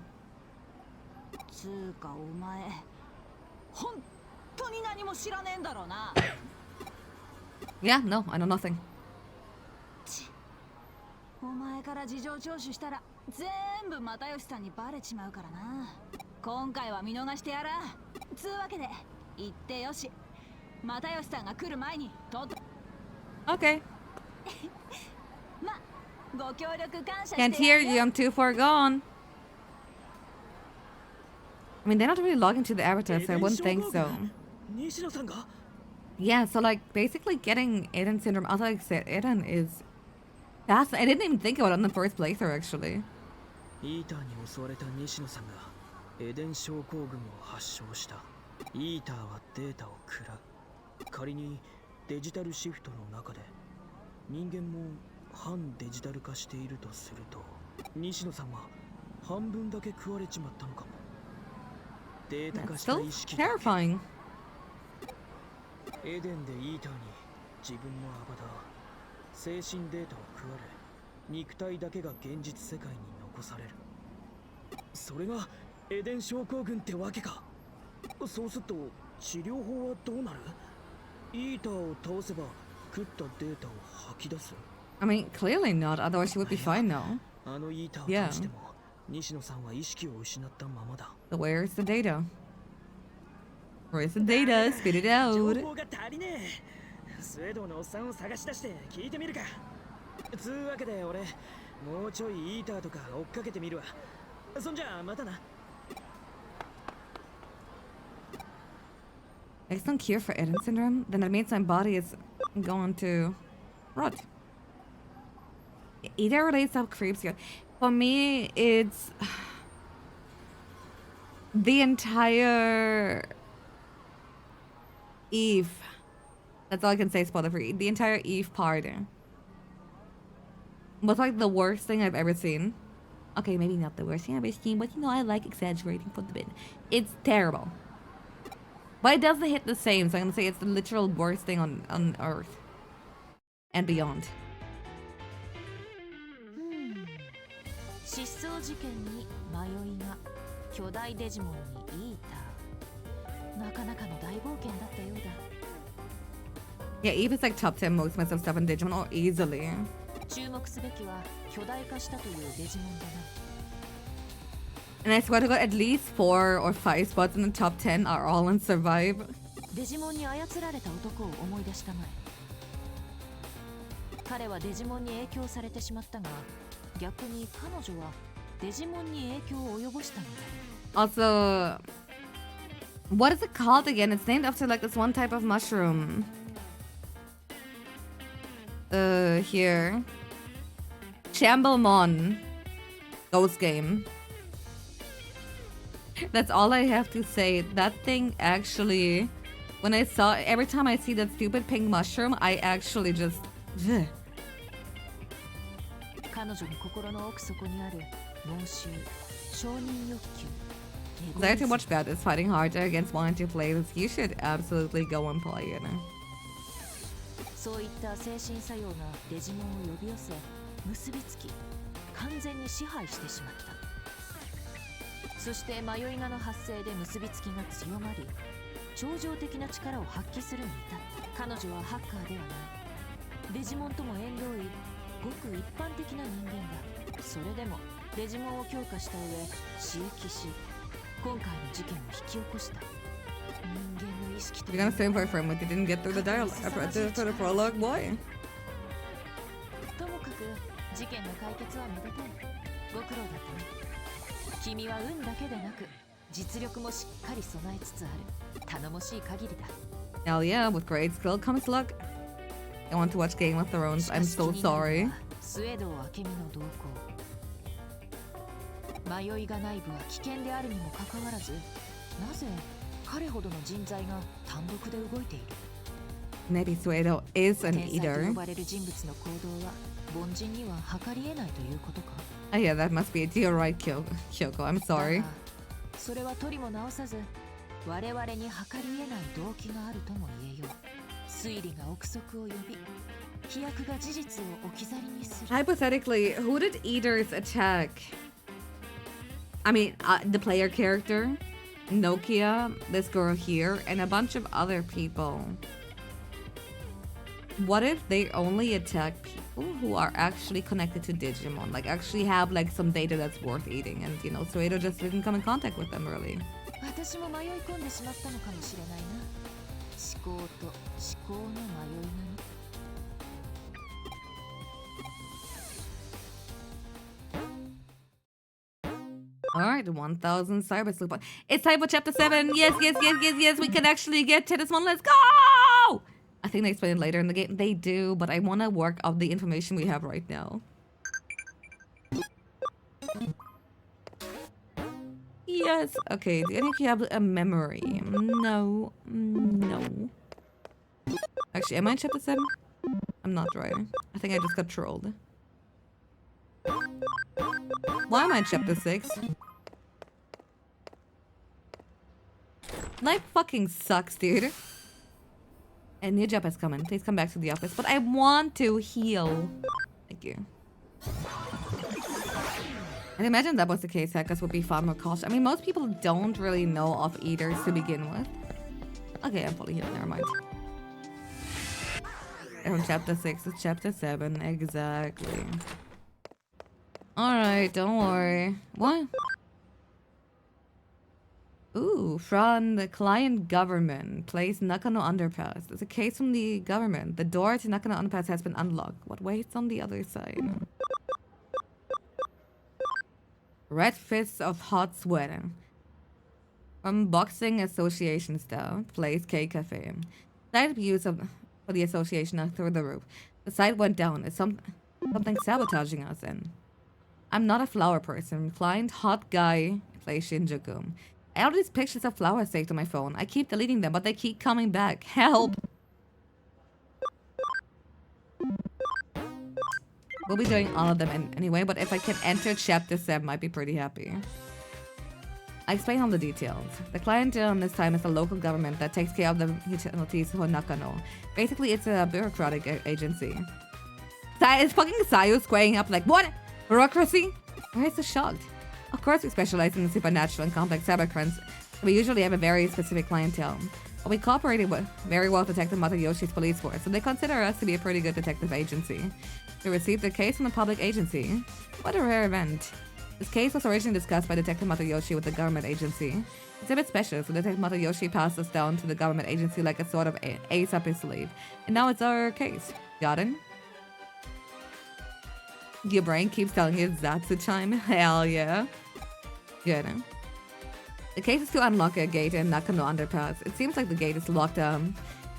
Yeah, no, I know nothing. お前から事情聴取したら全部又吉さんにバレちまうからな。今回は見逃してやら。つうわけで言ってよし。又吉さんが来る前にとっと。Okay. ま、ご協力感謝して。 Can't hear you. I'm too far gone. I mean, they're not really logging to the avatar, so I wouldn't think so. Yeah, so like basically getting Eden syndrome. Also, like I said, Eden is. That's, I didn't even think about it in the first playthrough, actually. イーターに襲われた西野さんがエデン症候群を発症した。イーターはデータを食らう。仮にデジタルシフトの中で人間も反デジタル化しているとすると、西野さんは半分だけ食われちまったのかも。データ化した意識だけ。Terrifying. エデンでイーターに自分のアバター。 精神データを食われ、肉体だけが現実世界に残される。それがエデン症候群ってわけか。そうすると治療法はどうなる？イーターを倒せば食ったデータを吐き出す。I mean, clearly not. Otherwise, she would be fine now. あのイーターを倒しても、西野さんは意識を失ったままだ。So where's the data? Where's the data? Spit it out. 情報が足りねえ。 スウェードのおっさんを探し出して聞いてみるか。つうわけで俺もうちょいイーターとか追っかけてみるわ。そんじゃまたな。I don't cure for Eden syndrome, then that means my body is going to rot. Either relates up creeps here. For me, it's the entire Eve. That's all I can say, spoiler free. The entire Eve part was like the worst thing I've ever seen. Okay, maybe not the worst thing I've ever seen, but you know, I like exaggerating for the bit. It's terrible. But it doesn't hit the same, so I'm gonna say it's the literal worst thing on Earth. And beyond. 失踪事件に迷いが巨大デジモンにイーターなかなかの大冒険だったようだ Yeah, Eve is like top 10 most messed up stuff in Digimon, or easily. 注目すべきは巨大化したというデジモンだな And I swear to God, at least 4 or 5 spots in the top 10 are all in Survive. デジモンに操られた男を思い出したまえ彼はデジモンに影響されてしまったが逆に彼女はデジモンに影響を及ぼしたのだ Also, what is it called again? It's named after like this one type of mushroom. Here. Chamblemon. Ghost game. That's all I have to say. That thing actually, when I saw, every time I see that stupid pink mushroom, I actually just... Ugh. 彼女の心の奥底にある猛襲承認欲求 Desire to watch bad is fighting harder against wanting to play this. You should absolutely go and play it. そういった精神作用がデジモンを呼び寄せ結びつき完全に支配してしまったそして迷いがの発生で結びつきが強まり超常的な力を発揮するに至った彼女はハッカーではないデジモンとも縁遠いごく一般的な人間だそれでもデジモンを強化した上刺激し今回の事件を引き起こした You're gonna stand for a friend when you didn't get through the dialogue after the prologue, boy. ともかく事件の解決はめでたいご苦労だったね君は運だけでなく実力もしっかり備えつつある頼もしい限りだ Hell yeah, with great skill comes luck. I want to watch Game of Thrones. I'm so sorry. スウェード明美の動向迷いが内部は危険であるにもかかわらずなぜ彼ほどの人材が単独で動いている Maybe Suedo is an 天才と eater. 呼ばれる人物の行動は凡人には計り得ないということか Oh yeah, that must be it. You're right, Kyoko. I'm sorry. だがそれは取りも直さず我々に計り得ない動機があるとも言えよう推理が憶測を呼び飛躍が事実を置き去りにする Hypothetically, who did eaters attack? I mean, the player character, Nokia, this girl here, and a bunch of other people. What if they only attack people who are actually connected to Digimon? Like, actually have, like, some data that's worth eating. And, you know, Suedo just didn't come in contact with them, really. 私も迷い込んでしまったのかもしれないな思考と思考の迷いなの Alright, 1000 Cyber Sleuth. It's time for Chapter 7. Yes, yes, yes, yes, yes. We can actually get to this one. Let's go! I think they explain it later in the game. They do, but I want to work off the information we have right now. Yes. Okay, do any of you have a memory? No. No. Actually, am I in Chapter 7? I'm not right. I think I just got trolled. Why am I in Chapter 6? Life fucking sucks, dude. And new job is coming. Please come back to the office. But I want to heal. Thank you. I imagine that was the case. Hackers would be far more cautious. I mean, most people don't really know of eaters to begin with. Okay, I'm fully healed. Never mind. From Chapter 6 to Chapter 7. Exactly. Alright, don't worry. What? Ooh, from the client government. Place Nakano Underpass. There's a case from the government. The door to Nakano Underpass has been unlocked. What waits on the other side? Red fists of hot sweat. From Boxing Association staff, Place K Cafe. Site views of for the association are through the roof. The site went down. It's something sabotaging us in. I'm not a flower person. Blind hot guy plays Shinjuku. I have all these pictures of flowers saved on my phone. I keep deleting them, but they keep coming back. Help! We'll be doing all of them anyway, but if I can enter chapter 7, I'd be pretty happy. I explain all the details. The client this time is the local government that takes care of the utilities for Nakano. Basically, it's a bureaucratic agency. It's fucking Sayu squaring up like, what? Bureaucracy? Why is so shocked? Of course we specialize in the supernatural and complex cyber crimes, so we usually have a very specific clientele. But we cooperated very well with Detective Matayoshi's police force, so they consider us to be a pretty good detective agency. We received a case from a public agency. What a rare event. This case was originally discussed by Detective Matayoshi with the government agency. It's a bit special, so Detective Matayoshi passed us down to the government agency like a sort of ace up his sleeve. And now it's our case. Got it? Your brain keeps telling you Zatsu chime? Hell yeah. Good. The case is to unlock a gate in Nakano Underpass. It seems like the gate is locked due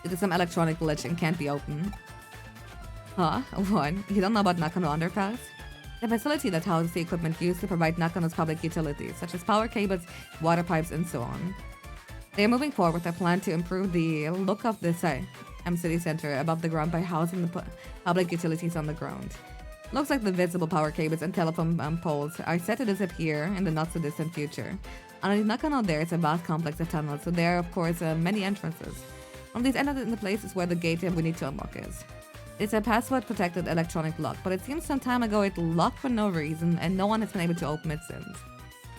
to some electronic glitch and can't be opened. Huh? What? You don't know about Nakano Underpass? The facility that houses the equipment used to provide Nakano's public utilities, such as power cables, water pipes, and so on. They are moving forward with a plan to improve the look of the city center above the ground by housing the public utilities on the ground. Looks like the visible power cables and telephone poles are set to disappear in the not-so-distant future. Underneath Nakano there is a vast complex of tunnels, so there are of course many entrances. One of these ends in the place is where the gate we need to unlock is. It's a password-protected electronic lock, but it seems some time ago it locked for no reason, and no one has been able to open it since.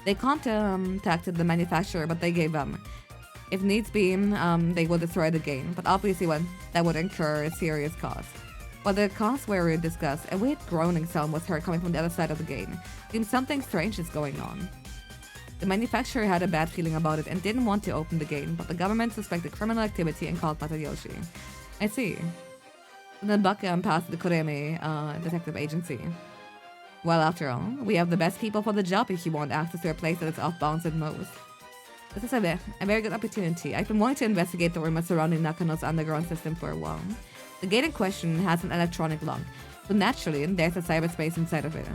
They contacted the manufacturer, but they gave up. If needs be, they will destroy the gate, but obviously that would incur a serious cost. While the costs were discussed, a weird groaning sound was heard coming from the other side of the gate. Seems something strange is going on. The manufacturer had a bad feeling about it and didn't want to open the gate, but the government suspected criminal activity and called Matayoshi. I see. Then Buck passed the Kureme detective agency. Well, after all, we have the best people for the job if you want access to a place that is off bounds at most. This is a very good opportunity. I've been wanting to investigate the rumors surrounding Nakano's underground system for a while. The gate in question has an electronic lock, so naturally there's a cyberspace inside of it.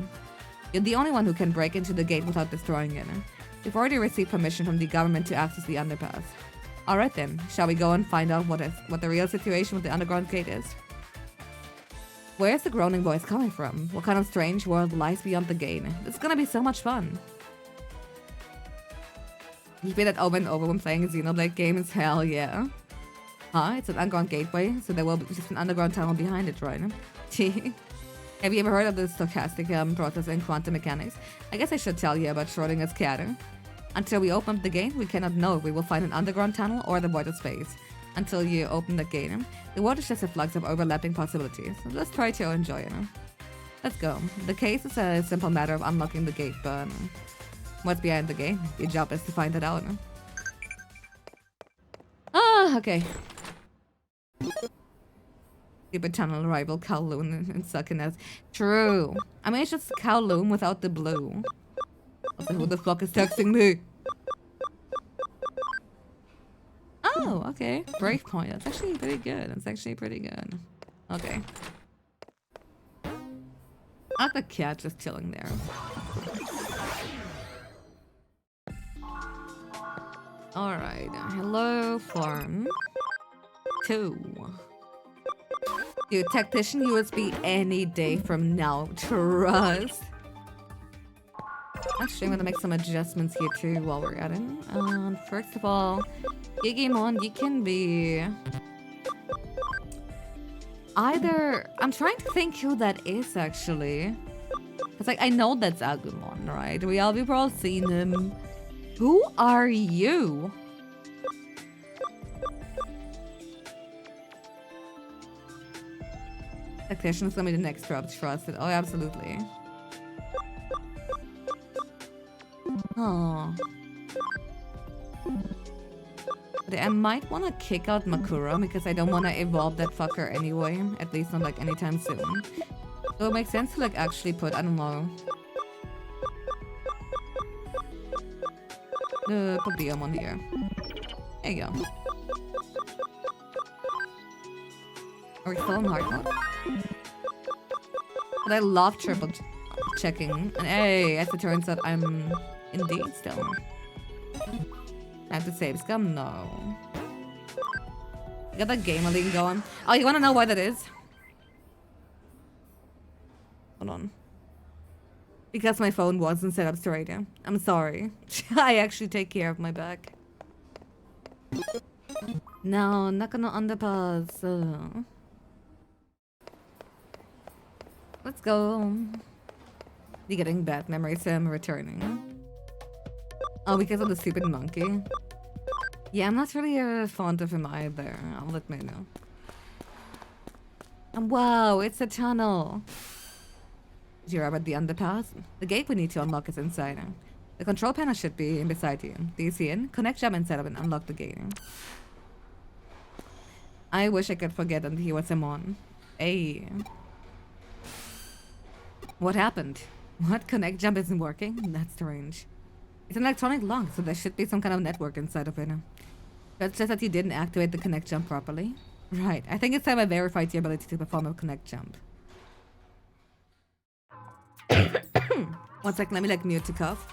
You're the only one who can break into the gate without destroying it. We've already received permission from the government to access the underpass. Alright then, shall we go and find out what the real situation with the underground gate is? Where's the groaning voice coming from? What kind of strange world lies beyond the gate? It's gonna be so much fun. You play that over and over when playing a Xenoblade game? It's hell yeah. Huh? It's an underground gateway, so there will be just an underground tunnel behind it, right? Have you ever heard of the stochastic process in quantum mechanics? I guess I should tell you about Schrodinger's cat. Until we open up the gate, we cannot know if we will find an underground tunnel or the void of space. Until you open the gate, the world is just a flux of overlapping possibilities. So let's try to enjoy it. Let's go. The case is a simple matter of unlocking the gate, but what's behind the gate? Your job is to find it out. Ah, okay. Stupid tunnel rival Kowloon and Suckiness. True. I mean, it's just Kowloon without the blue. Also, who the fuck is texting me? Oh, okay. Brave point. That's actually pretty good. That's actually pretty good. Okay. I like the cat just chilling there. Alright. Hello, farm. 2. Dude, tactician USB any day from now. Trust. Actually, I'm gonna make some adjustments here too while we're at it. First of all, Digimon, you can be either. I'm trying to think who that is actually. Cause like I know that's Agumon, right? We've all seen him. Who are you? Tactician is gonna be the next drop. Trust it. Oh, absolutely. Oh. But I might want to kick out Makura because I don't want to evolve that fucker anyway. At least not like anytime soon. So it makes sense to like actually put, I don't know. Put Digimon here. There you go. Are we still in hard mode? But I love triple checking. And hey, as it turns out, I'm indeed still. I have to save scum? No. Got that gamer league going. Oh, you wanna know why that is? Hold on. Because my phone wasn't set up straight. I'm sorry. I actually take care of my back. No, not gonna underpass. Let's go. You getting bad memories, I'm returning. Oh, because of the stupid monkey? Yeah, I'm not really fond of him either. I'll admit now. And wow, it's a tunnel. Did you hear about the underpass? The gate we need to unlock is inside. The control panel should be beside you. Do you see it? Connect jump and set up and unlock the gate. I wish I could forget that he was a mon. Hey. What happened? What? Connect jump isn't working? That's strange. It's an electronic lock, so there should be some kind of network inside of it. That's just that you didn't activate the connect jump properly. Right. I think it's time I verified your ability to perform a connect jump. 1 second, let me like mute to cough.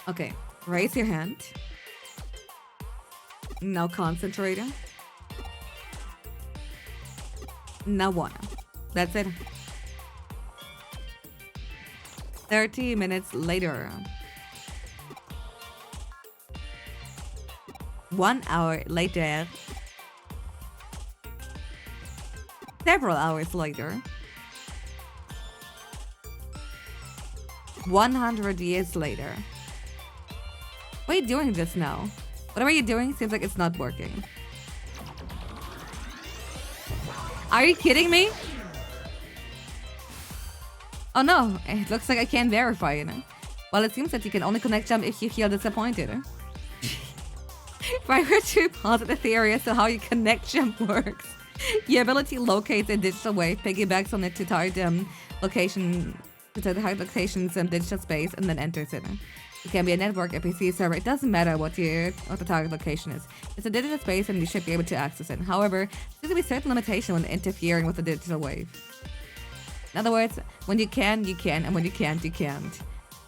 Okay, raise your hand. Now concentrate. Now one. That's it. 30 minutes later. 1 hour later. Several hours later. 100 years later. What are you doing just now? Whatever you're doing seems like it's not working. Are you kidding me? Oh no, it looks like I can't verify it. Well, it seems that you can only connect jump if you feel disappointed. If I were to posit a theory as to how your connect jump works, your ability locates a digital wave, piggybacks on it to target location, to target locations in digital space, and then enters it. It can be a network, a PC server. It doesn't matter what the target location is. It's a digital space, and you should be able to access it. However, there's going to be certain limitation when interfering with the digital wave. In other words, when you can, you can, and when you can't, you can't.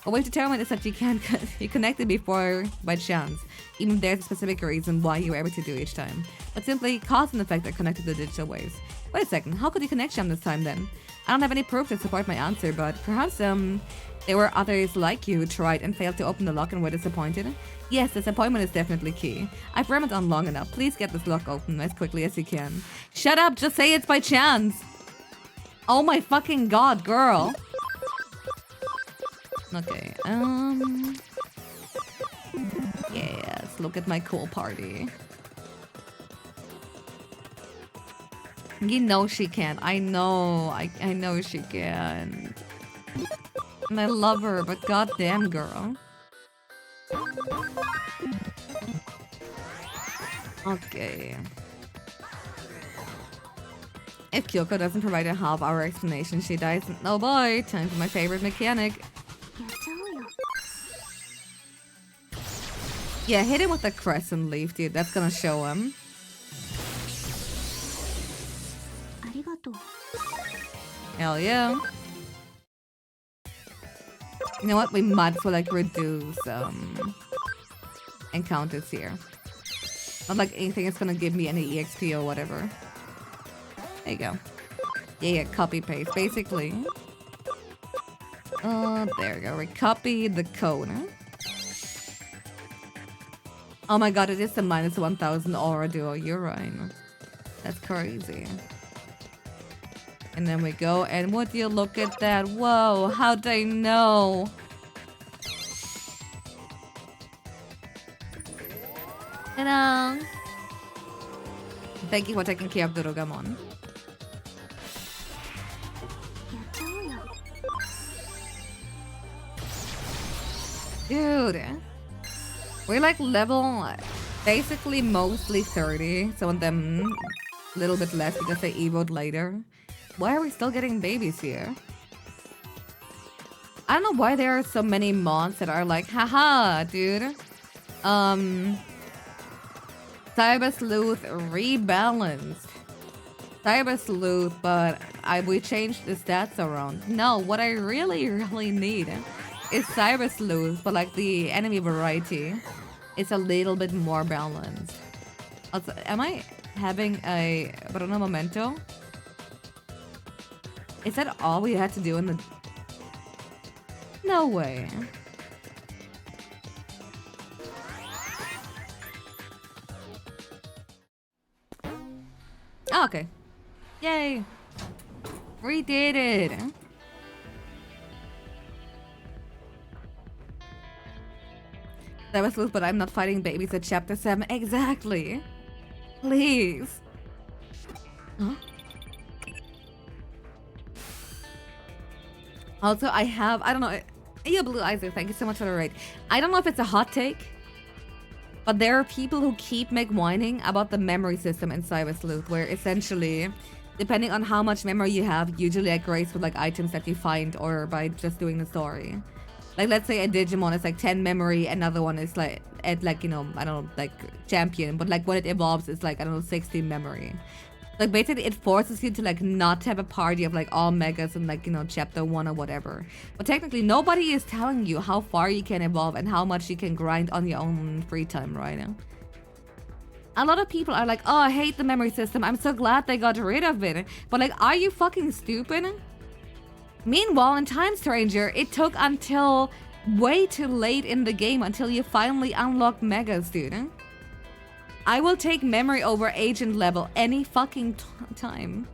What we've determined is that you connected before by chance, even if there's a specific reason why you were able to do each time. But simply cause and effect are connected to the digital waves. Wait a second, how could you connect jump this time then? I don't have any proof to support my answer, but perhaps there were others like you who tried and failed to open the lock and were disappointed. Yes, disappointment is definitely key. I've rammed on long enough. Please get this lock open as quickly as you can. Shut up, just say it's by chance. Oh my fucking god, girl. Okay, yes, look at my cool party. You know she can. I know. I know she can. And I love her, but goddamn, girl. Okay. If Kyoko doesn't provide a half-hour explanation, she dies. Oh boy, time for my favorite mechanic. Yeah, hit him with the crescent leaf, dude. That's gonna show him. Hell yeah. You know what? We might as well like reduce encounters here. Not like anything is gonna give me any EXP or whatever. There you go. Yeah, copy paste basically. There we go. We copy the code. Oh my god, it is the minus 1000 aura duo. You're right. That's crazy. And then we go, and would you look at that? Whoa, how'd they know? Hello. Thank you for taking care of the Rogamon. Dude. We're like level, basically mostly 30. Some of them a little bit less because they evoed later. Why are we still getting babies here? I don't know why there are so many mods that are like, haha, dude. Cyber Sleuth rebalanced. Cyber Sleuth, but we changed the stats around. No, what I really need is Cyber Sleuth, but like the enemy variety is a little bit more balanced. Also, am I having a Bruno Momento? Is that all we had to do in the... No way. Oh, okay. Yay. We did it. That was Sleuth, but I'm not fighting babies at chapter 7. Exactly. Please. Huh? Also, I don't know. Yeah, Blue Eyes, thank you so much for the raid. I don't know if it's a hot take, but there are people who keep whining about the memory system in Cyber Sleuth, where essentially, depending on how much memory you have, usually like rates with like items that you find or by just doing the story. Like, let's say a Digimon is like 10 memory, another one is like at like, you know, I don't know, like champion, but like when it evolves, it's like, I don't know, 16 memory. Like basically it forces you to like not have a party of like all megas in like, you know, chapter 1 or whatever. But technically nobody is telling you how far you can evolve and how much you can grind on your own free time right now. A lot of people are like, oh, I hate the memory system. I'm so glad they got rid of it. But like, are you fucking stupid? Meanwhile, in Time Stranger, it took until way too late in the game until you finally unlock megas, dude. I will take memory over agent level any fucking time.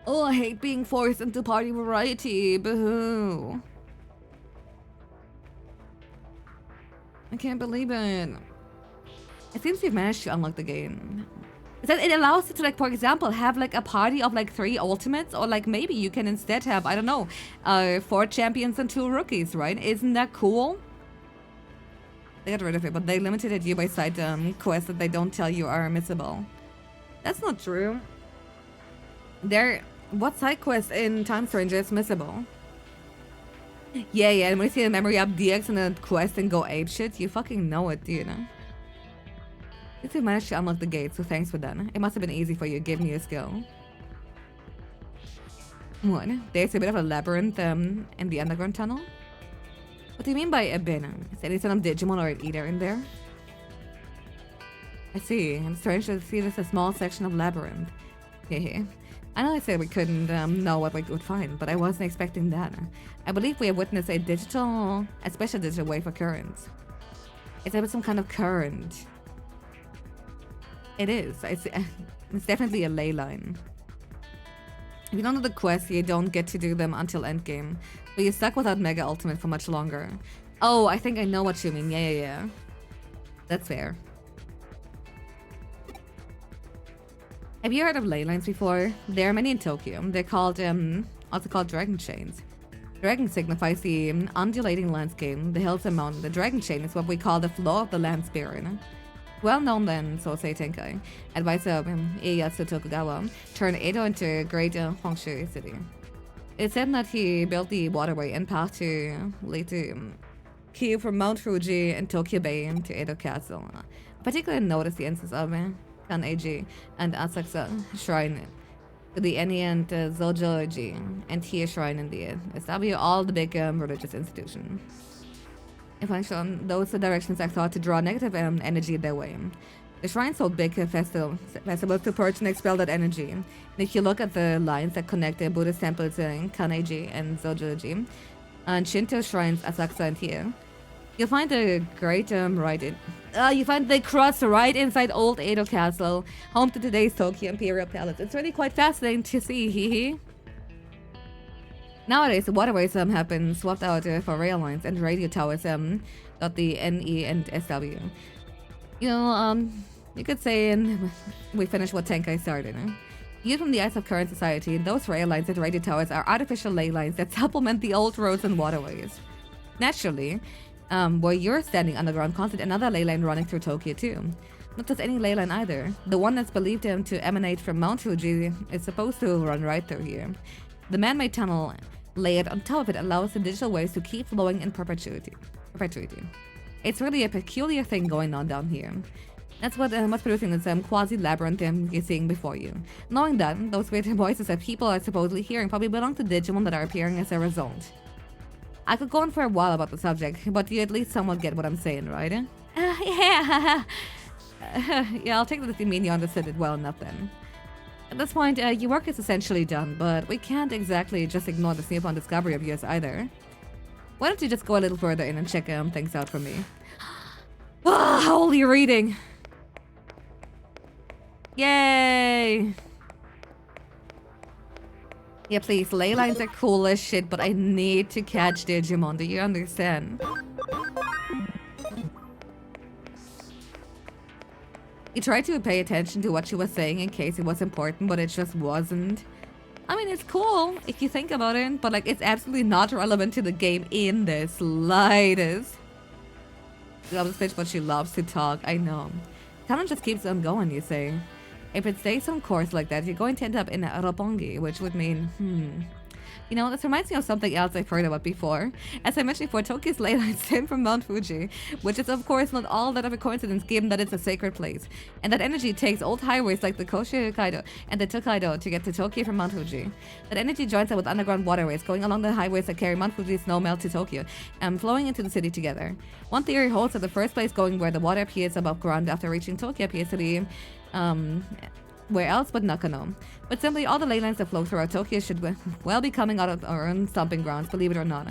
Oh, I hate being forced into party variety. Boo-hoo. I can't believe it. It seems we've managed to unlock the game. It allows you to, like, for example, have like a party of like 3 ultimates, or like maybe you can instead have, I don't know, 4 champions and 2 rookies, right? Isn't that cool? They got rid of it, but they limited it you by side quests that they don't tell you are missable. That's not true. What side quest in Time Stranger is missable? Yeah, and when you see a memory up DX in a quest and go apeshit, you fucking know it, do you know? At least you managed to unlock the gate, so thanks for that. It must have been easy for you, give me a skill. What? There's a bit of a labyrinth in the underground tunnel? What do you mean by a bin? Is there any sort of Digimon or an eater in there? I see. I'm strange to see this a small section of labyrinth. Hehe. I know I said we couldn't know what we would find, but I wasn't expecting that. I believe we have witnessed a special digital wave of currents. Is there some kind of current? It is. It's definitely a ley line. If you don't know the quests, you don't get to do them until endgame. But you're stuck without Mega Ultimate for much longer. Oh, I think I know what you mean. Yeah. That's fair. Have you heard of ley lines before? There are many in Tokyo. They're called, also called dragon chains. Dragon signifies the undulating landscape, the hills and mountains. The dragon chain is what we call the flow of the land spirit. Well known then, Sosei Tenkai, advisor of Ieyasu Tokugawa, turned Edo into a great fengshui city. It's said that he built the waterway and path to lead to queue from Mount Fuji and Tokyo Bay to Edo Castle. Particularly notice the instance of Kan-Eiji and Asakusa Shrine to the Eni and Zojoji and Tia Shrine in the SW, all the big religious institutions. In function, those directions are thought to draw negative energy their way. The shrines hold big festivals to purge and expel that energy. And if you look at the lines that connect the Buddhist temples in Kan-Eiji and Zojoji, and Shinto shrines Asakusa and Tia, you'll find the great you find the cross right inside Old Edo Castle, home to today's Tokyo Imperial Palace. It's really quite fascinating to see, hee. Nowadays, the waterways have been swapped out for rail lines and radio towers dot the NE and SW. You know, you could say we finished what Tenkai started. Viewed from the eyes of current society, those rail lines and radio towers are artificial ley lines that supplement the old roads and waterways. Naturally, where you're standing underground, constantly another ley line running through Tokyo too. Not just any ley line either. The one that's believed to emanate from Mount Fuji is supposed to run right through here. The man-made tunnel layered on top of it allows the digital waves to keep flowing in perpetuity. It's really a peculiar thing going on down here. That's what's producing this quasi-labyrinth you're seeing before you. Knowing that, those weird voices that people are supposedly hearing probably belong to Digimon that are appearing as a result. I could go on for a while about the subject, but you at least somewhat get what I'm saying, right? Yeah. Yeah, I'll take that as you mean you understood it well enough then. At this point, your work is essentially done, but we can't exactly just ignore this newfound discovery of yours either. Why don't you just go a little further in and check things out for me? Ah, holy reading! Yay! Yeah, please, ley lines are cool as shit, but I need to catch Digimon, do you understand? He tried to pay attention to what she was saying in case it was important, but it just wasn't. I mean, it's cool if you think about it, but like, it's absolutely not relevant to the game in the slightest. She loves this bitch, but she loves to talk, I know. Talent just keeps on going, you say. If it stays on course like that, you're going to end up in Roppongi, which would mean, You know, this reminds me of something else I've heard about before. As I mentioned before, Tokyo's ley lines stem from Mount Fuji, which is of course not all that of a coincidence given that it's a sacred place. And that energy takes old highways like the Koshikaido and the Tokaido to get to Tokyo from Mount Fuji. That energy joins up with underground waterways going along the highways that carry Mount Fuji's snowmelt to Tokyo and flowing into the city together. One theory holds that the first place going where the water appears above ground after reaching Tokyo appears to be where else but Nakano. But simply all the ley lines that flow throughout Tokyo should well be coming out of our own stomping grounds, believe it or not.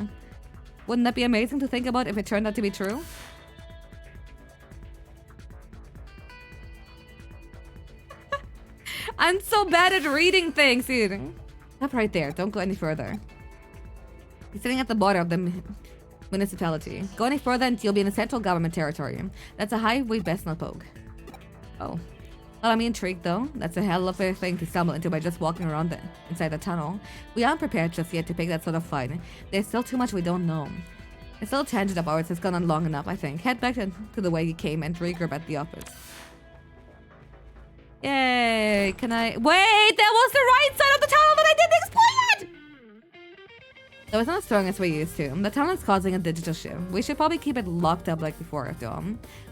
Wouldn't that be amazing to think about if it turned out to be true? I'm so bad at reading things, dude. Stop right there, don't go any further. He's sitting at the border of the municipality. Go any further and you'll be in a central government territory. That's a high we best not poke. Oh. Well, I'm intrigued though. That's a hell of a thing to stumble into by just walking around inside the tunnel. We aren't prepared just yet to pick that sort of fight. There's still too much we don't know. This little tangent of ours has gone on long enough, I think. Head back to the way you came and regroup at the office. Yay! Can I... Wait! That was the right side of the tunnel that I didn't explain it! So it's not as strong as we used to. The tunnel is causing a digital shift. We should probably keep it locked up like before, after all.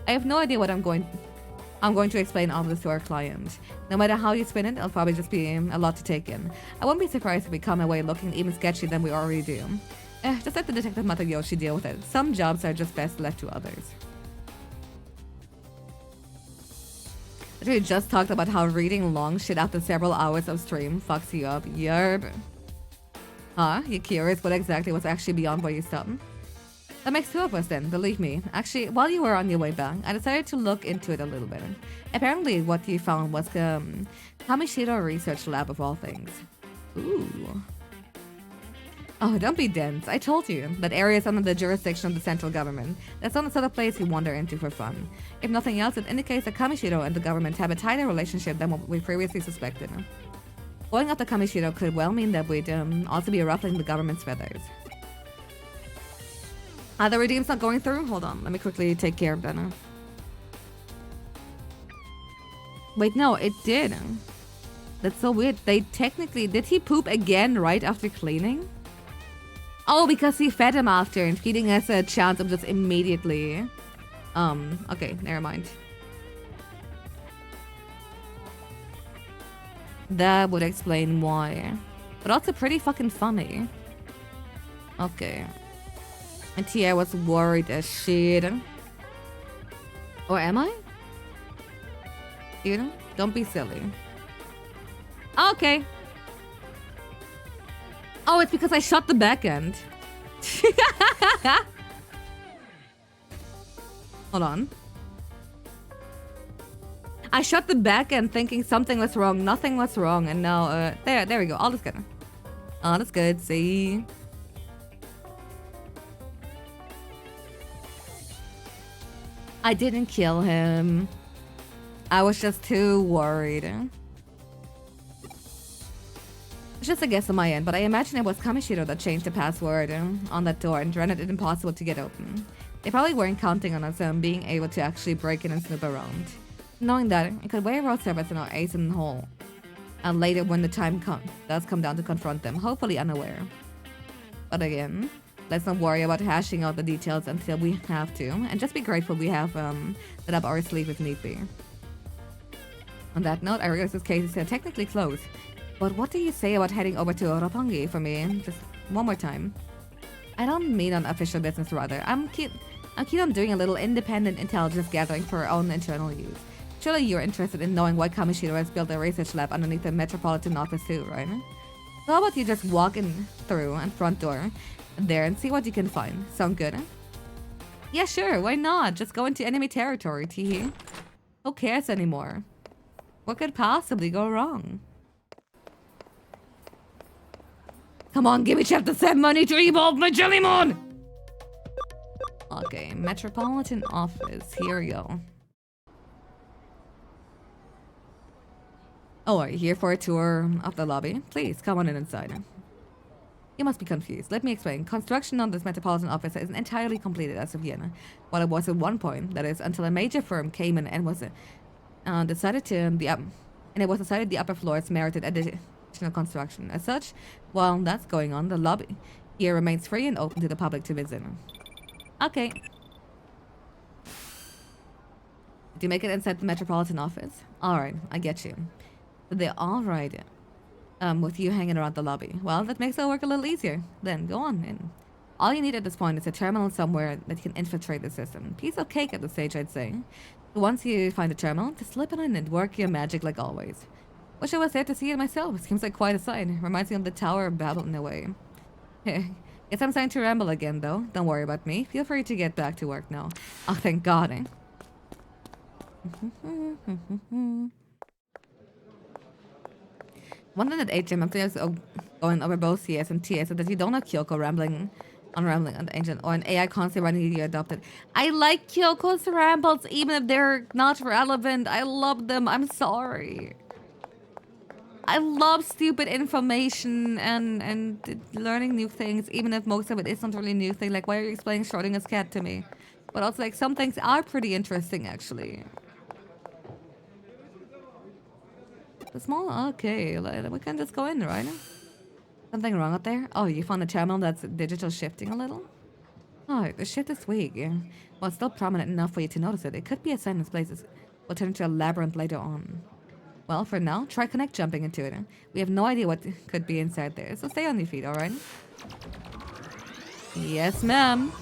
I have no idea what I'm going to explain all this to our client. No matter how you spin it, it'll probably just be a lot to take in. I won't be surprised if we come away looking even sketchier than we already do. Just let the detective Matayoshi deal with it. Some jobs are just best left to others. We just talked about how reading long shit after several hours of stream fucks you up. Yerb. Huh? You curious what exactly was actually beyond where you stopped? That makes two of us then, believe me. Actually, while you were on your way back, I decided to look into it a little bit. Apparently, what you found was the Kamishiro Research Lab of all things. Ooh. Oh, don't be dense. I told you. That area is under the jurisdiction of the central government. That's not the sort of place you wander into for fun. If nothing else, it indicates that Kamishiro and the government have a tighter relationship than what we previously suspected. Going after Kamishiro could well mean that we'd also be ruffling the government's feathers. The redeem's not going through? Hold on, let me quickly take care of that now. Wait, no, it did. That's so weird. They technically... Did he poop again right after cleaning? Oh, because he fed him after, and feeding us a chance of just immediately... Okay, never mind. That would explain why. But also pretty fucking funny. Okay. And Tia was worried as shit. Or am I? You know? Don't be silly. Okay. Oh, it's because I shot the back end. Hold on. I shot the back end thinking something was wrong. Nothing was wrong. And now, there we go. All is good. All is good. See? I didn't kill him. I was just too worried. It's just a guess on my end, but I imagine it was Kamishiro that changed the password on that door and rendered it impossible to get open. They probably weren't counting on us being able to actually break in and snoop around. Knowing that, it could weigh our service in our ace in the hole. And later when the time does come down to confront them, hopefully unaware. But again, let's not worry about hashing out the details until we have to. And just be grateful we have set up our sleeve if need be. On that note, I realize this case is technically closed. But what do you say about heading over to Roppongi for me? Just one more time. I don't mean on official business, rather. I'm keen on doing a little independent intelligence gathering for our own internal use. Surely you're interested in knowing why Kamishiro has built a research lab underneath the Metropolitan Office too, right? So how about you just walk in through and front door there and see what you can find. Sound good? Yeah, sure, why not? Just go into enemy territory, teehee. Who cares anymore? What could possibly go wrong? Come on, give me chapter 7 money to evolve my Jellymon! Okay, Metropolitan Office, here we go. Oh, are you here for a tour of the lobby? Please, come on in inside. You must be confused. Let me explain. Construction on this Metropolitan Office isn't entirely completed as of yet. While it was at one point, that is, until a major firm came in and was decided the upper floors merited additional construction. As such, while that's going on, the lobby here remains free and open to the public to visit. Okay. Did you make it inside the Metropolitan Office? Alright, I get you. They're alright. With you hanging around the lobby. Well, that makes our work a little easier. Then go on in. All you need at this point is a terminal somewhere that can infiltrate the system. Piece of cake at this stage, I'd say. Once you find a terminal, just slip it in and work your magic like always. Wish I was there to see it myself. It seems like quite a sight. Reminds me of the Tower of Babel in a way. Guess I'm starting to ramble again, though. Don't worry about me. Feel free to get back to work now. Oh, thank God, eh? One thing that HM is going over both CS and TS is that you don't have Kyoko rambling on the ancient or an AI constantly running you adopted. I like Kyoko's rambles even if they're not relevant. I love them. I'm sorry. I love stupid information and learning new things, even if most of it isn't really new thing. Like, why are you explaining Schrodinger's cat to me? But also, like, some things are pretty interesting, actually. The small, okay, we can just go in, right? Something wrong out there? Oh, you found a terminal that's digital shifting a little? Oh, the shift is weak. Well, it's still prominent enough for you to notice it. It could be a sign this place will turn into a labyrinth later on. Well, for now, try connect jumping into it. We have no idea what could be inside there, so stay on your feet, alright? Yes, ma'am.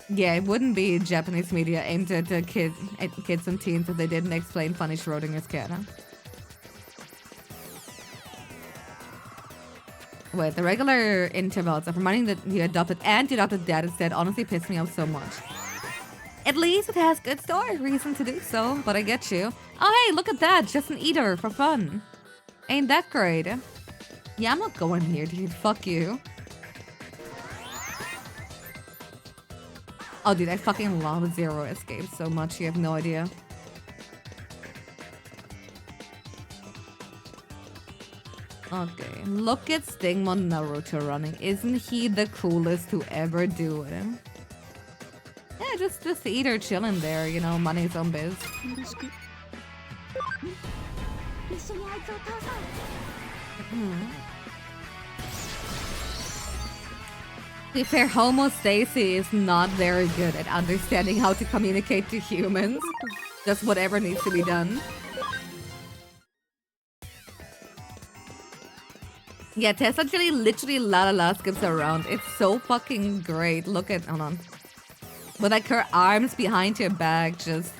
Yeah, it wouldn't be Japanese media aimed at kids and teens if they didn't explain funny Schrodinger's cat, huh? Wait, the regular intervals of reminding that you adopted and you adopted dad instead honestly pissed me off so much. At least it has good story reason to do so, but I get you. Oh hey, look at that, just an eater for fun. Ain't that great? Yeah, I'm not going here, dude, fuck you. Oh, dude, I fucking love Zero Escape so much, you have no idea. Okay, look at Stingmon Naruto running. Isn't he the coolest to ever do it? Yeah, just the eater chilling there, you know, money zombies. To be fair, Homo Stacy is not very good at understanding how to communicate to humans. Just whatever needs to be done. Yeah, Tess actually literally la skips around. It's so fucking great. Look at, hold on. With like her arms behind her back, just...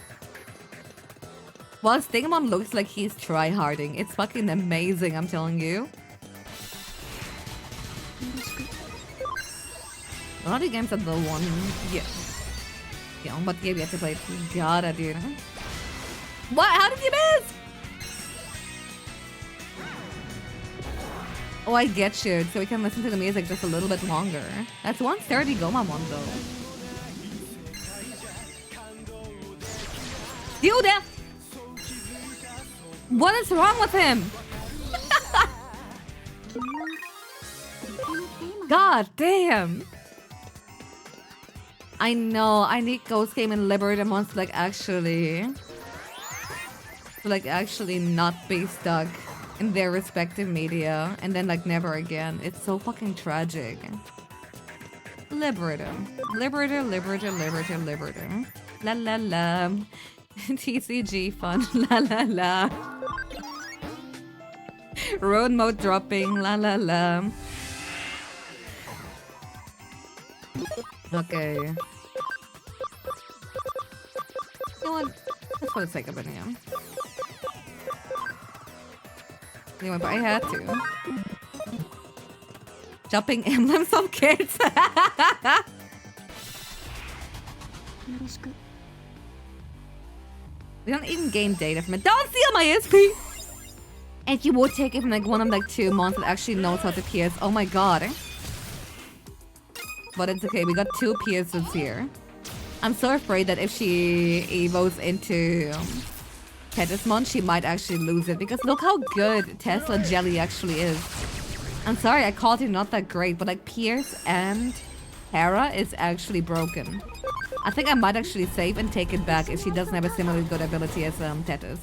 While Stingmon looks like he's try-harding. It's fucking amazing, I'm telling you. A lot of games are the one... Yeah. Yeah, what game you have to play? You gotta, dude. What? How did you miss? Oh, I get you. So we can listen to the music just a little bit longer. That's 130 Gomamon, though. Dude! What is wrong with him? God damn. I know. I need Ghost Game and Liberate wants to like actually not be stuck in their respective media and then like never again. It's so fucking tragic. Liberator. Liberator, liberator, liberator, liberator. La la la. TCG fun. La la la. Road mode dropping. La la la. Okay. You know what? Just for the sake of it, yeah. Anyway, but I had to. Jumping emblems of kids. We don't even gain data from it. Don't steal my SP! And you would take even like one of like 2 months that actually knows how to pierce. Oh my god. But it's okay, we got 2 pierces here. I'm so afraid that if she evos into Tetismon, she might actually lose it. Because look how good Tesla Jelly actually is. I'm sorry, I called him not that great, but like Pierce and Hera is actually broken. I think I might actually save and take it back if she doesn't have a similarly good ability as Tetis.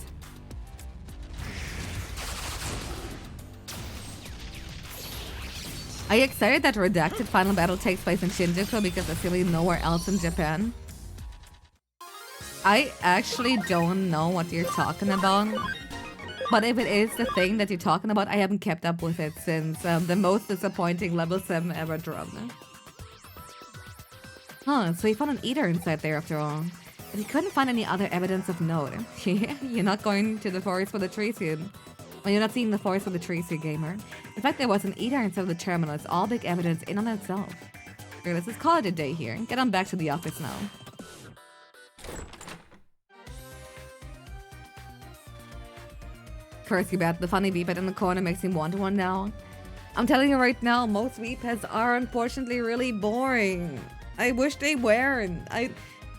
Are you excited that Redacted final battle takes place in Shinjuku because there's really nowhere else in Japan? I actually don't know what you're talking about. But if it is the thing that you're talking about, I haven't kept up with it since the most disappointing level 7 ever dropped. Huh, so you found an eater inside there after all. But you couldn't find any other evidence of note. You're not going to the forest for the trees here. Well, you're not seeing the forest for the trees here, gamer. The fact there was an eater inside of the terminal is all big evidence in on itself. Here, let's just call it a day here. Get on back to the office now. Curse you, Bat. The funny beephead in the corner makes me want one now. I'm telling you right now, most beepheads are unfortunately really boring. I wish they weren't. I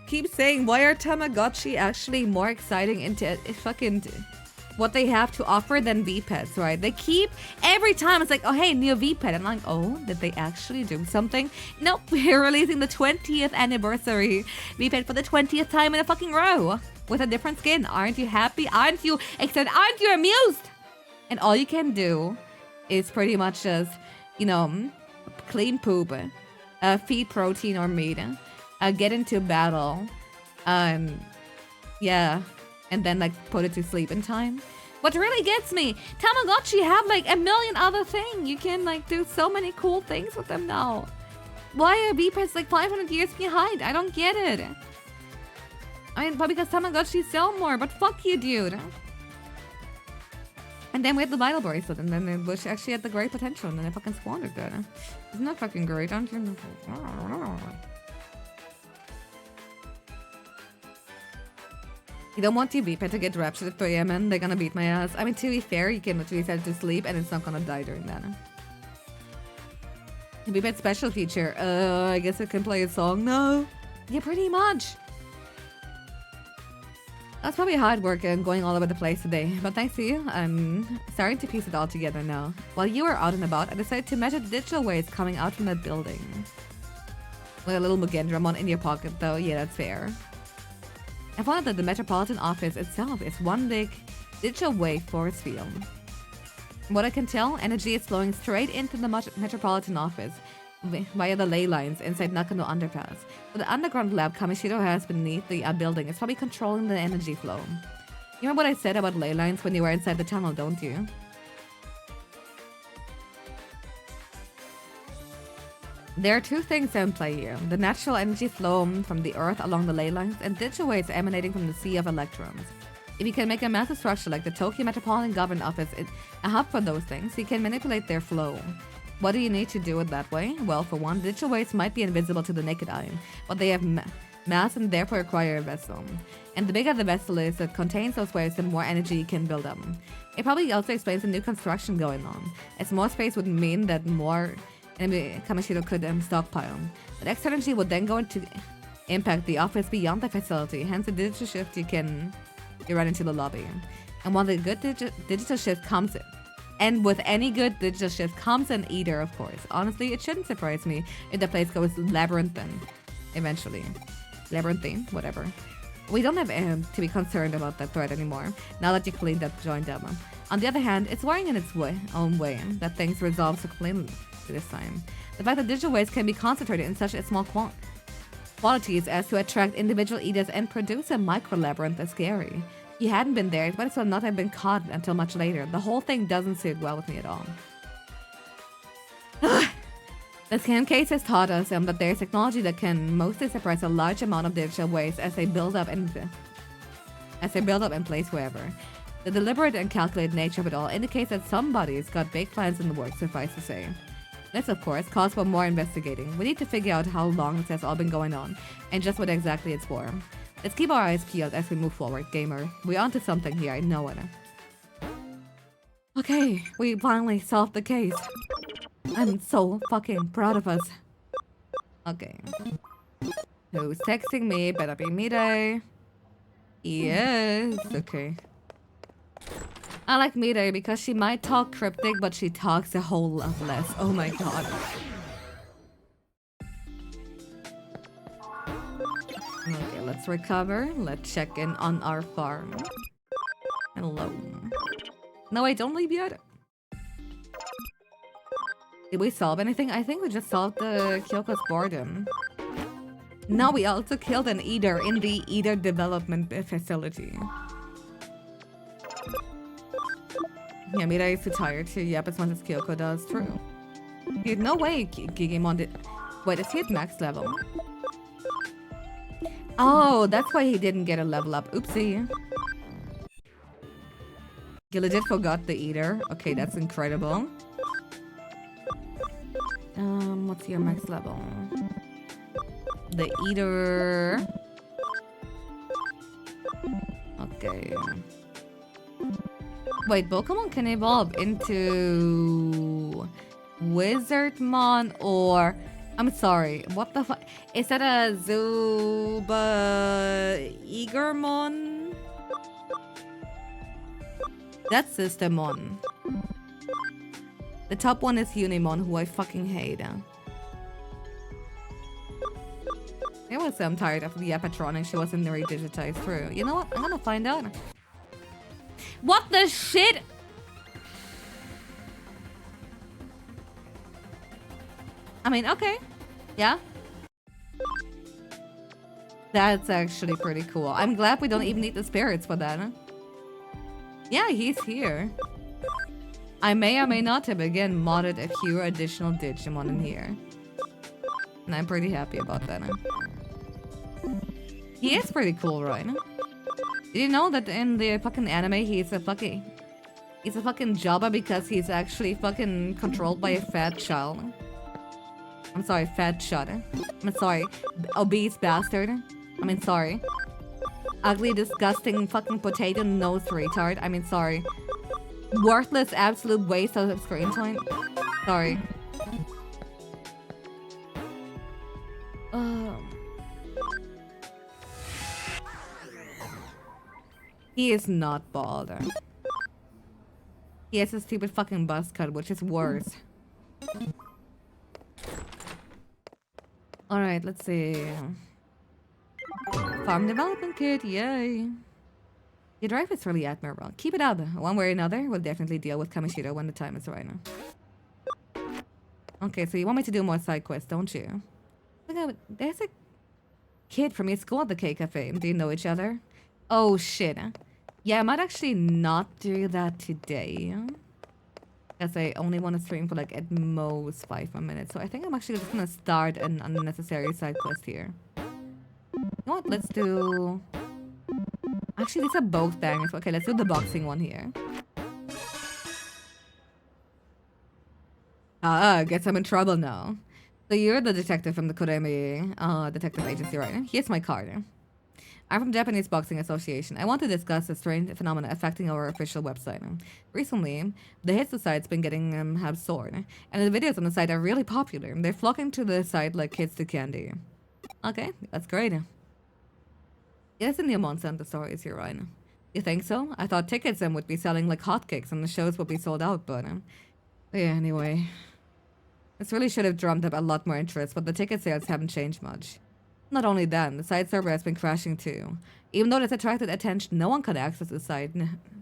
keep saying, why are Tamagotchi actually more exciting into fucking what they have to offer than V-Pets, right? They keep, every time it's like, oh hey, new V-Pet. I'm like, oh, did they actually do something? Nope, we're releasing the 20th anniversary V-Pet for the 20th time in a fucking row. With a different skin. Aren't you happy? Aren't you excited? Aren't you amused? And all you can do is pretty much just, you know, clean poop, feed protein or meat, get into battle, yeah, and then like put it to sleep in time. What really gets me, Tamagotchi have like a million other things. You can like do so many cool things with them now. Why are V-Pets like 500 years behind? I don't get it. I mean, probably because Tamagotchi sell more, but fuck you, dude. And then we had the Vital Bracelet, and then it was actually had the great potential, and then I fucking squandered that. Isn't that fucking great, aren't you? You don't want your V-Pet to get raptured at 3 AM, and they're gonna beat my ass. I mean, to be fair, you can literally set it to sleep, and it's not gonna die during that. V-Pet special feature. I guess it can play a song? No. Yeah, pretty much. That's probably hard work and going all over the place today, but thanks to you, I'm starting to piece it all together now. While you were out and about, I decided to measure the digital waves coming out from that building. With a little Mugendramon in your pocket though, yeah, that's fair. I found that the Metropolitan Office itself is one big digital wave force field. From what I can tell, energy is flowing straight into the Metropolitan Office via the ley lines inside Nakano Underpass. But the underground lab Kamishiro has beneath the building is probably controlling the energy flow. You remember what I said about ley lines when you were inside the tunnel, don't you? There are two things in play here. The natural energy flow from the earth along the ley lines and digital waves emanating from the sea of electrons. If you can make a massive structure like the Tokyo Metropolitan Government Office a hub for those things, you can manipulate their flow. What do you need to do it that way? Well, for one, digital waves might be invisible to the naked eye, but they have mass and therefore require a vessel. And the bigger the vessel is that contains those waves, the more energy you can build up. It probably also explains the new construction going on, as more space would mean that more Kamishiro could stockpile. But extra energy would then go into impact the office beyond the facility, hence the digital shift you run into the lobby. And while the good digital shift comes in, and with any good digital shift comes an eater, of course. Honestly, it shouldn't surprise me if the place goes labyrinthine eventually. Labyrinthine, whatever. We don't have to be concerned about that threat anymore, now that you cleaned up joint demo. On the other hand, it's worrying in its own way that things resolve so cleanly this time. The fact that digital waste can be concentrated in such a small quantities as to attract individual eaters and produce a micro-labyrinth is scary. If you hadn't been there, it might as well not have been caught until much later. The whole thing doesn't sit well with me at all. The scan case has taught us that there's technology that can mostly suppress a large amount of digital waste as they build up in place wherever. The deliberate and calculated nature of it all indicates that somebody's got big plans in the works, suffice to say. This, of course, calls for more investigating. We need to figure out how long this has all been going on, and just what exactly it's for. Let's keep our eyes peeled as we move forward, gamer. We're onto something here, I know it. Okay, we finally solved the case. I'm so fucking proud of us. Okay. Who's texting me? Better be Midday. Yes, okay. I like Midday because she might talk cryptic, but she talks a whole lot less. Oh my god. Okay, let's recover. Let's check in on our farm. Hello. No, wait, don't leave yet. Did we solve anything? I think we just solved the Kyoko's boredom. Now we also killed an eater in the eater development facility. Yeah, Mira is too tired to yap as much as Kyoko does. True. Dude, no way Digimon did... Wait, is he at max level? Oh, that's why he didn't get a level up. Oopsie. You legit forgot the eater. Okay, that's incredible. What's your max level? The eater... Okay. Wait, Pokemon can evolve into... Wizardmon or... I'm sorry, what the fuck? Is that a Eagermon? That's Systemon. The top one is Unimon, who I fucking hate. It was I'm tired of the Apatronic. She wasn't very digitized through. You know what? I'm gonna find out. What the shit? I mean, okay. Yeah. That's actually pretty cool. I'm glad we don't even need the spirits for that. Huh? Yeah, he's here. I may or may not have again modded a few additional Digimon in here. And I'm pretty happy about that. Huh? He is pretty cool, right? Did you know that in the fucking anime he's a fucking Jabba because he's actually fucking controlled by a fat child? I'm sorry, fat shut. I'm sorry, obese bastard. I mean, sorry. Ugly, disgusting fucking potato nose retard. I mean, sorry. Worthless, absolute waste of screen time. Sorry. He is not bald. He has a stupid fucking buzz cut, which is worse. Alright, let's see. Farm development kit, yay. Your drive is really admirable. Keep it up. One way or another, we'll definitely deal with Kamishiro when the time is right now. Okay, so you want me to do more side quests, don't you? Look, there's a kid from your school at the K Cafe. Do you know each other? Oh shit. Yeah, I might actually not do that today. As I only want to stream for like at most 5 more minutes. So I think I'm actually just gonna start an unnecessary side quest here. You know what? Let's do... Actually, these are both things. Okay, let's do the boxing one here. Guess I'm in trouble now. So you're the detective from the Kuremi detective agency, right? Here's my card. I'm from Japanese Boxing Association. I want to discuss a strange phenomena affecting our official website. Recently, the hits the site's been getting have soared, and the videos on the site are really popular. They're flocking to the site like kids to candy. Okay, that's great. Yes, in the monster and the stories here, right? You think so? I thought tickets would be selling like hotcakes and the shows would be sold out, but yeah, anyway. This really should have drummed up a lot more interest, but the ticket sales haven't changed much. Not only that, the site server has been crashing too. Even though it's attracted attention, no one could access the site.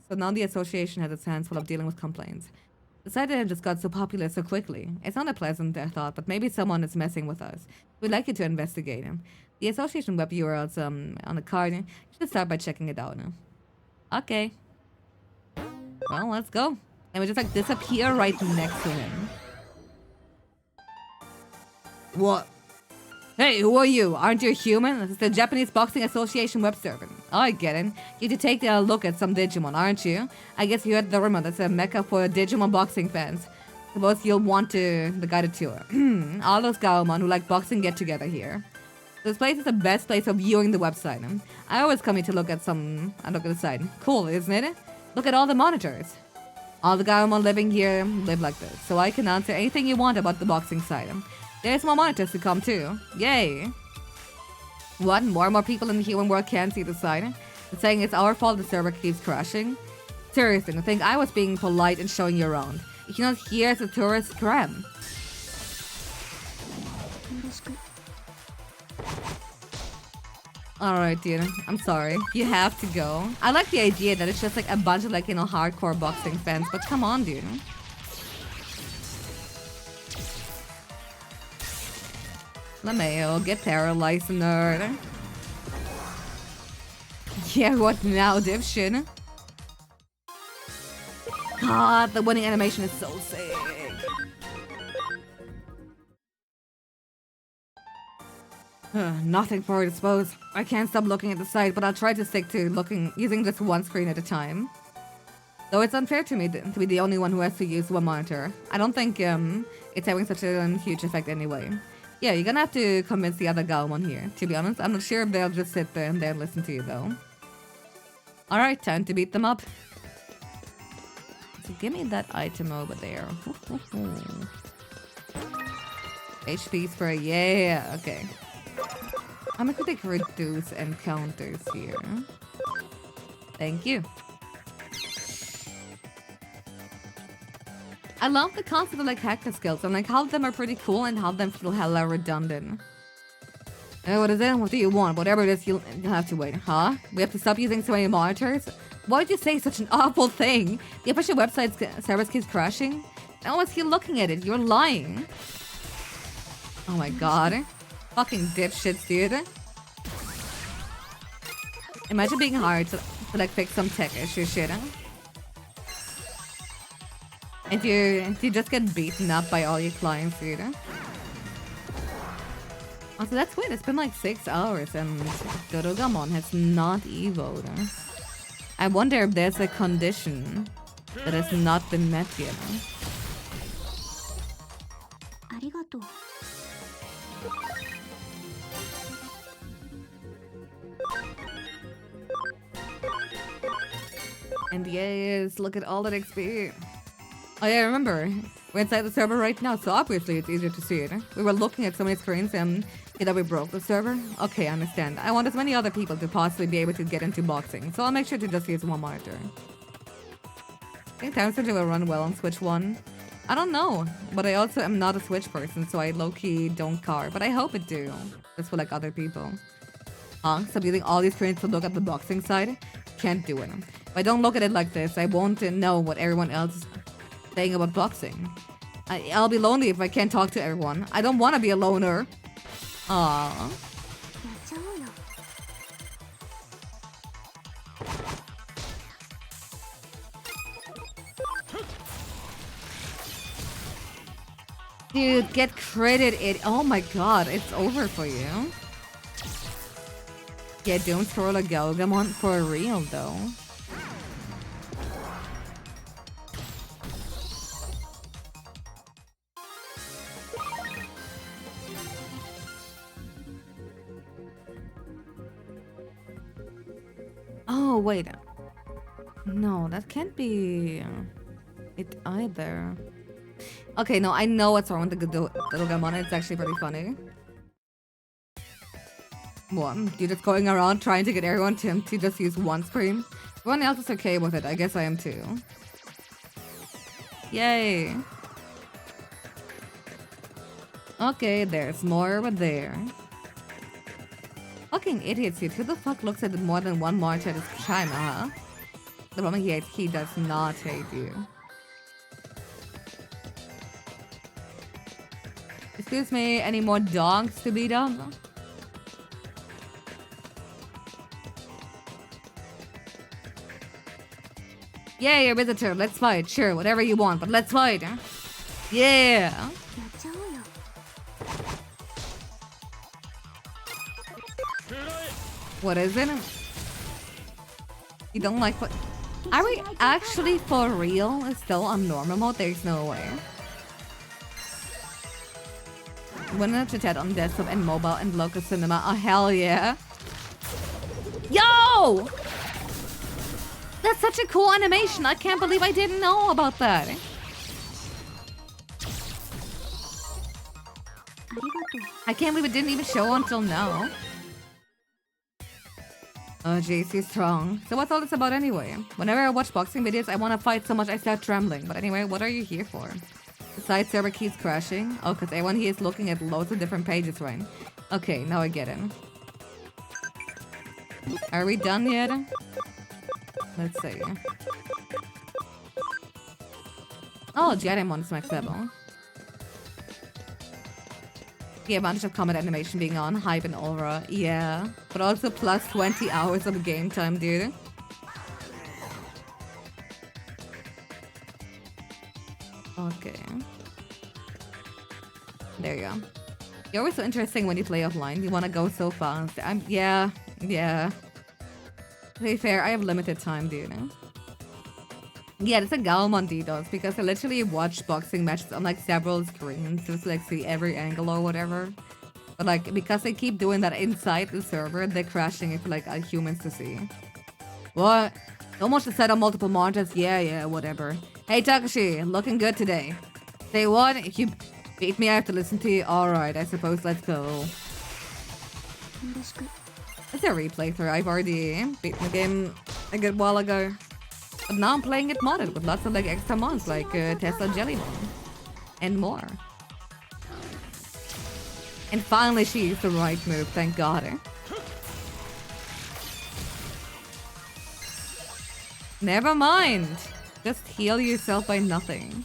So now the association has its hands full of dealing with complaints. The site just got so popular so quickly. It's not a pleasant thought, but maybe someone is messing with us. We'd like you to investigate him. The association web URL's on the card. You should start by checking it out. Okay. Well, let's go. And we just like disappear right next to him. What? Hey, who are you? Aren't you a human? This is the Japanese Boxing Association web server. Oh, I get it. You need to take a look at some Digimon, aren't you? I guess you heard the rumor that's a mecca for Digimon boxing fans. Suppose you'll want the guided tour. All those Gaomon who like boxing get together here. This place is the best place for viewing the website. I always come here to look at the site. Cool, isn't it? Look at all the monitors. All the Gaomon living here live like this, so I can answer anything you want about the boxing site. There's more monitors to come too. Yay! What? More and more people in the human world can't see the site? It's saying it's our fault the server keeps crashing? Seriously, I think I was being polite and showing you around. You cannot hear as a tourist cram. Alright, dude. I'm sorry. You have to go. I like the idea that it's just like a bunch of like, you know, hardcore boxing fans, but come on, dude. LeMayo, get paralyzed, nerd. Yeah, what now, dipshit? God, the winning animation is so sick. Nothing for it, I suppose. I can't stop looking at the site, but I'll try to stick to using just one screen at a time. Though it's unfair to me to be the only one who has to use one monitor. I don't think it's having such a huge effect anyway. Yeah, you're gonna have to convince the other Gaomon here. To be honest, I'm not sure if they'll just sit there and listen to you though. Alright, time to beat them up. So give me that item over there. HP spray, yeah, okay. I'm gonna take reduce encounters here. Thank you. I love the concept of like hacker skills and like how them are pretty cool and how them feel hella redundant. What is it? What do you want? Whatever it is, you'll have to wait. Huh? We have to stop using so many monitors? Why did you say such an awful thing? The official website's service keeps crashing? I always keep looking at it. You're lying. Oh my god. Fucking dipshits, dude. Imagine being hired to like fix some tech issue shit. If you just get beaten up by all your clients, dude. Also, that's weird. It's been like 6 hours and Dorogamon has not evoed. I wonder if there's a condition that has not been met yet. Arigato. And yes, look at all that XP. Oh yeah, remember, we're inside the server right now, so obviously it's easier to see it. We were looking at so many screens and that we broke the server. Okay, I understand. I want as many other people to possibly be able to get into boxing, so I'll make sure to just use one monitor. I think Time Switch will run well on Switch 1. I don't know, but I also am not a Switch person, so I low-key don't care, but I hope it do. Just for like other people. So I'm using all these screens to look at the boxing side? Can't do it. If I don't look at it like this, I won't know what everyone else is saying about boxing. I'll be lonely if I can't talk to everyone. I don't want to be a loner. Aww. Dude, get credit it. Oh my god, it's over for you. Yeah, don't throw a Galgamon for real though. Oh, wait. No, that can't be it either. Okay, no, I know what's wrong with the Dogamon. It's actually pretty funny. What? You're just going around trying to get everyone to just use one screen? Everyone else is okay with it. I guess I am too. Yay. Okay, there's more over there. fucking idiots, dude. Who the fuck looks at more than one march at his time, huh? The moment he does not hate you. Excuse me, any more dogs to beat up? Yeah, your visitor, let's fight. Sure, whatever you want, but let's fight. Huh? Yeah. What is it? You don't like what? Are we actually for real? Still on normal mode? There's no way. Winner to chat on desktop and mobile and local cinema. Oh hell yeah. Yo! That's such a cool animation. I can't believe I didn't know about that. I can't believe it didn't even show until now. Oh jeez, he's strong. So what's all this about anyway? Whenever I watch boxing videos, I want to fight so much I start trembling. But anyway, what are you here for? The side server keeps crashing. Oh, because everyone here is looking at loads of different pages, right? Okay, now I get it. Are we done yet? Let's see. Oh, Jedimon's max level. The advantage of combat animation being on, hype and aura, yeah. But also plus 20 hours of game time, dude. Okay. There you go. You're always so interesting when you play offline. You want to go so fast. Yeah. To be fair, I have limited time, dude. Yeah, it's a Galmon DDoS because I literally watch boxing matches on like several screens just like see every angle or whatever. But like because they keep doing that inside the server, they're crashing it for like humans to see. What? Don't want to set up multiple monitors? Yeah, whatever. Hey Takashi, looking good today. Say what? If you beat me, I have to listen to you. Alright, I suppose let's go. It's a replay through. I've already beaten the game a good while ago. But now I'm playing it modded with lots of like extra mods like Tesla Jellymon and more. And finally she used the right move, thank god. Never mind. Just heal yourself by nothing.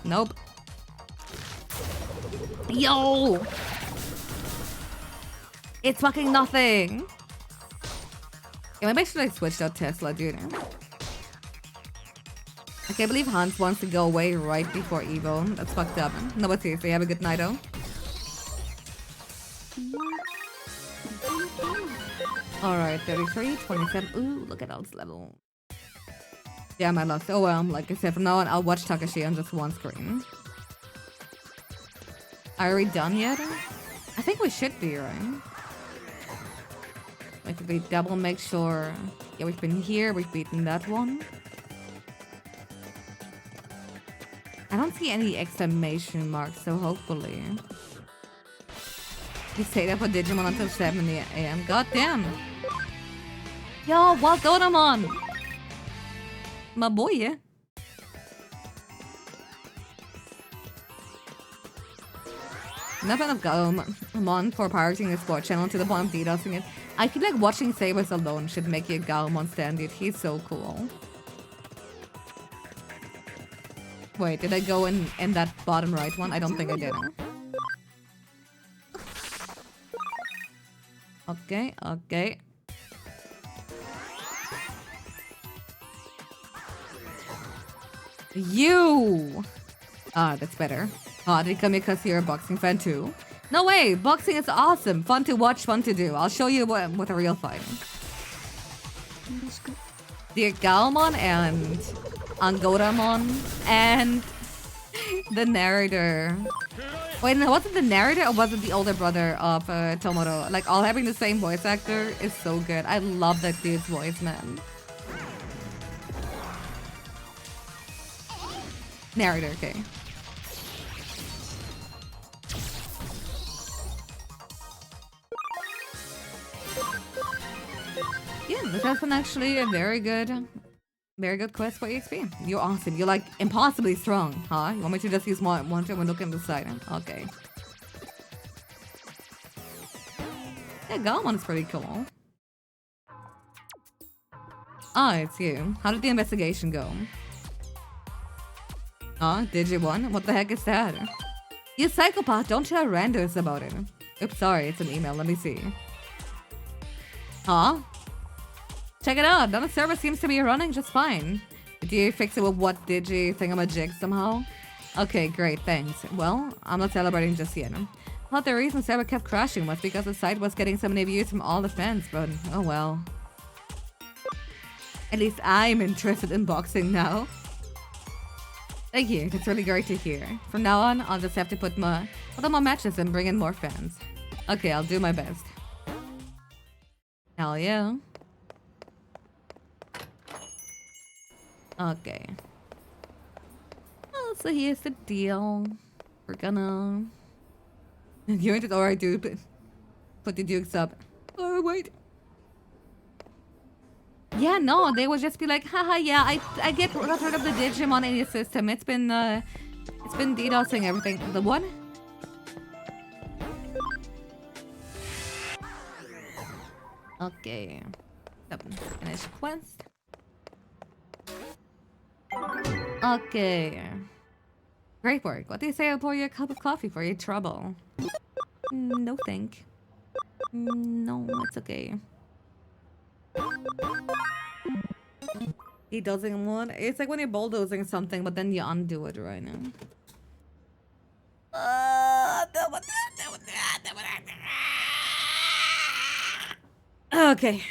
Nope. Yo! It's fucking nothing. Yeah, maybe I should like switch out Tesla, dude. I can't believe Hans wants to go away right before Evo. That's fucked up. No, but seriously, have a good night, though. Alright, 33, 27. Ooh, look at Al's level. Yeah, I lost. Oh well, like I said, from now on, I'll watch Takashi on just one screen. Are we done yet? I think we should be, right? Like if we double make sure. Yeah, we've been here, we've beaten that one. I don't see any exclamation marks, so hopefully. You stay there for Digimon until 7 AM. God damn! Yo, what Doraemon? My boy, yeah? Enough of Gaomon for pirating the sport channel to the point of DDoSing it. I feel like watching Sabers alone should make you a Gaomon stan, dude. He's so cool. Wait, did I go in that bottom right one? I don't think I did. Okay. You! Ah, that's better. Ah, did it come because you're a boxing fan too? No way! Boxing is awesome! Fun to watch, fun to do. I'll show you what a real fight. Dear Galmon and Angoramon and the narrator. Wait, no, was it the narrator or was it the older brother of Tomoro? Like, all having the same voice actor is so good. I love that dude's voice, man. Narrator, okay. Yeah, this has been actually a very good quest for EXP. You're awesome. You're like impossibly strong, huh? You want me to just use one to look in the side? Okay. Yeah, Galmon's pretty cool. Ah, it's you. How did the investigation go? Digimon? What the heck is that? You psychopath, don't tell Randers about it. Oops, sorry, it's an email, let me see. Huh? Check it out, now the server seems to be running just fine. Did you fix it with what Digi thingamajig somehow? Okay, great, thanks. Well, I'm not celebrating just yet. I thought the reason server kept crashing was because the site was getting so many views from all the fans, but oh well. At least I'm interested in boxing now. Thank you, that's really great to hear. From now on, I'll just have to put on more matches and bring in more fans. Okay, I'll do my best. Hell yeah. Okay. Oh, so here's the deal. We're gonna... You ain't it alright, dude. Put the dukes up. Oh, wait. Yeah, no, they would just be like, haha, yeah, I got rid of the Digimon in your system. It's been DDoSing everything. The what? Okay. Finish quest. Okay. Great work. What do you say I'll pour you a cup of coffee for your trouble? No thank. No, it's okay. He doesn't want. It's like when you're bulldozing something, but then you undo it right now. Okay.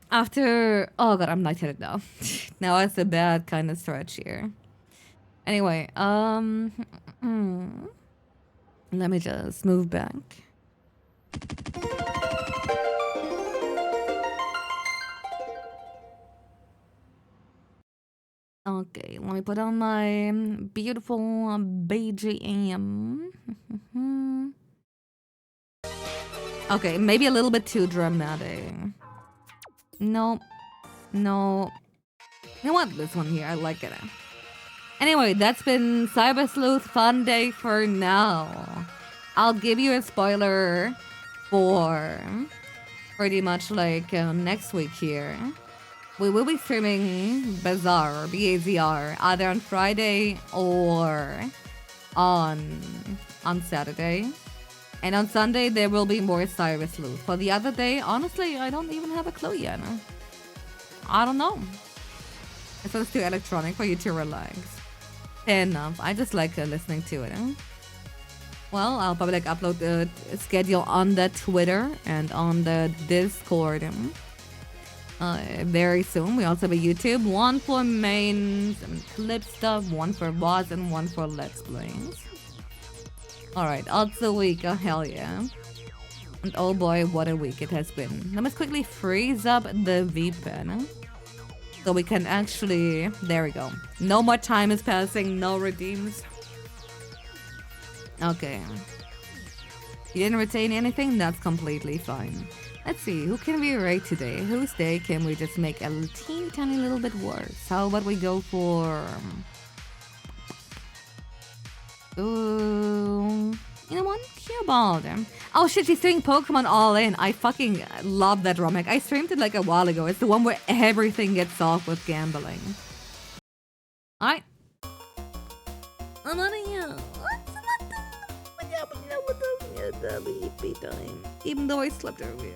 After... Oh god, I'm lightheaded now. Now it's a bad kind of stretch here. Anyway, let me just move back. Okay, let me put on my beautiful BGM. Okay, maybe a little bit too dramatic. Nope. No. You know what? This one here, I like it. Anyway, that's been Cyber Sleuth Fun Day for now. I'll give you a spoiler for pretty much like next week here. We will be streaming Bazaar, or B-A-Z-R, either on Friday or on Saturday. And on Sunday, there will be more Cyber Sleuth. For the other day, honestly, I don't even have a clue yet. I don't know. It's just too electronic for you to relax. Fair enough. I just like listening to it. Well, I'll probably like upload the schedule on the Twitter and on the Discord very soon. We also have a YouTube, one for mains and clip stuff, one for VODs, and one for Let's Plays. Alright, also week, oh hell yeah. And oh boy, what a week it has been. Let me quickly freeze up the VPN. So we can actually... There we go. No more time is passing, no redeems. Okay. You didn't retain anything? That's completely fine. Let's see, who can we rate today? Whose day can we just make a teeny tiny little bit worse? How about we go for... Ooh... You know what? Cubald. Oh shit, she's doing Pokemon All In. I fucking love that ROM hack. I streamed it like a while ago. It's the one where everything gets off with gambling. Alright. I'm on here. Even though I slept earlier.